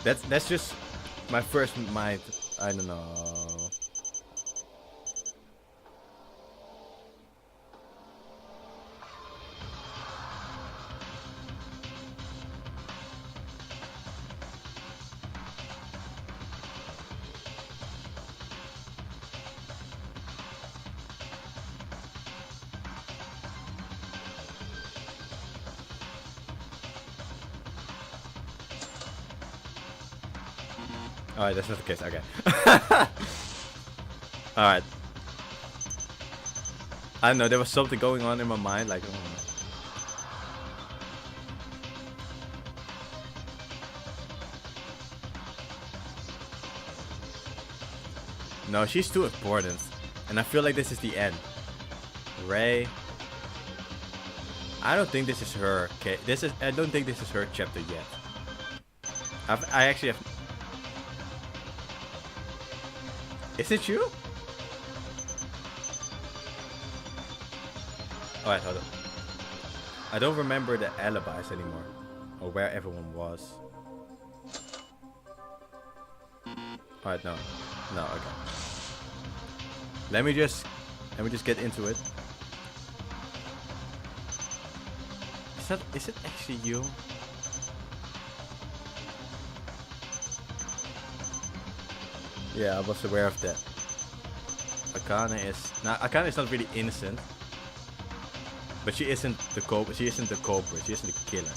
That's just my first mind. I don't know. Alright, that's not the case. Okay. Alright. I don't know, there was something going on in my mind, like... No, she's too important. And I feel like this is the end. Ray. I don't think this is her. Okay, I don't think this is her chapter yet. I actually have. Is it you? Alright, hold on. I don't remember the alibis anymore, or where everyone was. Alright, no, okay. Let me just get into it. Is it actually you? Yeah, I was aware of that. Akane is not really innocent. But she isn't the culprit, she isn't the killer.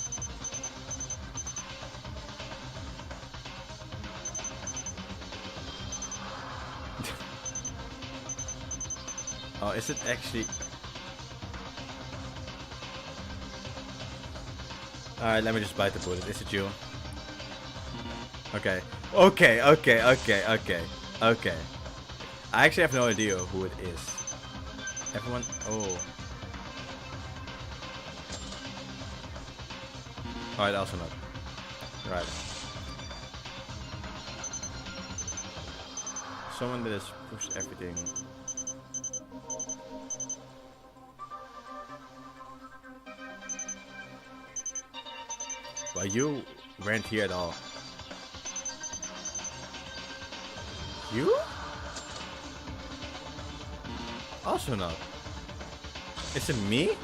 Oh, is it actually... Alright, let me just bite the bullet. Is it you? Okay. Okay. I actually have no idea who it is. Everyone... Oh. Alright, also not. Right. Someone that has pushed everything. Well, you weren't here at all. You? Also not. Is it me?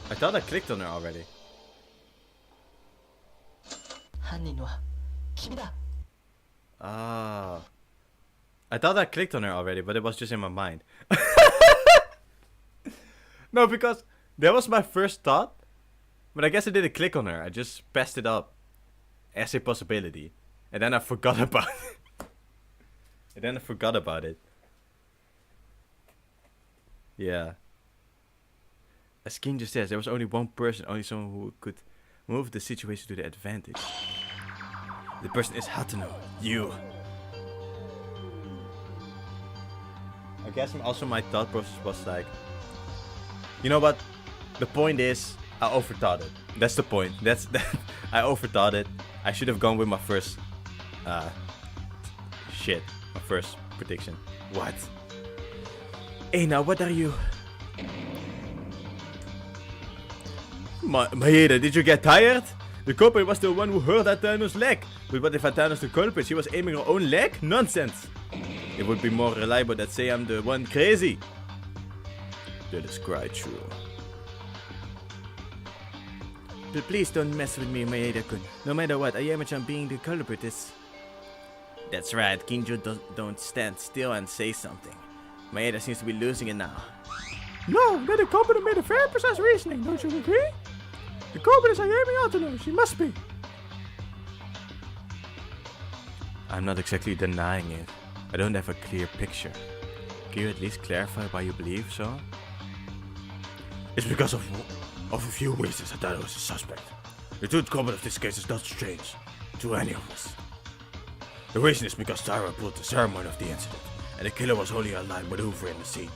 I thought I clicked on her already. Ah. I thought I clicked on her already, but it was just in my mind. No, because that was my first thought. But I guess I didn't click on her. I just passed it up as a possibility. And then I forgot about it. Yeah. As King just says, there was only one person, only someone who could move the situation to the advantage. The person is Hatano, you. I guess also my thought process was like, you know what? The point is, I overthought it. That's the point. I overthought it. I should have gone with my first, my first prediction. What? Hey, now what are you? Maeda, did you get tired? The culprit was the one who hurt Atano's leg. But what if Atano's the culprit? She was aiming her own leg? Nonsense. It would be more reliable that say I'm the one crazy. That is quite true. But please don't mess with me, Maeda-kun. No matter what, I am being the culprit is... That's right, Kinjo don't stand still and say something. Maeda seems to be losing it now. No, that the culprit made a very precise reasoning, don't you agree? The culprit is Ayami Atano, she must be. I'm not exactly denying it. I don't have a clear picture. Can you at least clarify why you believe so? It's because of a few reasons that I was a suspect. The truth culprit of this case is not strange to any of us. The reason is because Tyra pulled the ceremony of the incident, and the killer was only alive maneuvering the scene.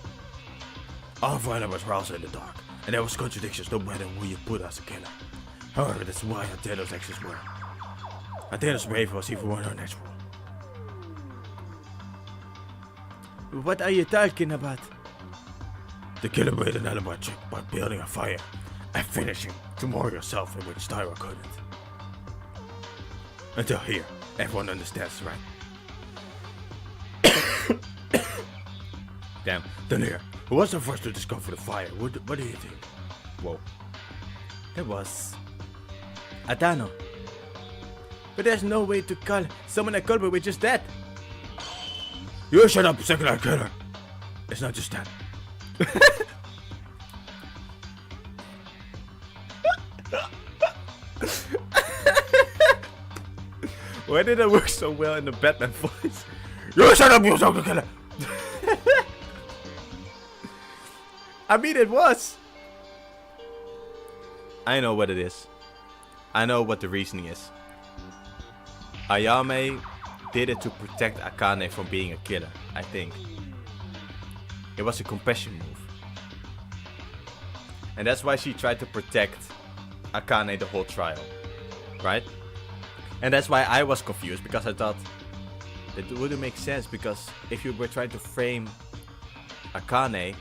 All of our elements were also in the dark, and there was contradictions no matter who you put as a killer. However, that's why Ateno's actions were. Ateno's behavior was even more unnatural. What are you talking about? The killer made an alibi check by building a fire and finishing tomorrow yourself in which Tyra couldn't. Until here, everyone understands, right? Damn. Then here, who was the first to discover the fire? What do you think? Whoa. That was... Atano. But there's no way to call someone a culprit with just that. You shut up, second-hand killer! It's not just that. Why did it work so well in the Batman voice? You shut up, you second killer! I mean, it was. I know what it is. I know what the reasoning is. Ayame did it to protect Akane from being a killer, I think. It was a compassion move. And that's why she tried to protect Akane the whole trial. Right? And that's why I was confused, because I thought it wouldn't make sense, because if you were trying to frame Akane,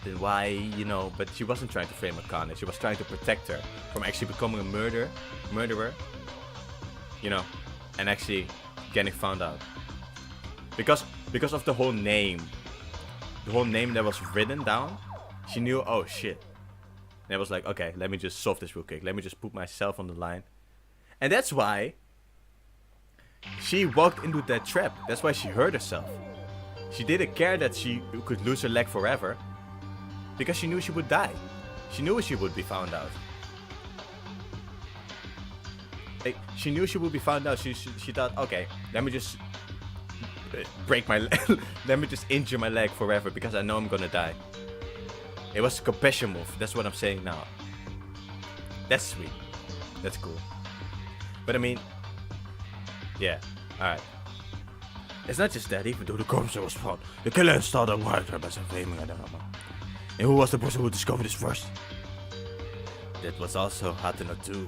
then why, you know, but she wasn't trying to frame Akane, she was trying to protect her from actually becoming a murderer, you know, and actually getting found out. Because of the whole name that was written down, she knew, oh shit. And it was like, okay, let me just solve this real quick. Let me just put myself on the line. And that's why she walked into that trap. That's why she hurt herself. She didn't care that she could lose her leg forever, because she knew she would die. She knew she would be found out. She knew she would be found out. She thought, okay, let me just break my leg. Let me just injure my leg forever, because I know I'm gonna die. It was a compassion move. That's what I'm saying now. That's sweet. That's cool. But I mean, yeah, alright. It's not just that, even though the corpse was found, the killer started wild by some flaming at the hammer. And who was the person who discovered this first? That was also Hatano too.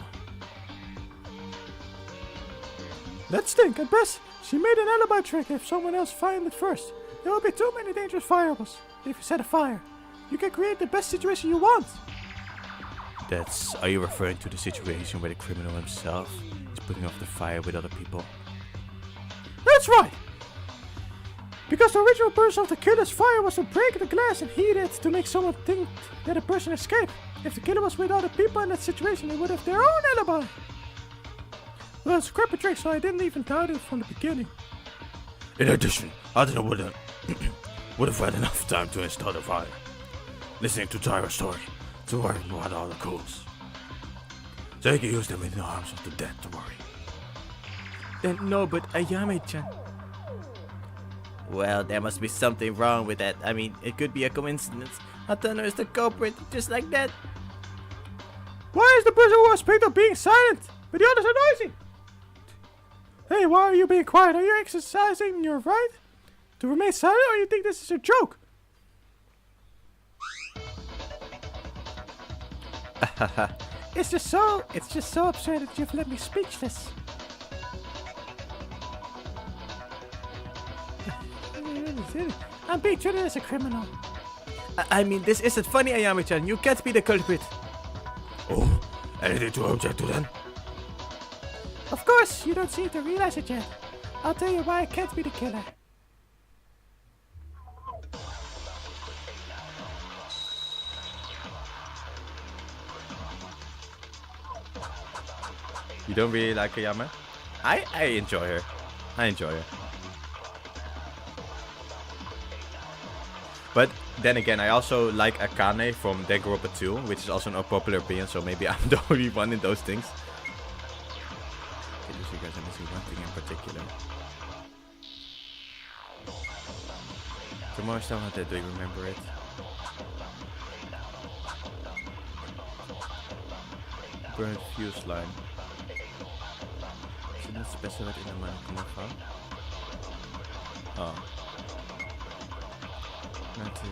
Let's think. At best, she made an alibi trick. If someone else find it first, there will be too many dangerous variables. If you set a fire, you can create the best situation you want. Are you referring to the situation where the criminal himself is putting off the fire with other people? That's right! Because the original purpose of the killer's fire was to break the glass and heat it to make someone think that a person escaped. If the killer was with other people in that situation, they would have their own alibi. Well, it's a crappy trick, so I didn't even doubt it from the beginning. In addition, Adana would have had enough time to install the fire. Listening to Tyra's story, to worry about all the clues. So he can use them in the arms of the dead to worry. Then no, but Ayame-chan. Well, there must be something wrong with that. I mean, it could be a coincidence. Hatano is the culprit, just like that. Why is the person who was picked up being silent, but the others are noisy? Hey, why are you being quiet? Are you exercising your right to remain silent, or you think this is a joke? It's just so absurd that you've left me speechless. I'm being treated as a criminal. I mean, this isn't funny, Ayame-chan. You can't be the culprit. Oh, anything to object to then? Of course, you don't seem to realize it yet. I'll tell you why I can't be the killer. You don't really like Ayame? I enjoy her. I enjoy her. But then again, I also like Akane from Danganronpa 2, which is also an unpopular opinion, so maybe I'm the only one in those things. Okay, you guys, let me see one thing in particular. Tomorrow's Town Hunter, do you remember it? Burnt fuse line. Is it not specified in the manual file? Oh. Not to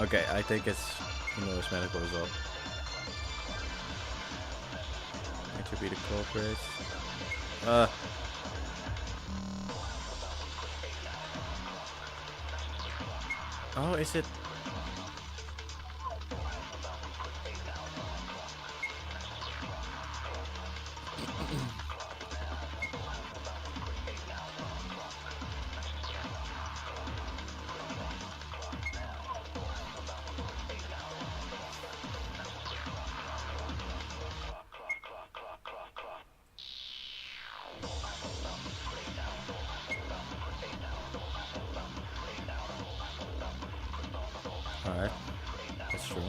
Okay, I think it's medical result. to be the culprits. Oh, is it? Alright, that's true.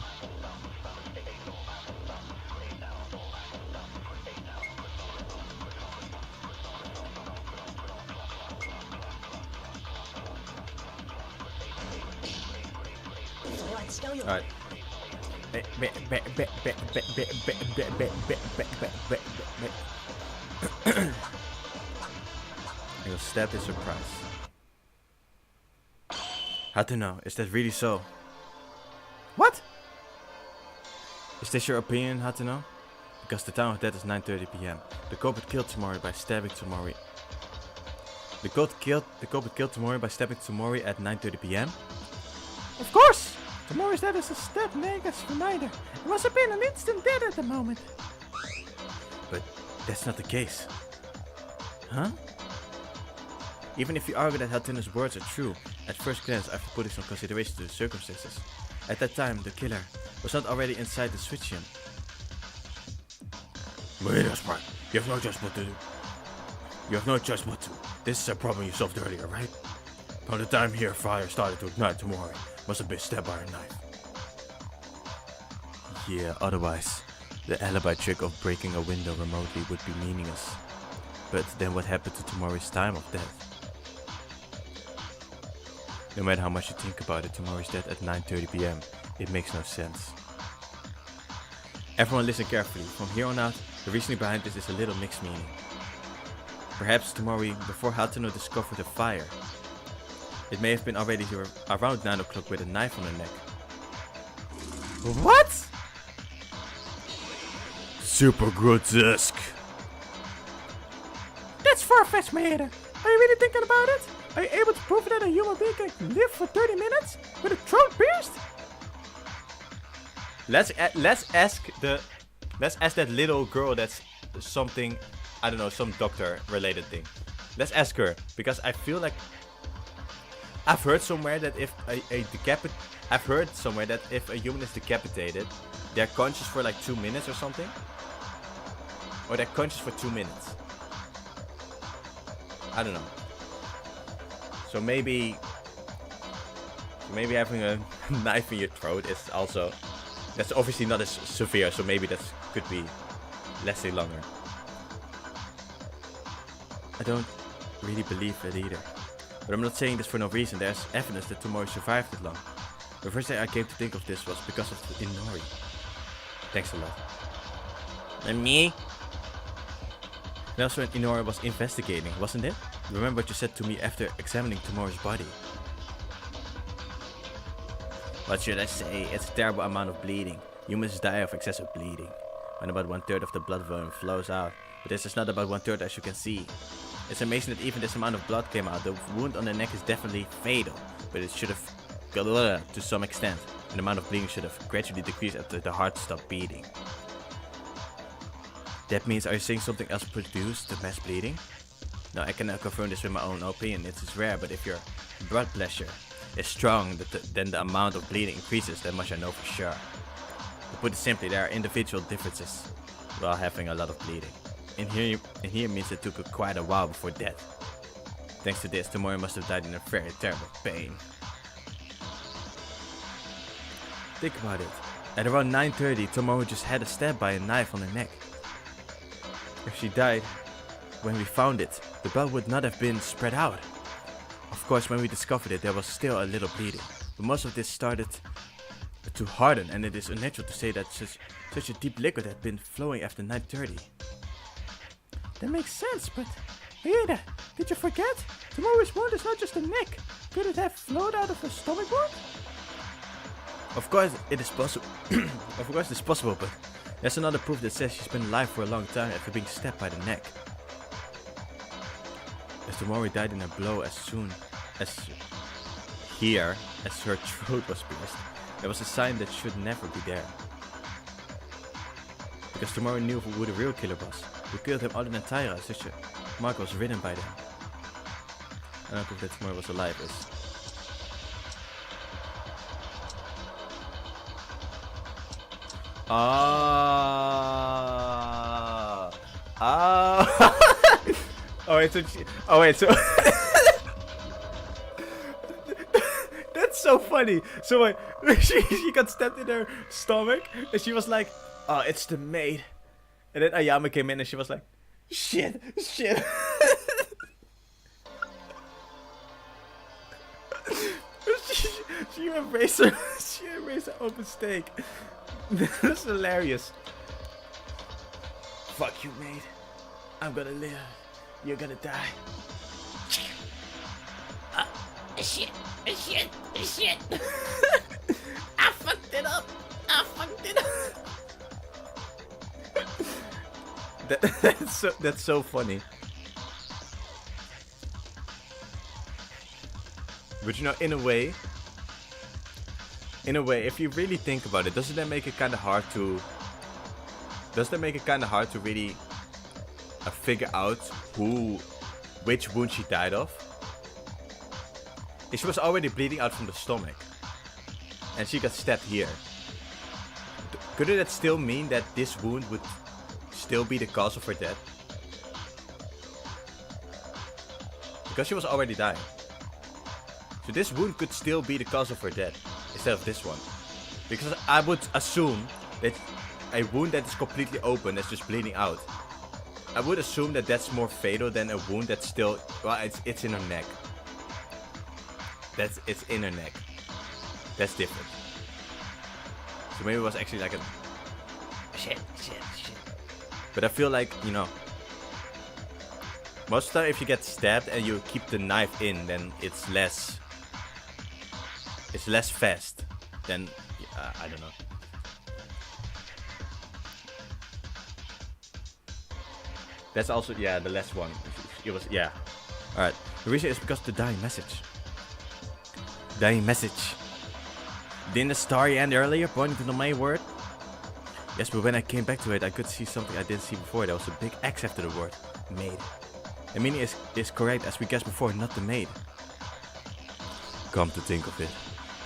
Alright. He'll stab his surprise. How to know? Is that really so? What? Is this your opinion, how to know? Because the time of death is 9:30 p.m. The culprit killed Tomori by stabbing Tomori. The culprit killed Tomori by stabbing Tomori at 9:30 p.m. Of course! Tomorrow's death is a step Nega's reminder. It must have been an instant death at the moment. But that's not the case. Huh? Even if you argue that Hatuno's words are true, at first glance after putting some consideration to the circumstances, at that time the killer was not already inside the switch gym. Wait a minute. You have no choice but to do. You have no choice but to. This is a problem you solved earlier, right? From the time here fire started to ignite Tomori, must have been stabbed by a knife. Yeah, otherwise, the alibi trick of breaking a window remotely would be meaningless. But then what happened to Tomori's time of death? No matter how much you think about it, Tomori's death at 9:30 p.m. It makes no sense. Everyone listen carefully. From here on out, the reasoning behind this is a little mixed meaning. Perhaps Tomori, before Hatuno discovered the fire, it may have been already around 9 o'clock with a knife on her neck. What? Super grotesque. That's far-fetched, Maeda. Are you really thinking about it? Are you able to prove that a human being can live for 30 minutes with a throat pierced? Let's ask that little girl that's something, I don't know, some doctor related thing. Let's ask her, because I feel like I've heard somewhere that if a human is decapitated, they're conscious for like 2 minutes or something. Or they're conscious for 2 minutes. I don't know. So maybe having a knife in your throat is also, that's obviously not as severe, so maybe that could be lasting longer. I don't really believe it either. But I'm not saying this for no reason. There's evidence that Tomori survived it long. The first thing I came to think of this was because of the Inori. Thanks a lot. And me? And also when Inori was investigating, wasn't it? Remember what you said to me after examining Tomori's body? What should I say? It's a terrible amount of bleeding. Humans die of excessive bleeding. When about 1/3 of the blood volume flows out. But this is not about 1/3 as you can see. It's amazing that even this amount of blood came out. The wound on the neck is definitely fatal. But it should have got to some extent. And the amount of bleeding should have gradually decreased after the heart stopped beating. That means, are you saying something else produced the mass bleeding? No, I cannot confirm this with my own opinion. It is rare, but if your blood pressure is strong, then the amount of bleeding increases. That much I know for sure. To put it simply, there are individual differences while having a lot of bleeding. And here means it took quite a while before death. Thanks to this, Tomori must have died in a very terrible pain. Think about it. At around 9:30, Tomori just had a stab by a knife on her neck. If she died when we found it, the blood would not have been spread out. Of course, when we discovered it, there was still a little bleeding, but most of this started to harden, and it is unnatural to say that such a deep liquid had been flowing after 9:30. That makes sense, but Maeda, did you forget? Tomori's wound is not just the neck. Could it have flowed out of her stomach wound? Of course, it is possible. Of course, it's possible, but There's another proof that says she's been alive for a long time after being stabbed by the neck. As Tomori died in a blow as soon as her throat was pierced, there was a sign that should never be there. Because Tomori knew who the real killer was. Who killed him other than Taira, his sister. Mark was ridden by them. Another proof that Tomori was alive is... so that's so funny. So wait, she got stabbed in her stomach and she was like, oh, it's the maid. And then Ayame came in and she was like, shit. she embraced her own mistake. That's hilarious. Fuck you, maid. I'm gonna live. You're gonna die. Shit. I fucked it up. That's so funny. But you know, in a way, if you really think about it, doesn't that make it kind of hard to really figure out which wound she died of? She was already bleeding out from the stomach, and she got stabbed here. Could that still mean that this wound would still be the cause of her death? Because she was already dying. So this wound could still be the cause of her death, instead of this one. Because I would assume that a wound that is completely open, that's just bleeding out, I would assume that that's more fatal than a wound that's still... Well, it's in her neck. It's in her neck. That's different. So maybe it was actually like a... Shit. But I feel like, you know... Most of the time if you get stabbed and you keep the knife in, then it's less fast than... I don't know. That's also, yeah, the last one. It was, yeah. Alright. The reason is because the dying message. Didn't the story end earlier, pointing to the main word? Yes, but when I came back to it, I could see something I didn't see before. There was a big X after the word. Maid. The meaning is correct, as we guessed before, not the maid. Come to think of it.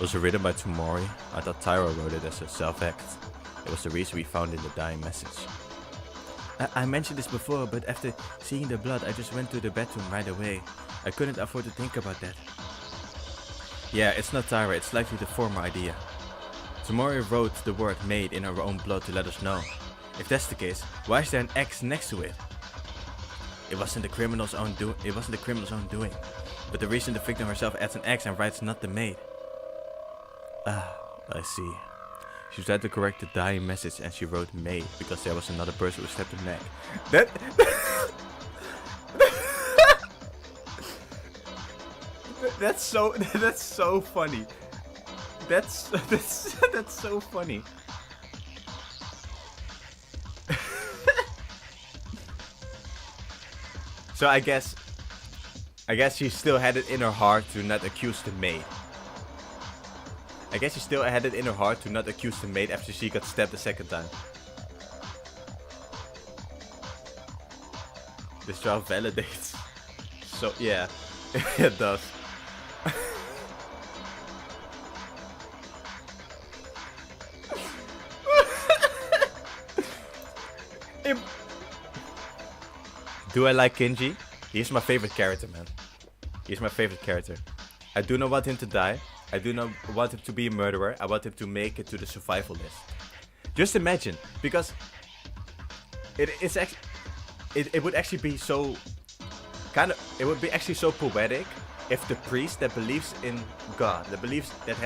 Was it written by Tomori? I thought Tyro wrote it as a self-act. It was the reason we found in the dying message. I mentioned this before, but after seeing the blood, I just went to the bathroom right away. I couldn't afford to think about that. Yeah, it's not Tyra, it's likely the former idea. Tomori wrote the word maid in her own blood to let us know. If that's the case, why is there an X next to it? It wasn't the criminal's own doing. But the reason the victim herself adds an X and writes not the maid. Ah, I see. She tried to correct the dying message and she wrote maid because there was another person who stabbed her neck. That's so funny. That's so funny. So I guess she still had it in her heart to not accuse the maid. I guess she still had it in her heart to not accuse the maid after she got stabbed the second time. This trial validates. So yeah, it does. Do I like Kinji? He's my favorite character, man. He's my favorite character. I do not want him to die. I do not want him to be a murderer. I want him to make it to the survival list. Just imagine, because it would actually be so it would be actually so poetic if the priest that believes in God, that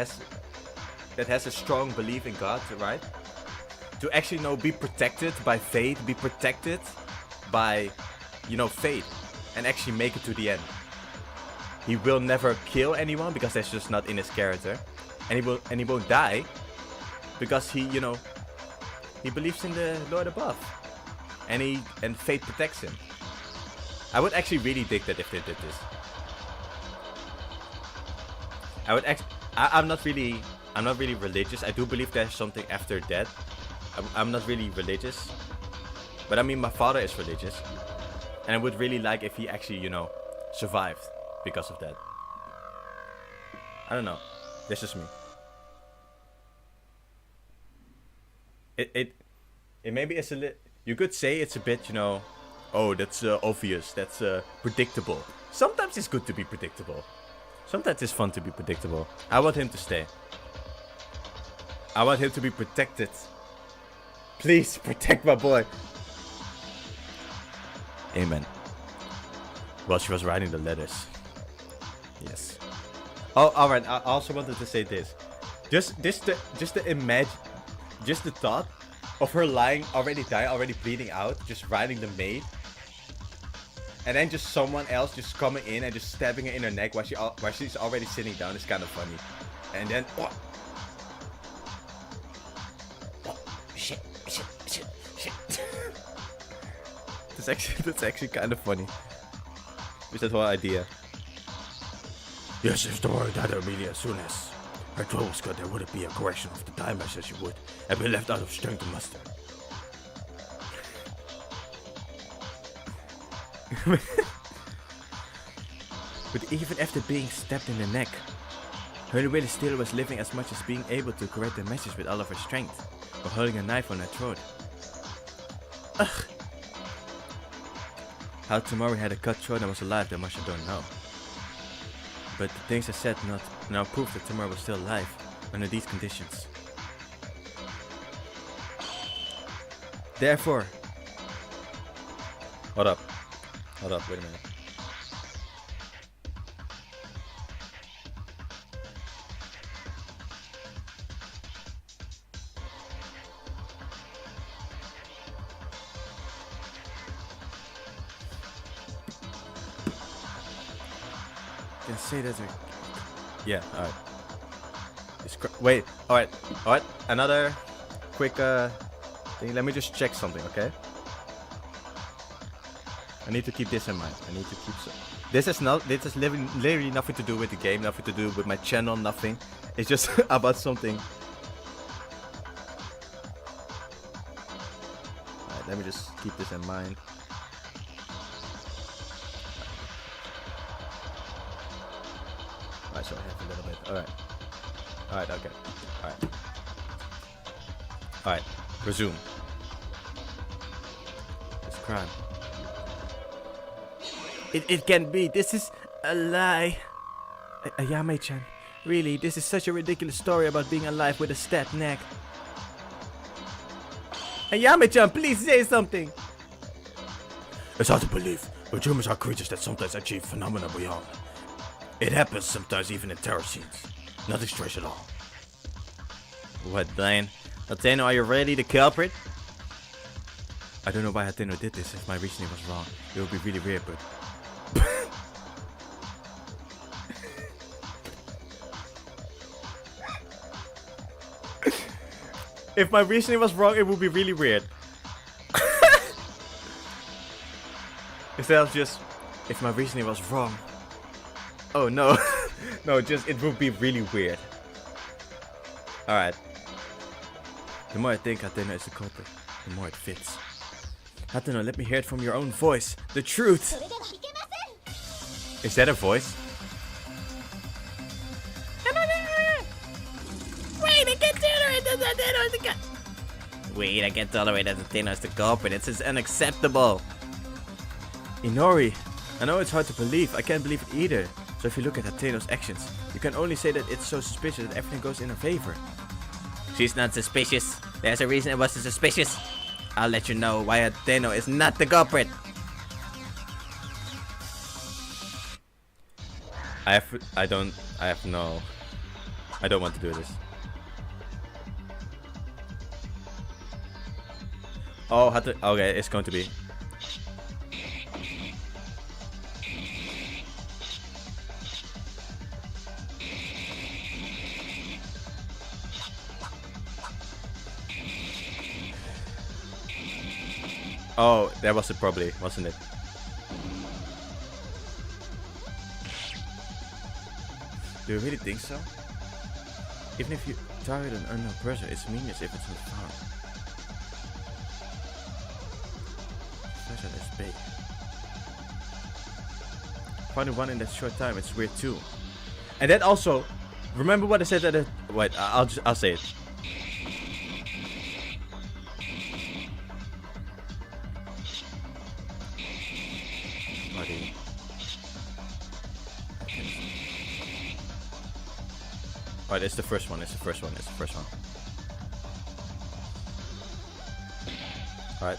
has a strong belief in God, right? To actually be protected by faith, be protected by fate, and actually make it to the end. He will never kill anyone because that's just not in his character, and he won't die because he He believes in the Lord above. And fate protects him. I would actually really dig that if they did this. I'm not really religious. I do believe there's something after death. I'm not really religious. But I mean, my father is religious. And I would really like if he actually, you know, survived because of that. I don't know. This is me. It maybe it's a little... You could say it's a bit, you know... Oh, that's obvious. That's predictable. Sometimes it's good to be predictable. Sometimes it's fun to be predictable. I want him to stay. I want him to be protected. Please, protect my boy. Amen. Well, she was writing the letters. Yes. Oh, alright. I also wanted to say this. Just the thought of her lying, already dying, already bleeding out, just writing the maid. And then just someone else just coming in and just stabbing her in her neck while she's already sitting down is kind of funny. And then... Oh. Oh, shit. That's actually kind of funny. Just that whole idea. Yes, if the word died immediately as soon as her throat was cut, there wouldn't be a correction of the time as she would have been left out of strength to muster. But even after being stabbed in the neck, her really still was living as much as being able to correct the message with all of her strength, while holding a knife on her throat. Ugh. How Tamori had a cut throat and was alive, that much I don't know. But the things I said now prove that Tamori was still alive under these conditions. Therefore... Hold up, wait a minute. Say that. Yeah, alright. Wait, alright. Another quick thing. Let me just check something, okay? I need to keep this in mind. This has literally nothing to do with the game, nothing to do with my channel, nothing. It's just about something. Alright, let me just keep this in mind. So I have a little bit. Alright, okay. Alright. Resume. This crime. It can't be. This is a lie. Ayame-chan. Really, this is such a ridiculous story about being alive with a stabbed neck. Ayame-chan, please say something. It's hard to believe, but humans are creatures that sometimes achieve phenomena beyond. It happens sometimes even in terror scenes. Nothing strange at all. What, Blaine? Hateno, are you really the culprit? I don't know why Hateno did this. If my reasoning was wrong, it would be really weird, but... If my reasoning was wrong, it would be really weird. Instead of just... If my reasoning was wrong... Oh no. No, just it would be really weird. Alright. The more I think Hateno is the culprit, the more it fits. Hateno, let me hear it from your own voice. The truth! Is that a voice? Wait, I can't tolerate that Hateno is the culprit. It's just unacceptable. Inori, I know it's hard to believe. I can't believe it either. So if you look at Hateno's actions, you can only say that it's so suspicious that everything goes in her favor. She's not suspicious. There's a reason it wasn't suspicious. I'll let you know why Hateno is not the culprit. I don't want to do this. Oh, okay, it's going to be. Oh, that was it probably, wasn't it? Do you really think so? Even if you target an unknown person, it's meaningless if it's not found. Treasure is big. Finding one in that short time, it's weird too. And that also, remember what I said at the... Wait, I'll say it. Buddy. Alright, it's the first one, Alright.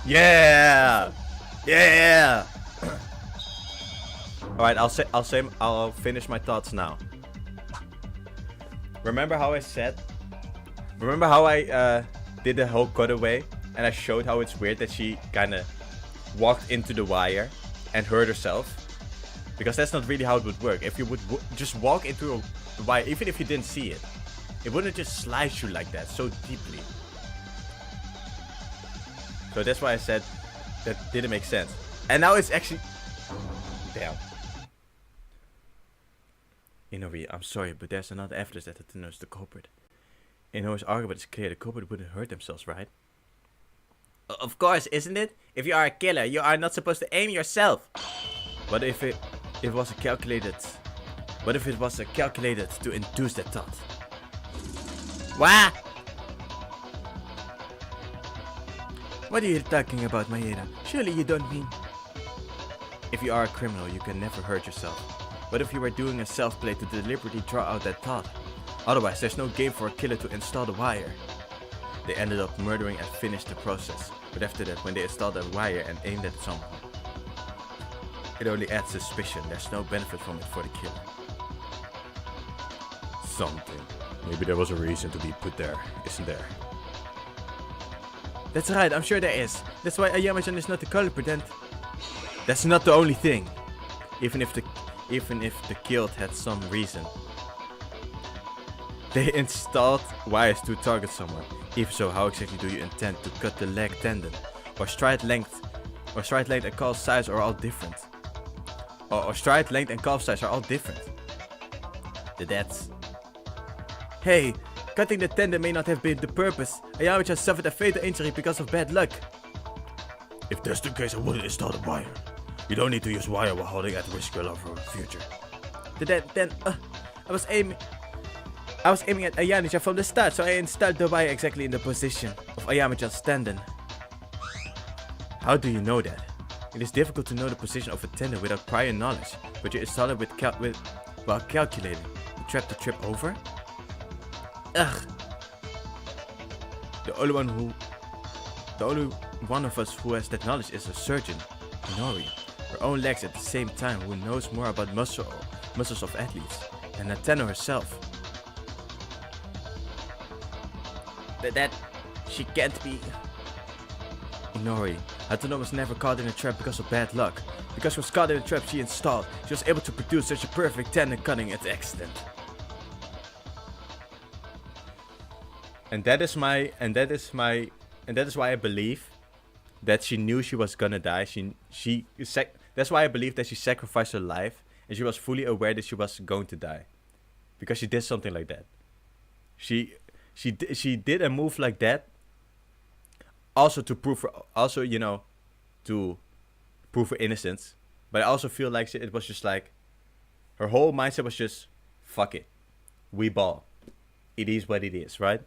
Yeah! Yeah! Alright, I'll finish my thoughts now. Remember how I did the whole cutaway and I showed how it's weird that she kinda walked into the wire and hurt herself? Because that's not really how it would work. If you would just walk into the wire, even if you didn't see it, it wouldn't just slice you like that so deeply. So that's why I said that didn't make sense. And now it's actually... Damn. Inori, I'm sorry, but there's another evidence that Hateno is the culprit. Inori's argument is clear. The culprit wouldn't hurt themselves, right? Of course, isn't it? If you are a killer, you are not supposed to aim yourself. What if it was calculated? What if it was calculated to induce that thought? What? What are you talking about, Maeda? Surely you don't mean... If you are a criminal, you can never hurt yourself. What if you were doing a self-play to deliberately draw out that thought? Otherwise, there's no game for a killer to install the wire. They ended up murdering and finished the process. But after that, when they installed the wire and aimed at someone, it only adds suspicion. There's no benefit from it for the killer. Something. Maybe there was a reason to be put there, isn't there? That's right, I'm sure there is. That's why Ayama-chan is not the culprit, and that's not the only thing. Even if the killed had some reason. They installed wires to target someone. If so, how exactly do you intend to cut the leg tendon? Or stride length and calf size are all different. Or stride length and calf size are all different. That's... Hey, cutting the tendon may not have been the purpose. Ayama-chan suffered a fatal injury because of bad luck. If that's the case, I wouldn't install the wire. You don't need to use wire while holding at risk your love for the future. Then, I was aiming at Ayama-chan from the start, so I installed the wire exactly in the position of Ayama-chan's tendon. How do you know that? It is difficult to know the position of a tendon without prior knowledge, but you install it while calculating. You trap to trip over? Ugh. The only one of us who has that knowledge is a surgeon, Inori. Her own legs at the same time, who knows more about muscles of athletes than Hateno herself. That she can't be. Inori. Hateno was never caught in a trap because of bad luck. Because she was caught in a trap she installed, she was able to produce such a perfect tendon cutting at accident. And that is why I believe that she knew she was gonna die. That's why I believe that she sacrificed her life and she was fully aware that she was going to die, because she did something like that. She did a move like that, also to prove her, to prove her innocence. But I also feel like it was just like her whole mindset was just fuck it, we ball. It is what it is, right?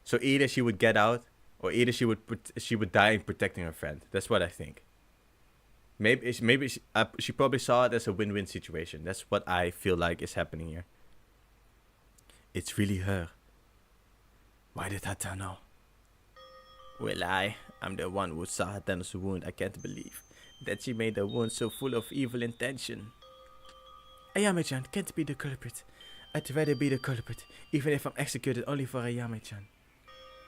So either she would get out, or either she would die in protecting her friend. That's what I think. Maybe she probably saw it as a win-win situation. That's what I feel like is happening here. It's really her. Why did Hateno know? Well, I'm the one who saw Hateno's wound. I can't believe that she made a wound so full of evil intention. Ayame-chan can't be the culprit. I'd rather be the culprit, even if I'm executed only for Ayame-chan.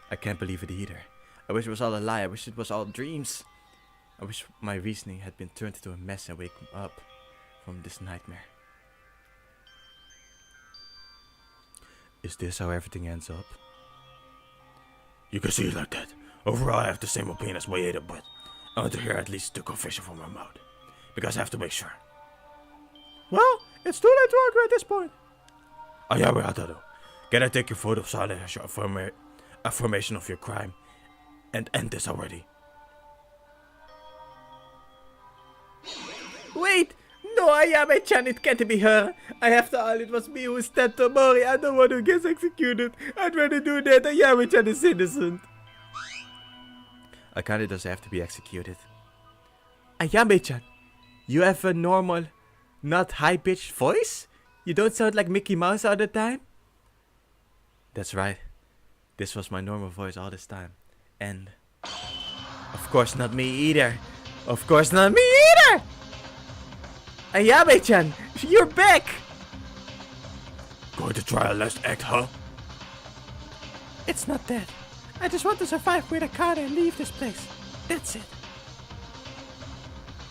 I can't believe it either. I wish it was all a lie. I wish it was all dreams. I wish my reasoning had been turned into a mess and wake up from this nightmare. Is this how everything ends up? You can see it like that. Overall, I have the same opinion as Moeda, but I want to hear at least the confession from her mouth. Because I have to make sure. Well, it's too late to argue at this point. Ayabe Hataro, can I take your photo of silence as your affirmation of your crime and end this already? Wait! No, Ayame-chan, it can't be her. I have to all, it was me who stabbed Tomori. I'm the one who gets executed. I'd rather do that. Ayame-chan is innocent. Akane doesn't have to be executed. Ayame-chan, you have a normal, not high-pitched voice? You don't sound like Mickey Mouse all the time? That's right. This was my normal voice all this time. And of course not me either. Of course not me either! Ayame-chan, you're back! Going to try a last act, huh? It's not that. I just want to survive with Akane and leave this place. That's it.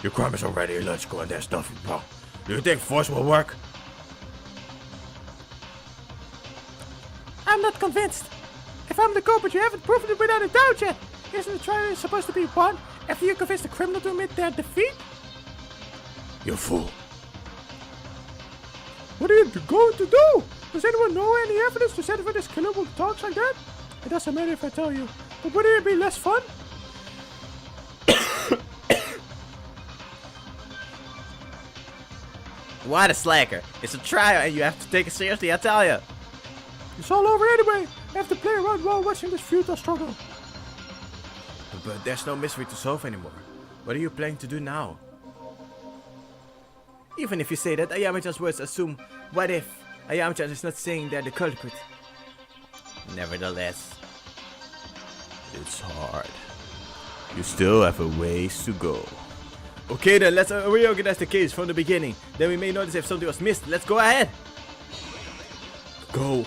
Your crime is already illogical and there's nothing wrong. Do you think force will work? I'm not convinced. If I'm the culprit, you haven't proven it without a doubt yet. Isn't the trial supposed to be won after you convince the criminal to admit their defeat? You fool. What are you going to do? Does anyone know any evidence to satisfy this killer who talks like that? It doesn't matter if I tell you, but wouldn't it be less fun? What a slacker. It's a trial and you have to take it seriously, I tell you. It's all over anyway. I have to play around while watching this futile struggle. But there's no mystery to solve anymore. What are you planning to do now? Even if you say that, Ayame-chan's words assume, what if Ayame-chan is not saying they're the culprit? Nevertheless, it's hard. You still have a ways to go. Okay then, let's reorganize the case from the beginning. Then we may notice if something was missed. Let's go ahead. Go.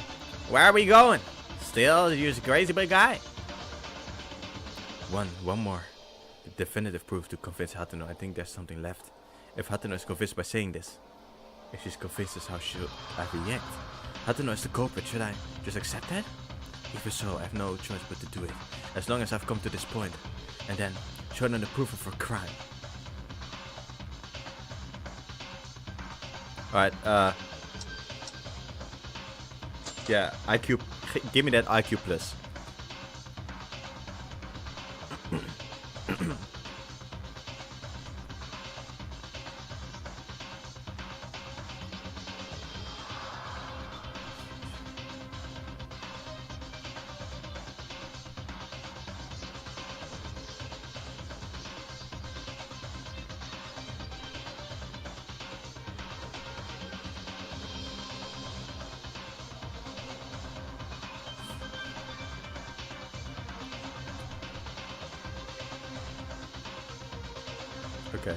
Where are we going? Still, you're a crazy big guy. One more. The definitive proof to convince Hatano. I think there's something left. If Hatano is convinced by saying this, if she's convinced, how should I react? Hatano is the culprit. Should I just accept that? Even so, I have no choice but to do it. As long as I've come to this point, and then show them the proof of her crime. Alright, yeah, IQ, give me that IQ plus. Okay.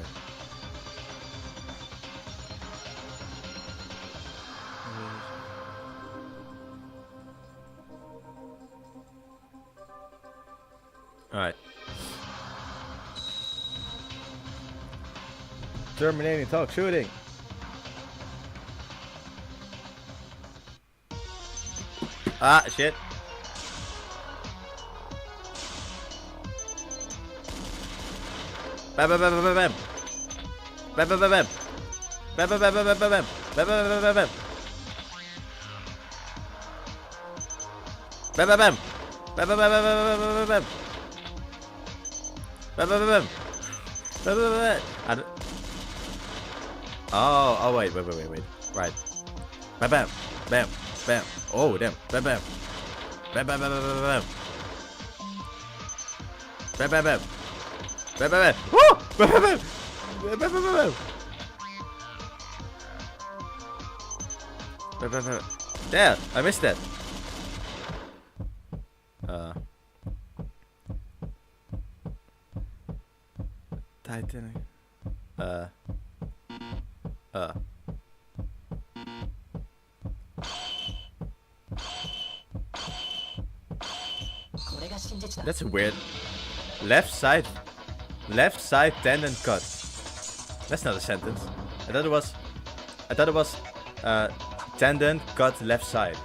Alright. Terminating talk shooting. Ah, shit. Bam bam bam bam bam. Bam bam bam bam. Bam bam bam bam bam bam. Bam bam bam bam bam. Bam bam bam. Bam bam bam bam bam bam bam. Bam bam bam bam. Bam bam bam. I don't... Oh, wait. Right. Bam bam. Bam. Bam. Oh, damn. Bam bam. Bam bam bam bam bam bam. Bam bam bam. Bam bam bam. Oh! Bam bam bam. Bam bam bam bam. Bam bam bam. Damn, I missed that. Titanic. That's a weird. Left side tendon cut. That's not a sentence. I thought it was tendon cut left side,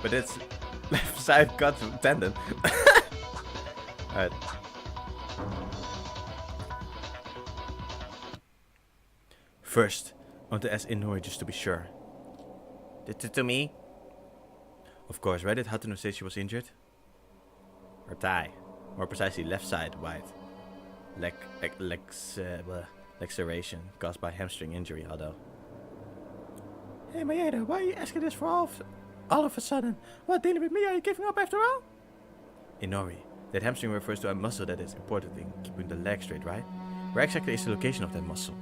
but it's left side cut tendon. Alright. First, I want to ask Inori just to be sure. To me? Of course, right? Did Hatano say she was injured? Her thigh. More precisely, left side wide. Laceration caused by hamstring injury, although. Hey Maeda, why are you asking this for all of a sudden? What, dealing with me? Are you giving up after all? Inori, that hamstring refers to a muscle that is important in keeping the leg straight, right? Where exactly is the location of that muscle?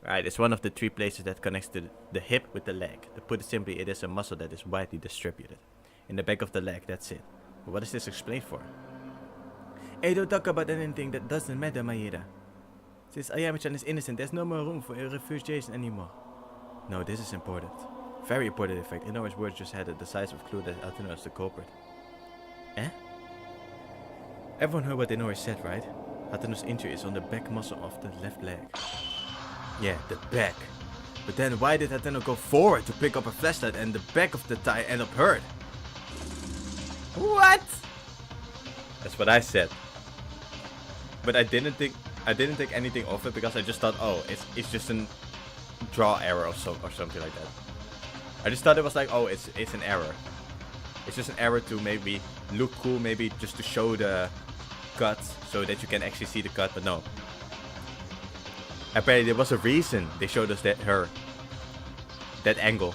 Right, it's one of the 3 places that connects to the hip with the leg. To put it simply, it is a muscle that is widely distributed. In the back of the leg, that's it. But what is this explained for? Hey, don't talk about anything that doesn't matter, Maeda. Since Ayame-chan is innocent, there's no more room for refutation anymore. No, this is important. Very important, in fact. Inori's words just had a decisive clue that Hatano is the culprit. Eh? Everyone heard what Inori said, right? Hatano's injury is on the back muscle of the left leg. Yeah, the back. But then why did Hatano go forward to pick up a flashlight and the back of the thigh end up hurt? What? That's what I said. But I didn't think anything of it because I just thought, oh, it's just a draw error or something like that. I just thought it was like, oh, it's an error. It's just an error to maybe look cool, maybe just to show the cut so that you can actually see the cut, but no. Apparently there was a reason they showed us that angle.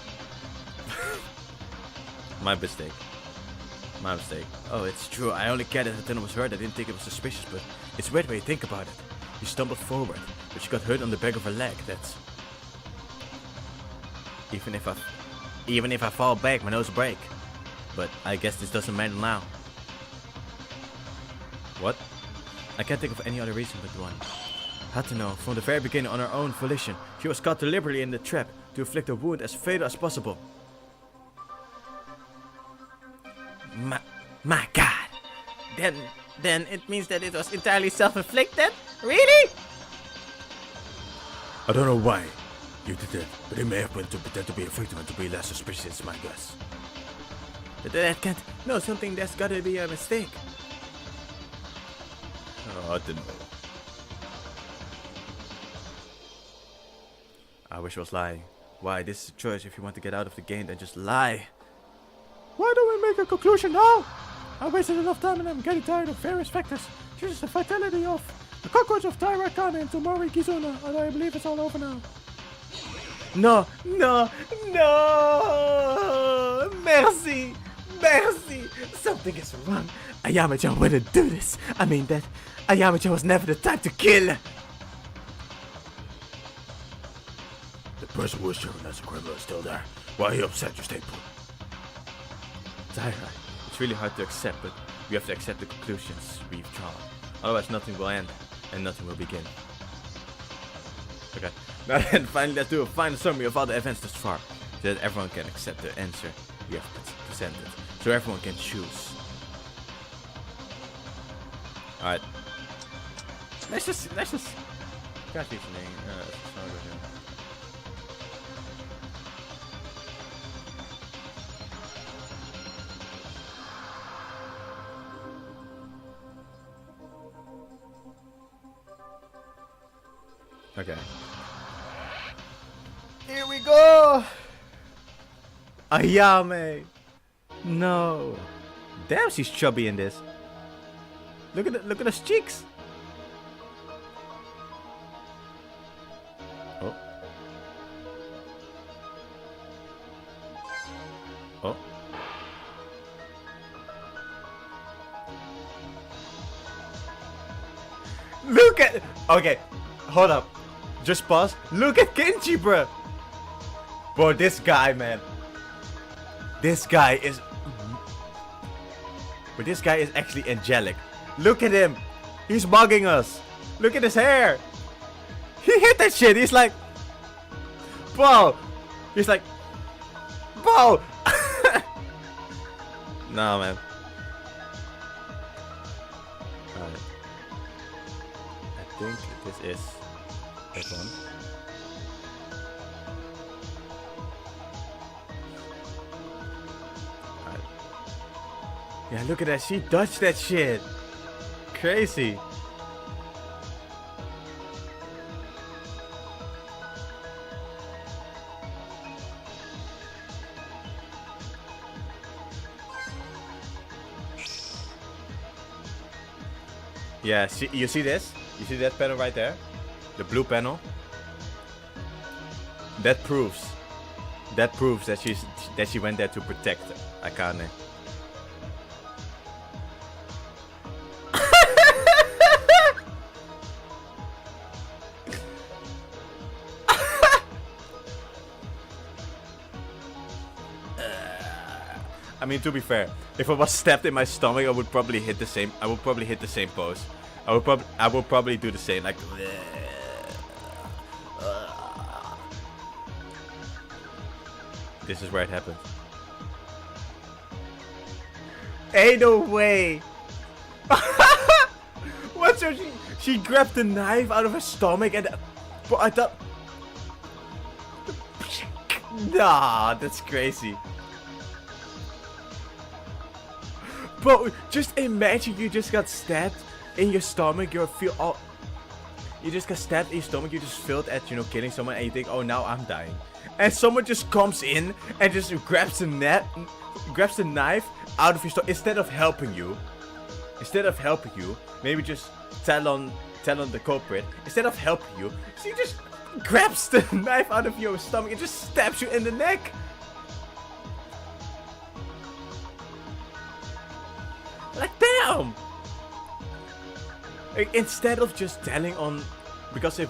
My mistake. Oh, it's true. I only cared that Hatano was hurt. I didn't think it was suspicious, but it's weird when you think about it. She stumbled forward, but she got hurt on the back of her leg. That's... Even if I fall back, my nose will break. But I guess this doesn't matter now. What? I can't think of any other reason but one. Hatano, from the very beginning on her own volition, she was caught deliberately in the trap to inflict a wound as fatal as possible. My God! Then it means that it was entirely self-inflicted? Really? I don't know why you did it, but it may have been to pretend to be a victim and to be less suspicious, my guess. That can't... No, there's gotta be a mistake. Oh, I didn't know. I wish I was lying. Why? This is a choice. If you want to get out of the game, then just lie. Why don't we make a conclusion now? I wasted enough time and I'm getting tired of various factors. This is the fatality of the cockroach of Taira Kane and Tomori Kizuna, although I believe it's all over now. No! Merci! Something is wrong. Ayame-chan wouldn't do this. I mean that Ayame-chan was never the type to kill. The person who was serving as a criminal is still there. Why are you upset? You stay put. Taira, it's really hard to accept, but we have to accept the conclusions we've drawn. Otherwise nothing will end, and nothing will begin. Okay, now then finally let's do a final summary of all the events thus far, so that everyone can accept the answer we have presented, so everyone can choose. Alright. Let's just... Krijg die verlenging. Okay. Here we go! Ayame! No. Damn, she's chubby in this. Look at those cheeks. Oh. Oh. Look at... Okay, hold up. Just pause. Look at Kenji, bruh. Bro, this guy, man. This guy is... But this guy is actually angelic. Look at him. He's bugging us. Look at his hair. He hit that shit. He's like... Bro. He's like... Bro. Nah, man. Alright. I think this is that one. Alright. Yeah, look at that. She dodged that shit. Crazy. Yeah, see, you see this? You see that panel right there? The blue panel? That proves that she went there to protect Akane. I mean, to be fair, if I was stabbed in my stomach, I would probably hit the same. I would probably hit the same pose. I would probably do the same, like. This is where it happened. Ain't no way. What? So she grabbed the knife out of her stomach and. But I thought. Nah, that's crazy. Bro, just imagine you just got stabbed in your stomach. You just got stabbed in your stomach. You just failed at, killing someone, and you think, oh, now I'm dying. And someone just comes in and just grabs the knife out of your stomach instead of helping you. Maybe just tell on the culprit. Instead of helping you, she just grabs the knife out of your stomach and just stabs you in the neck. Like, damn! Like, instead of just telling on, because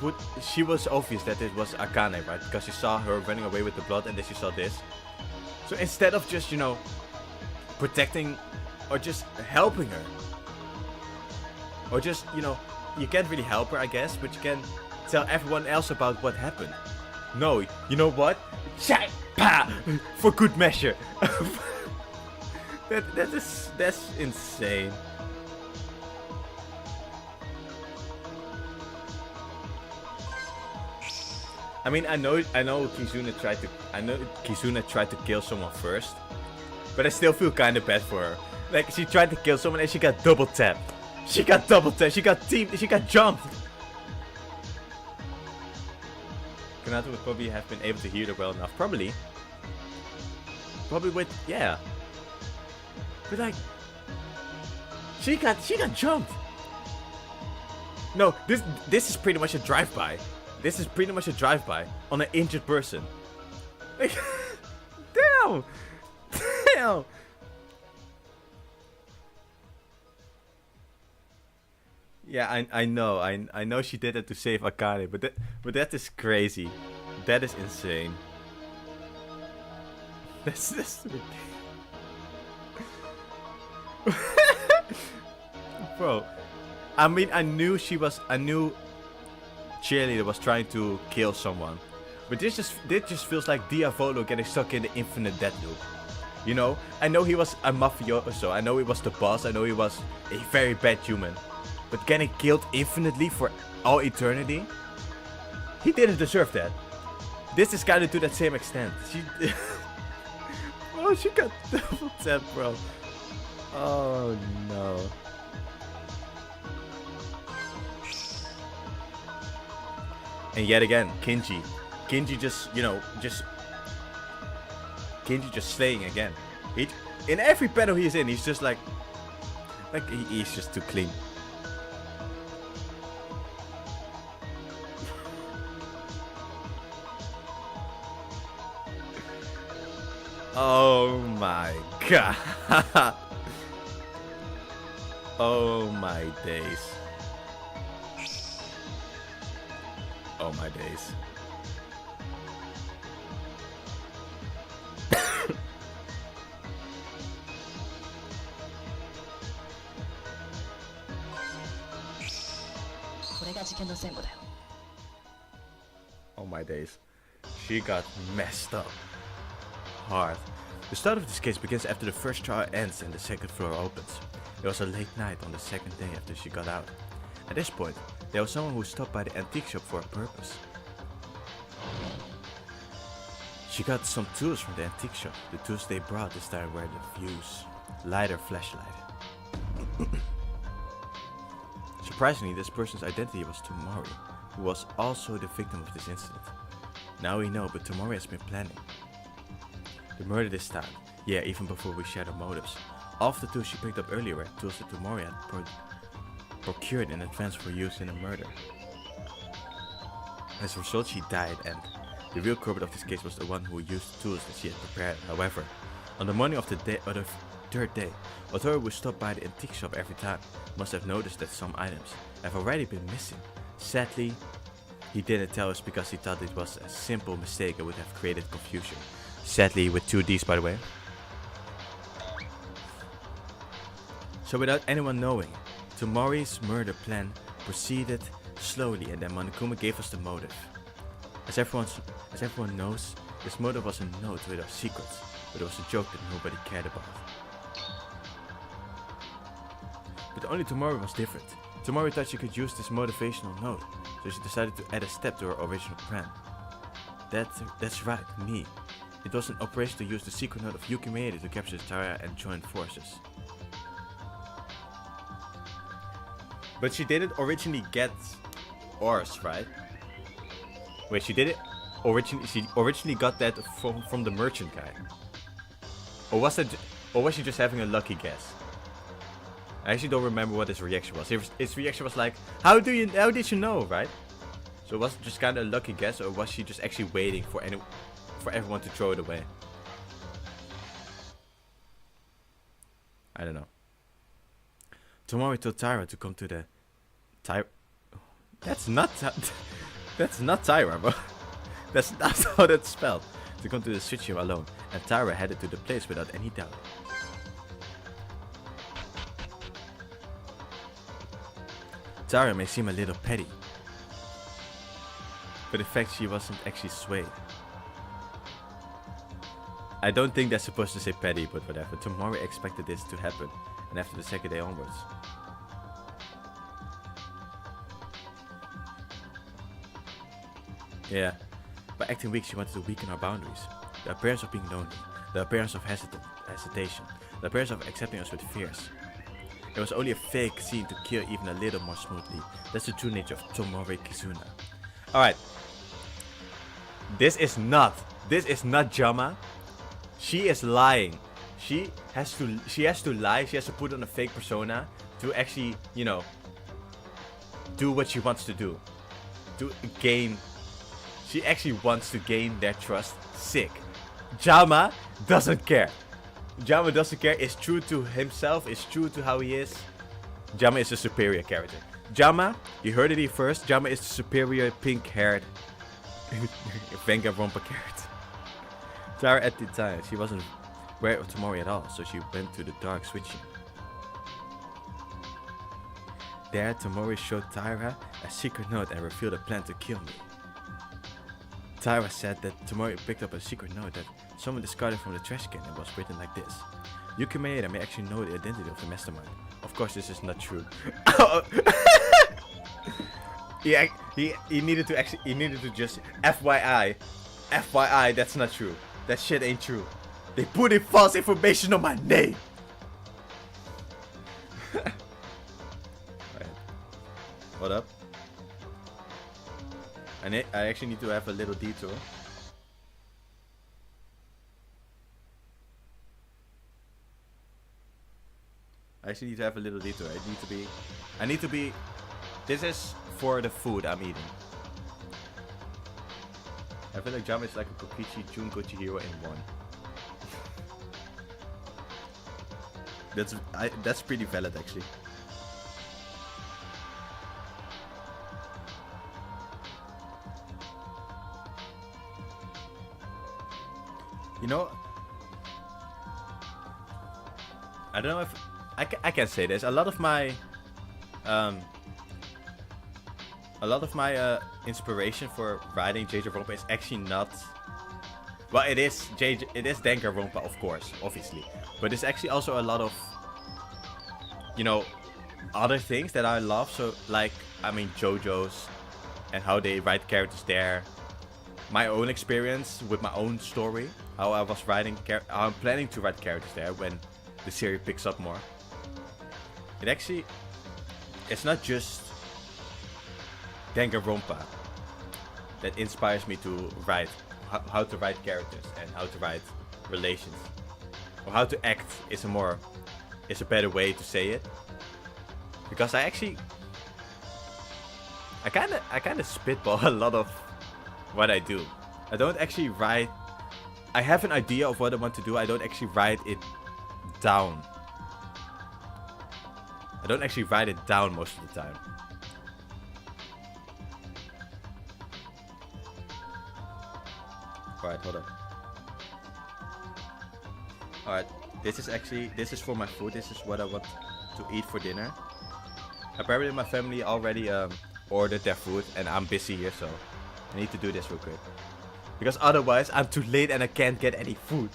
she was obvious that it was Akane, right? Because she saw her running away with the blood and then she saw this. So instead of just, protecting or just helping her. Or just, you can't really help her, I guess, but you can tell everyone else about what happened. No, you know what? For good measure. That's insane. I mean, I know Kizuna tried to kill someone first, but I still feel kind of bad for her. Like, she tried to kill someone and she got double tapped. She got teamed, she got jumped. Kanata would probably have been able to hear her well enough. Probably with, yeah. But like, she got jumped. No, this is pretty much a drive-by. This is pretty much a drive-by on an injured person. Like, damn. Yeah, I know she did it to save Akane, but that is crazy. That is insane. That's ridiculous. Bro, I mean, I knew Cheerleader was trying to kill someone, but this just feels like Diavolo getting stuck in the infinite death loop. I know he was a mafioso, I know he was the boss, I know he was a very bad human, but getting killed infinitely for all eternity, he didn't deserve that. This is kind of to that same extent. She got double tapped, bro. Oh no. And yet again, Kinji just Kinji just slaying again. In every battle he's in, he's just like he's just too clean. Oh my god. Oh my days. Oh my days. Oh my days. She got messed up hard. The start of this case begins after the first trial ends and the second floor opens. It was a late night on the second day after she got out. At this point, there was someone who stopped by the antique shop for a purpose. She got some tools from the antique shop. The tools they brought this time were the fuse, lighter, flashlight. Surprisingly, this person's identity was Tomori, who was also the victim of this incident. Now we know, but Tomori has been planning the murder this time. Yeah, even before we shared our motives. All of the tools she picked up earlier were tools that Tomori had procured in advance for use in a murder. As a result, she died, and the real culprit of this case was the one who used the tools that she had prepared. However, on the morning of the third day, authorities who stopped by the antique shop every time must have noticed that some items have already been missing. Sadly, he didn't tell us because he thought it was a simple mistake that would have created confusion. Sadly, with 2 Ds, by the way. So without anyone knowing, Tomori's murder plan proceeded slowly, and then Monokuma gave us the motive. As everyone knows, this motive was a note with our secrets, but it was a joke that nobody cared about. But only Tomori was different. Tomori thought she could use this motivational note, so she decided to add a step to her original plan. That's right, me. It was an operation to use the secret note of Yuki Maeda to capture Tara and join forces. But she didn't originally get ores, right? Wait, she originally got that from the merchant guy. Or was she just having a lucky guess? I actually don't remember what his reaction was. His reaction was like, how did you know, right? So was it just kind of a lucky guess, or was she just actually waiting for everyone to throw it away? I don't know. Tomori told Tyra to come to the That's not Tyra, bro. That's not how that's spelled. To come to the studio alone, and Tyra headed to the place without any doubt. Tyra may seem a little petty, but in fact she wasn't actually swayed. I don't think that's supposed to say petty, but whatever. Tomori expected this to happen, and after the second day onwards. Yeah, by acting weak she wanted to weaken our boundaries. The appearance of being lonely, the appearance of hesitation, the appearance of accepting us with fears. It was only a fake scene to kill even a little more smoothly. That's the true nature of Tomori Kizuna. Alright. This is not Jama. She is lying. She has to lie. She has to put on a fake persona to actually, do what she wants to do. She actually wants to gain their trust. Sick. Jama doesn't care. Jama doesn't care. Is true to himself. Is true to how he is. Jama is a superior character. Jama, you heard it here first. Jama is the superior pink-haired Danganronpa character. Tara at the time, she wasn't aware of Tomori at all, so she went to the dark switching. There, Tomori showed Tyra a secret note and revealed a plan to kill me. Tyra said that Tomori picked up a secret note that someone discarded from the trash can and was written like this. Yuki Maeda may actually know the identity of the mastermind. Of course, this is not true. he needed to just FYI, that's not true. That shit ain't true. They put in false information on my name. Right. What up? I actually need to have a little detour. I need to be. This is for the food I'm eating. I feel like Jama is like a Kokichi Junko Chihiro in one. That's pretty valid actually. I don't know if I can say this. A lot of my inspiration for writing JayJanLee is actually not. Well, it is Danganronpa, of course, obviously, but it's actually also a lot of you know, other things that I love. So like, I mean, JoJo's and how they write characters there. My own experience with my own story, how I was writing, how I'm planning to write characters there when the series picks up more. It actually, it's not just Danganronpa that inspires me to write, how to write characters and how to write relations, or how to act is a better way to say it. Because I kind of spitball a lot of what I do. I don't actually write. I have an idea of what I want to do. I don't actually write it down. I don't actually write it down most of the time. Alright, hold on. Alright, this is for my food. This is what I want to eat for dinner. Apparently my family already ordered their food and I'm busy here, so I need to do this real quick. Because otherwise I'm too late and I can't get any food.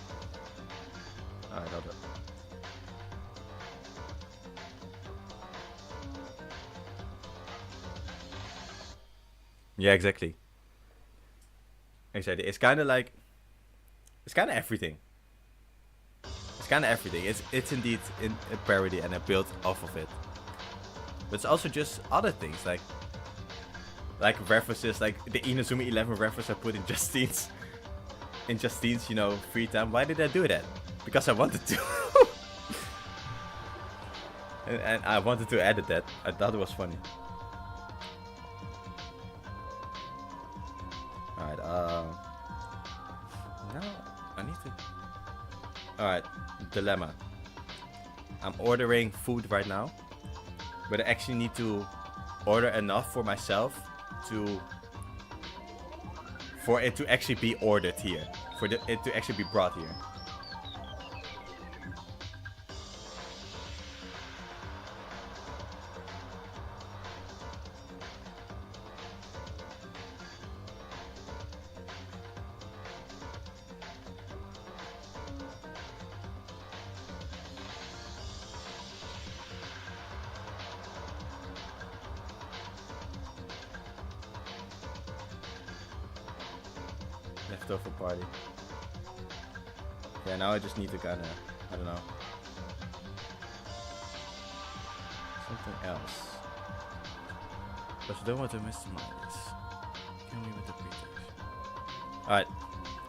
Alright, hold on. Yeah, exactly. Exactly. It's kind of like, it's kind of everything. It's kind of everything. It's indeed a parody and I built off of it. But it's also just other things like references, like the Inazuma 11 reference I put in Justine's, you know, free time. Why did I do that? Because I wanted to. and I wanted to edit that. I thought it was funny. Alright, now I need to. Alright, dilemma. I'm ordering food right now, but I actually need to order enough for myself for it to actually be ordered here, for it to actually be brought here. Leftover party. Yeah, now I just need to kinda, I don't know, something else. But you don't want to miss the minus. Can we with the pretext? Alright,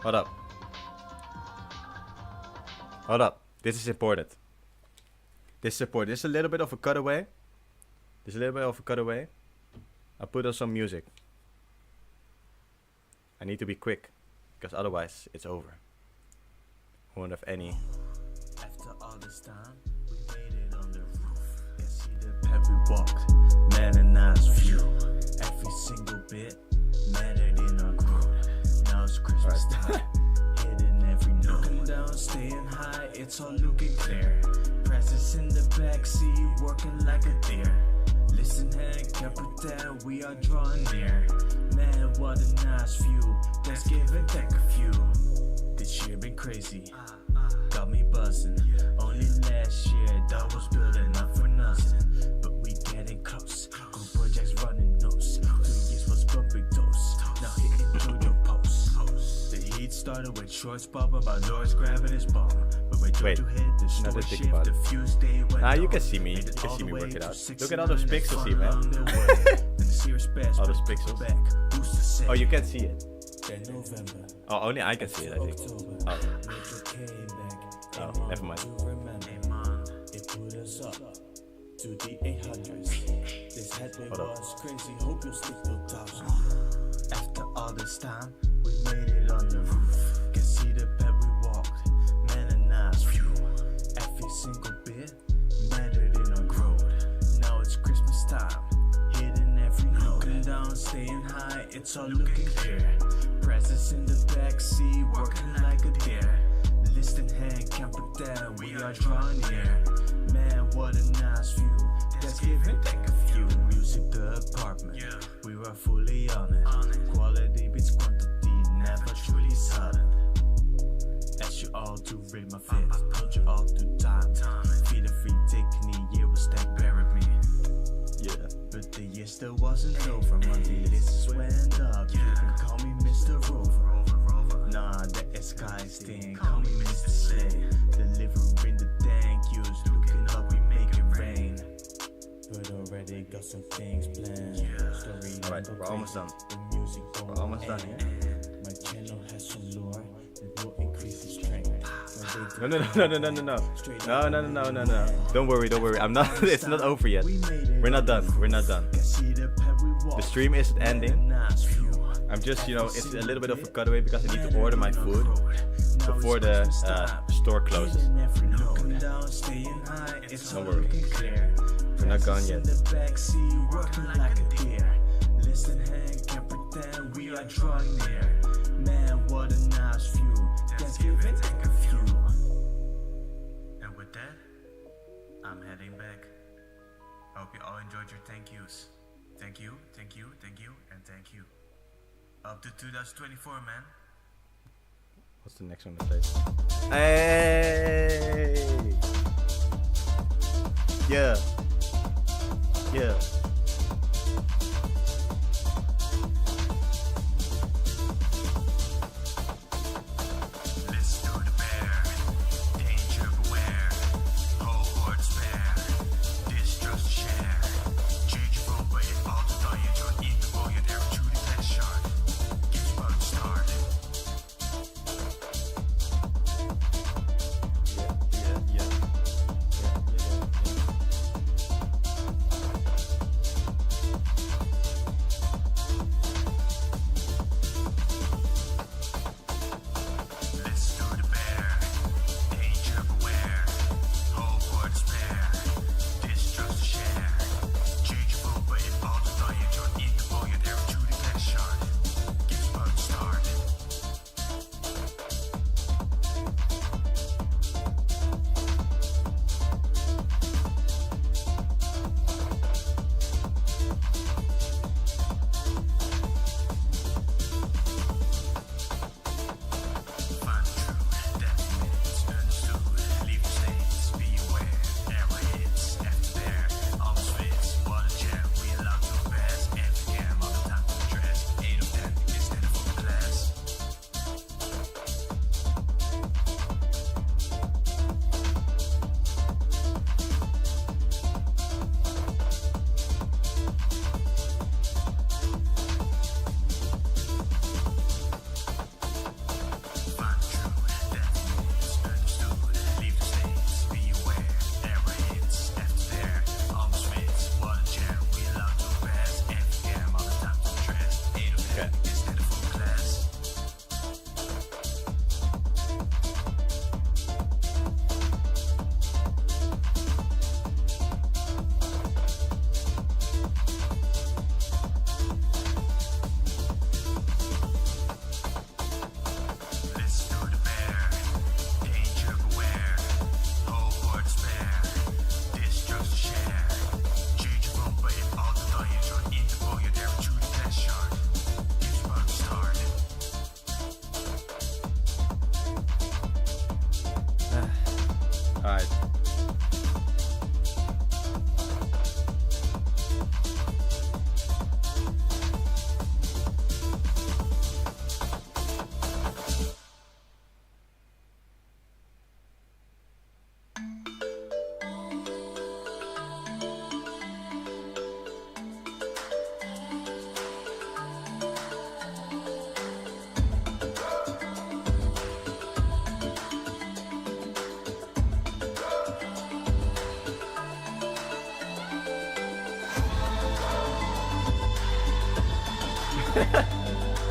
hold up. Hold up. This is important. This is important. This is a little bit of a cutaway. I'll put on some music. I need to be quick, because otherwise it's over. I wonder if any. After all this time, we made it on the roof. And see the path we walked, man, a nice view. Every single bit mattered in our growth. Now it's Christmas time, hitting every note. Looking down, staying high, it's all looking clear. Presents in the backseat, working like a deer. Listen, hand, kept it down, we are drawing near. Man, what a nice view. Let's give it back a few. This year been crazy, got me buzzing. Only last year that was building up for nothing, but we getting close. Good projects running nose. 2 years was bumping toes. Now hitting JoJo posts. The heat started with shorts popping by Lord's grabbing his ball. But when JoJo hit the story shift, the fuse day went Ah, you on. can see me. You can see me work it out. Look at all those pixels here, man. All those pixels. Oh, you can see it. Oh, only I can see it, I think. Oh, never mind. It put us up to the 800s. This headway was crazy. Hope you stick to 1000. After all this time, we made it on the roof. Can see the path we walked. Man, a nice view. Every single bit mattered in our growth. Now it's Christmas time. Hitting every note. Looking down, staying high. It's all looking clear. Presents in the backseat, working like a deer. List in hand, can't put down, we are drawing near. Man, what a nice view. Let's give it back a few. Music the apartment, we were fully on it. Quality beats quantity, never truly sudden. Ask you all to read my fifth, put you all through time. Feel the free technique, yeah, we'll stack But the year still wasn't over. Monthly lists went up. You can call me Mr. Rover. Nah, the skies thing. Call me Mr. Slay. Delivering the thank yous. Looking up, we make it rain. But already got some things planned. Story Alright, we're almost done. the music We're almost done here. My channel has some lore that will increase the strength. No. Don't worry. I'm not. It's not over yet. We're not done. The stream isn't ending. I'm just, it's a little bit of a cutaway because I need to order my food before the store closes. Don't worry. We're not gone yet. Listen, hand can't pretend we are drawing near. Man, what a nice view. Thanksgiving, take a few. And with that, I'm heading back. Hope you all enjoyed your thank yous. Thank you, and thank you. Up to 2024, man. What's the next one to play? Hey! Yeah. Let's do the bear. Danger beware. Whole horde spare. Distrust share. Change your role, but it all to die. You're in the boy, you're there to the test shot. Get about started. Yeah. Let's do the bear. Danger beware. Whole horde spare. Distrust share. Change your role, but it all to die. You're in the boy, you're there to the test shot. Get about started. Find the truth, that means understood. Leave the states, be aware. Error hits, after there, almost fits. What a jam, we allowed to pass. Every cam, all the time to address. 8 of them, instead of full class. Find the truth, that means understood. Leave the states, be aware. Error hits, after there, almost fits. What a jam, we allowed to pass. Every cam, all the time to address. 8 of them, instead of full class. Let's do the bear. Danger beware. Whole horde spare. Distrust share. Change your role, but it all to die. You're in the boy, you're there to the test shot. Get about started. Alright.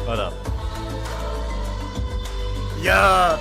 Hold up. Yeah!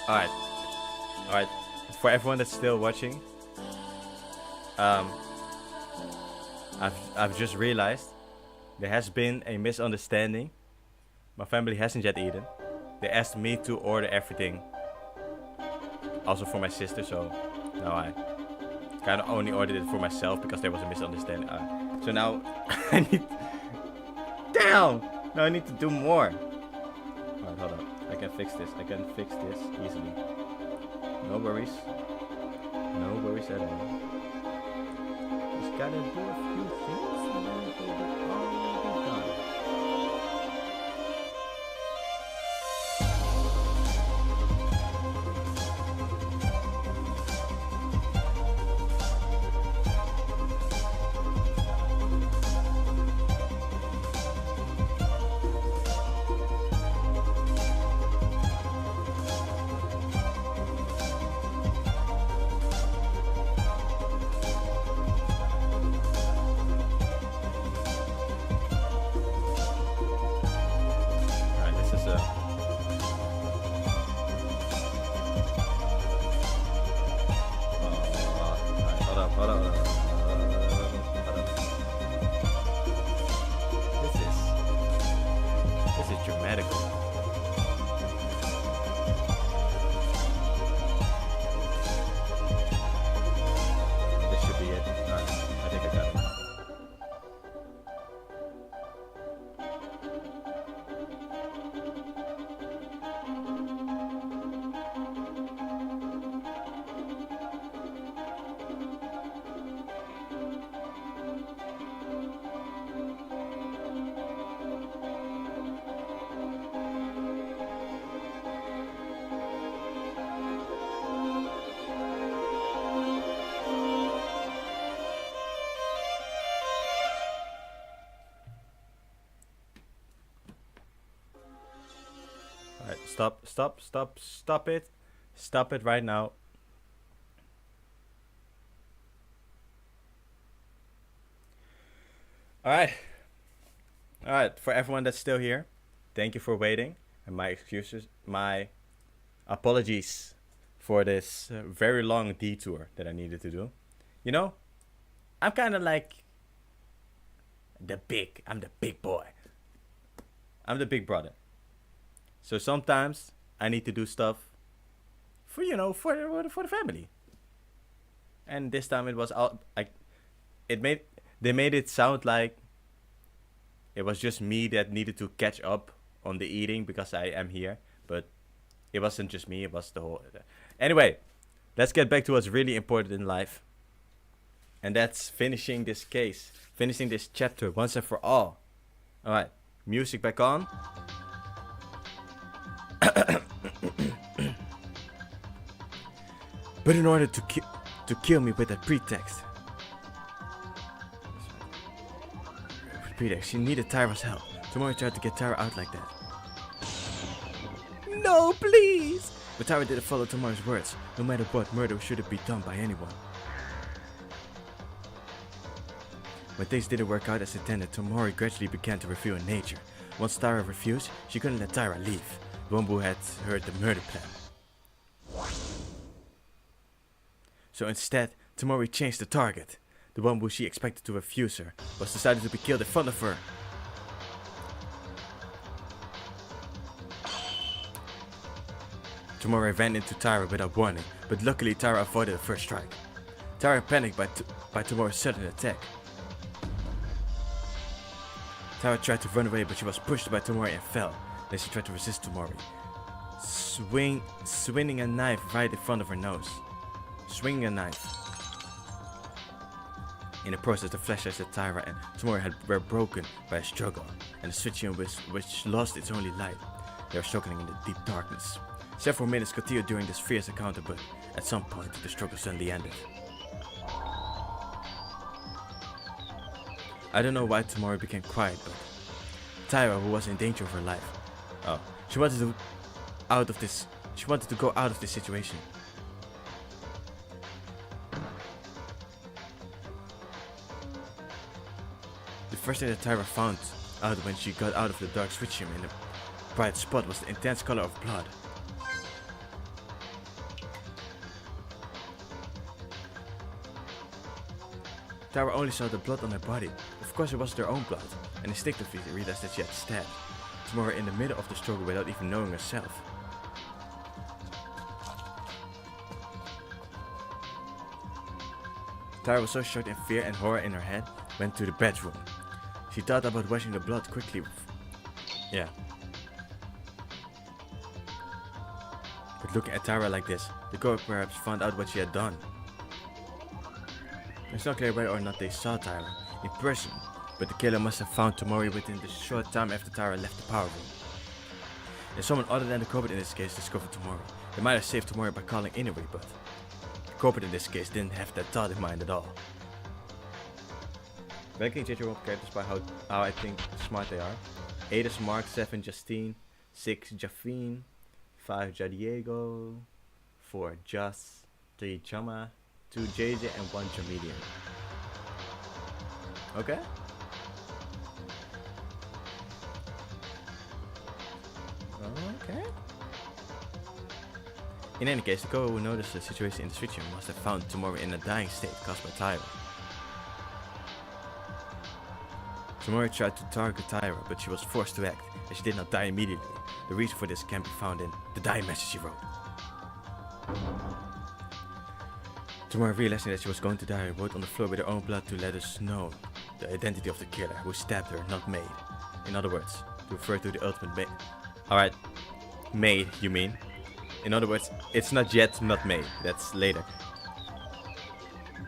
Alright. Alright. For everyone that's still watching, I've just realized there has been a misunderstanding. My family hasn't yet eaten. They asked me to order everything. Also for my sister, so now I kind of only ordered it for myself because there was a misunderstanding. So now I need... Damn! Now I need to do more. Alright, hold up. I can fix this. I can fix this easily. No worries. No worries at all. Just gotta do a few things and then it will be all done. Stop it. Stop it right now. Alright, for everyone that's still here, thank you for waiting. And my excuses, my apologies for this very long detour that I needed to do. You know, I'm kind of like I'm the big boy. I'm the big brother. So sometimes I need to do stuff for the family. And this time it was they made it sound like it was just me that needed to catch up on the eating because I am here, but it wasn't just me, it was the whole... Anyway, let's get back to what's really important in life. And that's finishing this case, finishing this chapter once and for all. Alright, music back on. But in order to kill me with that pretext, she needed Tyra's help. Tomorrow tried to get Tyra out like that. No, please! But Tyra didn't follow Tomorrow's words. No matter what, murder shouldn't be done by anyone. When things didn't work out as intended, Tomorrow gradually began to reveal her nature. Once Tyra refused, she couldn't let Tyra leave. The one who had heard the murder plan. So instead, Tomorrow changed the target. The one who she expected to refuse her was decided to be killed in front of her. Tomorrow ran into Tyra without warning, but luckily Tyra avoided the first strike. Tyra panicked by Tomorrow's sudden attack. Tyra tried to run away, but she was pushed by Tomorrow and fell. Then she tried to resist Tomorrow, swinging a knife right in front of her nose. Swinging a knife. In the process, the flashlights at Tyra and Tomorrow were broken by a struggle, and the switching which lost its only light. They were struggling in the deep darkness. Several minutes continued during this fierce encounter, but at some point, the struggle suddenly ended. I don't know why Tomorrow became quiet, but Tyra, who was in danger of her life, she wanted to go out of this situation. The first thing that Tyra found out when she got out of the dark switch room in a bright spot was the intense color of blood. Tara only saw the blood on her body. Of course it was their own blood, and instinctively realized that she had stabbed Tomorrow in the middle of the struggle without even knowing herself. Tara was so shocked in fear and horror in her head, went to the bedroom. She thought about washing the blood quickly. Yeah. But looking at Tara like this, the girl perhaps found out what she had done. It's not clear whether or not they saw Tara in person, but the killer must have found Tomori within the short time after Tara left the power room. If someone other than the culprit in this case discovered Tomori, they might have saved Tomori by calling anyway, but the culprit in this case didn't have that thought in mind at all. Ranking JayJanLee characters by how I think smart they are. 8 is Mark, 7 Justine, 6 Jafine, 5 Jadiego, 4 Just, 3 Chama, 2 JJ and 1 Jamedian. Okay? Okay. In any case, the girl who noticed the situation in the switch room must have found Tomori in a dying state caused by Tyra. Tomori tried to target Tyra, but she was forced to act, and she did not die immediately. The reason for this can be found in the dying message she wrote. Tomori, realizing that she was going to die, wrote on the floor with her own blood to let us know the identity of the killer who stabbed her, not Maid. In other words, to refer to the ultimate Maid. Alright, Maid, you mean? In other words, it's not yet not Maid, that's later.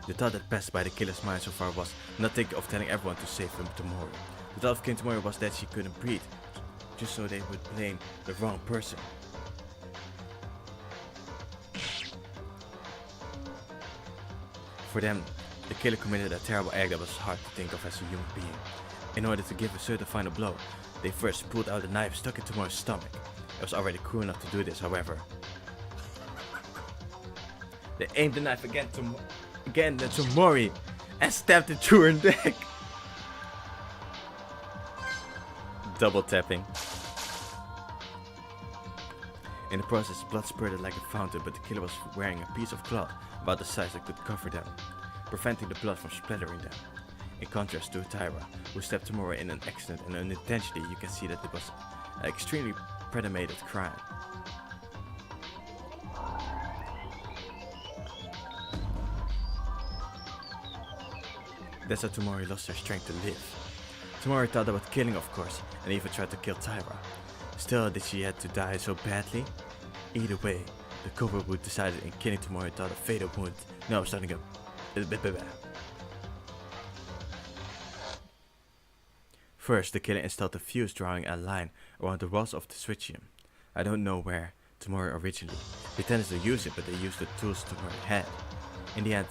The thought that passed by the killer's mind so far was not think of telling everyone to save him Tomori. The thought of killing Tomori was that she couldn't breathe, just so they would blame the wrong person. For them, the killer committed a terrible act that was hard to think of as a human being. In order to give a certain final blow, they first pulled out a knife stuck in Tomori's stomach. It was already cruel enough to do this, however. They aimed the knife again at Tomori and stabbed it through her neck. Double tapping. In the process, blood spurted like a fountain, but the killer was wearing a piece of cloth about the size that could cover them, preventing the blood from splattering them. In contrast to Tyra, who stabbed Tomori in an accident and unintentionally, you can see that it was an extremely premeditated crime. That's how Tomori lost her strength to live. Tomori thought about killing, of course, and even tried to kill Tyra. Still, did she have to die so badly? Either way, the culprit who decided in killing Tomori thought a fatal wound. No, I'm starting up. First, the killer installed a fuse drawing a line around the walls of the switch room. I don't know where Tomori originally pretended to use it, but they used the tools Tomori had. In the end,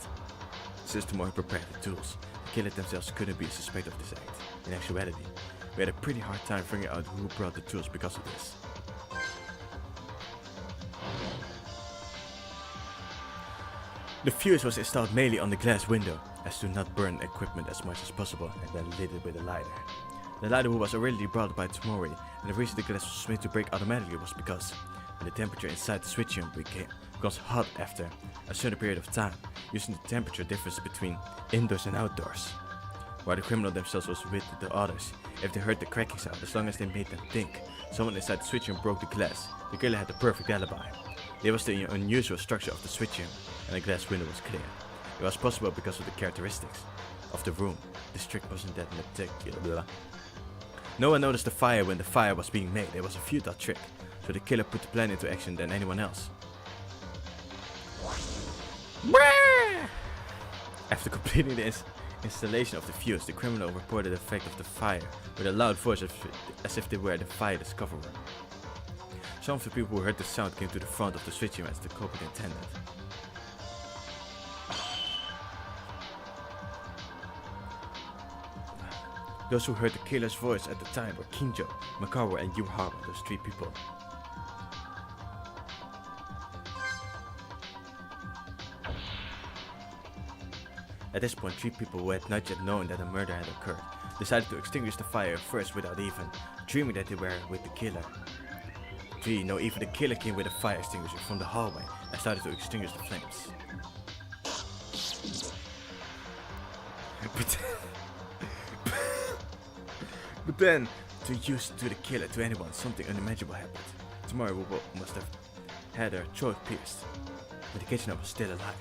since Tomori prepared the tools, the killer themselves couldn't be suspected of this act. In actuality, we had a pretty hard time figuring out who brought the tools because of this. The fuse was installed mainly on the glass window, as to not burn equipment as much as possible, and then lit it with a lighter. The lighter was originally brought by Tomori, and the reason the glass was made to break automatically was because when the temperature inside the switch room becomes hot after a certain period of time, using the temperature difference between indoors and outdoors. While the criminal themselves was with the others, if they heard the cracking sound, as long as they made them think someone inside the switch room broke the glass, the killer had the perfect alibi. There was the unusual structure of the switch room, and the glass window was clear. It was possible because of the characteristics of the room. The trick wasn't that meticulous. No one noticed the fire when the fire was being made. It was a futile trick, so the killer put the plan into action than anyone else. After completing the installation of the fuse, the criminal reported the effect of the fire with a loud voice as if they were the fire discoverer. Some of the people who heard the sound came to the front of the switch room as the culprit intended. Those who heard the killer's voice at the time were Kinjo, Makawa and Yuhara, those 3 people. At this point, 3 people who had not yet known that a murder had occurred decided to extinguish the fire first without even dreaming that they were with the killer. 3, no, even the killer came with a fire extinguisher from the hallway and started to extinguish the flames. But then, to use to the killer, to anyone, something unimaginable happened. Tomorrow we must have had her throat pierced, but the kitchener was still alive.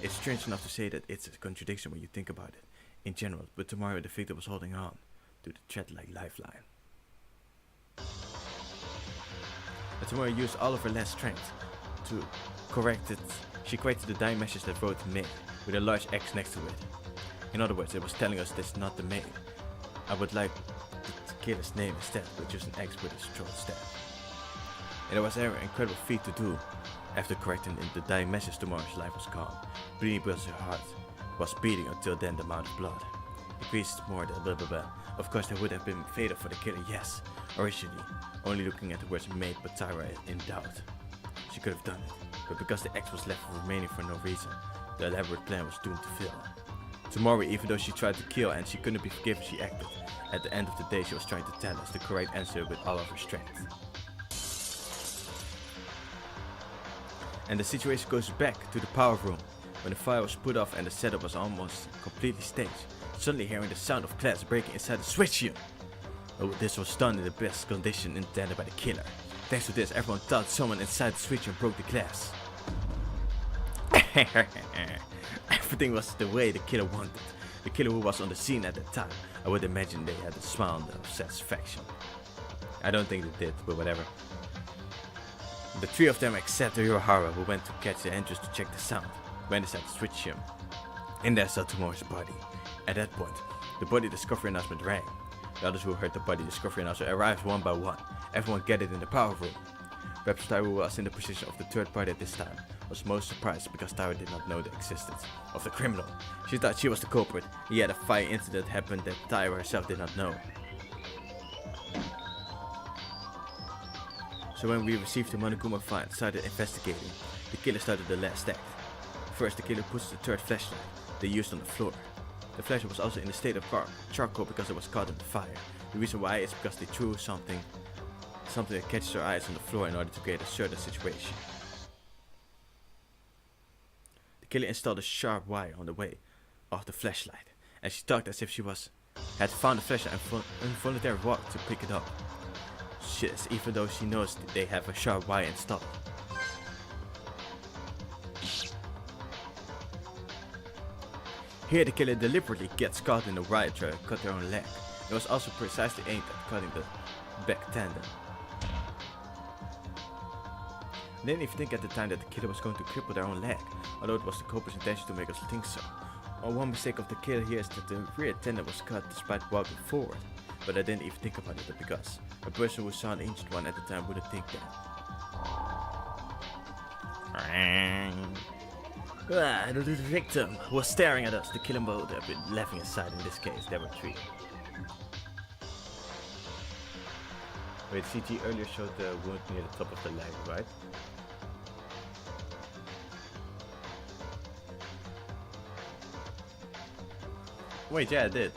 It's strange enough to say that it's a contradiction when you think about it in general, but tomorrow the victim was holding on to the thread-like lifeline. And tomorrow used all of her last strength to correct it. She corrected the dying message that wrote maid with a large X next to it. In other words, it was telling us this is not the maid. I would like the killer's name instead, but just an X with a throat stab. And it was an incredible feat to do. After correcting the dying message, tomorrow's life was gone. Bleeding because her heart was beating until then the amount of blood increased more than blah blah blah. Of course that would have been fatal for the killer, yes, originally. Only looking at the words made, but Tyra in doubt. She could have done it, but because the X was left remaining for no reason, the elaborate plan was doomed to fail. Tomorrow, even though she tried to kill and she couldn't be forgiven, she acted. At the end of the day, she was trying to tell us the correct answer with all of her strength. And the situation goes back to the power room, when the fire was put off and the setup was almost completely staged. Suddenly hearing the sound of glass breaking inside the switch room. Oh, this was done in the best condition intended by the killer. Thanks to this, everyone thought someone inside the switch room broke the glass. Everything was the way the killer wanted. The killer who was on the scene at that time, I would imagine they had a smile of satisfaction. I don't think they did, but whatever. The three of them except Hirohara, who went to catch the entrance to check the sound, went inside the switch room. In there saw Tomorrow's body. At that point, the body discovery announcement rang. The others who heard the body discovery announcement arrived one by one. Everyone gathered in the power room. Perhaps Tyra, who was in the position of the third party at this time, was most surprised because Tyra did not know the existence of the criminal. She thought she was the culprit, yet a fire incident happened that Tyra herself did not know. So when we received the Monoguma file and started investigating, the killer started the last act. First, the killer puts the third flashlight they used on the floor. The flashlight was also in a state of charcoal because it was caught in the fire. The reason why is because they threw something that catches their eyes on the floor in order to create a certain situation. The killer installed a sharp wire on the way of the flashlight, and she talked as if she had found the flashlight and involuntarily walked to pick it up. Shit, even though she knows that they have a sharp wire installed. Here the killer deliberately gets caught in the wire trying to cut their own leg. It was also precisely aimed at cutting the back tendon. They didn't even think at the time that the killer was going to cripple their own leg, although it was the culprit's intention to make us think so. One mistake of the killer here is that the rear tendon was cut despite walking forward, but I didn't even think about it because a person who saw an injured one at the time wouldn't think that. The victim was staring at us. The killer would have been laughing aside. In this case, there were three. Wait, CG earlier showed the wound near the top of the leg, right? Wait, yeah, it did.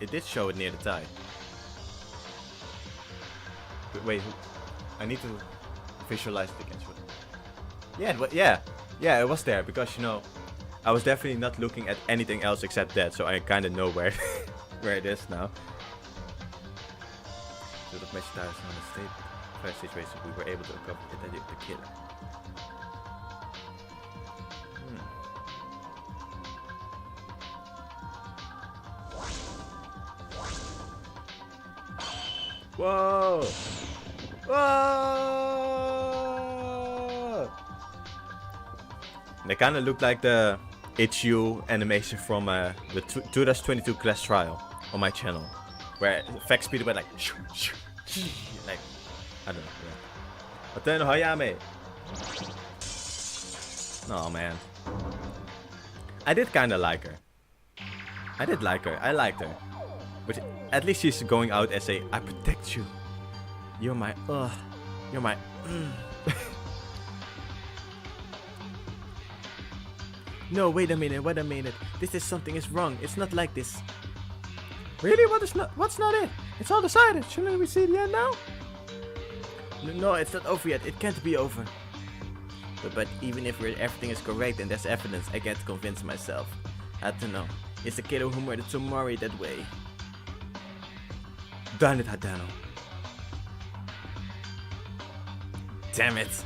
It did show it near the thigh. Wait, I need to visualize it again. Yeah, it was there because I was definitely not looking at anything else except that, so I kind of know where where it is now. So that message that on the state fire situation, we were able to uncover the identity of the killer. Whoa! Whoa! They kind of look like the HU animation from the 2022 class trial on my channel, where effect speed went like I don't know. But then Hayame. No man, I did kind of like her. I liked her. But at least she's going out and say, I protect you. You're my, you're my, No, wait a minute. Something is wrong. It's not like this. Really? What's not it? It's all decided. Shouldn't we see the end now? No, it's not over yet. It can't be over. But even if everything is correct and there's evidence, I can't convince myself. I don't know. It's the killer who murdered Tomori that way. Darn it, Hadano. Damn it.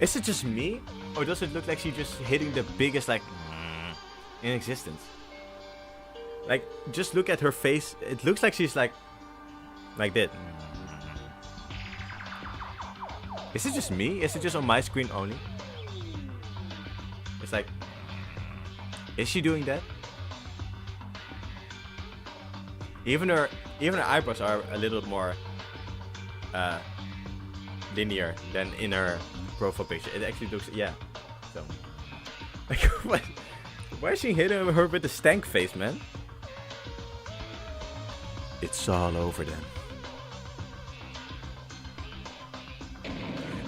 Is it just me? Or does it look like she's just hitting the biggest, like, in existence? Like, just look at her face. It looks like she's like that. Is it just me? Is it just on my screen only? It's like, is she doing that? Even her eyebrows are a little more linear than in her profile picture. It actually looks, yeah. So, like, what? Why is she hitting her with the stank face, man? It's all over then.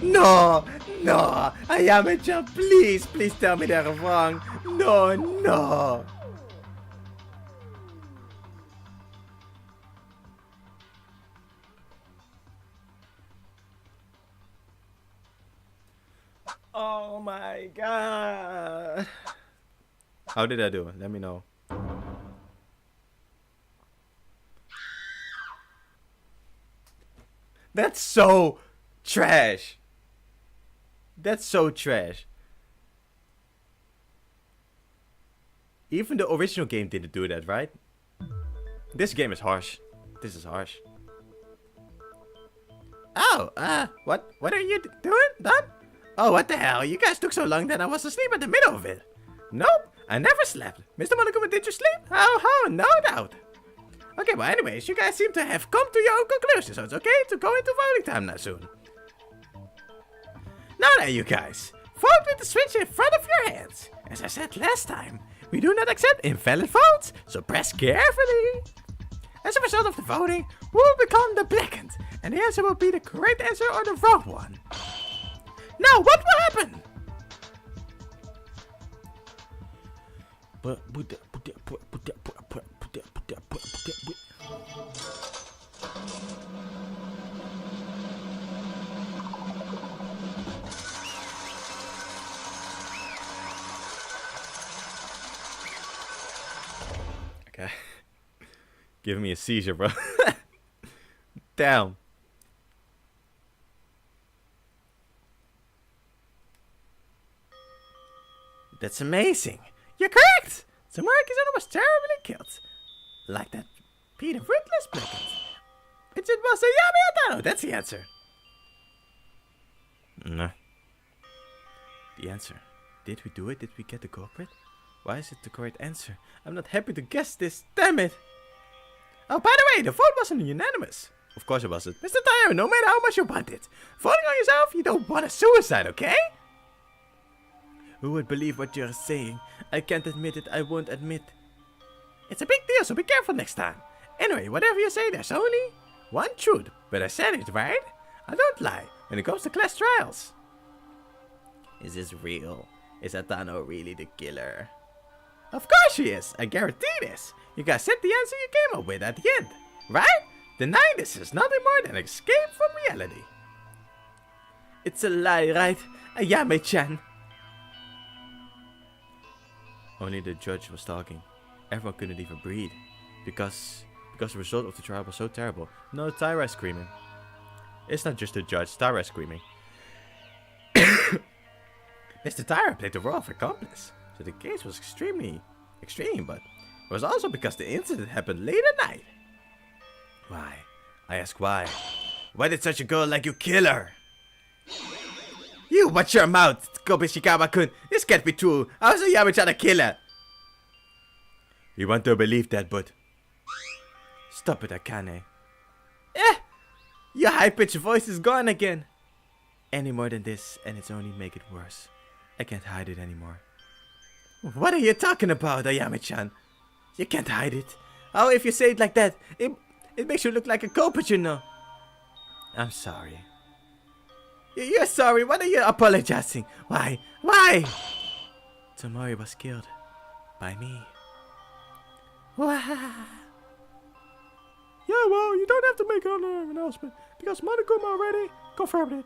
No, Ayame-chan, please tell me they're wrong. No. Oh my god. How did I do? Let me know. That's so trash. That's so trash. Even the original game didn't do that, right? This game is harsh. This is harsh. Oh, what are you doing, Don? Oh, what the hell? You guys took so long that I was asleep in the middle of it. Nope, I never slept. Mr. Monokuma, did you sleep? Oh, no doubt. Okay, well, anyways, you guys seem to have come to your own conclusion, so it's okay to go into voting time now soon. Now then, you guys, vote with the switch in front of your hands. As I said last time, we do not accept invalid votes, so press carefully. As a result of the voting, who will become the blackened, and the answer will be the correct answer or the wrong one. Now, what will happen? Okay. Give me a seizure, bro. Damn. That's amazing. You're correct. Samura-Kizuna was terribly killed. Like that Peter Ruthless blackened. It was Ayame Hadano. That's the answer. No. The answer. Did we do it? Did we get the culprit? Why is it the correct answer? I'm not happy to guess this. Damn it. Oh, by the way, the vote wasn't unanimous. Of course it wasn't. Mr. Tyro, no matter how much you want it, voting on yourself, you don't want a suicide, okay? Who would believe what you're saying? I can't admit it, I won't admit. It's a big deal, so be careful next time. Anyway, whatever you say, there's only one truth. But I said it, right? I don't lie when it comes to class trials. Is this real? Is Atano really the killer? Of course she is. I guarantee this. You guys said the answer you came up with at the end, right? Denying this is nothing more than an escape from reality. It's a lie, right? Ayame-chan. Only the judge was talking. Everyone couldn't even breathe. Because the result of the trial was so terrible. No, Tyra is screaming. It's not just the judge, Tyra is screaming. Mr. Tyra played the role of accomplice, so the case was extreme, but it was also because the incident happened late at night. Why? I ask why. Why did such a girl like you kill her? You watch your mouth, Kobishikawa-kun. This can't be true. How's Ayame-chan a killer? You want to believe that, but... Stop it, Akane. Your high-pitched voice is gone again. Any more than this, and it's only make it worse. I can't hide it anymore. What are you talking about, Ayame-chan? You can't hide it. Oh, if you say it like that, it makes you look like a culprit, you know. I'm sorry. You're sorry? What are you apologizing? Why? Why? Tomori was killed. By me. Wow. Yeah, well, you don't have to make an announcement because Monokuma already confirmed it.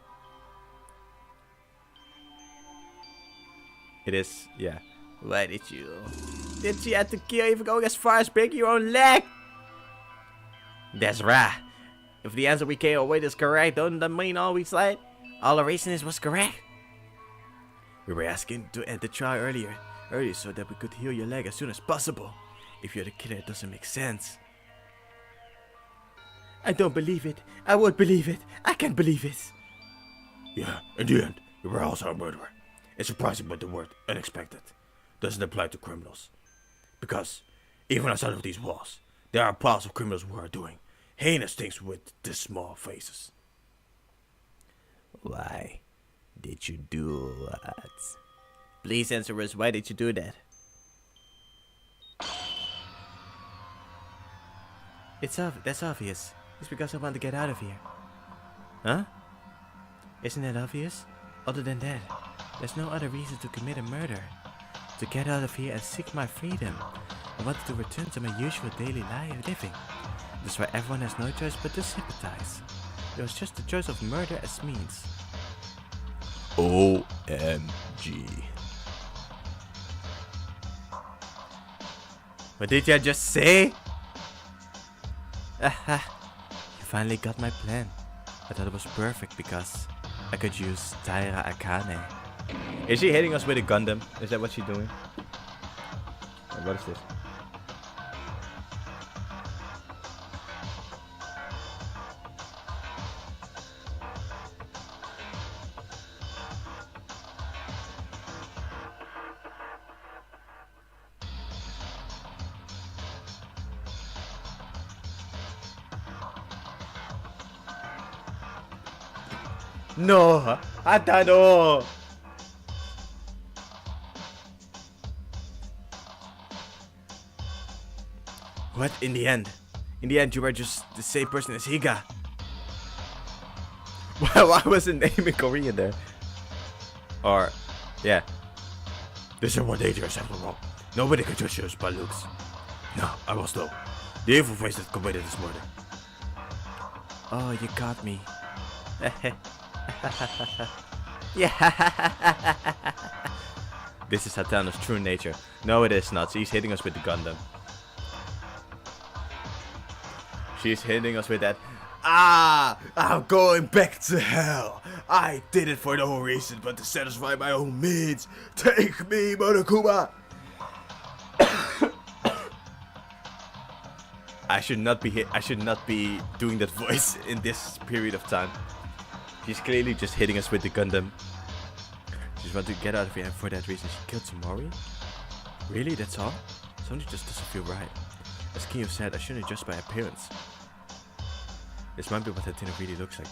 It is, yeah. Why did you? Did you have to kill even going as far as breaking your own leg? That's right. If the answer we came away is correct, don't that mean all we said? All the reasoning was correct? We were asking to end the trial earlier so that we could heal your leg as soon as possible. If you're the killer, it doesn't make sense. I don't believe it. I won't believe it. I can't believe it. Yeah, in the end, you were also a murderer. It's surprising, but the word unexpected doesn't apply to criminals. Because, even outside of these walls, there are piles of criminals who are doing heinous things with the small faces. Why did you do that? Please answer us, why did you do that? That's obvious. It's because I want to get out of here. Huh? Isn't that obvious? Other than that, there's no other reason to commit a murder. To get out of here and seek my freedom. I wanted to return to my usual daily living. That's why everyone has no choice but to sympathize. It was just the choice of murder as means. OMG. What did you just say? Aha, you finally got my plan. I thought it was perfect because I could use Taira Akane. Is she hitting us with a Gundam? Is that what she's doing? What is this? No! Atano! What? In the end? In the end, you were just the same person as Higa. Why was the name in Korean there? Or, yeah. This is more dangerous after all. Nobody can judge us by looks. No, I was though. The evil face that committed this murder. Oh, you got me. Yeah. This is Hatano's true nature. No, it is not. She's hitting us with the Gundam. She's hitting us with that. I'm going back to hell. I did it for no reason but to satisfy my own needs. Take me, Monokuma. I should not be doing that voice in this period of time. She's clearly just hitting us with the Gundam. She just wants to get out of here, and for that reason she killed Tamori? Really? That's all? Something just doesn't feel right. As Kinyo said, I shouldn't judge by appearance. This might be what Hatino really looks like,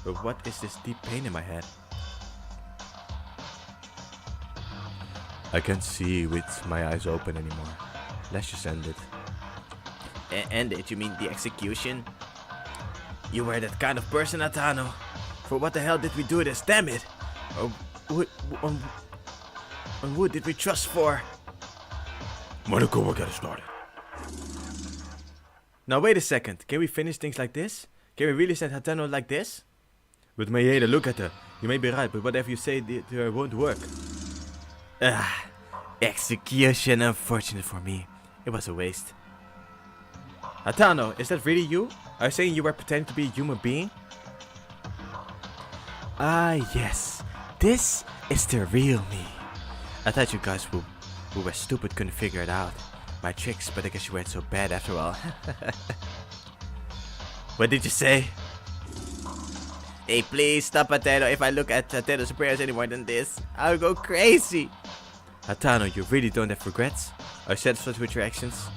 but what is this deep pain in my head? I can't see with my eyes open anymore. Let's just end it. End it? You mean the execution? You were that kind of person, Atano. For what the hell did we do this? Damn it! Who did we trust for? Monokuma got us started. Now wait a second. Can we finish things like this? Can we really send Hatano like this? With Mayeda, look at her. You may be right, but whatever you say to her won't work. Execution. Unfortunate for me. It was a waste. Hatano, is that really you? Are you saying you were pretending to be a human being? Ah, yes. This is the real me. I thought you guys who were stupid couldn't figure it out. My tricks, but I guess you weren't so bad after all. What did you say? Hey, please stop, Hatano. If I look at Hatano's appearance any more than this, I'll go crazy. Hatano, you really don't have regrets? Are you satisfied with your actions?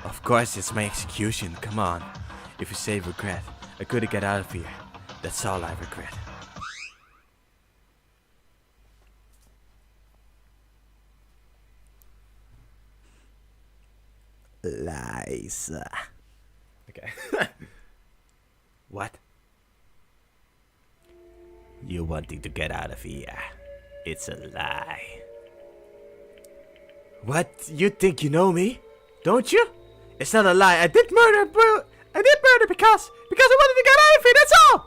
Of course, it's my execution. Come on. If you say regret, I couldn't get out of here. That's all I regret. Lies. Okay. What? You wanting to get out of here. It's a lie. What? You think you know me? Don't you? It's not a lie. I did murder, bro. I did murder because I wanted to get out of here. That's all.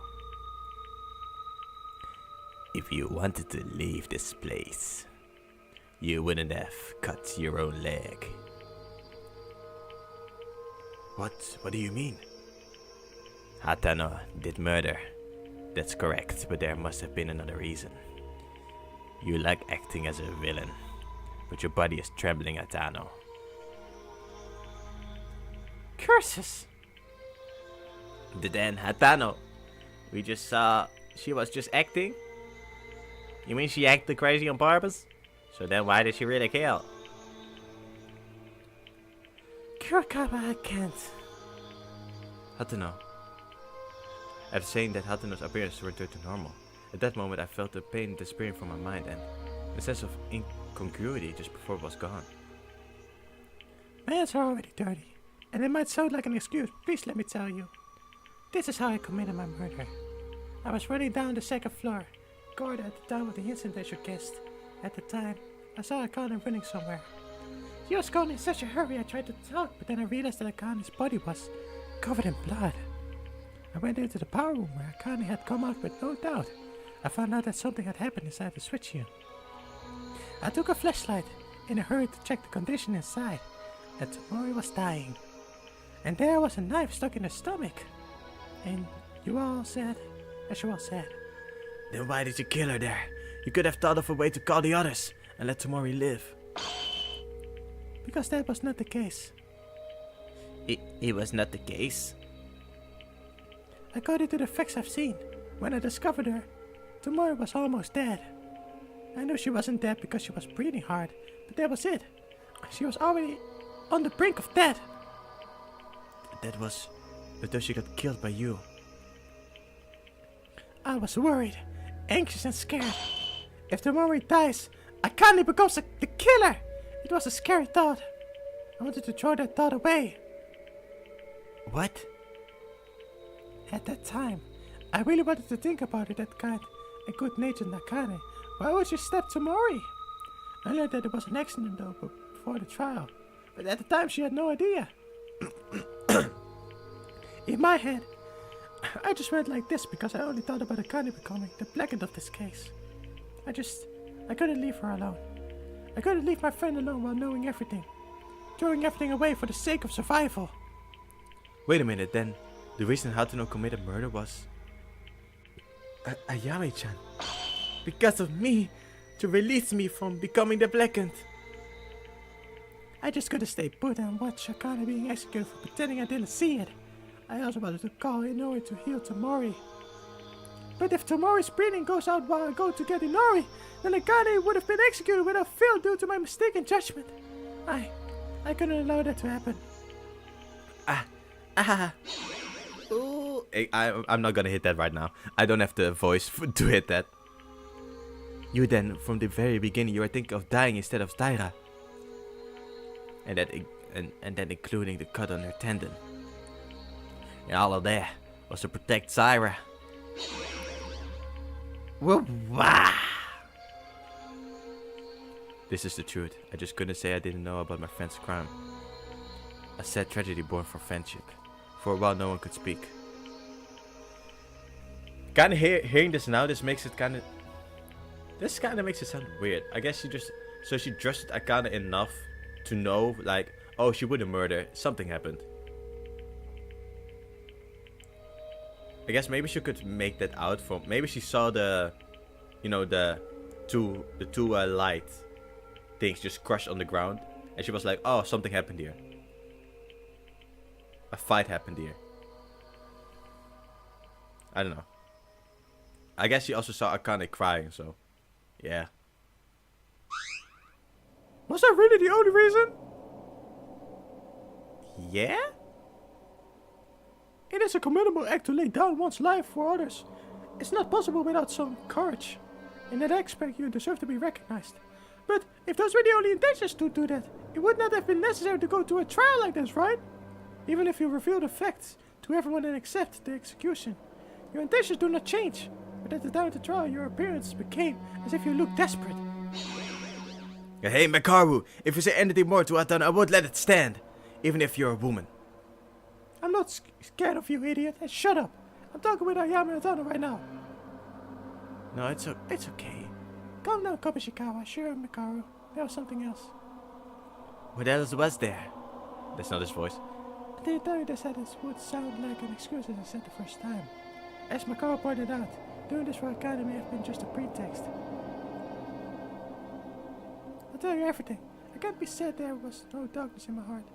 If you wanted to leave this place, you wouldn't have cut your own leg. What do you mean? Hatano did murder. That's correct, but there must have been another reason. You like acting as a villain, but your body is trembling, Hatano. Curses! Then Hatano, we just saw she was just acting? You mean she acted crazy on purpose? So then why did she really kill? Kurokaba, I can't. Hatano. After saying that, Hatano's appearance returned to normal. At that moment I felt the pain disappearing from my mind and the sense of incongruity just before it was gone. My hands are already dirty, and it might sound like an excuse. Please let me tell you. This is how I committed my murder. I was running down the second floor, guarded at the time of the incident, as you guessed. At the time, I saw Akane running somewhere. She was gone in such a hurry I tried to talk, but then I realized that Akane's body was covered in blood. I went into the power room where Akane had come out with no doubt. I found out that something had happened inside the switch unit. I took a flashlight in a hurry to check the condition inside, and Tomori was dying. And there was a knife stuck in her stomach. And you all said, as you all said, Then why did you kill her there? You could have thought of a way to call the others and let Tomori live. because that was not the case. It was not the case? According to the facts I've seen, when I discovered her, Tomori was almost dead. I knew she wasn't dead because she was breathing hard, but that was it. She was already on the brink of death. That was until she got killed by you. I was worried, anxious and scared. If Tomori dies, Akane becomes the killer. It was a scary thought. I wanted to throw that thought away. What? At that time, I really wanted to think about her that kind and good-natured Akane. Why would she stab Tomori? I learned that it was an accident though before the trial, but at the time she had no idea. In my head, I just went like this because I only thought about Akane becoming the black end of this case. I couldn't leave her alone. I couldn't leave my friend alone while knowing everything. Throwing everything away for the sake of survival. Wait a minute, then the reason Hatano committed murder was Ayame-chan. Because of me, to release me from becoming the blackened. I just couldn't stay put and watch Akane being executed for pretending I didn't see it. I also wanted to call Inori to heal Tomori. But if Tomori's breathing goes out while I go to get Inori, then Akane would have been executed without fail due to my mistaken judgment. I couldn't allow that to happen. Ooh. I'm not gonna hit that right now. I don't have the voice to hit that. You then, from the very beginning, you were thinking of dying instead of Taira. And then including the cut on her tendon. And all of that was to protect Syra. Wow. This is the truth. I just couldn't say I didn't know about my friend's crime. A sad tragedy born from friendship. For a while no one could speak. Kinda hearing this now, this makes it kinda makes it sound weird. I guess she trusted Akane enough to know, like, oh, she wouldn't murder. Something happened. I guess maybe she could make that out from. Maybe she saw the two light things just crushed on the ground, and she was like, oh, something happened here. A fight happened here. I don't know. I guess she also saw Akane crying, so yeah. Was that really the only reason? Yeah? It is a commendable act to lay down one's life for others. It's not possible without some courage. In that aspect, you deserve to be recognized. But if those were the only intentions to do that, it would not have been necessary to go to a trial like this, right? Even if you reveal the facts to everyone and accept the execution, your intentions do not change. But at the time of the trial, your appearance became as if you looked desperate. Hey, Makaru, if you say anything more to Hatano, I won't let it stand. Even if you're a woman. I'm not scared of you, idiot. And shut up. I'm talking with Ayame and Hatano right now. No, it's okay. Calm down, Kabashikawa. Sure, Makaru. there was something else. What else was there? That's not his voice. I didn't tell you this that it would sound like an excuse as I said the first time. As Makara pointed out, doing this for Akane may have been just a pretext. I'll tell you everything. I can't be said there was no darkness in my heart.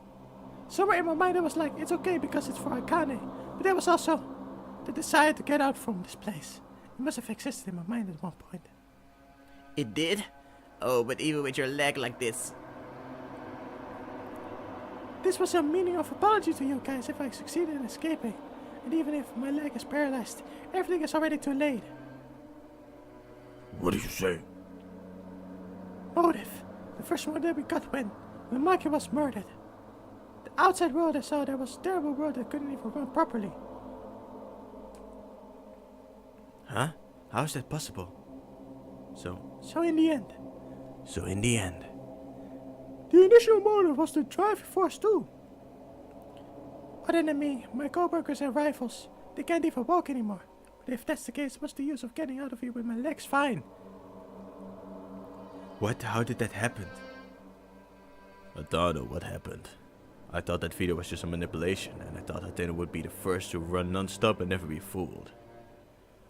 Somewhere in my mind it was like, it's okay because it's for Akane. But there was also the desire to get out from this place. It must have existed in my mind at one point. It did? Oh, but even with your leg like this. This was a meaning of apology to you guys if I succeeded in escaping. And even if my leg is paralyzed, everything is already too late. What did you say? Motive. The first one that we got when Maki was murdered. The outside world I saw there was a terrible world that couldn't even run properly. Huh? How is that possible? So in the end, the initial motive was the driving force too. Other than me, my co-workers and rivals, they can't even walk anymore. But if that's the case, what's the use of getting out of here with my legs fine? What? How did that happen? I don't know what happened. I thought that video was just a manipulation, and I thought Athena would be the first to run non-stop and never be fooled.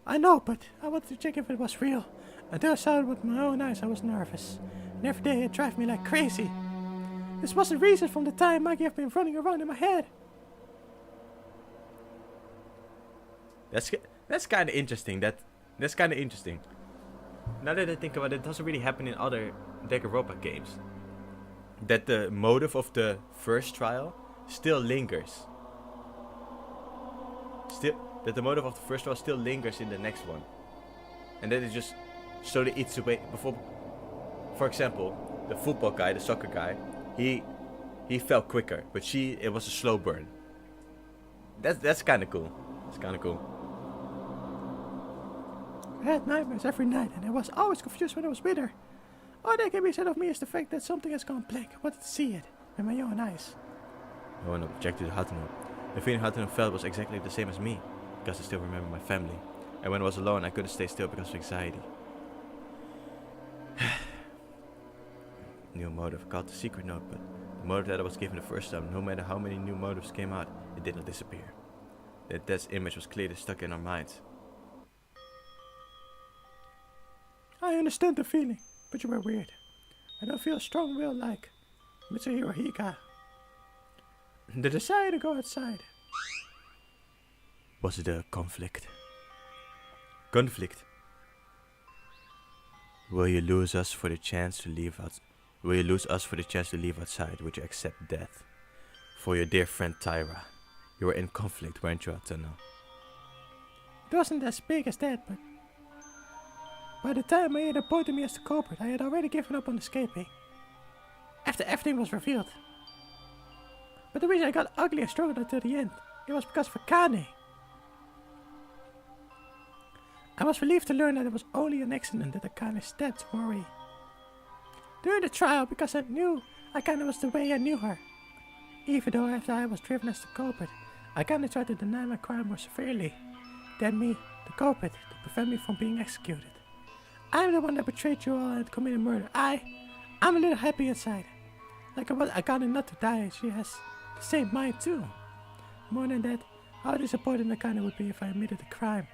I know, but I wanted to check if it was real. Until I saw it with my own eyes, I was nervous. And every day it drove me like crazy. This was the reason from the time Maggie have been running around in my head. That's kind of interesting. That's kind of interesting. Now that I think about it, it doesn't really happen in other Danganronpa games. That the motive of the first trial still lingers. That the motive of the first trial still lingers in the next one. And that it just slowly eats away. For example, the football guy, the soccer guy, he fell quicker, but it was a slow burn. That's kind of cool. It's kind of cool. I had nightmares every night, and I was always confused when I was with her. All that can be said of me is the fact that something has gone blank. I wanted to see it with my own eyes. No one objected to Haruno. The feeling Haruno felt was exactly the same as me, because I still remember my family. And when I was alone, I couldn't stay still because of anxiety. New motive. I got the secret note, but the motive that I was given the first time, no matter how many new motives came out, it did not disappear. That image was clearly stuck in our minds. I understand the feeling, but you were weird. I don't feel a strong will like Mitsuhiro Hika. The desire to go outside. Was it a conflict? Conflict. Will you lose us for the chance to leave out? Will you lose us for the chance to leave outside? Would you accept death? For your dear friend Tyra. You were in conflict, weren't you, Atano? It wasn't as big as that, but by the time Maeda appointed me as the culprit, I had already given up on escaping. After everything was revealed. But the reason I got ugly and struggled until the end, it was because of Akane. I was relieved to learn that it was only an accident that Akane stabbed Mori. During the trial, because I knew Akane was the way I knew her. Even though after I was driven as the culprit, Akane tried to deny my crime more severely than me, the culprit, to prevent me from being executed. I'm the one that betrayed you all and committed murder. I'm a little happy inside. Like I want Akane not to die, she has the same mind too. More than that, how disappointed Akane would be if I admitted the crime.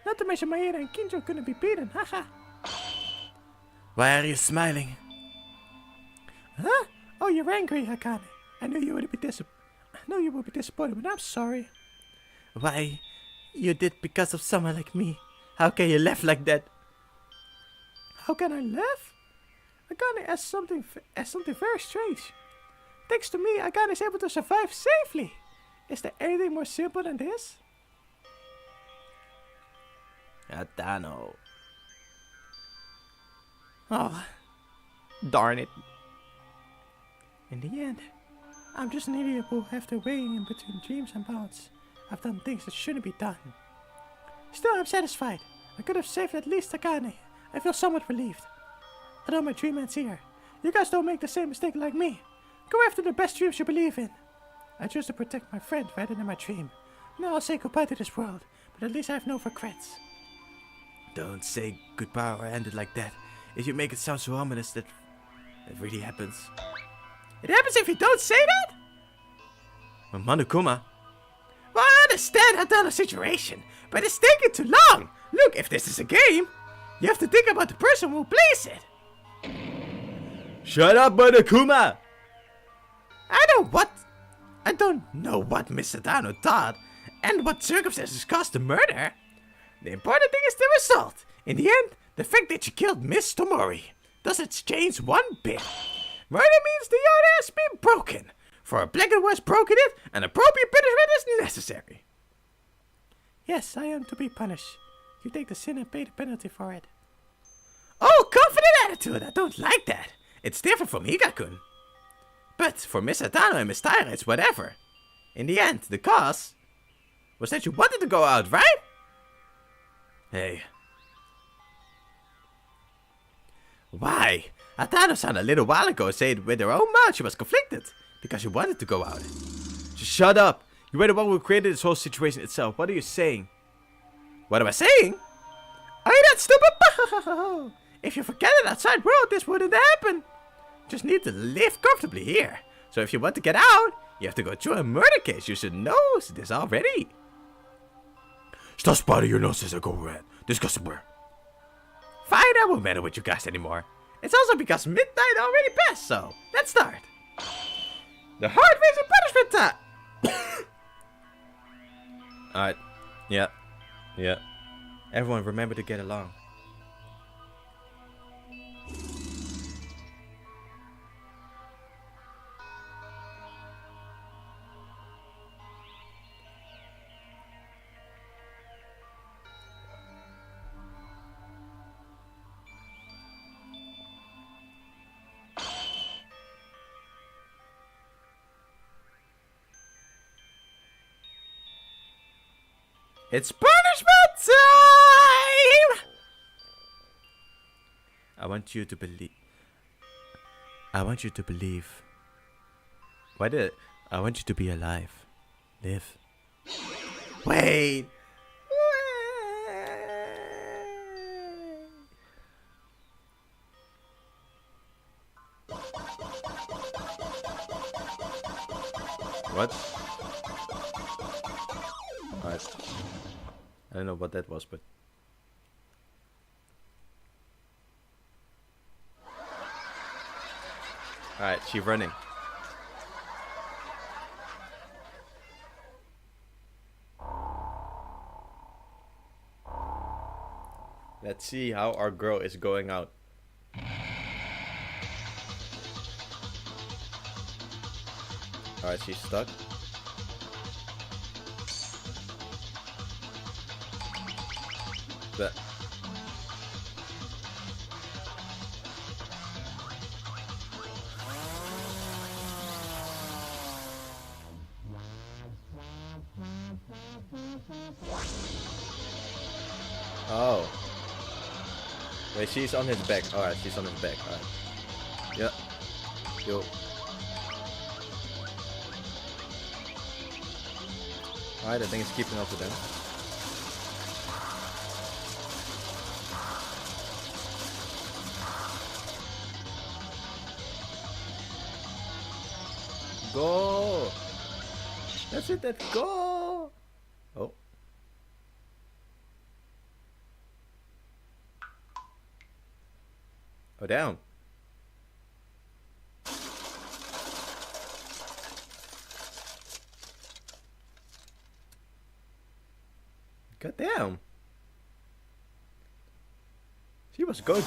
Not to mention Maeda and Kinjo couldn't be beaten, haha. Why are you smiling? Huh? Oh, you're angry, Akane. I knew you would be disappointed, but I'm sorry. Why? You did because of someone like me. How can you laugh like that? How can I laugh? Akane has something very strange. Thanks to me, Akane is able to survive safely. Is there anything more simple than this? Atano. Oh, darn it. In the end, I'm just an idiot who have to weigh in between dreams and bounds. I've done things that shouldn't be done. Still, I'm satisfied. I could have saved at least Akane. I feel somewhat relieved. Although my dream ends here, you guys don't make the same mistake like me. Go after the best dreams you believe in. I choose to protect my friend rather than my dream. Now I'll say goodbye to this world, but at least I have no regrets. Don't say goodbye or end it like that. If you make it sound so ominous that It really happens. It happens if you don't say that? Well, Monokuma. Well, I understand Hatano's situation, but it's taking too long. Look, if this is a game, you have to think about the person who plays it. Shut up, Monokuma! I don't know what Miss Hatano thought and what circumstances caused the murder. The important thing is the result. In the end, the fact that you killed Miss Tomori doesn't change one bit. Murder means the yard has been broken. For a blackguard who has broken it, an appropriate punishment is necessary. Yes, I am to be punished. You take the sin and pay the penalty for it. Oh, confident attitude. I don't like that. It's different from Higakun. But for Miss Hatano and Miss Taira, it's whatever. In the end, the cause was that you wanted to go out, right? Hey. Why? Hatano-san a little while ago said with her own mouth she was conflicted because she wanted to go out. Just shut up! You were the one who created this whole situation itself. What are you saying? What am I saying? Are you that stupid? If you forget it outside world, this wouldn't happen. Just need to live comfortably here. So if you want to get out, you have to go through a murder case. You should know this already. Stop spotting your nose as I go red. Disgusting bird. Fine, I won't matter with you guys anymore. It's also because midnight already passed, so let's start. The hard-facing punishment time. Alright. Yeah. Yeah. Everyone remember to get along. It's punishment time! I want you to believe. I want you to believe. Why did I want you to be alive? Live. Wait. What? Alright. I don't know what that was, but... Alright, she's running. Let's see how our girl is going out. Alright, she's stuck. But oh. Wait, she's on his back. Alright, she's on his back. Alright. Yep. Yo. Alright, I think it's keeping up with them. Go! That's it, let's go! Oh. Oh, down. God damn. She was good.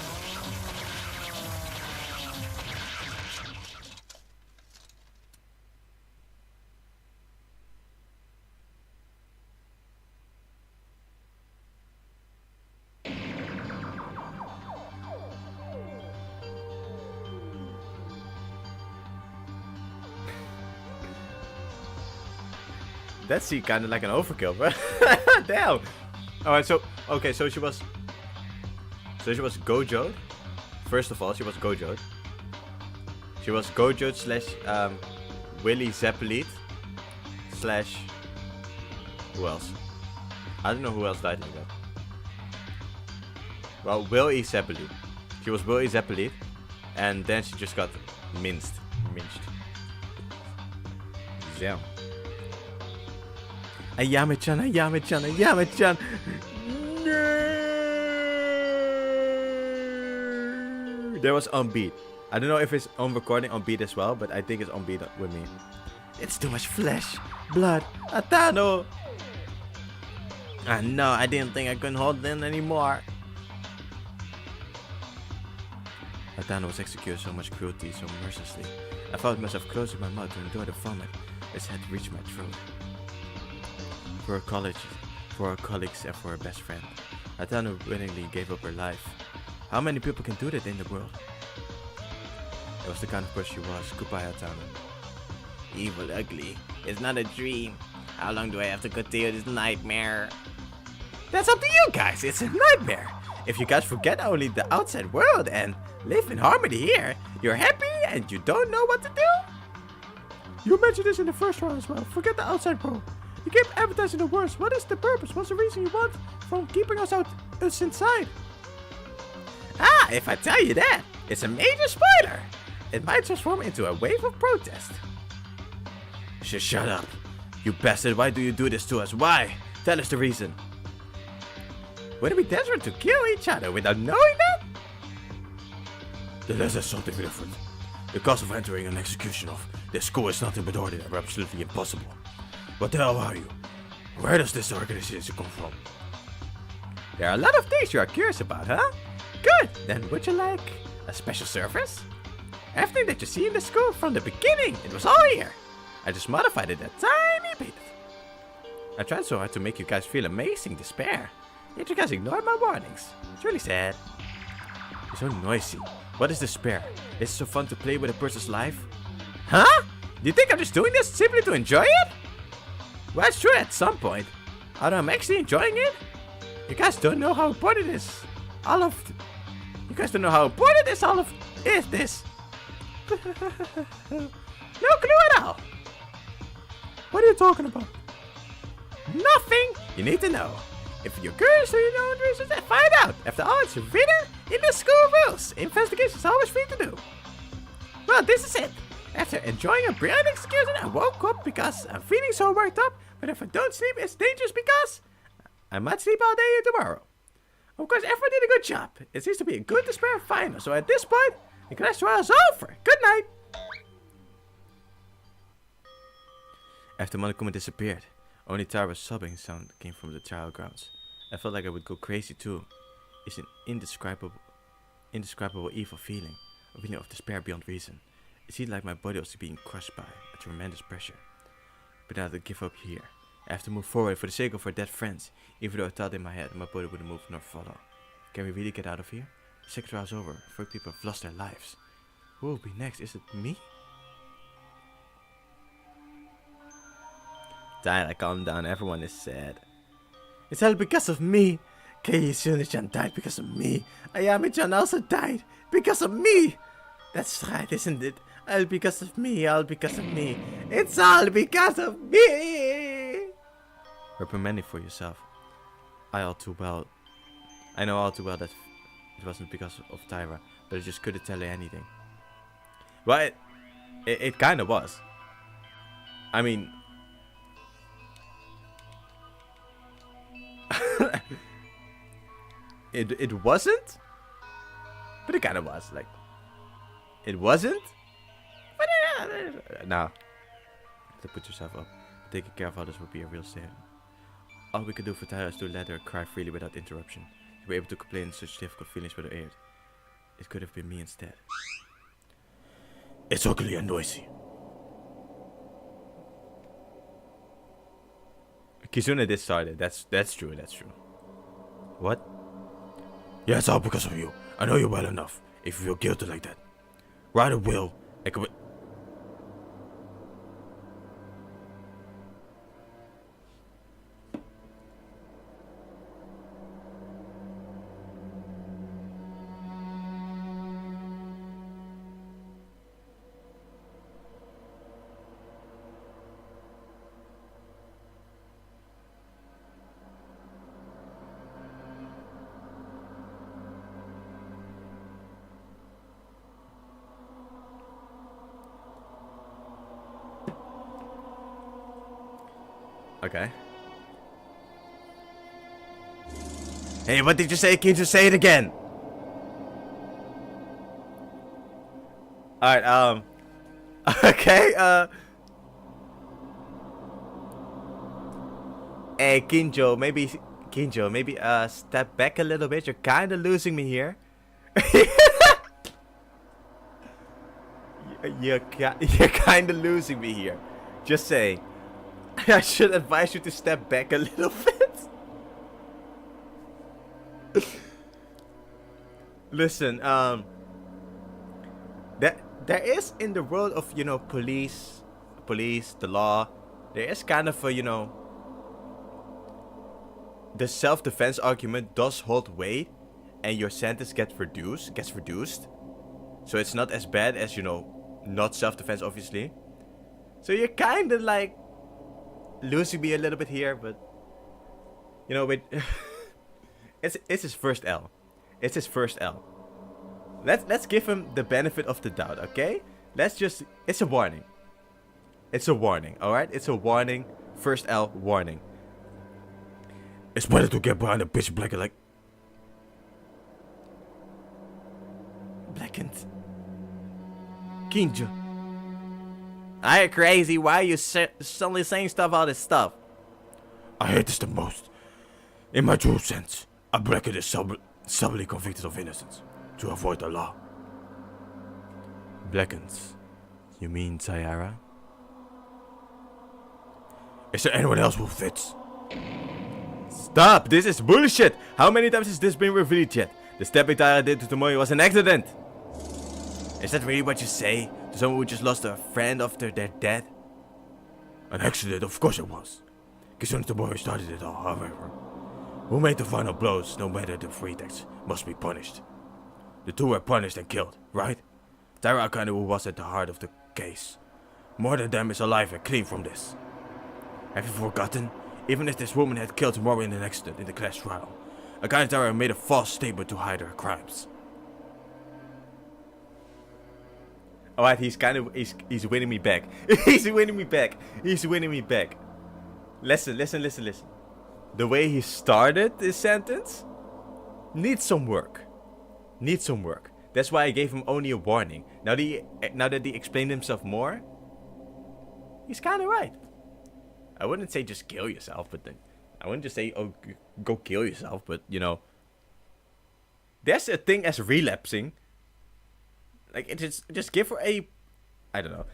That seemed kind of like an overkill, but damn. Alright, so okay, so she was Gojo'd. First of all, she was Gojo'd. She was Gojo'd slash Willy Zeppelin slash who else? I don't know who else died like that. Well, Willy Zeppelin. She was Willy Zeppelin. And then she just got minced. Yeah. Ayame-chan. No! There was on beat. I don't know if it's on recording on beat as well, but I think it's on beat with me. It's too much flesh, blood, Atano. No, I didn't think I couldn't hold in anymore. Atano was executed so much cruelty, so mercilessly. I felt myself closing my mouth to endure the vomit. Its head reached my throat. For her colleagues, and for her best friend, Atano willingly gave up her life. How many people can do that in the world? It was the kind of person she was. Goodbye, Atano. Evil ugly. It's not a dream. How long do I have to continue this nightmare? That's up to you guys. It's a nightmare. If you guys forget only the outside world and live in harmony here, you're happy and you don't know what to do? You mentioned this in the first round as well. Forget the outside world. You keep advertising the worst. What is the purpose? What's the reason you want from keeping us inside? If I tell you that, it's a major spoiler. It might transform into a wave of protest. Shut up. You bastard, why do you do this to us? Why? Tell us the reason. Would it be desperate to kill each other without knowing that? Then let's have something different. The cost of entering an execution of this school is nothing but ordinary, absolutely impossible. What the hell are you? Where does this organization come from? There are a lot of things you are curious about, huh? Good, then would you like a special service? Everything that you see in the school from the beginning, it was all here. I just modified it a tiny bit. I tried so hard to make you guys feel amazing despair, yet you guys ignored my warnings. It's really sad. You're so noisy. What is despair? Is it so fun to play with a person's life? Huh? Do you think I'm just doing this simply to enjoy it? Well, it's true at some point. Although I'm actually enjoying it. You guys don't know how important it is. You guys don't know how important this all of is this. No clue at all. What are you talking about? Nothing you need to know. If you're curious or you know the reasons, then find out. After all, it's written in the school rules. Investigation is always free to do. Well, this is it. After enjoying a brilliant execution, I woke up because I'm feeling so worked up. But if I don't sleep, it's dangerous because I might sleep all day tomorrow. Of course, everyone did a good job. It seems to be a good despair final. So at this point, the class trial is over. Good night. After Monokuma disappeared, only Tara's sobbing sound came from the trial grounds. I felt like I would go crazy too. It's an indescribable evil feeling, a feeling of despair beyond reason. It seemed like my body was being crushed by a tremendous pressure. But I had to give up here. I have to move forward for the sake of our dead friends, even though I thought in my head my body wouldn't move nor follow. Can we really get out of here? The second trial's over. 4 people have lost their lives. Who will be next? Is it me? Tyler, calm down. Everyone is sad. It's all because of me. Kei-Sune-chan died because of me. Ayame-chan also died because of me. That's right, isn't it? All because of me. All because of me. It's all because of me. Reprimanding for yourself. I know all too well that it wasn't because of Tyra, but I just couldn't tell her anything. Well, it kind of was. I mean, it wasn't, but it kind of was. Like, it wasn't, but now to put yourself up. Taking care of others would be a real sin. All we could do for Tyra is to let her cry freely without interruption. To be able to complain such difficult feelings with her ears. It could have been me instead. It's ugly and noisy. Kizuna did start it. That's true. What? Yeah, it's all because of you. I know you well enough. If you feel guilty like that, write a will. Okay. Hey, what did you say? Can you just say it again? Alright, okay, hey, Kinjo, maybe, step back a little bit. You're kinda losing me here. You're kinda losing me here. Just saying. I should advise you to step back a little bit. Listen, there is in the world of, you know, police, the law, there is kind of a, you know, the self-defense argument does hold weight, and your sentence gets reduced. So it's not as bad as, you know, not self-defense, obviously. So you're kind of like losing me a little bit here, but you know, with it's his first L. It's his first L. Let's give him the benefit of the doubt, okay? It's a warning. It's a warning, alright? It's a warning. First L, warning. It's better to get behind a pitch black like... Blackened. Kinjo. Are you crazy? Why are you suddenly saying all this stuff? I hate this the most. In my true sense, a blackhead is subtly convicted of innocence to avoid the law. Blackens. You mean Sayara? Is there anyone else who fits? Stop! This is bullshit! How many times has this been revealed yet? The stabbing Tara did to Tomoyo was an accident! Is that really what you say to someone who just lost a friend after they're dead? An accident, of course it was. Kizuna Tomoyo started it all, however. Who made the final blows, no matter the pretext, must be punished. The two were punished and killed, right? Tara Akane, who was at the heart of the case. More than them is alive and clean from this. Have you forgotten? Even if this woman had killed Mori in an accident in the class trial, Akane Tara made a false statement to hide her crimes. Alright, he's winning me back. He's winning me back. Listen. The way he started this sentence needs some work. That's why I gave him only a warning. Now that he explained himself more, he's kind of right. I wouldn't say just kill yourself, but then I wouldn't just say, oh, go kill yourself, but you know, there's a thing as relapsing. Like, it just give her a, I don't know.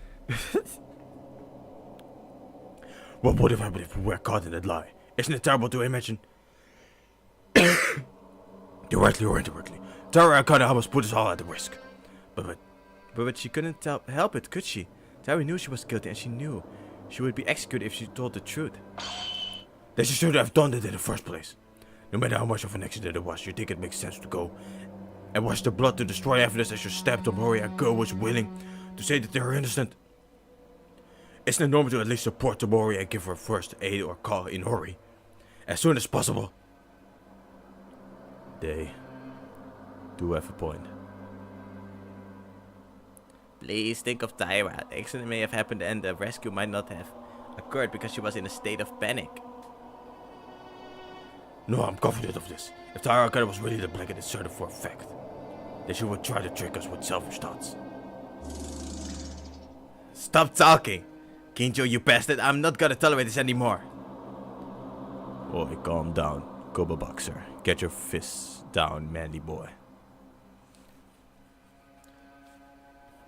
What would have happened if we were caught in that lie? Isn't it terrible to imagine? Directly or indirectly, Tara Akane almost put us all at risk. But she couldn't help it, could she? Tara knew she was guilty, and she knew she would be executed if she told the truth. Then she should have done it in the first place. No matter how much of an accident it was, you think it makes sense to go and wash the blood to destroy evidence that you stabbed Tomori and girl was willing to say that they are innocent? Isn't it normal to at least support Tomori and give her first aid or call Inori as soon as possible? They do have a point. Please think of Tyra. The accident may have happened and the rescue might not have occurred because she was in a state of panic. No, I'm confident of this. If Tara Akane was really the blackhead, it's certain for a fact that she would try to trick us with selfish thoughts. Stop talking! Kinjo, you bastard, I'm not gonna tolerate this anymore. Boy, calm down. Koba boxer. Get your fists down, manly boy.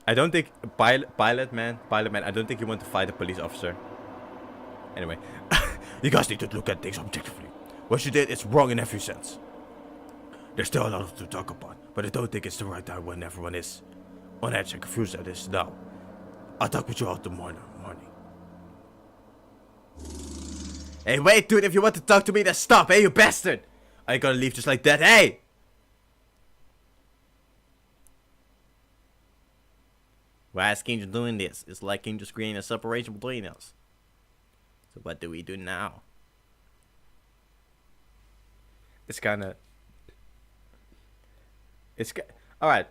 I don't think pilot man, I don't think you want to fight a police officer. Anyway. You guys need to look at things objectively. What she did is wrong in every sense. There's still a lot to talk about, but I don't think it's the right time when everyone is on edge and confused at this now. I'll talk with you all tomorrow morning. Hey, wait, dude, if you want to talk to me, then stop, hey, you bastard! I ain't gonna leave just like that, hey! Why is Kinjo doing this? It's like Kinjo's creating a separation between us. So what do we do now? It's kinda... Alright.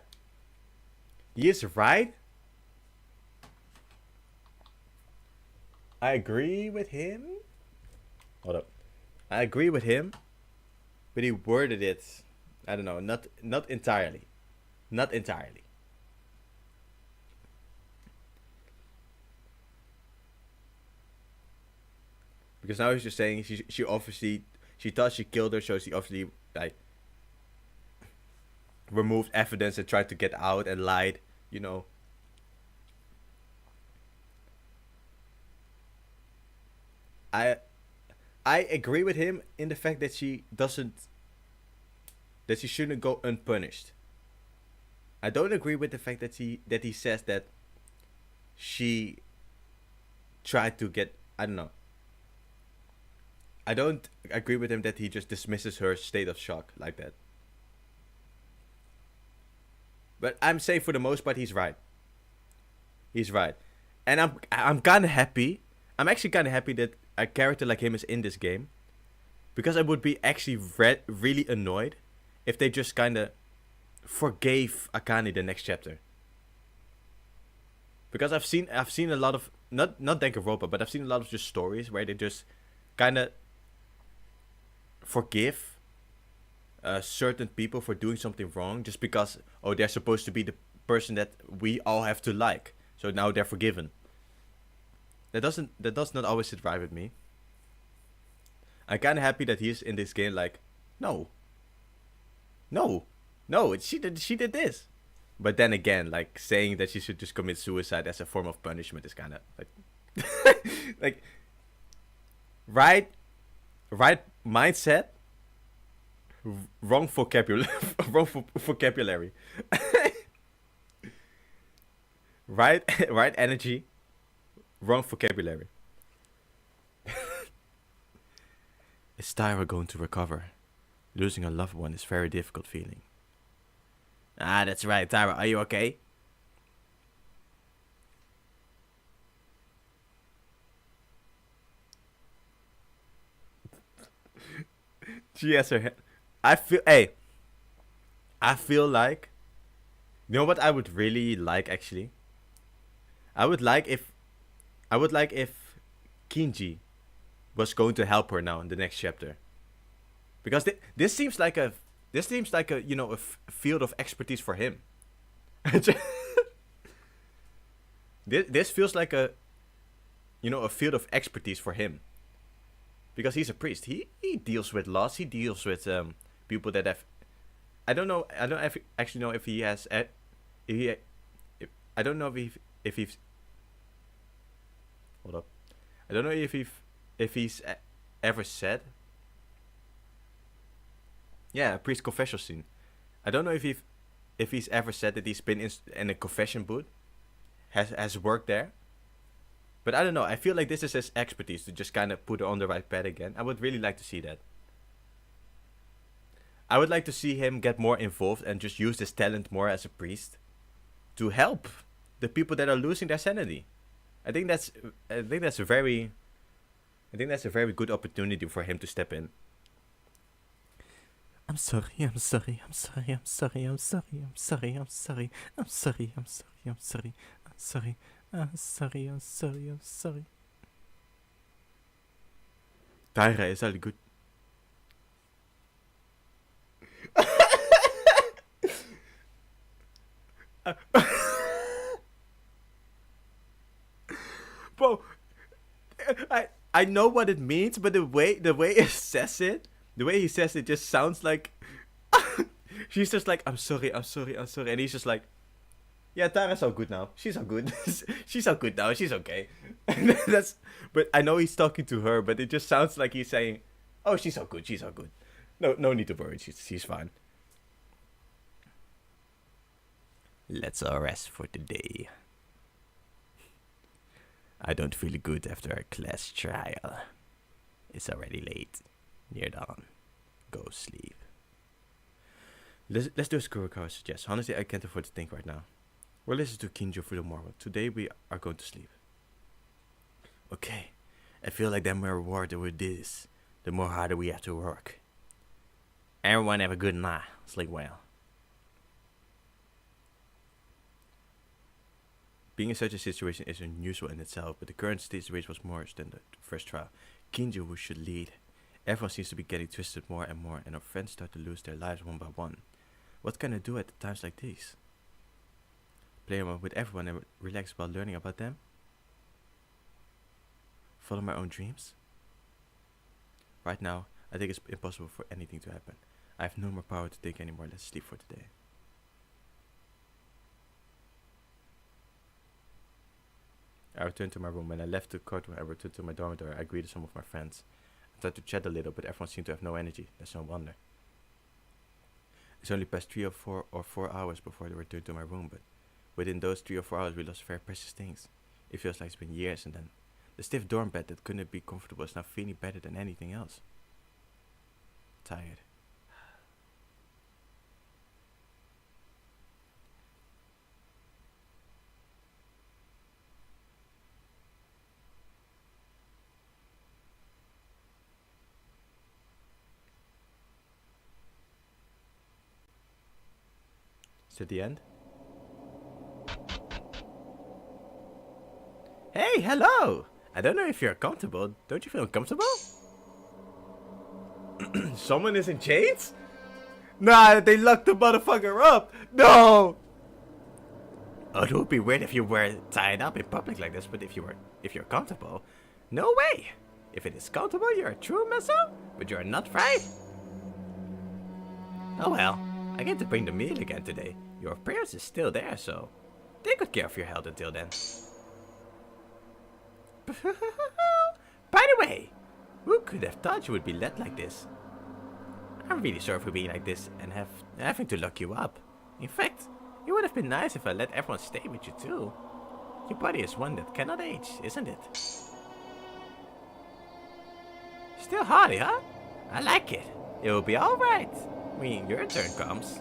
He is right. I agree with him. Hold up. I agree with him, but he worded it, I don't know, not entirely. Not entirely. Because now he's just saying she obviously, she thought she killed her, so she obviously like removed evidence and tried to get out and lied, you know. I agree with him in the fact that she shouldn't go unpunished. I don't agree with the fact that he says that she tried to get, I don't know. I don't agree with him that he just dismisses her state of shock like that. But I'm saying for the most part he's right. He's right. And I'm kind of happy. I'm actually kind of happy that a character like him is in this game, because I would be actually really annoyed if they just kind of forgave Akane the next chapter. Because I've seen a lot of not Danganronpa, but I've seen a lot of just stories where they just kind of forgive certain people for doing something wrong just because they're supposed to be the person that we all have to like, so now they're forgiven. That does not always sit right with me. I'm kind of happy that he's in this game like, no, she did this. But then again, like, saying that she should just commit suicide as a form of punishment is kind of like like right mindset, wrong vocabulary. Wrong vocabulary. right energy, wrong vocabulary. Is Tyra going to recover? Losing a loved one is a very difficult feeling. Ah, that's right, Tyra. Are you okay? She has her head. I feel like, you know what I would really like actually? I would like if Kinji was going to help her now in the next chapter. Because this seems like a you know, a field of expertise for him. This feels like a, you know, a field of expertise for him. Because he's a priest. He deals with loss. He deals with people that have. I don't actually know if he has. I don't know if he's. Hold up. I don't know if he's ever said. Yeah, a priest confession scene. I don't know if he's ever said that he's been in a confession booth, has worked there. But I don't know. I feel like this is his expertise to just kind of put her on the right path again. I would really like to see that. I would like to see him get more involved and just use his talent more as a priest to help the people that are losing their sanity. I think that's a very good opportunity for him to step in. I'm sorry. Tyra is really good. Bro, I know what it means, but the way he says it just sounds like she's just like, I'm sorry, and he's just like, yeah, Tara's all good now. She's all good. She's all good now. She's okay. But I know he's talking to her, but it just sounds like he's saying, oh, she's all good. She's all good. No need to worry. She's fine. Let's all rest for today. I don't feel good after our class trial. It's already late. Near dawn. Go sleep. Let's do a scorecard suggest. Honestly, I can't afford to think right now. We'll listen to Kinjo for tomorrow. Today we are going to sleep. Okay. I feel like the more rewarded with this, the more harder we have to work. Everyone have a good night. Sleep well. Being in such a situation is unusual in itself, but the current situation was worse than the first trial. Kinju who should lead. Everyone seems to be getting twisted more and more, and our friends start to lose their lives one by one. What can I do at times like these? Play around with everyone and relax while learning about them? Follow my own dreams? Right now, I think it's impossible for anything to happen. I have no more power to think anymore. Let's sleep for today. I returned to my room. When I left the courtroom, I returned to my dormitory. I greeted some of my friends. I tried to chat a little, but everyone seemed to have no energy. That's no wonder. It's only past 3 or 4 hours before I returned to my room, but within those 3 or 4 hours, we lost very precious things. It feels like it's been years, and then the stiff dorm bed that couldn't be comfortable is now feeling better than anything else. Tired. Is it the end? Hey, hello! I don't know if you're comfortable. Don't you feel uncomfortable? Someone is in chains? Nah, they locked the motherfucker up! No! Oh, it would be weird if you were tied up in public like this, but if you're comfortable, no way! If it is comfortable, you're a true messer, but you're not right. Oh well, I get to bring the meal again today. Your appearance is still there, so take good care of your health until then. By the way, who could have thought you would be led like this? I'm really sorry for being like this and having to lock you up. In fact, it would have been nice if I let everyone stay with you too. Your body is one that cannot age, isn't it? Still hardy, huh? I like it. It will be alright when your turn comes.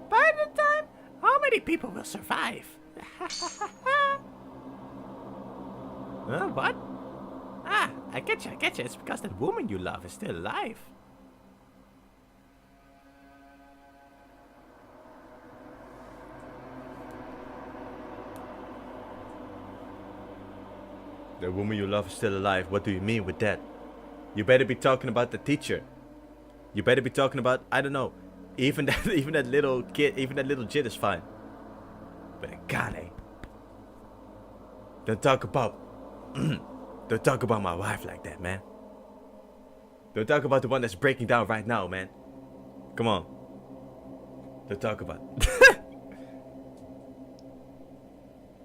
By the time, how many people will survive? What? Ah, I get you. It's because that woman you love is still alive. The woman you love is still alive. What do you mean with that? You better be talking about the teacher. You better be talking about, I don't know, even that little kid, even that little jit is fine. But Akane, don't talk about my wife like that, man. Don't talk about the one that's breaking down right now, man. Come on. Don't talk about.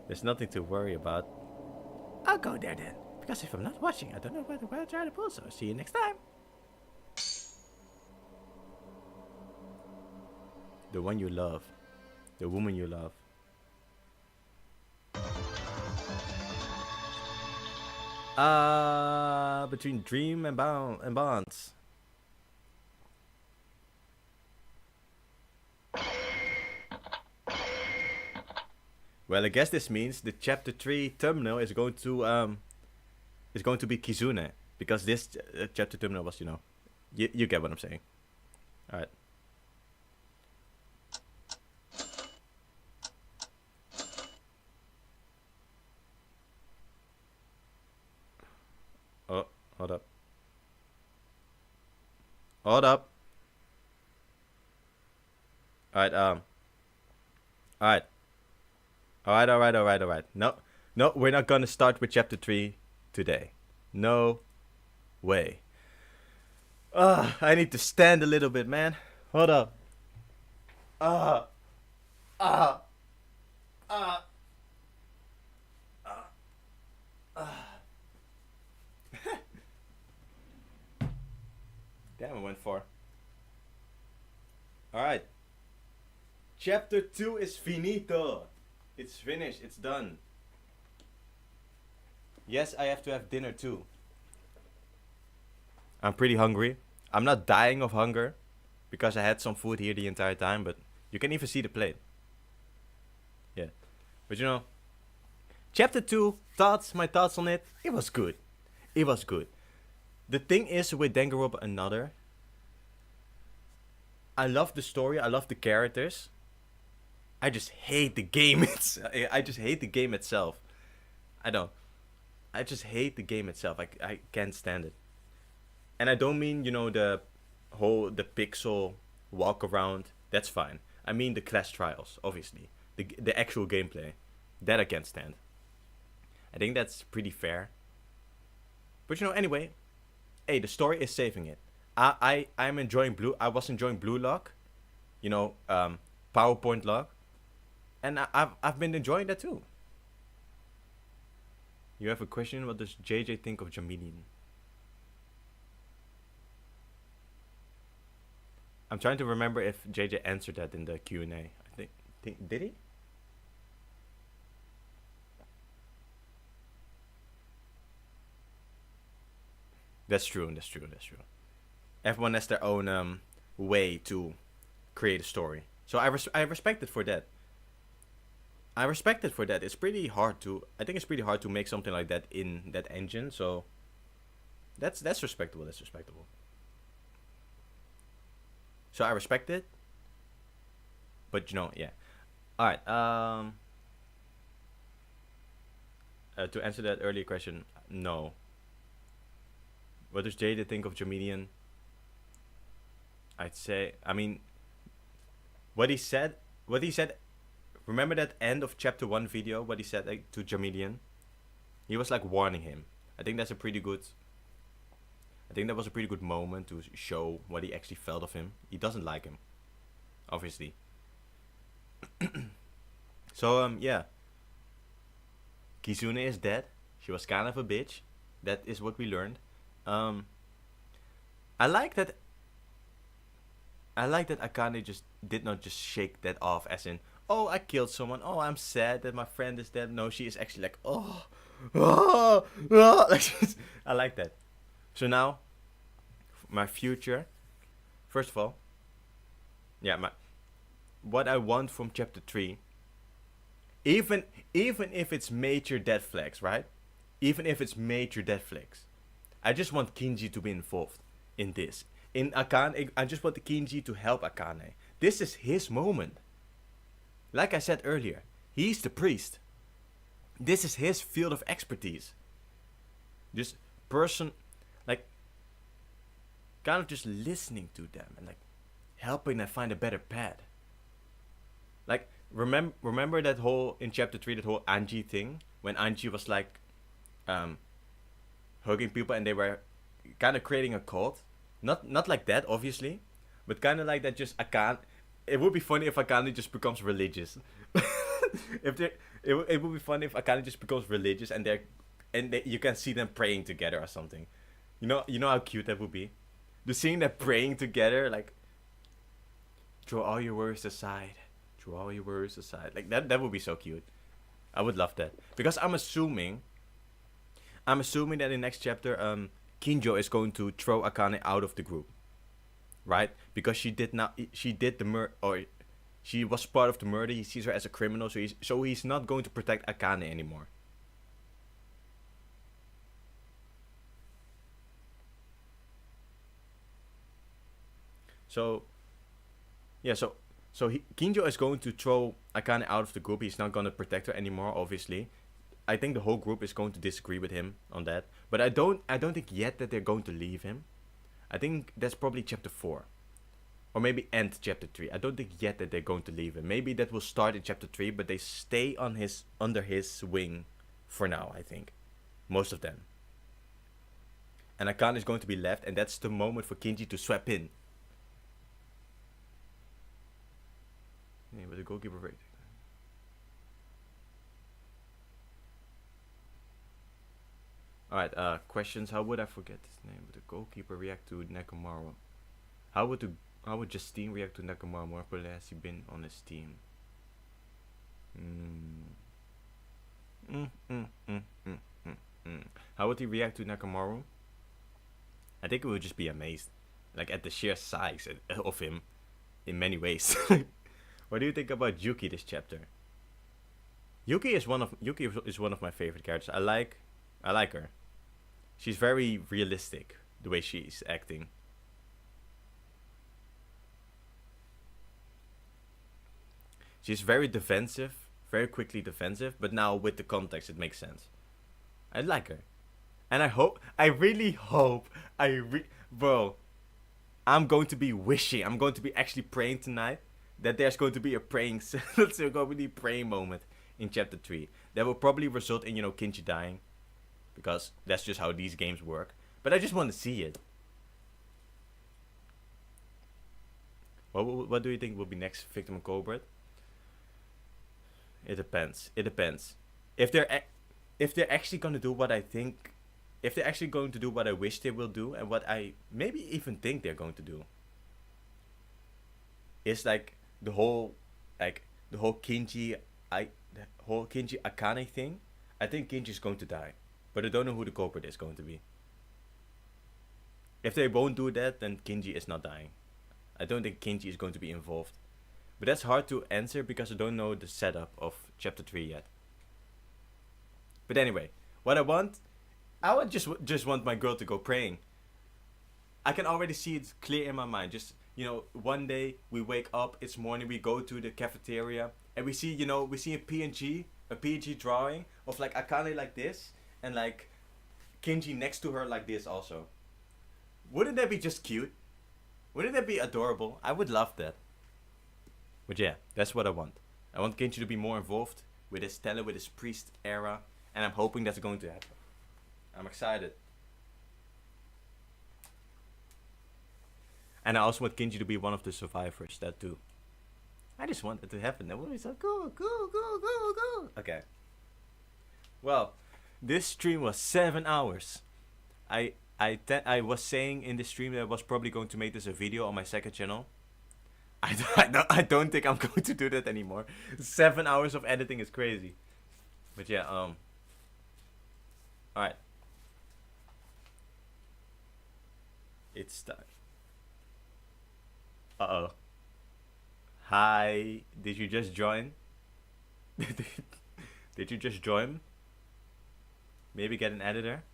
There's nothing to worry about. I'll go there then. Because if I'm not watching, I don't know where to try to pull, so see you next time. The one you love. The woman you love. Between dream and bonds. Well, I guess this means the chapter 3 thumbnail is going to be Kizune, because this chapter thumbnail was, you get what I'm saying. All right. Oh, hold up. Hold up. Alright, Alright. No, we're not gonna start with chapter 3 today. No way. I need to stand a little bit, man. Hold up. Damn, I went for. Alright. Chapter 2 is finito. It's finished. It's done. Yes, I have to have dinner too. I'm pretty hungry. I'm not dying of hunger because I had some food here the entire time, but you can even see the plate. Yeah. But chapter 2, my thoughts on it. It was good. The thing is with Danganronpa Another, I love the story, I love the characters. I just hate the game. I just hate the game itself. I don't. I just hate the game itself. I can't stand it. And I don't mean, the pixel walk around. That's fine. I mean the class trials, obviously. The actual gameplay. That I can't stand. I think that's pretty fair. But anyway, hey, the story is saving it. I'm enjoying I was enjoying Blue Lock, PowerPoint Lock, and I've been enjoying that too. You have a question? What does JJ think of Jamilian? I'm trying to remember if JJ answered that in the Q&A. I think did he? That's true. Everyone has their own way to create a story. So I respect it for that. It's pretty hard to. I think it's pretty hard to make something like that in that engine. So that's respectable. So I respect it. But yeah. All right. To answer that earlier question, no. What does Jada think of Jamilian? I'd say, what he said. Remember that end of chapter 1 video? What he said to Jamilian? He was warning him. I think that was a pretty good moment to show what he actually felt of him. He doesn't like him, obviously. So yeah. Kizune is dead. She was kind of a bitch. That is what we learned. I like that Akane just did not just shake that off as in, oh, I killed someone. Oh, I'm sad that my friend is dead. No, she is actually oh. I like that. So now, my future. First of all, what I want from chapter 3. Even if it's major dead flags, right? Even if it's major dead flags, I just want Kinji to be involved in this. In Akane, I just want the Kinji to help Akane. This is his moment. Like I said earlier, he's the priest. This is his field of expertise. This person, kind of just listening to them and helping them find a better path. Remember that whole, in chapter 3, that whole Anji thing? When Anji was hugging people and they were kind of creating a cult. Not like that, obviously, but kind of like that. Just Akane. It would be funny if Akane just becomes religious. It would be funny if Akane just becomes religious and you can see them praying together or something. You know how cute that would be. Just seeing them praying together, throw all your worries aside. That would be so cute. I would love that, because I'm assuming that in next chapter, Kinjo is going to throw Akane out of the group, right? Because she was part of the murder. He sees her as a criminal, so he's not going to protect Akane anymore. So Kinjo is going to throw Akane out of the group. He's not going to protect her anymore, obviously. I think the whole group is going to disagree with him on that. But I don't think yet that they're going to leave him. I think that's probably chapter 4. Or maybe end chapter 3. I don't think yet that they're going to leave him. Maybe that will start in chapter 3, but they stay under his wing for now, I think. Most of them. And Akane is going to be left, and that's the moment for Kinji to swap in. Yeah, with the goalkeeper rating. Alright, questions. How would I forget his name? Would the goalkeeper react to Nekomaru? How would Justine react to Nekomaru? More popular has he been on his team? How would he react to Nekomaru? I think he would just be amazed. At the sheer size of him. In many ways. What do you think about Yuki this chapter? Yuki is one of my favorite characters. I like her. She's very realistic, the way she's acting. She's very defensive, very quickly defensive, but now with the context it makes sense. I like her. And I really hope, bro, I'm going to be wishing, I'm going to be actually praying tonight that there's going to be a praying, there's going to be a praying moment in chapter 3. That will probably result in, Kinji dying. Because that's just how these games work. But I just want to see it. What do you think will be next, Victim and Colbert? It depends. If they're actually going to do what I think, if they're actually going to do what I wish they will do, and what I maybe even think they're going to do, it's like the whole Kinji Akane thing. I think Kinji's going to die, but I don't know who the culprit is going to be. If they won't do that, then Kinji is not dying. I don't think Kinji is going to be involved. But that's hard to answer because I don't know the setup of chapter 3 yet. But anyway, what I would just want my girl to go praying. I can already see it clear in my mind. Just, one day we wake up, it's morning, we go to the cafeteria, and we see a PNG drawing of like Akane like this, and like Kinji next to her like this also. Wouldn't that be just cute? Wouldn't that be adorable? I would love that. But yeah, that's what I want. I want Kinji to be more involved with his talent, with his priest era, and I'm hoping that's going to happen. I'm excited. And I also want Kinji to be one of the survivors, that too. I just want it to happen. That would be so cool. Okay. Well, this stream was 7 hours. I was saying in the stream that I was probably going to make this a video on my second channel. I don't think I'm going to do that anymore. 7 hours of editing is crazy. But yeah, alright. It's time. Uh-oh. Hi, did you just join? Did you just join? Maybe get an editor?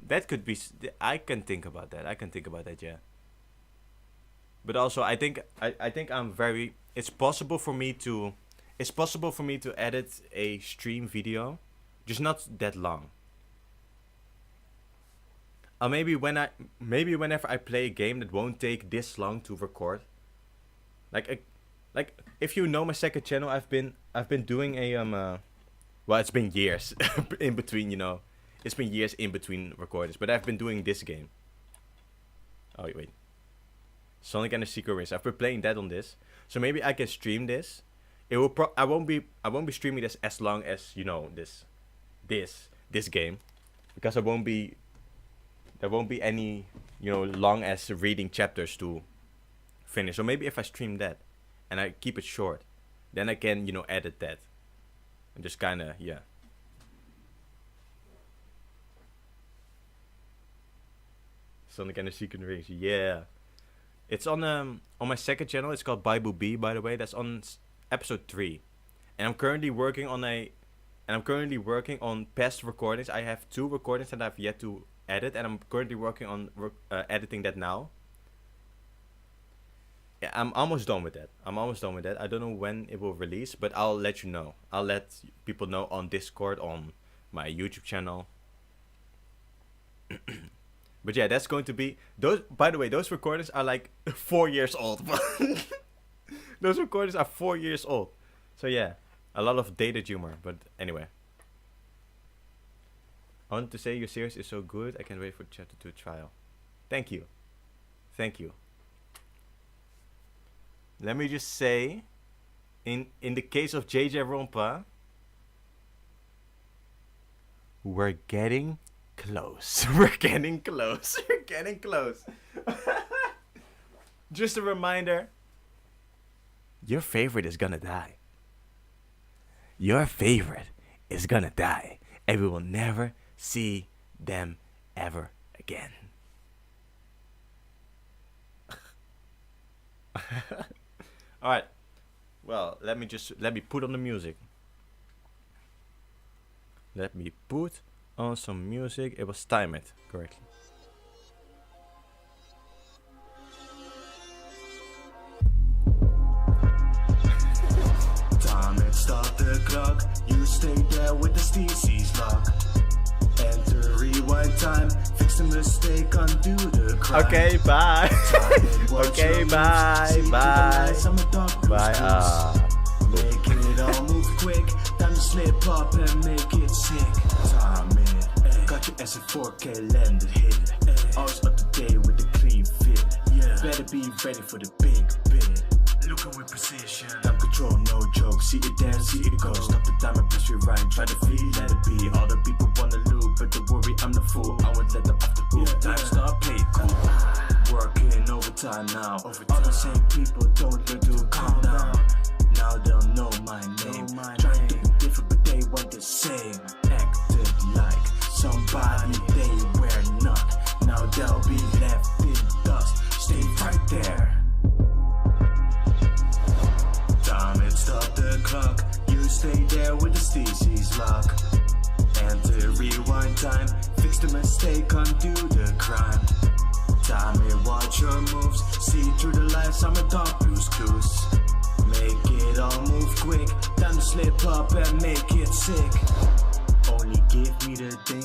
That could be. I can think about that. Yeah. But also, I think I'm very. It's possible for me to edit a stream video, just not that long. Maybe whenever I play a game that won't take this long to record. Like if you know my second channel, I've been doing a well, it's been years in between, It's been years in between recordings, but I've been doing this game. Oh wait, Sonic and the Secret Race. I've been playing that on this, so maybe I can stream this. It will. I won't be streaming this as long as this game, because there won't be any long as reading chapters to finish. So maybe if I stream that, and I keep it short, then I can edit that, and just kind of Sonic and the Secret Race, yeah. It's on my second channel. It's called Bible B, by the way. That's on episode 3, and I'm currently working on past recordings. I have 2 recordings that I've yet to edit, and I'm currently working on editing that now. Yeah, I'm almost done with that. I don't know when it will release, but I'll let you know. I'll let people know on Discord, on my YouTube channel. But yeah, that's going to be those. By the way, those recordings are like 4 years old. Those recordings are 4 years old. So yeah, a lot of dated humor. But anyway, I want to say your series is so good. I can't wait for chapter 2 trial. Thank you. Let me just say, in the case of JayJanLee, we're getting close. We're getting close. Just a reminder, your favorite is gonna die. And we will never see them ever again. Alright. Well, let me put on the music. Let me put on some music. It was timed correctly. stay there with the steezies lock. Enter rewind time, fix the mistake, undo the crime. Okay, bye. Watch Okay, your moves, bye, see through the bye. lies, I'm a dark blue Bye. spruce. Make it all move quick, time to slip up and make it sick. Time it, got your ass at 4K landed hit. Always up to date with the clean fit. Better be ready for the big bit. Looking with precision, time control, no joke. See it dance, see it go. Stop the time and press rewind. Try to feel, let it be. All the people wanna loop, but don't worry, I'm the fool. I won't let them off the hook. Time start, play it cool. Working overtime now. All the same people don't learn to calm down. Now they'll know my name. Trying to be different, but they want the same. Acted like somebody they were not. Now they'll be left in dust. Stay right there. Time it, stop the clock. You stay there with the steezies lock. Enter rewind time, fix the mistake, undo the crime. Time it, watch your moves, see through the lies, I'm a dark blues clues. Make it all move quick, time to slip up and make it sick. Only give me the things